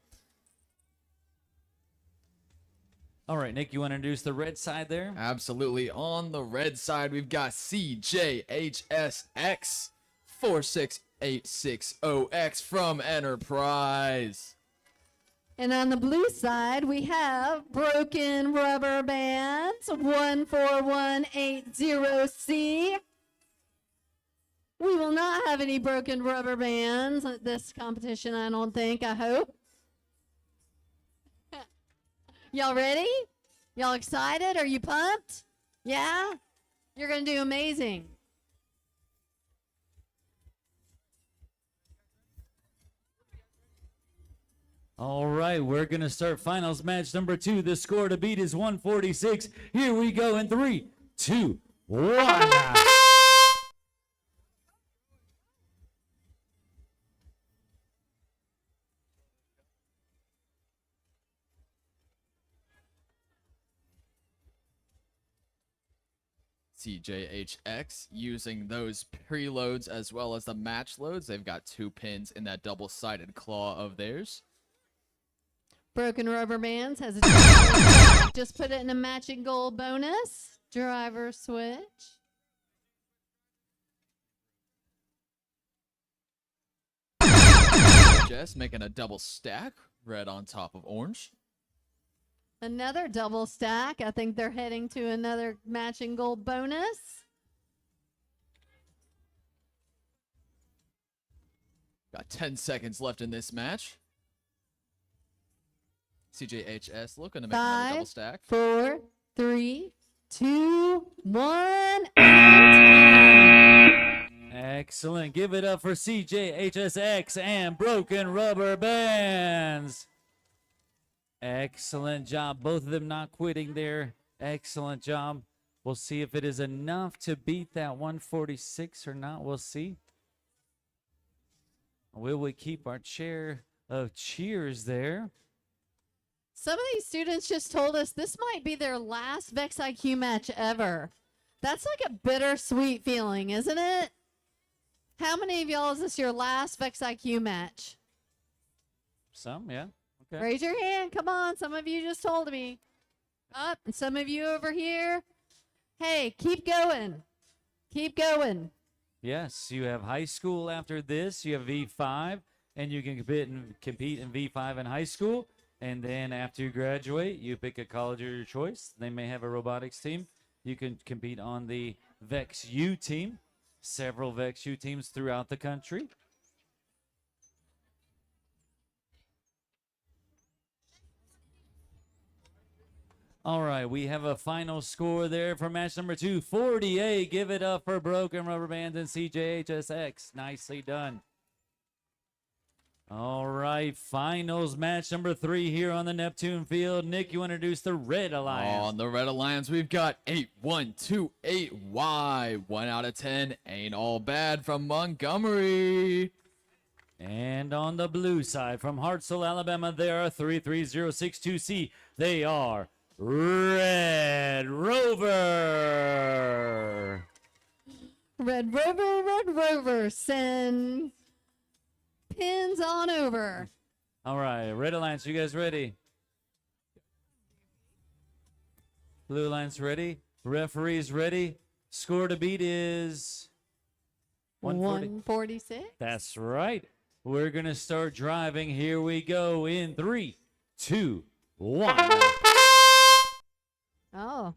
All right, Nick, you want to introduce the red side there? Absolutely. On the red side, we've got CJHSX 46860X from Enterprise. And on the blue side, we have Broken Rubber Bands 14180C. We will not have any broken rubber bands at this competition, I don't think, I hope. Y'all ready? Y'all excited? Are you pumped? Yeah? You're going to do amazing. All right, we're going to start finals match number 2. The score to beat is 146. Here we go in 3, 2, 1. CJHX using those preloads as well as the match loads. They've got 2 pins in that double-sided claw of theirs. Broken Rubber Bands has a just put it in a matching gold bonus. Driver switch. CJHS making a double stack. Red on top of orange. Another double stack. I think they're heading to another matching gold bonus. Got 10 seconds left in this match. CJHS looking to make another double 5, stack. 4, 3, 2, 1, and time. Excellent. Give it up for CJHSX and Broken Rubber Bands. Excellent job. Both of them not quitting there. Excellent job. We'll see if it is enough to beat that 146 or not. We'll see. Will we keep our chair of cheers there? Some of these students just told us this might be their last VEX IQ match ever. That's like a bittersweet feeling, isn't it? How many of y'all is this your last VEX IQ match? Some, yeah. Okay. Raise your hand. Come on. Some of you just told me. Up. And some of you over here. Hey, keep going. Keep going. Yes, you have high school after this. You have V5, and you can compete in V5 in high school. And then after you graduate, you pick a college of your choice. They may have a robotics team. You can compete on the VEX U team. Several VEX U teams throughout the country. All right, we have a final score there for match number 2, 48. Give it up for Broken Rubber Bands and CJHSX. Nicely done. All right, finals match number 3 here on the Neptune field. Nick, you introduce the Red Alliance. On the Red Alliance, we've got 8128Y. 1 out of 10 ain't all bad from Montgomery. And on the blue side from Hartselle, Alabama, there are 33062C. They are Red Rover. Red Rover, send pins on over. All right, Red Alliance, you guys ready? Blue Alliance ready? Referees ready? Score to beat is 146. That's right. We're going to start driving. Here we go in 3, 2, 1. Oh,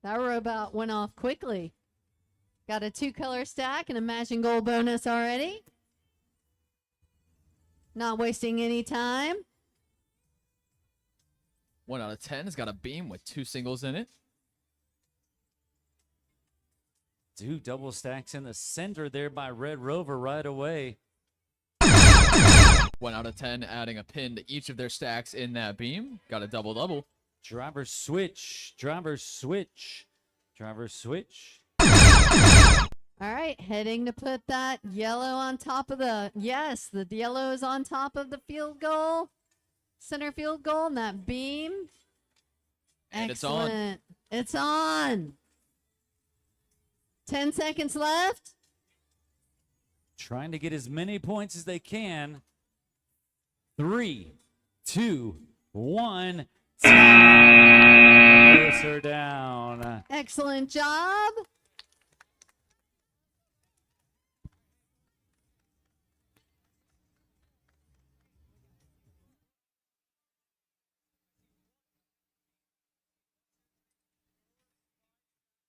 that robot went off quickly. Got a 2-color stack and a matching gold bonus already. Not wasting any time. 1 out of 10 has got a beam with 2 singles in it. 2 double stacks in the center there by Red Rover right away. 1 out of 10 adding a pin to each of their stacks in that beam. Got a double-double. Driver switch, driver switch, driver switch. All right, heading to put that yellow on top of the, yes, the yellow is on top of the field goal, center field goal, and that beam. And Excellent. It's on. 10 seconds left. Trying to get as many points as they can. 3, 2, 1. Time. Moves her down. Excellent job.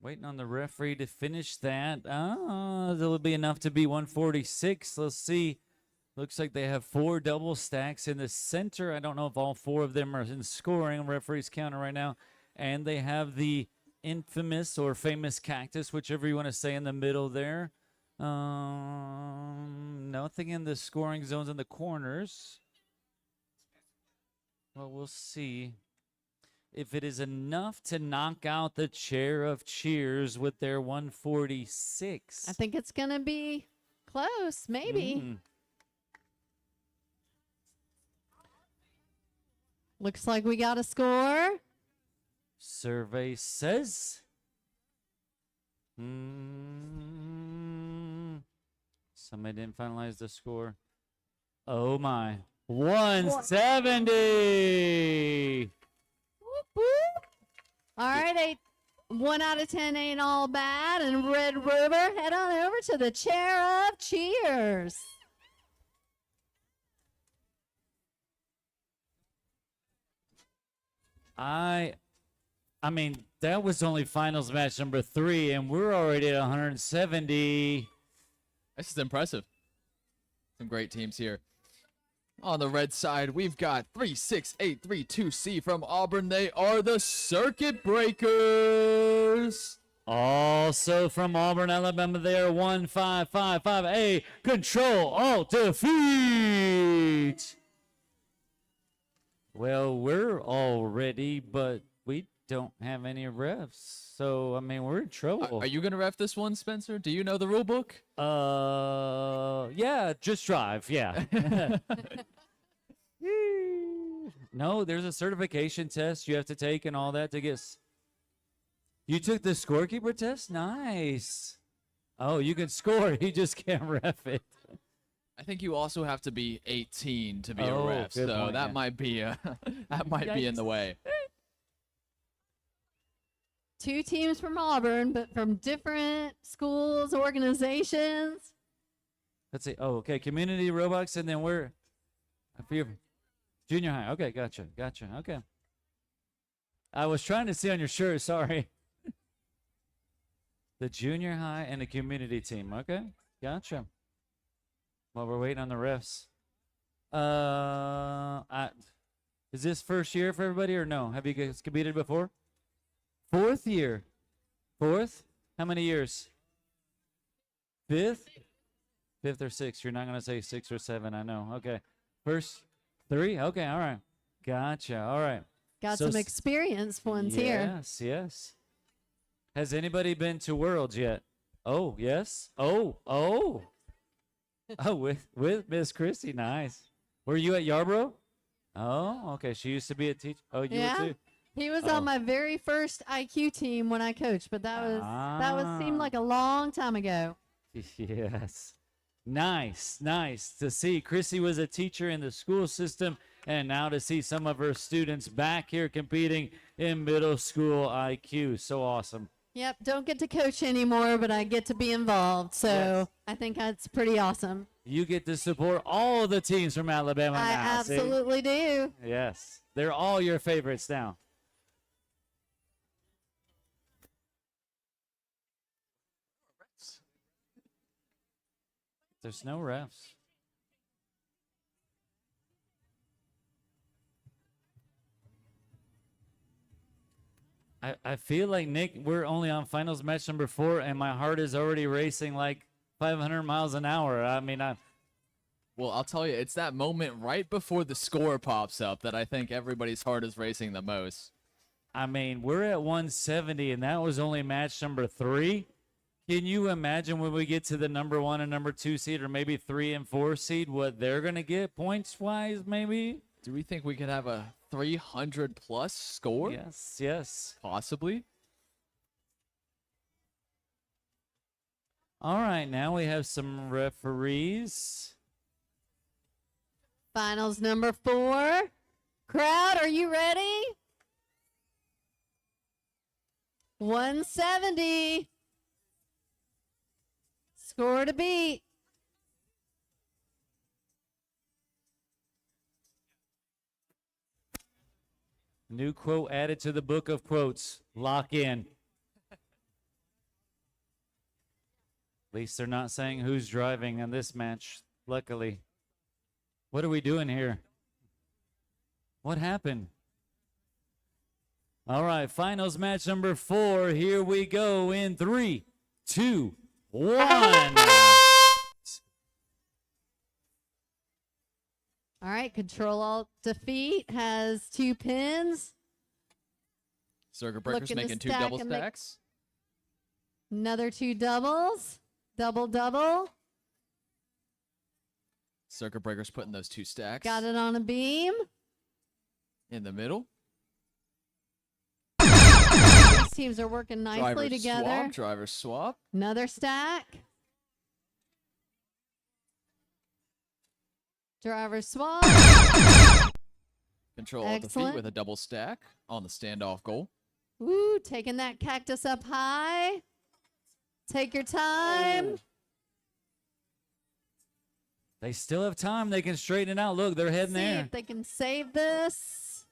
Waiting on the referee to finish that. That'll be enough to be 146. Let's see. Looks like they have 4 double stacks in the center. I don't know if all 4 of them are in scoring. Referee's counting right now. And they have the infamous or famous cactus, whichever you want to say, in the middle there. Nothing in the scoring zones in the corners. Well, we'll see if it is enough to knock out the chair of cheers with their 146. I think it's going to be close, maybe. Looks like we got a score. Survey says. Somebody didn't finalize the score. Oh my. 170. Whoop, whoop. All right, 1 out of 10 ain't all bad. And Red Rover, head on over to the chair of cheers. I mean, that was only finals match number 3, and we're already at 170. This is impressive. Some great teams here. On the red side, we've got 36832C from Auburn. They are the Circuit Breakers. Also from Auburn, Alabama, they are 1555A. Control, Alt, Defeat. Well, we're all ready, but we don't have any refs. So, I mean, we're in trouble. Are you going to ref this one, Spencer? Do you know the rule book? Yeah, just drive. Yeah. No, there's a certification test you have to take and all that to get. You took the scorekeeper test? Nice. Oh, you can score. You just can't ref it. I think you also have to be 18 to be Oh, a ref, good so point, that yeah. might be that might be in the way. 2 teams from Auburn, but from different schools, organizations. Let's see. Oh, okay. Community Roblox, and then we're junior high. Okay, gotcha. Okay. I was trying to see on your shirt. Sorry. The junior high and the community team. Okay, gotcha. Well, we're waiting on the refs. Is this first year for everybody or no? Have you guys competed before? 4th year. 4th? How many years? 5th? 5th or 6th? You're not going to say 6 or 7, I know. Okay. First 3? Okay, all right. Gotcha. All right. Got So some s- experienced ones here. Yes. Has anybody been to Worlds yet? Oh, yes. Oh. Oh, with Miss Chrissy. Nice. Were you at Yarborough? Oh, okay. She used to be a teacher. Oh, you Yeah. were too? He was Oh. on my very first IQ team when I coached, but that was seemed like a long time ago. Yes. Nice to see. Chrissy was a teacher in the school system, and now to see some of her students back here competing in middle school IQ. So awesome. Yep, don't get to coach anymore, but I get to be involved. So Yes. I think that's pretty awesome. You get to support all the teams from Alabama I now. see? absolutely do. Yes. They're all your favorites now. There's no refs. I feel like, Nick, we're only on finals match number 4, and my heart is already racing like 500 miles an hour. I mean, Well, I'll tell you, it's that moment right before the score pops up that I think everybody's heart is racing the most. we're at 170, and that was only match number 3. Can you imagine when we get to the number 1 and number 2 seed, or maybe 3 and 4 seed, what they're going to get points-wise, maybe? Do we think we could have a 300 plus score? Yes. Possibly. All right, now we have some referees. Finals number 4. Crowd, are you ready? 170. Score to beat. New quote added to the book of quotes. Lock in. At least they're not saying who's driving in this match, luckily. What are we doing here? What happened? All right, finals match number 4. Here we go in 3, 2, 1. All right, Control Alt Defeat has 2 pins. Circuit Breakers Looking to making 2 stack double and make- stacks. Another 2 doubles. Double. Circuit Breakers putting those 2 stacks Got it on a beam. in the middle. These teams are working nicely Driver together. swap, driver swap. Another stack. Driver swap. Control Alt Defeat Excellent. with a double stack on the standoff goal. Woo, taking that cactus up high. Take your time. They still have time. They can straighten it out. Look, they're heading See there. if they can save this.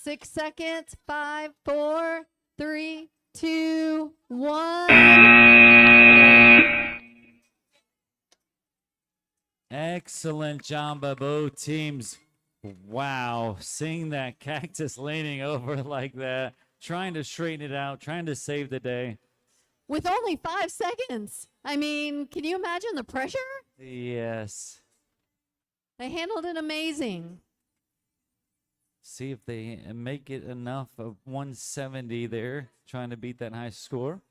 6 seconds. 5, 4, 3, 2, 1. Excellent job by both teams. Wow, seeing that cactus leaning over like that, trying to straighten it out, trying to save the day. With only 5 seconds. I mean, can you imagine the pressure? Yes. They handled it amazing. See if they make it enough of 170 there, trying to beat that high score.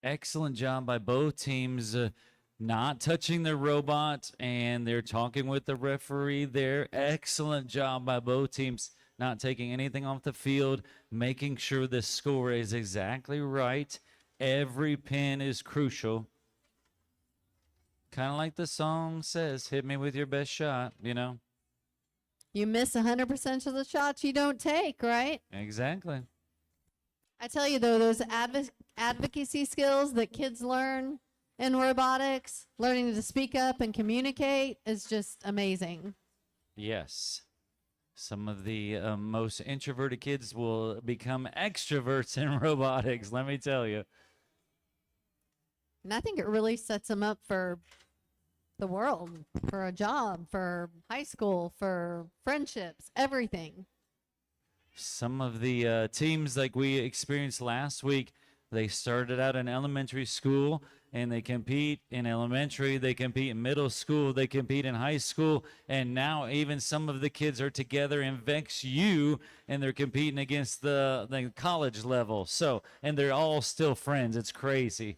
Excellent job by both teams, not touching the robot, and they're talking with the referee there. Excellent job by both teams, not taking anything off the field, making sure the score is exactly right. Every pin is crucial. Kind of like the song says, hit me with your best shot, you know? You miss 100% of the shots you don't take, right? Exactly. I tell you, though, those advocacy skills that kids learn in robotics, learning to speak up and communicate, is just amazing. Yes. Some of the most introverted kids will become extroverts in robotics, let me tell you. And I think it really sets them up for the world, for a job, for high school, for friendships, everything. Some of the teams like we experienced last week, they started out in elementary school and they compete in elementary, they compete in middle school, they compete in high school, and now even some of the kids are together in VEX U and they're competing against the college level. So, and they're all still friends. It's crazy.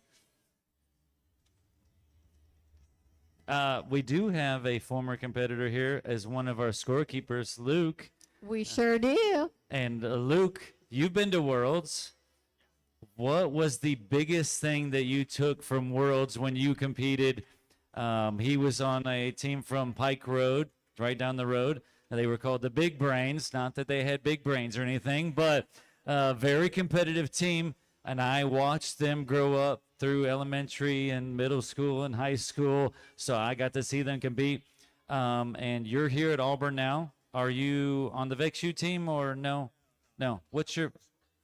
We do have a former competitor here as one of our scorekeepers, Luke. We sure do. And Luke, you've been to Worlds. What was the biggest thing that you took from Worlds when you competed? He was on a team from Pike Road, right down the road. They were called the Big Brains. Not that they had big brains or anything, but a very competitive team. And I watched them grow up through elementary and middle school and high school. So I got to see them compete. And you're here at Auburn now. Are you on the VEX U team or no? No. What's your,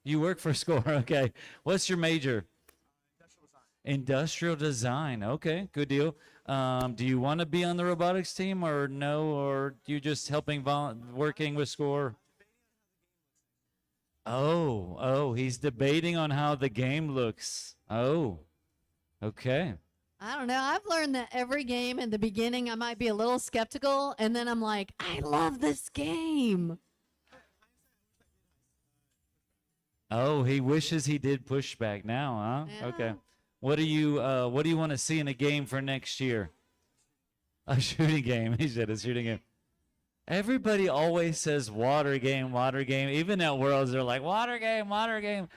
you work for SCORE, okay. What's your major? Industrial design. Okay, good deal. Do you want to be on the robotics team or no? Or you just helping, working with SCORE? Oh, he's debating on how the game looks. Oh, okay. I don't know. I've learned that every game in the beginning I might be a little skeptical, and then I'm like, I love this game. Oh, he wishes he did pushback now, huh? Yeah. Okay. What do you want to see in a game for next year? A shooting game. He said a shooting game. Everybody always says water game, water game. Even at Worlds, they're like, water game, water game.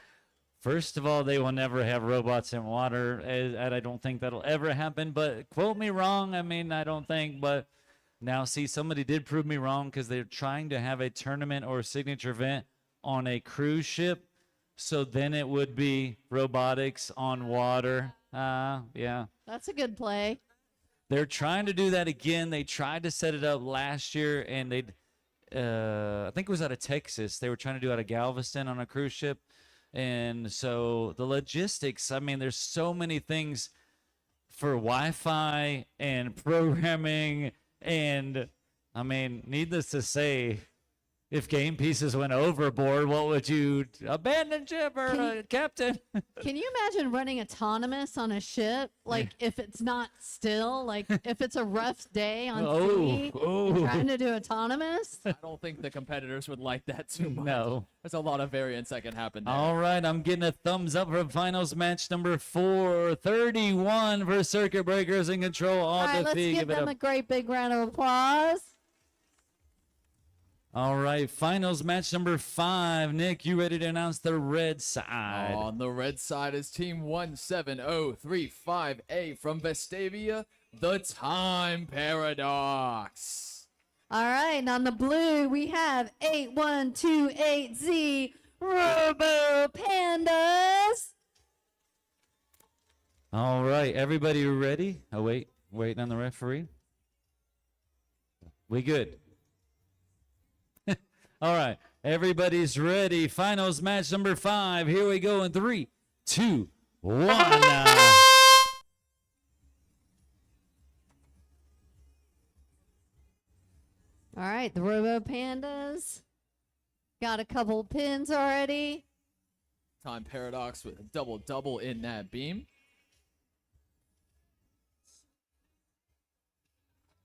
First of all, they will never have robots in water, and I don't think that'll ever happen. But quote me wrong. I mean, I don't think. But now, see, somebody did prove me wrong because they're trying to have a tournament or a signature event on a cruise ship. So then it would be robotics on water. Yeah. That's a good play. They're trying to do that again. They tried to set it up last year, and they, I think it was out of Texas. They were trying to do it out of Galveston on a cruise ship. And so the logistics, I mean, there's so many things for Wi-Fi and programming. And, I mean, needless to say, if game pieces went overboard, what would you abandon ship or captain? Can you imagine running autonomous on a ship? Like if it's not still, like if it's a rough day on sea, and trying to do autonomous? I don't think the competitors would like that too much. No. There's a lot of variance that can happen there. All right, I'm getting a thumbs up for finals match number 4, 31 for Circuit Breakers in control. All right, let's give them a great big round of applause. All right, finals match number 5. Nick, you ready to announce the red side? On the red side is Team 17035A from Vestavia, the Time Paradox. All right, and on the blue, we have 8128Z Robo Pandas. All right, everybody ready? Oh, waiting on the referee. We good? All right, everybody's ready. Finals match number 5. Here we go in 3, 2, 1. All right, the Robo Pandas got a couple pins already. Time Paradox with a double in that beam.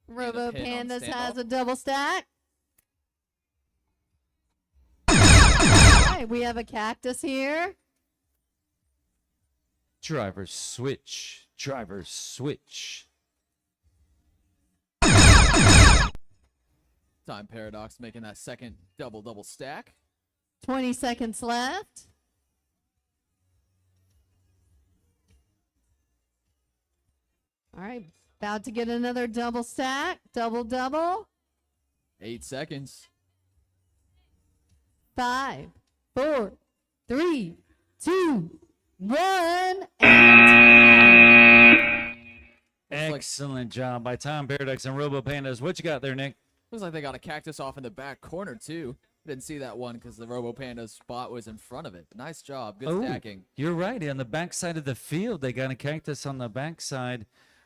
Robo pin on Pandas has standoff. a double stack. All right, we have a cactus here. Driver switch. Driver switch. Time Paradox making that second double stack. 20 seconds left. All right, about to get another double stack. Double. 8 seconds. 5, 4, 3, 2, 1, and Excellent job by Time Paradox and Robo Pandas. What you got there, Nick? Looks like they got a cactus off in the back corner, too. Didn't see that one because the Robo Panda spot was in front of it. Nice job. Good stacking. You're right. On the backside of the field, they got a cactus on the backside.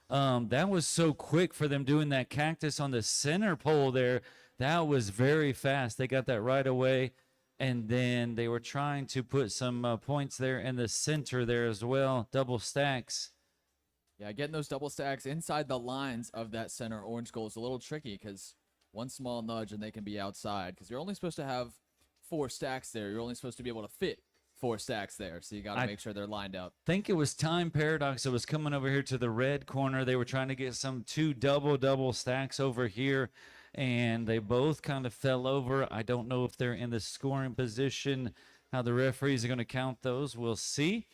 That was so quick for them doing that cactus on the center pole there. That was very fast. They got that right away. And then they were trying to put some points there in the center there as well. Double stacks. Yeah, getting those double stacks inside the lines of that center orange goal is a little tricky because one small nudge and they can be outside because you're only supposed to have 4 stacks there. You're only supposed to be able to fit 4 stacks there. So you got to make sure they're lined up. I think it was Time Paradox that was coming over here to the red corner. They were trying to get some 2 double stacks over here, and they both kind of fell over. I don't know if they're in the scoring position, how the referees are going to count those. We'll see.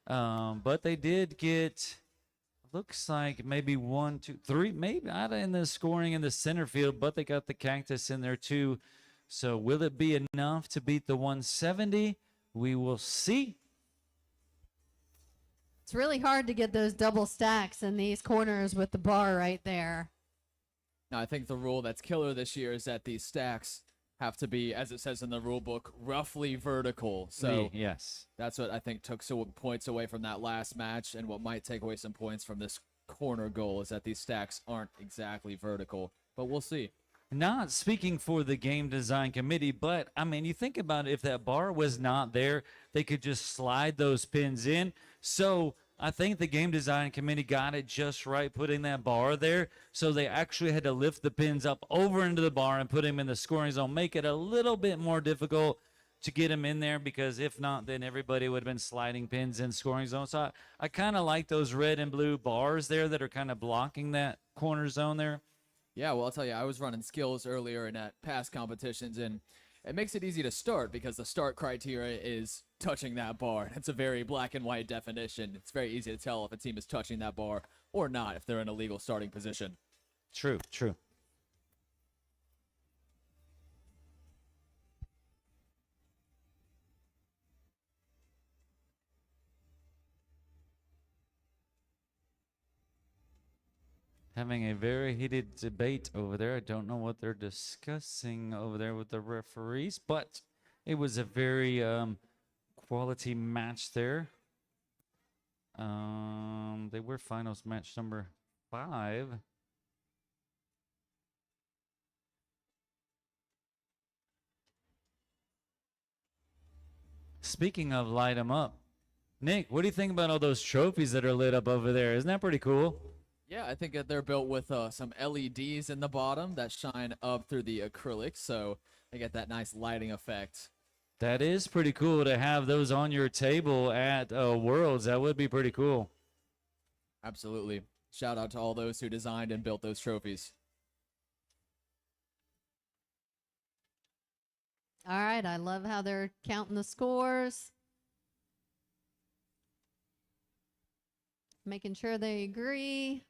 But they did get, looks like maybe 1, 2, 3, maybe not in the scoring in the center field, but they got the cactus in there too. So will it be enough to beat the 170? We will see. it's really hard to get those double stacks in these corners with the bar right there. Now, I think the rule that's killer this year is that these stacks have to be, as it says in the rule book, roughly vertical. So yes, that's what I think took some points away from that last match, and what might take away some points from this corner goal is that these stacks aren't exactly vertical. But we'll see. Not speaking for the game design committee, but I mean, you think about it, if that bar was not there, they could just slide those pins in. So I think the game design committee got it just right, putting that bar there. So they actually had to lift the pins up over into the bar and put them in the scoring zone, make it a little bit more difficult to get them in there, because if not, then everybody would have been sliding pins in scoring zone. So I kind of like those red and blue bars there that are kind of blocking that corner zone there. Yeah, well, I'll tell you, I was running skills earlier and at past competitions, and it makes it easy to start because the start criteria is touching that bar. It's a very black and white definition. It's very easy to tell if a team is touching that bar or not if they're in a legal starting position. True. Having a very heated debate over there. I don't know what they're discussing over there with the referees, but it was a very quality match there. They were finals match number 5. Speaking of light 'em up, Nick, what do you think about all those trophies that are lit up over there? Isn't that pretty cool? Yeah, I think that they're built with some LEDs in the bottom that shine up through the acrylic, so they get that nice lighting effect. That is pretty cool to have those on your table at Worlds. That would be pretty cool. Absolutely. Shout out to all those who designed and built those trophies. All right, I love how they're counting the scores. Making sure they agree.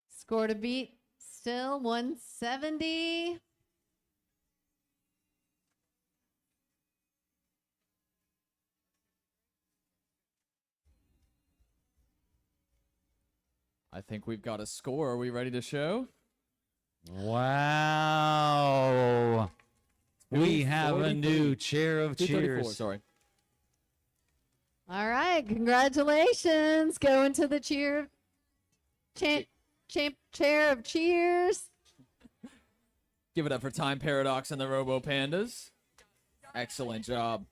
Score to beat, still 170. I think we've got a score. Are we ready to show? Wow. We have a new chair of 234, cheers. sorry. All right, congratulations. Going to the chair of cheers. Give it up for Time Paradox and the Robo Pandas. Excellent job.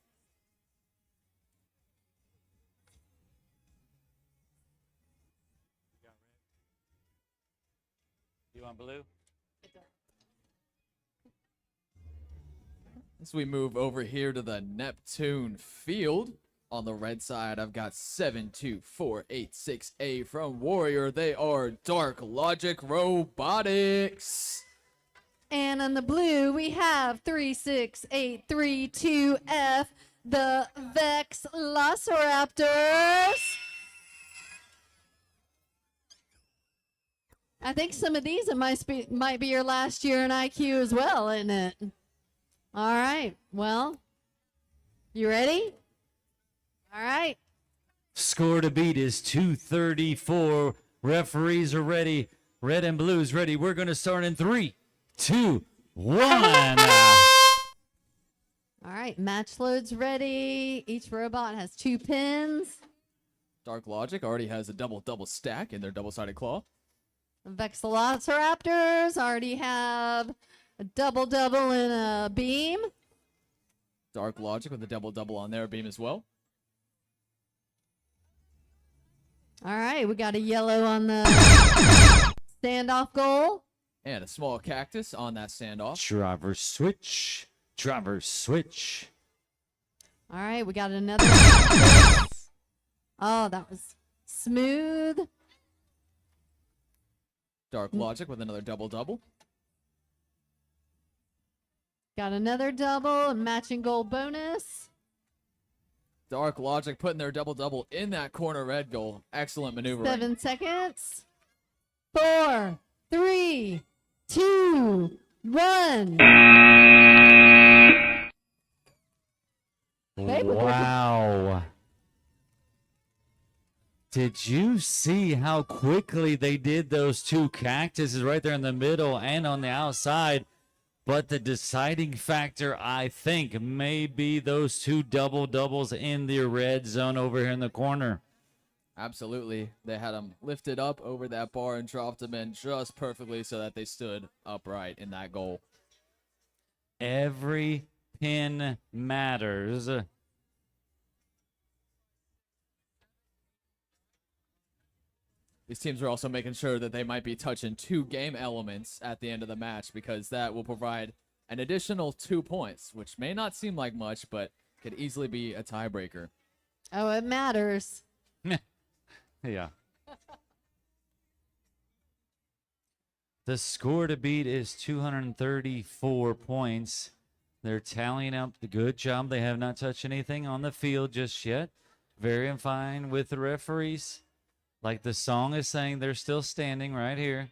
You want blue? As we move over here to the Neptune field, on the red side, I've got 72486A from Warrior. They are Dark Logic Robotics. And on the blue, we have 36832F, the VEX Velociraptors. I think some of these might be your last year in IQ as well, isn't it? All right. Well, you ready? All right. Score to beat is 234. Referees are ready. Red and blue's ready. We're going to start in 3, 2, 1. All right. Match load's ready. Each robot has 2 pins. Dark Logic already has a double stack in their double-sided claw. The VEX Velociraptors already have a double in a beam. Dark Logic with a double on their beam as well. All right, we got a yellow on the standoff goal. And a small cactus on that standoff. Driver switch. Driver switch. All right, we got another. Oh, that was smooth. Dark Logic with another double. Got another double and matching goal bonus. Dark Logic putting their double in that corner red goal. Excellent maneuvering. 7 seconds. 4, 3, 2, 1. Wow. Did you see how quickly they did those 2 cactuses right there in the middle and on the outside? But the deciding factor, I think, may be those 2 doubles in the red zone over here in the corner. Absolutely. They had them lifted up over that bar and dropped them in just perfectly so that they stood upright in that goal. Every pin matters. These teams are also making sure that they might be touching 2 game elements at the end of the match because that will provide an additional 2 points, which may not seem like much, but could easily be a tiebreaker. Oh, it matters. Yeah. The score to beat is 234 points. They're tallying up the good job. They have not touched anything on the field just yet. Very fine with the referees. Like the song is saying, they're still standing right here.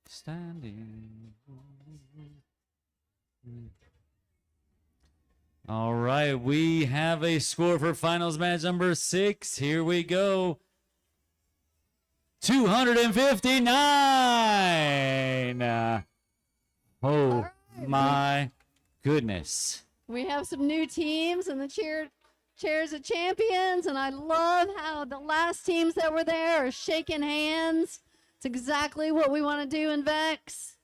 Standing. All right, we have a score for finals match number 6. Here we go. 259. Oh my goodness. We have some new teams in the chairs of champions, and I love how the last teams that were there are shaking hands. It's exactly what we want to do in VEX.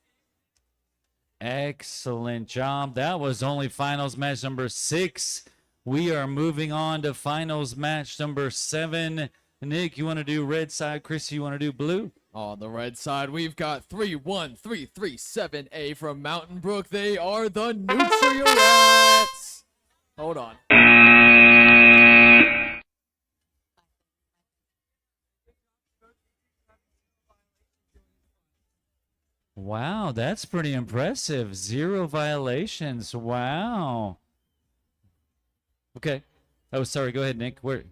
Excellent job. That was only finals match number 6. We are moving on to finals match number 7. Nick, you want to do red side? Chris, you want to do blue? On the red side, we've got 31337A from Mountain Brook. They are the Nutria-Rats. Hold on. Wow, that's pretty impressive. 0 violations. Wow. Okay. Oh, sorry. Go ahead, Nick. Where?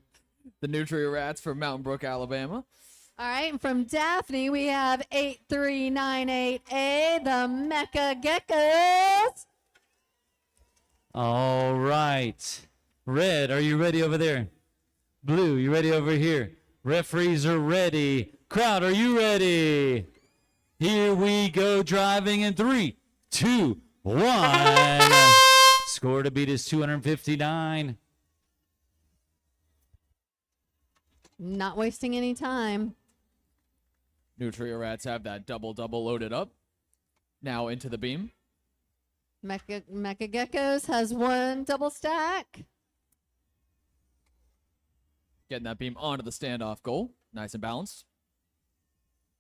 The Nutria-Rats from Mountain Brook, Alabama. All right, and from Daphne, we have 8398A, the Mecha Geckos. All right. Red, are you ready over there? Blue, you ready over here? Referees are ready. Crowd, are you ready? Here we go, driving in 3, 2, 1. Score to beat is 259. Not wasting any time. Nutria-Rats have that double-double loaded up. Now into the beam. Mecha Geckos has 1 double stack. Getting that beam onto the standoff goal. Nice and balanced.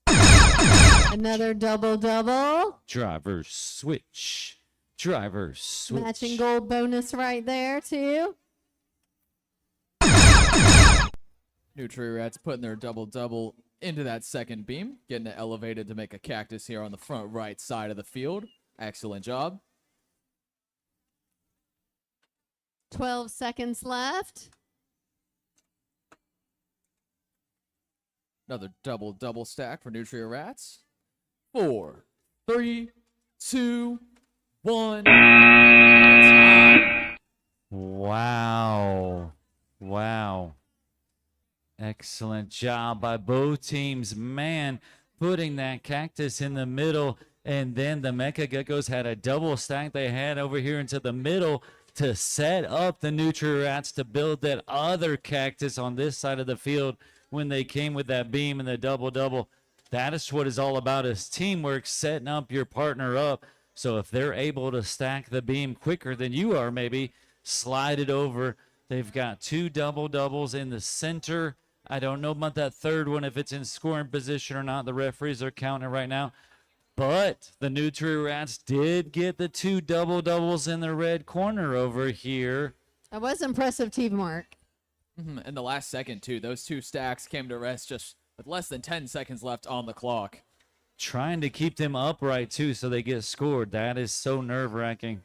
Another double-double. Driver switch. Driver switch. Matching gold bonus right there, too. Nutria-Rats putting their double-double into that second beam. Getting it elevated to make a cactus here on the front right side of the field. Excellent job. 12 seconds left. Another double-double stack for Nutria-Rats. 4, 3, 2, 1. Time. Wow. Wow. Excellent job by both teams. Man, putting that cactus in the middle, and then the Mecha Geckos had a double stack they had over here into the middle to set up the Nutria-Rats to build that other cactus on this side of the field when they came with that beam and the double-double. That is what it's all about, is teamwork, setting up your partner up. So if they're able to stack the beam quicker than you are, maybe slide it over. They've got 2 double-doubles in the center. I don't know about that third one, if it's in scoring position or not. The referees are counting it right now. But the Nutria-Rats did get the 2 double-doubles in the red corner over here. That was impressive teamwork. In the last second, too. Those 2 stacks came to rest just with less than 10 seconds left on the clock. Trying to keep them upright, too, so they get scored. That is so nerve-wracking.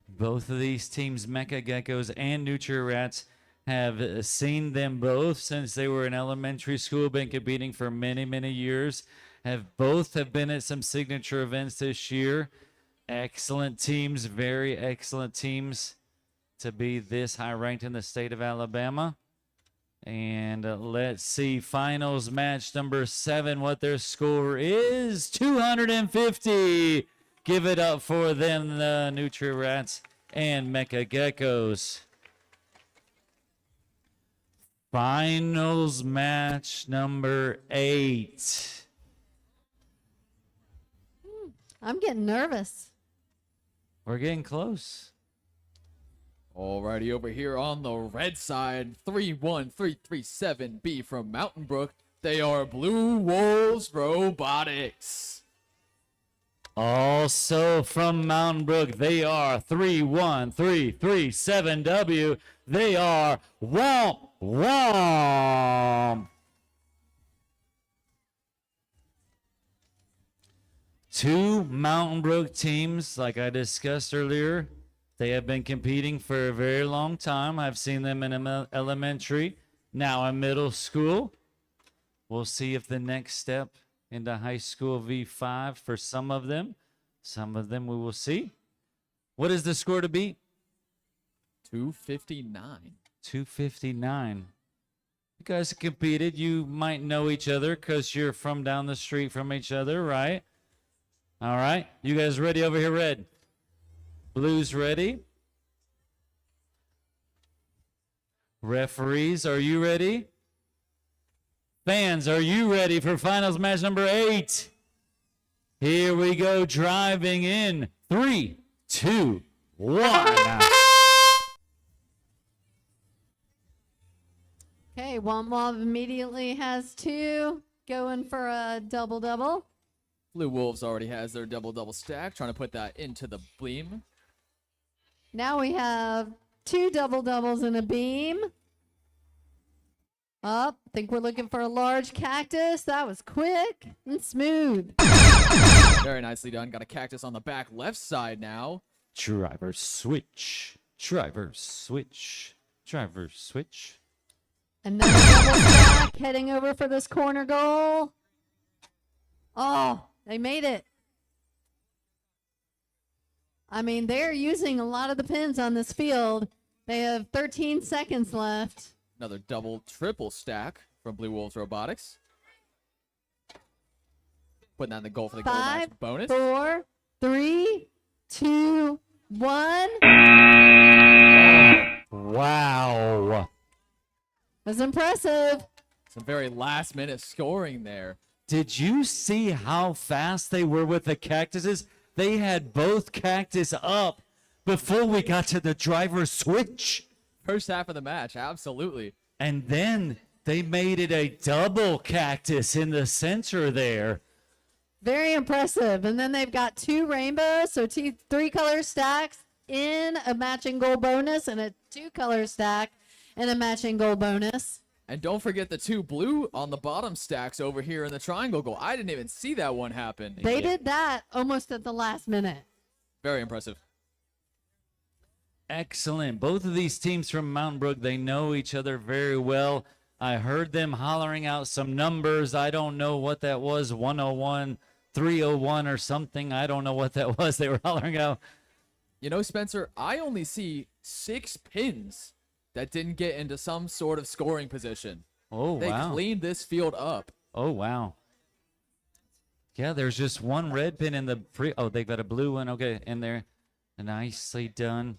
Both of these teams, Mecha Geckos and Nutria-Rats, have seen them both since they were in elementary school, been competing for many, many years. Both have been at some signature events this year. Excellent teams, very excellent teams to be this high ranked in the state of Alabama. And let's see, finals match number 7, what their score is. 250. Give it up for them, the Nutria-Rats and Mecha Geckos. Finals match number 8. I'm getting nervous. We're getting close. Alrighty, over here on the red side, 31337B from Mountain Brook. They are Blue Wolves Robotics. Also from Mountain Brook, they are 31337W. They are Womp Womp. 2 Mountain Brook teams, like I discussed earlier. They have been competing for a very long time. I've seen them in elementary, now in middle school. We'll see if the next step into high school V5 for some of them. Some of them we will see. What is the score to beat? 259. 259. You guys competed. You might know each other because you're from down the street from each other, right? All right. You guys ready over here, Red? Blues ready? Referees, are you ready? Fans, are you ready for finals match number 8? Here we go, driving in 3, 2, 1. Okay, Womwom immediately has 2, going for a double-double. Blue Wolves already has their double stack, trying to put that into the beam. Now we have 2 double-doubles in a beam. Up, think we're looking for a large cactus. That was quick and smooth. Very nicely done. Got a cactus on the back left side now. Driver switch. Driver switch. Driver switch. Another double stack heading over for this corner goal. Oh, they made it. I mean, they're using a lot of the pins on this field. They have 13 seconds left. Another triple stack from Blue Wolves Robotics. Putting that in the goal for the gold match 5, bonus. 4, 3, 2, 1. Wow. That's impressive. Some very last minute scoring there. Did you see how fast they were with the cactuses? They had both cactus up before we got to the driver switch. First half of the match, absolutely. And then they made it a double cactus in the center there. Very impressive. And then they've got 2 rainbows, so 3 color stacks in a matching goal bonus and a 2 color stack and a matching goal bonus. And don't forget the 2 blue on the bottom stacks over here in the triangle goal. I didn't even see that one happen. They did that almost at the last minute. Very impressive. Excellent. Both of these teams from Mountain Brook, they know each other very well. I heard them hollering out some numbers. I don't know what that was, 101, 301 or something. I don't know what that was they were hollering out. You know, Spencer, I only see 6 pins that didn't get into some sort of scoring position. Oh, They wow. cleaned this field up. Oh, wow. Yeah, there's just one red pin in the free. Oh, they got a blue one. Okay, in there. Nicely done.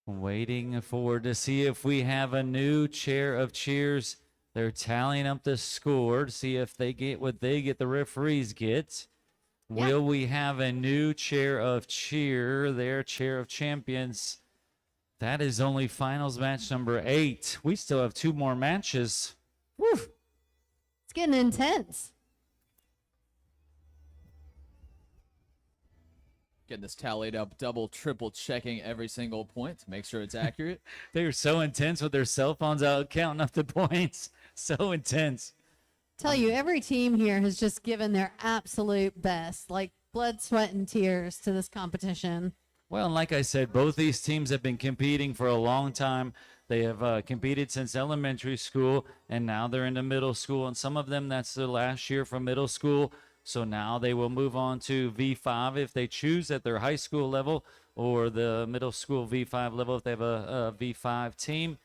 Waiting forward to see if we have a new chair of cheers. They're tallying up the score to see if they get what they get, the referees get. Yeah. Will we have a new chair of cheer, their chair of champions? That is only finals match number 8. We still have 2 more matches. Woo. It's getting intense. Getting this tallied up, triple checking every single point to make sure it's accurate. They're so intense with their cell phones out counting up the points. So intense. Tell you, every team here has just given their absolute best, like blood, sweat, and tears to this competition. Well, and like I said, both these teams have been competing for a long time. They have competed since elementary school, and now they're into middle school. And some of them, that's their last year from middle school. So now they will move on to V5 if they choose at their high school level, or the middle school V5 level if they have a V5 team.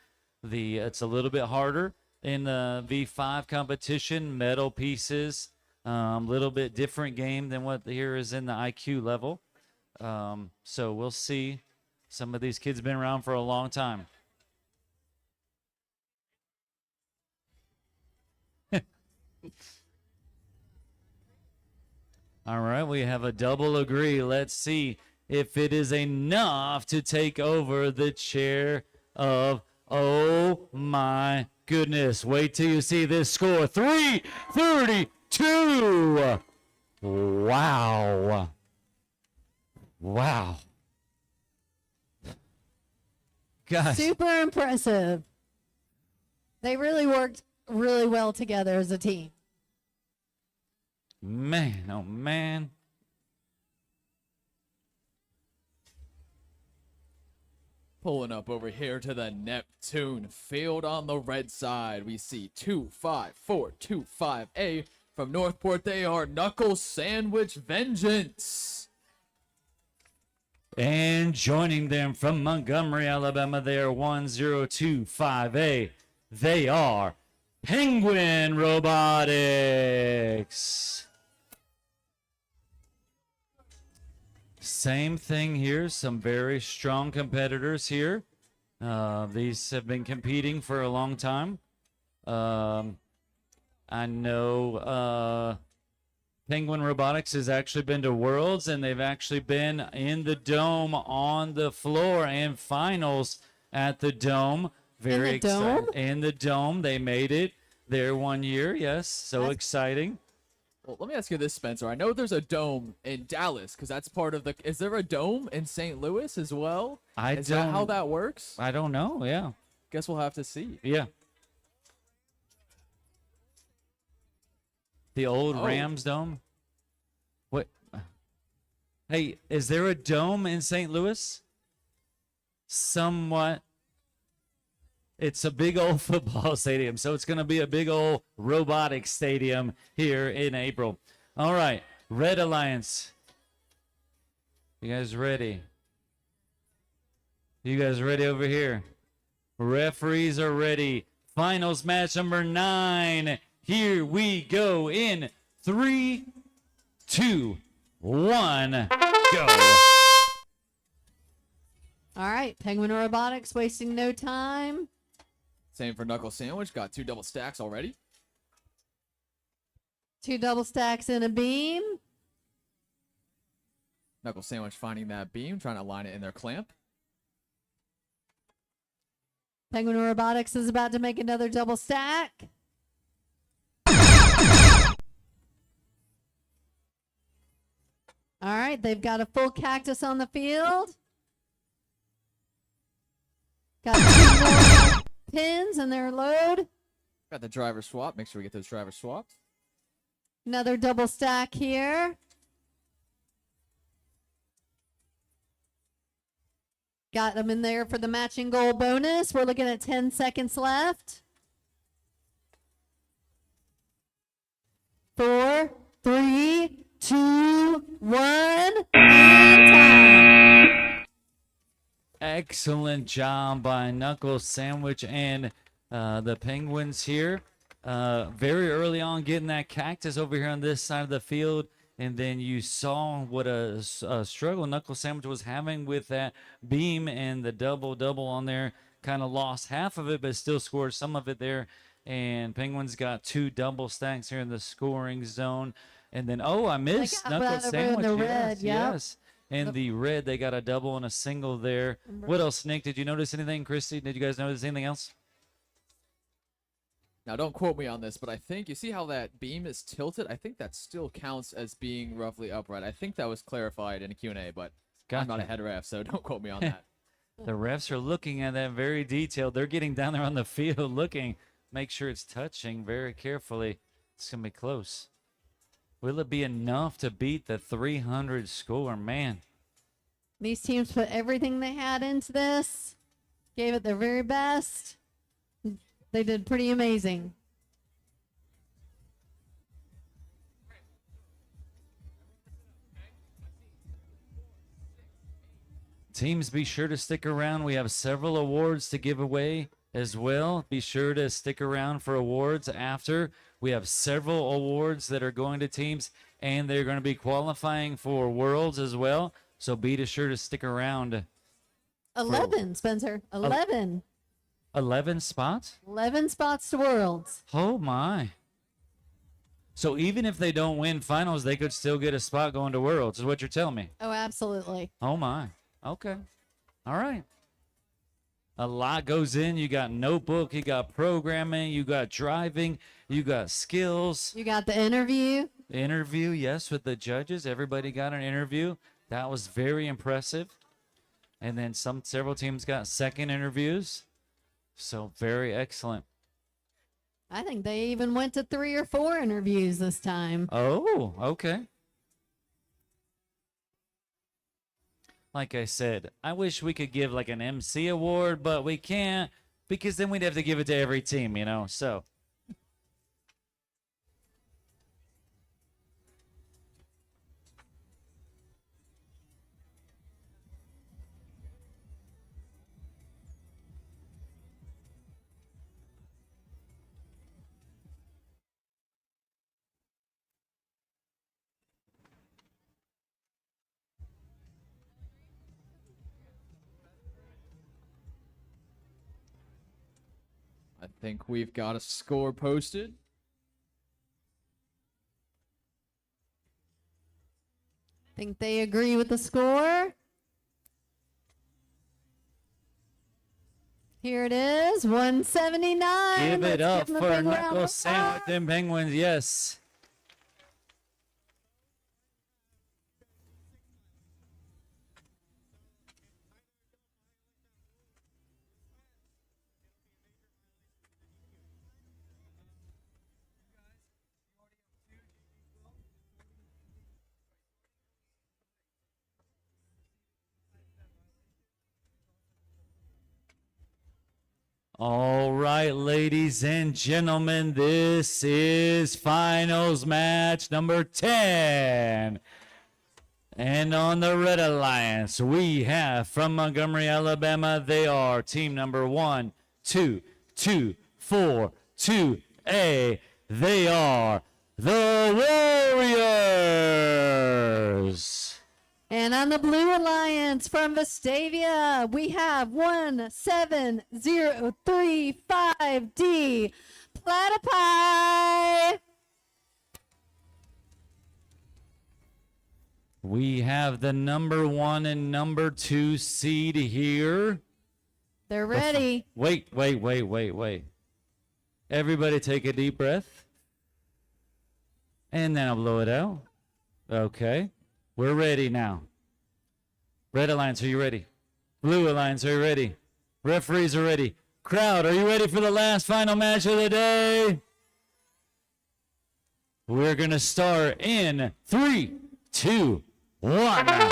It's a little bit harder in the V5 competition. Metal pieces, little bit different game than what here is in the IQ level. So we'll see. Some of these kids have been around for a long time. All right, we have a double agree. Let's see if it is enough to take over the chair of, oh my goodness. Wait till you see this score. 332. Wow. Wow. Guys. Super impressive. They really worked really well together as a team. Man, oh man. Pulling up over here to the Neptune field on the red side. We see 25425A from Northport. They are Knuckle Sandwich Vengeance. And joining them from Montgomery, Alabama, they are 1025A. They are Penguin Robotics. Same thing here. Some very strong competitors here. These have been competing for a long time. I know Penguin Robotics has actually been to Worlds, and they've actually been in the Dome on the floor and finals at the Dome. Very exciting. In the Dome, they made it there 1 year. Yes, so exciting. Well, let me ask you this, Spencer. I know there's a dome in Dallas because that's part of the. Is there a dome in St. Louis as well? Is that how that works? I don't know. Yeah. Guess we'll have to see. Yeah. The old Rams Dome. What? Hey, is there a dome in St. Louis? Somewhat. It's a big old football stadium, so it's going to be a big old robotic stadium here in April. All right, Red Alliance. You guys ready? You guys ready over here? Referees are ready. Finals match number 9. Here we go in 3, 2, 1, go. All right, Penguin Robotics wasting no time. Same for Knuckle Sandwich. Got 2 double stacks already. 2 double stacks in a beam. Knuckle Sandwich finding that beam, trying to line it in their clamp. Penguin Robotics is about to make another double stack. All right, they've got a full cactus on the field. Got 2 more pins in their load. Got the driver swap. Make sure we get those drivers swapped. Another double stack here. Got them in there for the matching goal bonus. We're looking at 10 seconds left. 4, 3, 2, 1, and time. Excellent job by Knuckle Sandwich and the Penguins here. Very early on getting that cactus over here on this side of the field. And then you saw what a struggle Knuckle Sandwich was having with that beam, and the double on there kind of lost half of it, but still scored some of it there. And Penguins got 2 double stacks here in the scoring zone. And then, I missed Knuckle Sandwich. In the red, yes. In the red, they got a double and a single there. What else, Nick? Did you notice anything? Christy, did you guys notice anything else? Now, don't quote me on this, but I think, you see how that beam is tilted? I think that still counts as being roughly upright. I think that was clarified in a Q&A, but I'm not a head ref, so don't quote me on that. The refs are looking at that very detailed. They're getting down there on the field looking, make sure it's touching very carefully. It's going to be close. Will it be enough to beat the 300 score? Man. These teams put everything they had into this, gave it their very best. They did pretty amazing. Teams, be sure to stick around. We have several awards to give away as well. Be sure to stick around for awards after. We have several awards that are going to teams, and they're going to be qualifying for Worlds as well. So be sure to stick around. 11, Spencer. 11. 11 spots? 11 spots to Worlds. Oh, my. So even if they don't win finals, they could still get a spot going to Worlds, is what you're telling me. Oh, absolutely. Oh, my. Okay. All right. A lot goes in. You got notebook, you got programming, you got driving, you got skills. You got the interview. Interview, yes, with the judges. Everybody got an interview. That was very impressive. And then several teams got second interviews. So very excellent. I think they even went to 3 or 4 interviews this time. Oh, okay. Like I said, I wish we could give like an MC award, but we can't because then we'd have to give it to every team, you know, so. I think we've got a score posted. Think they agree with the score? Here it is, 179. Give it Let's up give 'em a for big round Knuckle of Sandwich applause. and Penguins. Yes. All right, ladies and gentlemen, this is finals match number 10. And on the Red Alliance, we have from Montgomery, Alabama, they are team number 1, 2, 2, 4, 2A. They are the Warriors. And on the Blue Alliance from Vestavia, we have 17035D Platypi. We have the number 1 and number 2 seed here. They're ready. Wait. Everybody take a deep breath. And then I'll blow it out. Okay. We're ready now. Red Alliance, are you ready? Blue Alliance, are you ready? Referees are ready. Crowd, are you ready for the last final match of the day? We're going to start in 3, 2, 1.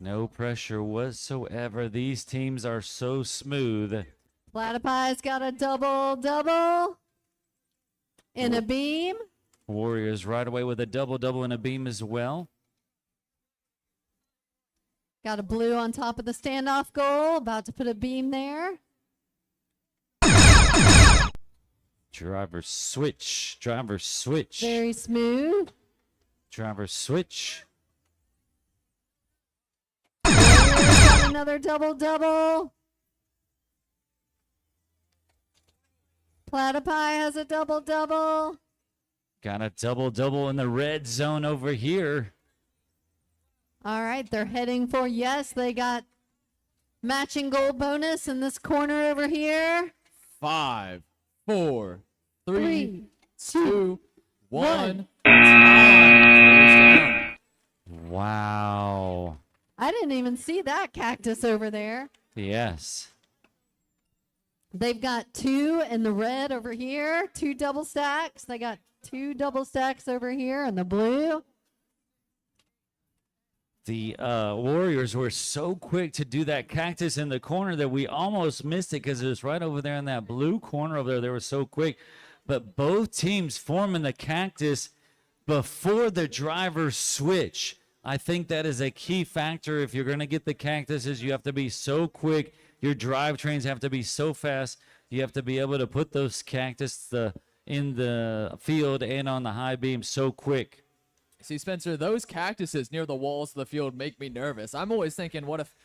No pressure whatsoever. These teams are so smooth. Platypi's got a double in a beam. Warriors right away with a double and a beam as well. Got a blue on top of the standoff goal. About to put a beam there. Driver switch. Very smooth. Driver switch. Warriors got another double. Platypi has a double. Got a double in the red zone over here. All right, they're heading for, yes, they got matching goal bonus in this corner over here. 5, 4, 3, 3, 2, 1. Wow. I didn't even see that cactus over there. Yes. They've got 2 in the red over here, 2 double stacks. They got 2 double stacks over here in the blue. The Warriors were so quick to do that cactus in the corner that we almost missed it because it was right over there in that blue corner over there. They were so quick. But both teams forming the cactus before the driver switch. I think that is a key factor. If you're going to get the cactuses, you have to be so quick. Your drivetrains have to be so fast. You have to be able to put those cactus in the field and on the high beam so quick. See, Spencer, those cactuses near the walls of the field make me nervous. I'm always thinking, what if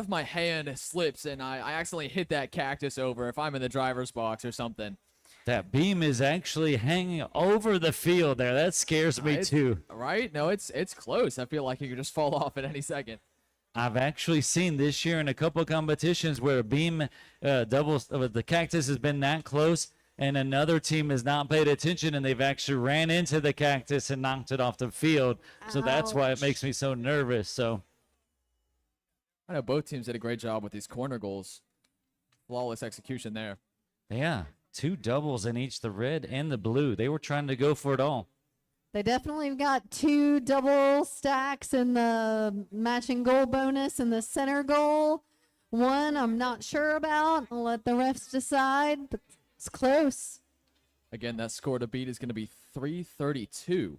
my hand slips and I accidentally hit that cactus over if I'm in the driver's box or something? That beam is actually hanging over the field there. That scares me too. Right? No, it's close. I feel like it could just fall off at any second. I've actually seen this year in a couple of competitions where a beam the cactus has been that close and another team has not paid attention and they've actually ran into the cactus and knocked it off the field. So that's why it makes me so nervous. So I know both teams did a great job with these corner goals. Flawless execution there. yeah, 2 doubles in each, the red and the blue. They were trying to go for it all. They definitely got 2 double stacks in the matching goal bonus in the center goal. 1 I'm not sure about. I'll let the refs decide, but it's close. Again, that score to beat is going to be 332.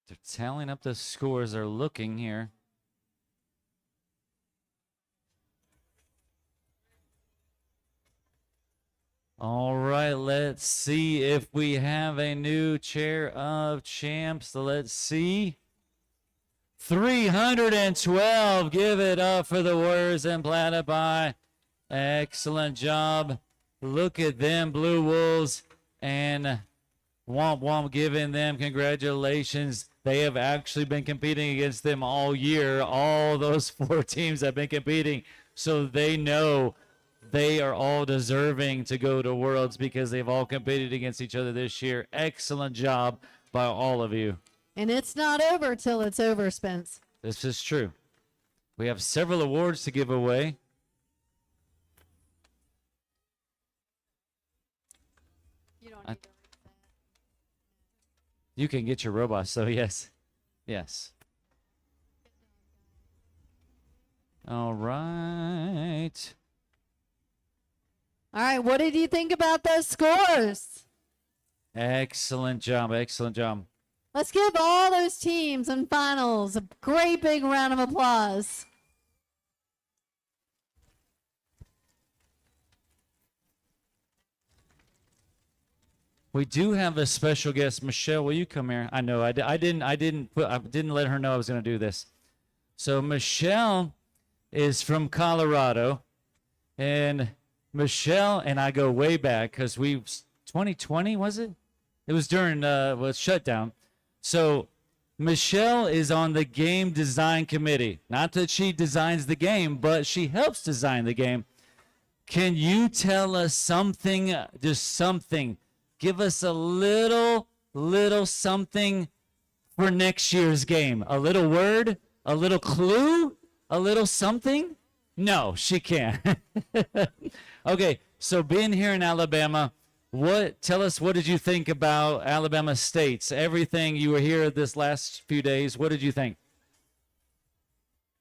They're tallying up the scores. They're looking here. All right, let's see if we have a new chair of champs. Let's see. 312. Give it up for the Warriors and Platypi. Excellent job. Look at them, Blue Wolves, and Womp Womp giving them congratulations. They have actually been competing against them all year. All those 4 teams have been competing, so they know they are all deserving to go to Worlds because they've all competed against each other this year. Excellent job by all of you. And it's not over till it's over, Spence. This is true. We have several awards to give away. You don't I- need to read that. You can get your robots, so yes. Yes. All right. All right, what did you think about those scores? Excellent job. Excellent job. Let's give all those teams in finals a great big round of applause. We do have a special guest. Michelle, will you come here? I know I didn't let her know I was going to do this. So Michelle is from Colorado, and Michelle and I go way back because 2020 was it? It was during shutdown. So Michelle is on the game design committee. Not that she designs the game, but she helps design the game. Can you tell us something, just something? Give us a little something for next year's game. A little word, a little clue, a little something? No, she can't. Okay, so being here in Alabama, tell us, what did you think about Alabama State's? Everything, you were here this last few days. What did you think?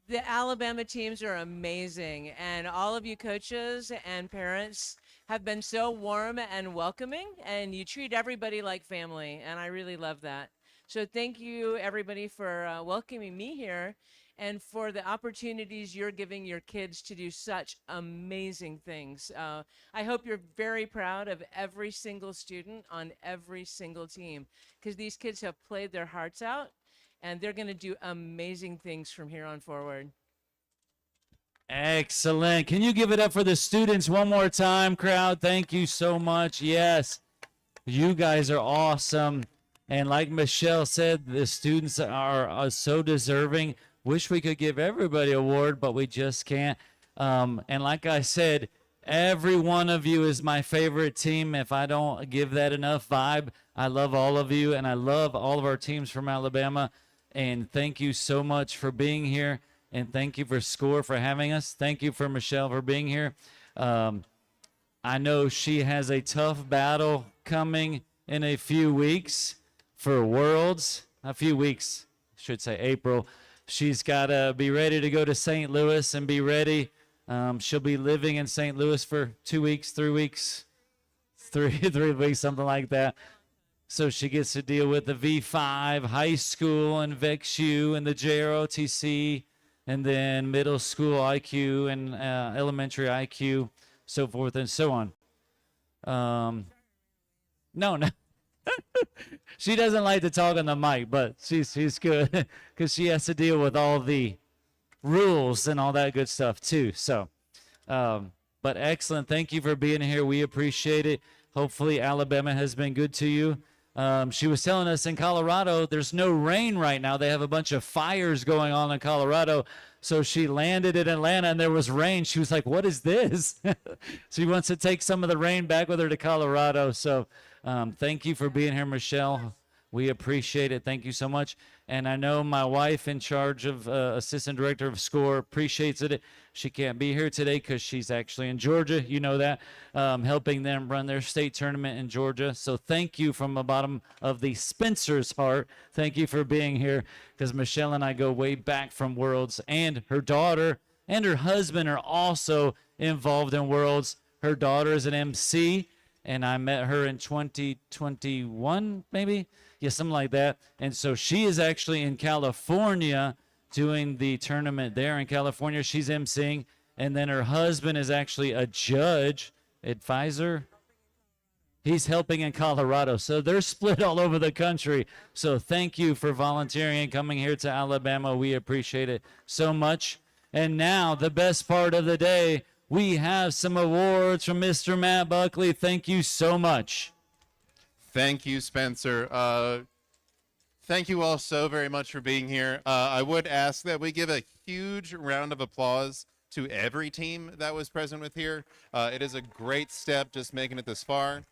The Alabama teams are amazing, and all of you coaches and parents have been so warm and welcoming, and you treat everybody like family, and I really love that. So thank you, everybody, for welcoming me here and for the opportunities you're giving your kids to do such amazing things. I hope you're very proud of every single student on every single team, because these kids have played their hearts out, and they're going to do amazing things from here on forward. Excellent. Can you give it up for the students one more time, crowd? Thank you so much. Yes, you guys are awesome. And like Michelle said, the students are so deserving. Wish we could give everybody an award, but we just can't. And like I said, every one of you is my favorite team. If I don't give that enough vibe, I love all of you, and I love all of our teams from Alabama. And thank you so much for being here. And thank you for SCORE for having us. Thank you for Michelle for being here. I know she has a tough battle coming in a few weeks for Worlds. A few weeks, I should say April. She's got to be ready to go to St. Louis and be ready. She'll be living in St. Louis for 2 weeks, 3 weeks, 3 weeks, something like that. So she gets to deal with the V5 high school and VEX U and the JROTC, and then middle school IQ and elementary IQ, so forth and so on. No. She doesn't like to talk on the mic, but she's good because she has to deal with all the rules and all that good stuff too. So, but excellent. Thank you for being here. We appreciate it. Hopefully Alabama has been good to you. She was telling us in Colorado, there's no rain right now. They have a bunch of fires going on in Colorado. So she landed in Atlanta and there was rain. She was like, what is this? She wants to take some of the rain back with her to Colorado. So thank you for being here, Michelle. We appreciate it. Thank you so much. And I know my wife, in charge of assistant director of SCORE, appreciates it. She can't be here today because she's actually in Georgia. You know that, helping them run their state tournament in Georgia. So thank you from the bottom of the Spencer's heart. Thank you for being here, because Michelle and I go way back from Worlds, and her daughter and her husband are also involved in Worlds. Her daughter is an MC, and I met her in 2021, maybe. Yeah, something like that. And so she is actually in California doing the tournament there in California. She's emceeing. And then her husband is actually a judge, advisor. He's helping in Colorado. So they're split all over the country. So thank you for volunteering and coming here to Alabama. We appreciate it so much. And now, the best part of the day, we have some awards from Mr. Matt Buckley. Thank you so much. Thank you, Spencer. Thank you all so very much for being here. I would ask that we give a huge round of applause to every team that was present with here. It is a great step just making it this far.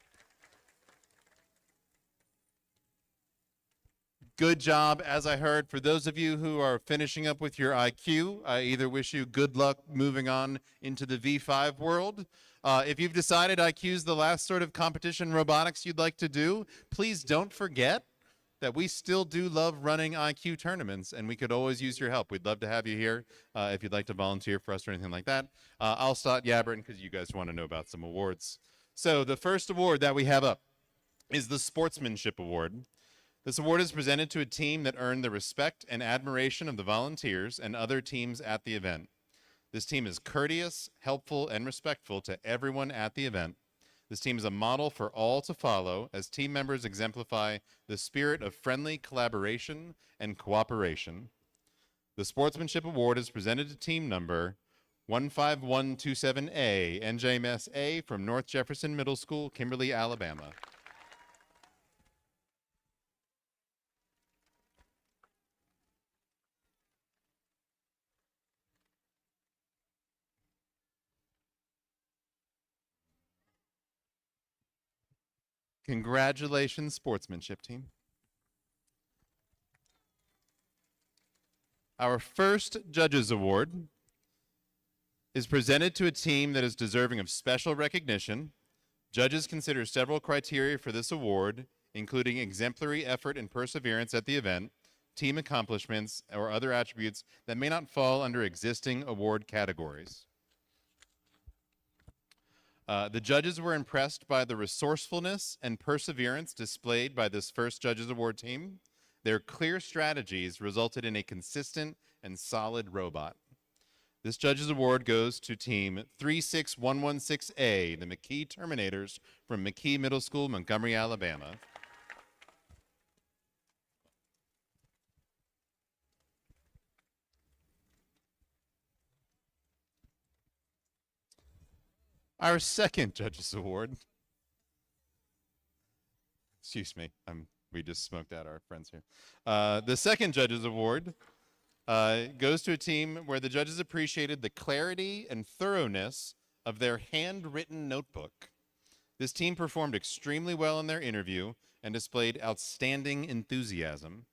Good job, as I heard. For those of you who are finishing up with your IQ, I either wish you good luck moving on into the V5 world. If you've decided IQ is the last sort of competition robotics you'd like to do, please don't forget that we still do love running IQ tournaments, and we could always use your help. We'd love to have you here if you'd like to volunteer for us or anything like that. I'll start yabbering because you guys want to know about some awards. So the first award that we have up is the Sportsmanship Award. This award is presented to a team that earned the respect and admiration of the volunteers and other teams at the event. This team is courteous, helpful, and respectful to everyone at the event. This team is a model for all to follow as team members exemplify the spirit of friendly collaboration and cooperation. The Sportsmanship Award is presented to team number 15127A, NJMS A from North Jefferson Middle School, Kimberly, Alabama. Congratulations, sportsmanship team. Our first Judges Award is presented to a team that is deserving of special recognition. Judges consider several criteria for this award, including exemplary effort and perseverance at the event, team accomplishments, or other attributes that may not fall under existing award categories. The judges were impressed by the resourcefulness and perseverance displayed by this first Judges Award team. Their clear strategies resulted in a consistent and solid robot. This Judges Award goes to Team 36116A, the McKee Terminators from McKee Middle School, Montgomery, Alabama. Our second Judges Award. Excuse me, we just smoked out our friends here. The second Judges Award goes to a team where the judges appreciated the clarity and thoroughness of their handwritten notebook. This team performed extremely well in their interview and displayed outstanding enthusiasm.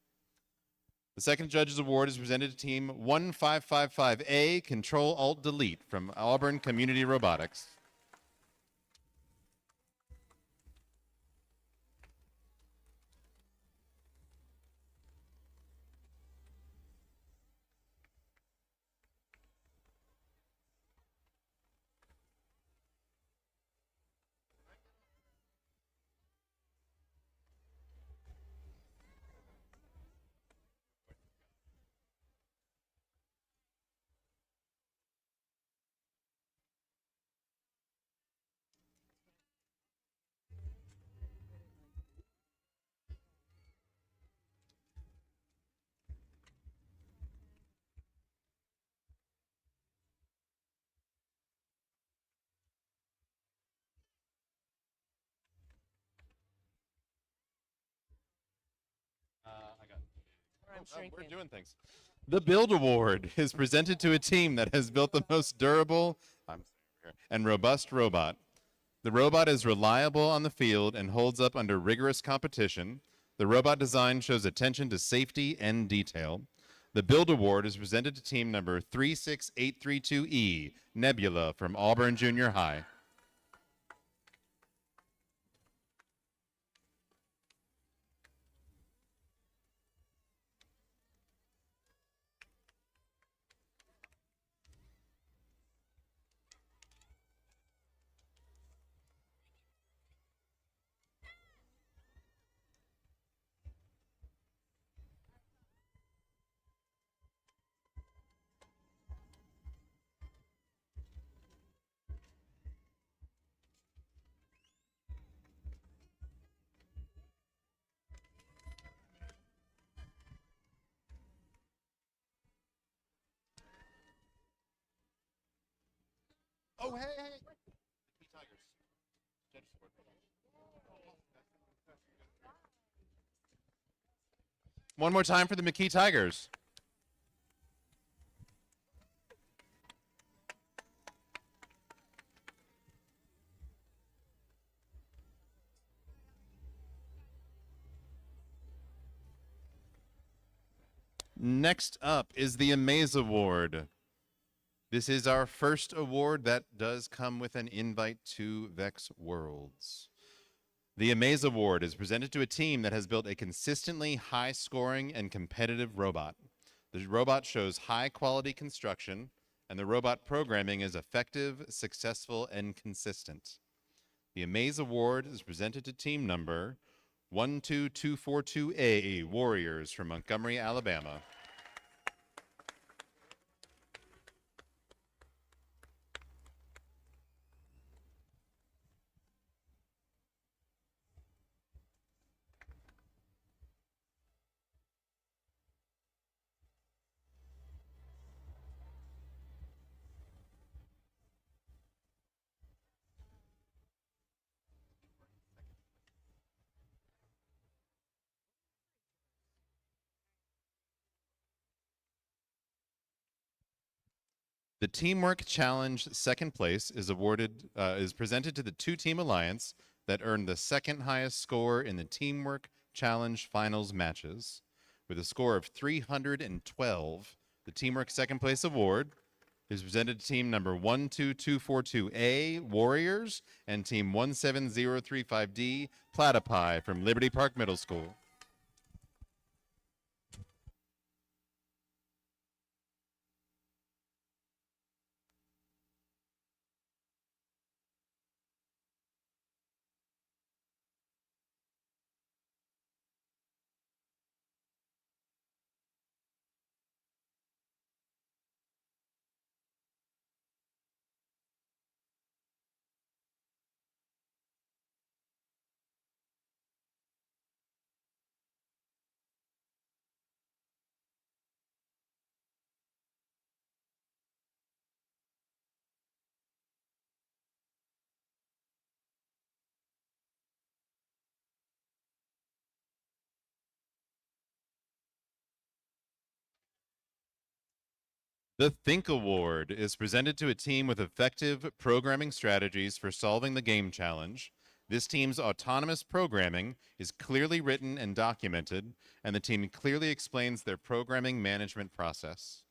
The second Judges Award is presented to Team 1555A, Control-Alt-Delete from Auburn Community Robotics. We're doing things. The Build Award is presented to a team that has built the most durable and robust robot. The robot is reliable on the field and holds up under rigorous competition. The robot design shows attention to safety and detail. The Build Award is presented to team number 36832E, Nebula from Auburn Junior High. Oh, hey. One more time for the McKee Tigers. Next up is the Amaze Award. This is our first award that does come with an invite to VEX Worlds. The Amaze Award is presented to a team that has built a consistently high-scoring and competitive robot. The robot shows high-quality construction, and the robot programming is effective, successful, and consistent. The Amaze Award is presented to team number 12242A, Warriors from Montgomery, Alabama. The Teamwork Challenge second place is presented to the two-team alliance that earned the second highest score in the Teamwork Challenge finals matches. With a score of 312, the Teamwork second place award is presented to team number 12242A, Warriors, and team 17035D, Platypi from Liberty Park Middle School. The Think Award is presented to a team with effective programming strategies for solving the game challenge. This team's autonomous programming is clearly written and documented, and the team clearly explains their programming management process.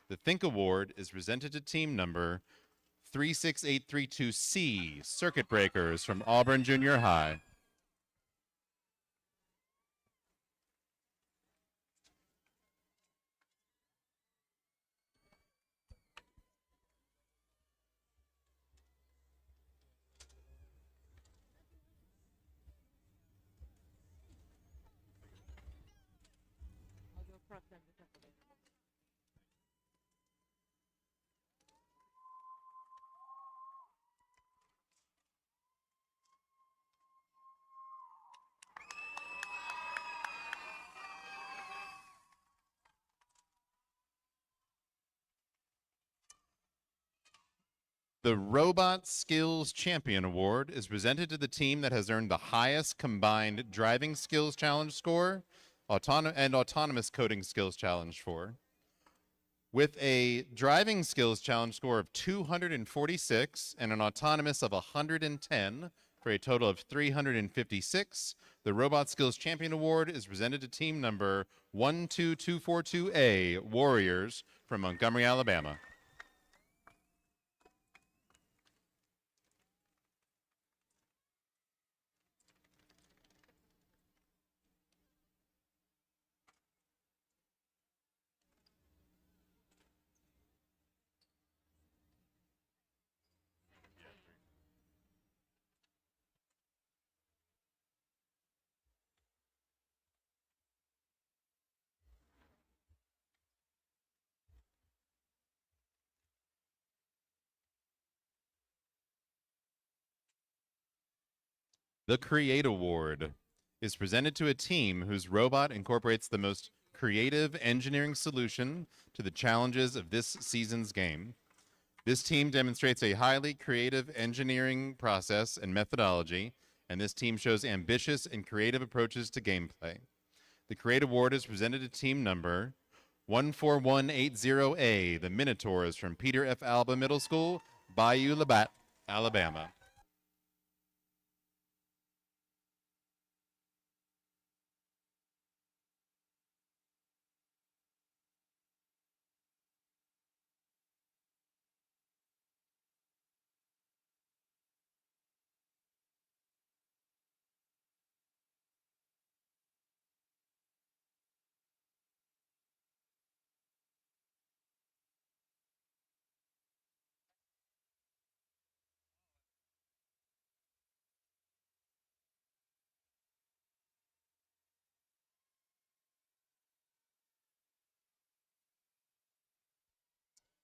The Think Award is presented to team number 36832C, Circuit Breakers from Auburn Junior High. The Robot Skills Champion Award is presented to the team that has earned the highest combined Driving Skills Challenge score and Autonomous Coding Skills Challenge score. With a Driving Skills Challenge score of 246 and an Autonomous of 110 for a total of 356, the Robot Skills Champion Award is presented to team number 12242A, Warriors from Montgomery, Alabama. The Create Award is presented to a team whose robot incorporates the most creative engineering solution to the challenges of this season's game. This team demonstrates a highly creative engineering process and methodology, and this team shows ambitious and creative approaches to gameplay. The Create Award is presented to team number 14180A, the Minotaurs from Peter F. Alba Middle School, Bayou Labatt, Alabama.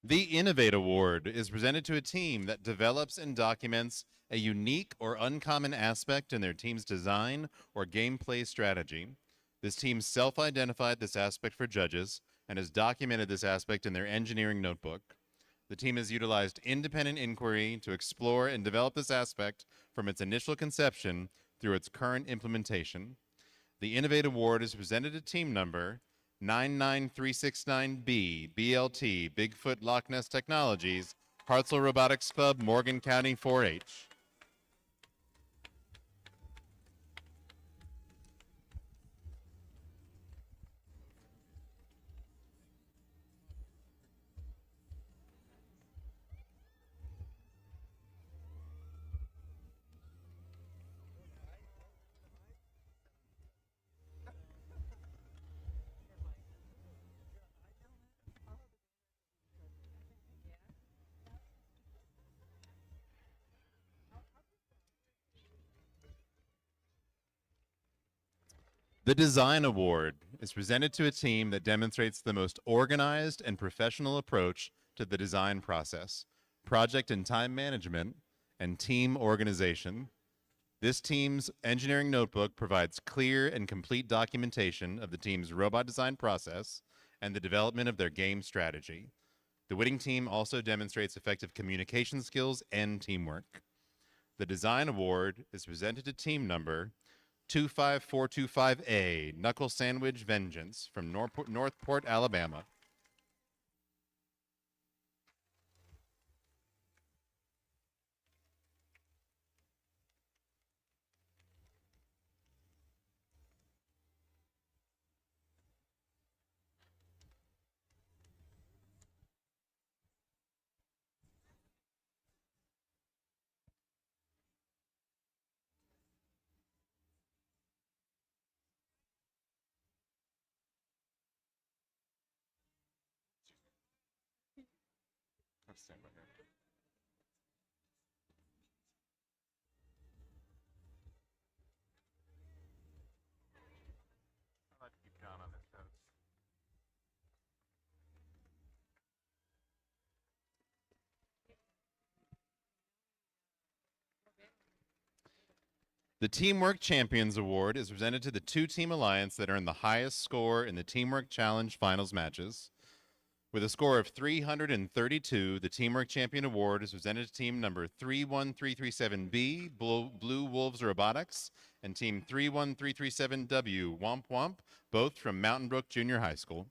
The Innovate Award is presented to a team that develops and documents a unique or uncommon aspect in their team's design or gameplay strategy. This team self-identified this aspect for judges and has documented this aspect in their engineering notebook. The team has utilized independent inquiry to explore and develop this aspect from its initial conception through its current implementation. The Innovate Award is presented to team number 99369B, BLT, Bigfoot Loch Ness Technologies, Hartzell Robotics Club, Morgan County 4-H. The Design Award is presented to a team that demonstrates the most organized and professional approach to the design process, project and time management, and team organization. This team's engineering notebook provides clear and complete documentation of the team's robot design process and the development of their game strategy. The winning team also demonstrates effective communication skills and teamwork. The Design Award is presented to team number 25425A, Knuckle Sandwich Vengeance from Northport, Alabama. Stand by here. I'd like to keep John on his toes. The Teamwork Champions Award is presented to the two-team alliance that earned the highest score in the Teamwork Challenge finals matches. With a score of 332, the Teamwork Champion Award is presented to team number 31337B, Blue Wolves Robotics, and team 31337W, Womp Womp, both from Mountain Brook Junior High School.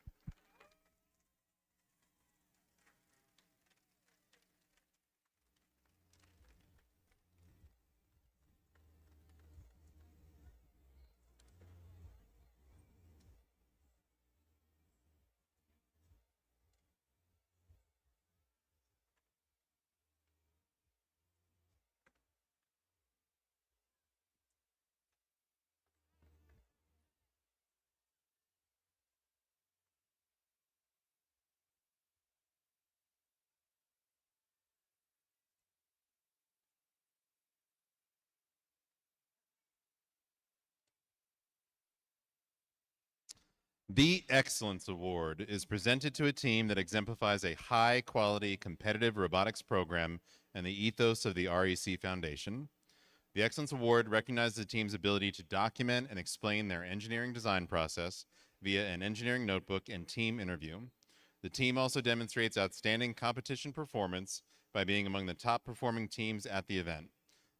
The Excellence Award is presented to a team that exemplifies a high-quality competitive robotics program and the ethos of the REC Foundation. The Excellence Award recognizes the team's ability to document and explain their engineering design process via an engineering notebook and team interview. The team also demonstrates outstanding competition performance by being among the top performing teams at the event.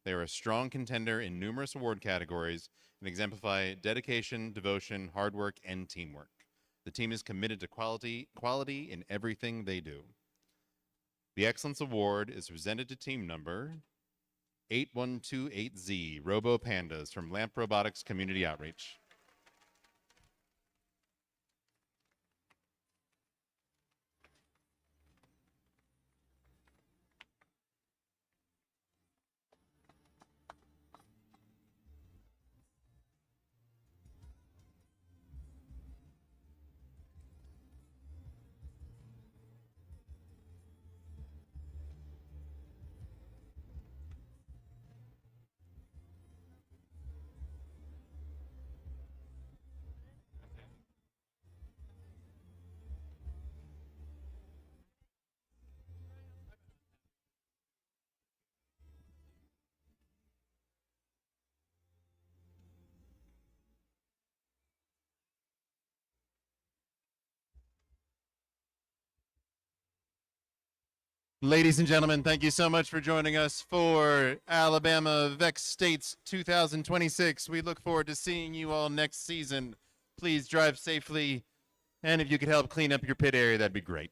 They are a strong contender in numerous award categories and exemplify dedication, devotion, hard work, and teamwork. The team is committed to quality in everything they do. The Excellence Award is presented to team number 8128Z, Robo Pandas from Lamp Robotics Community Outreach. Ladies and gentlemen, thank you so much for joining us for Alabama VEX States 2026. We look forward to seeing you all next season. Please drive safely, and if you could help clean up your pit area, that'd be great.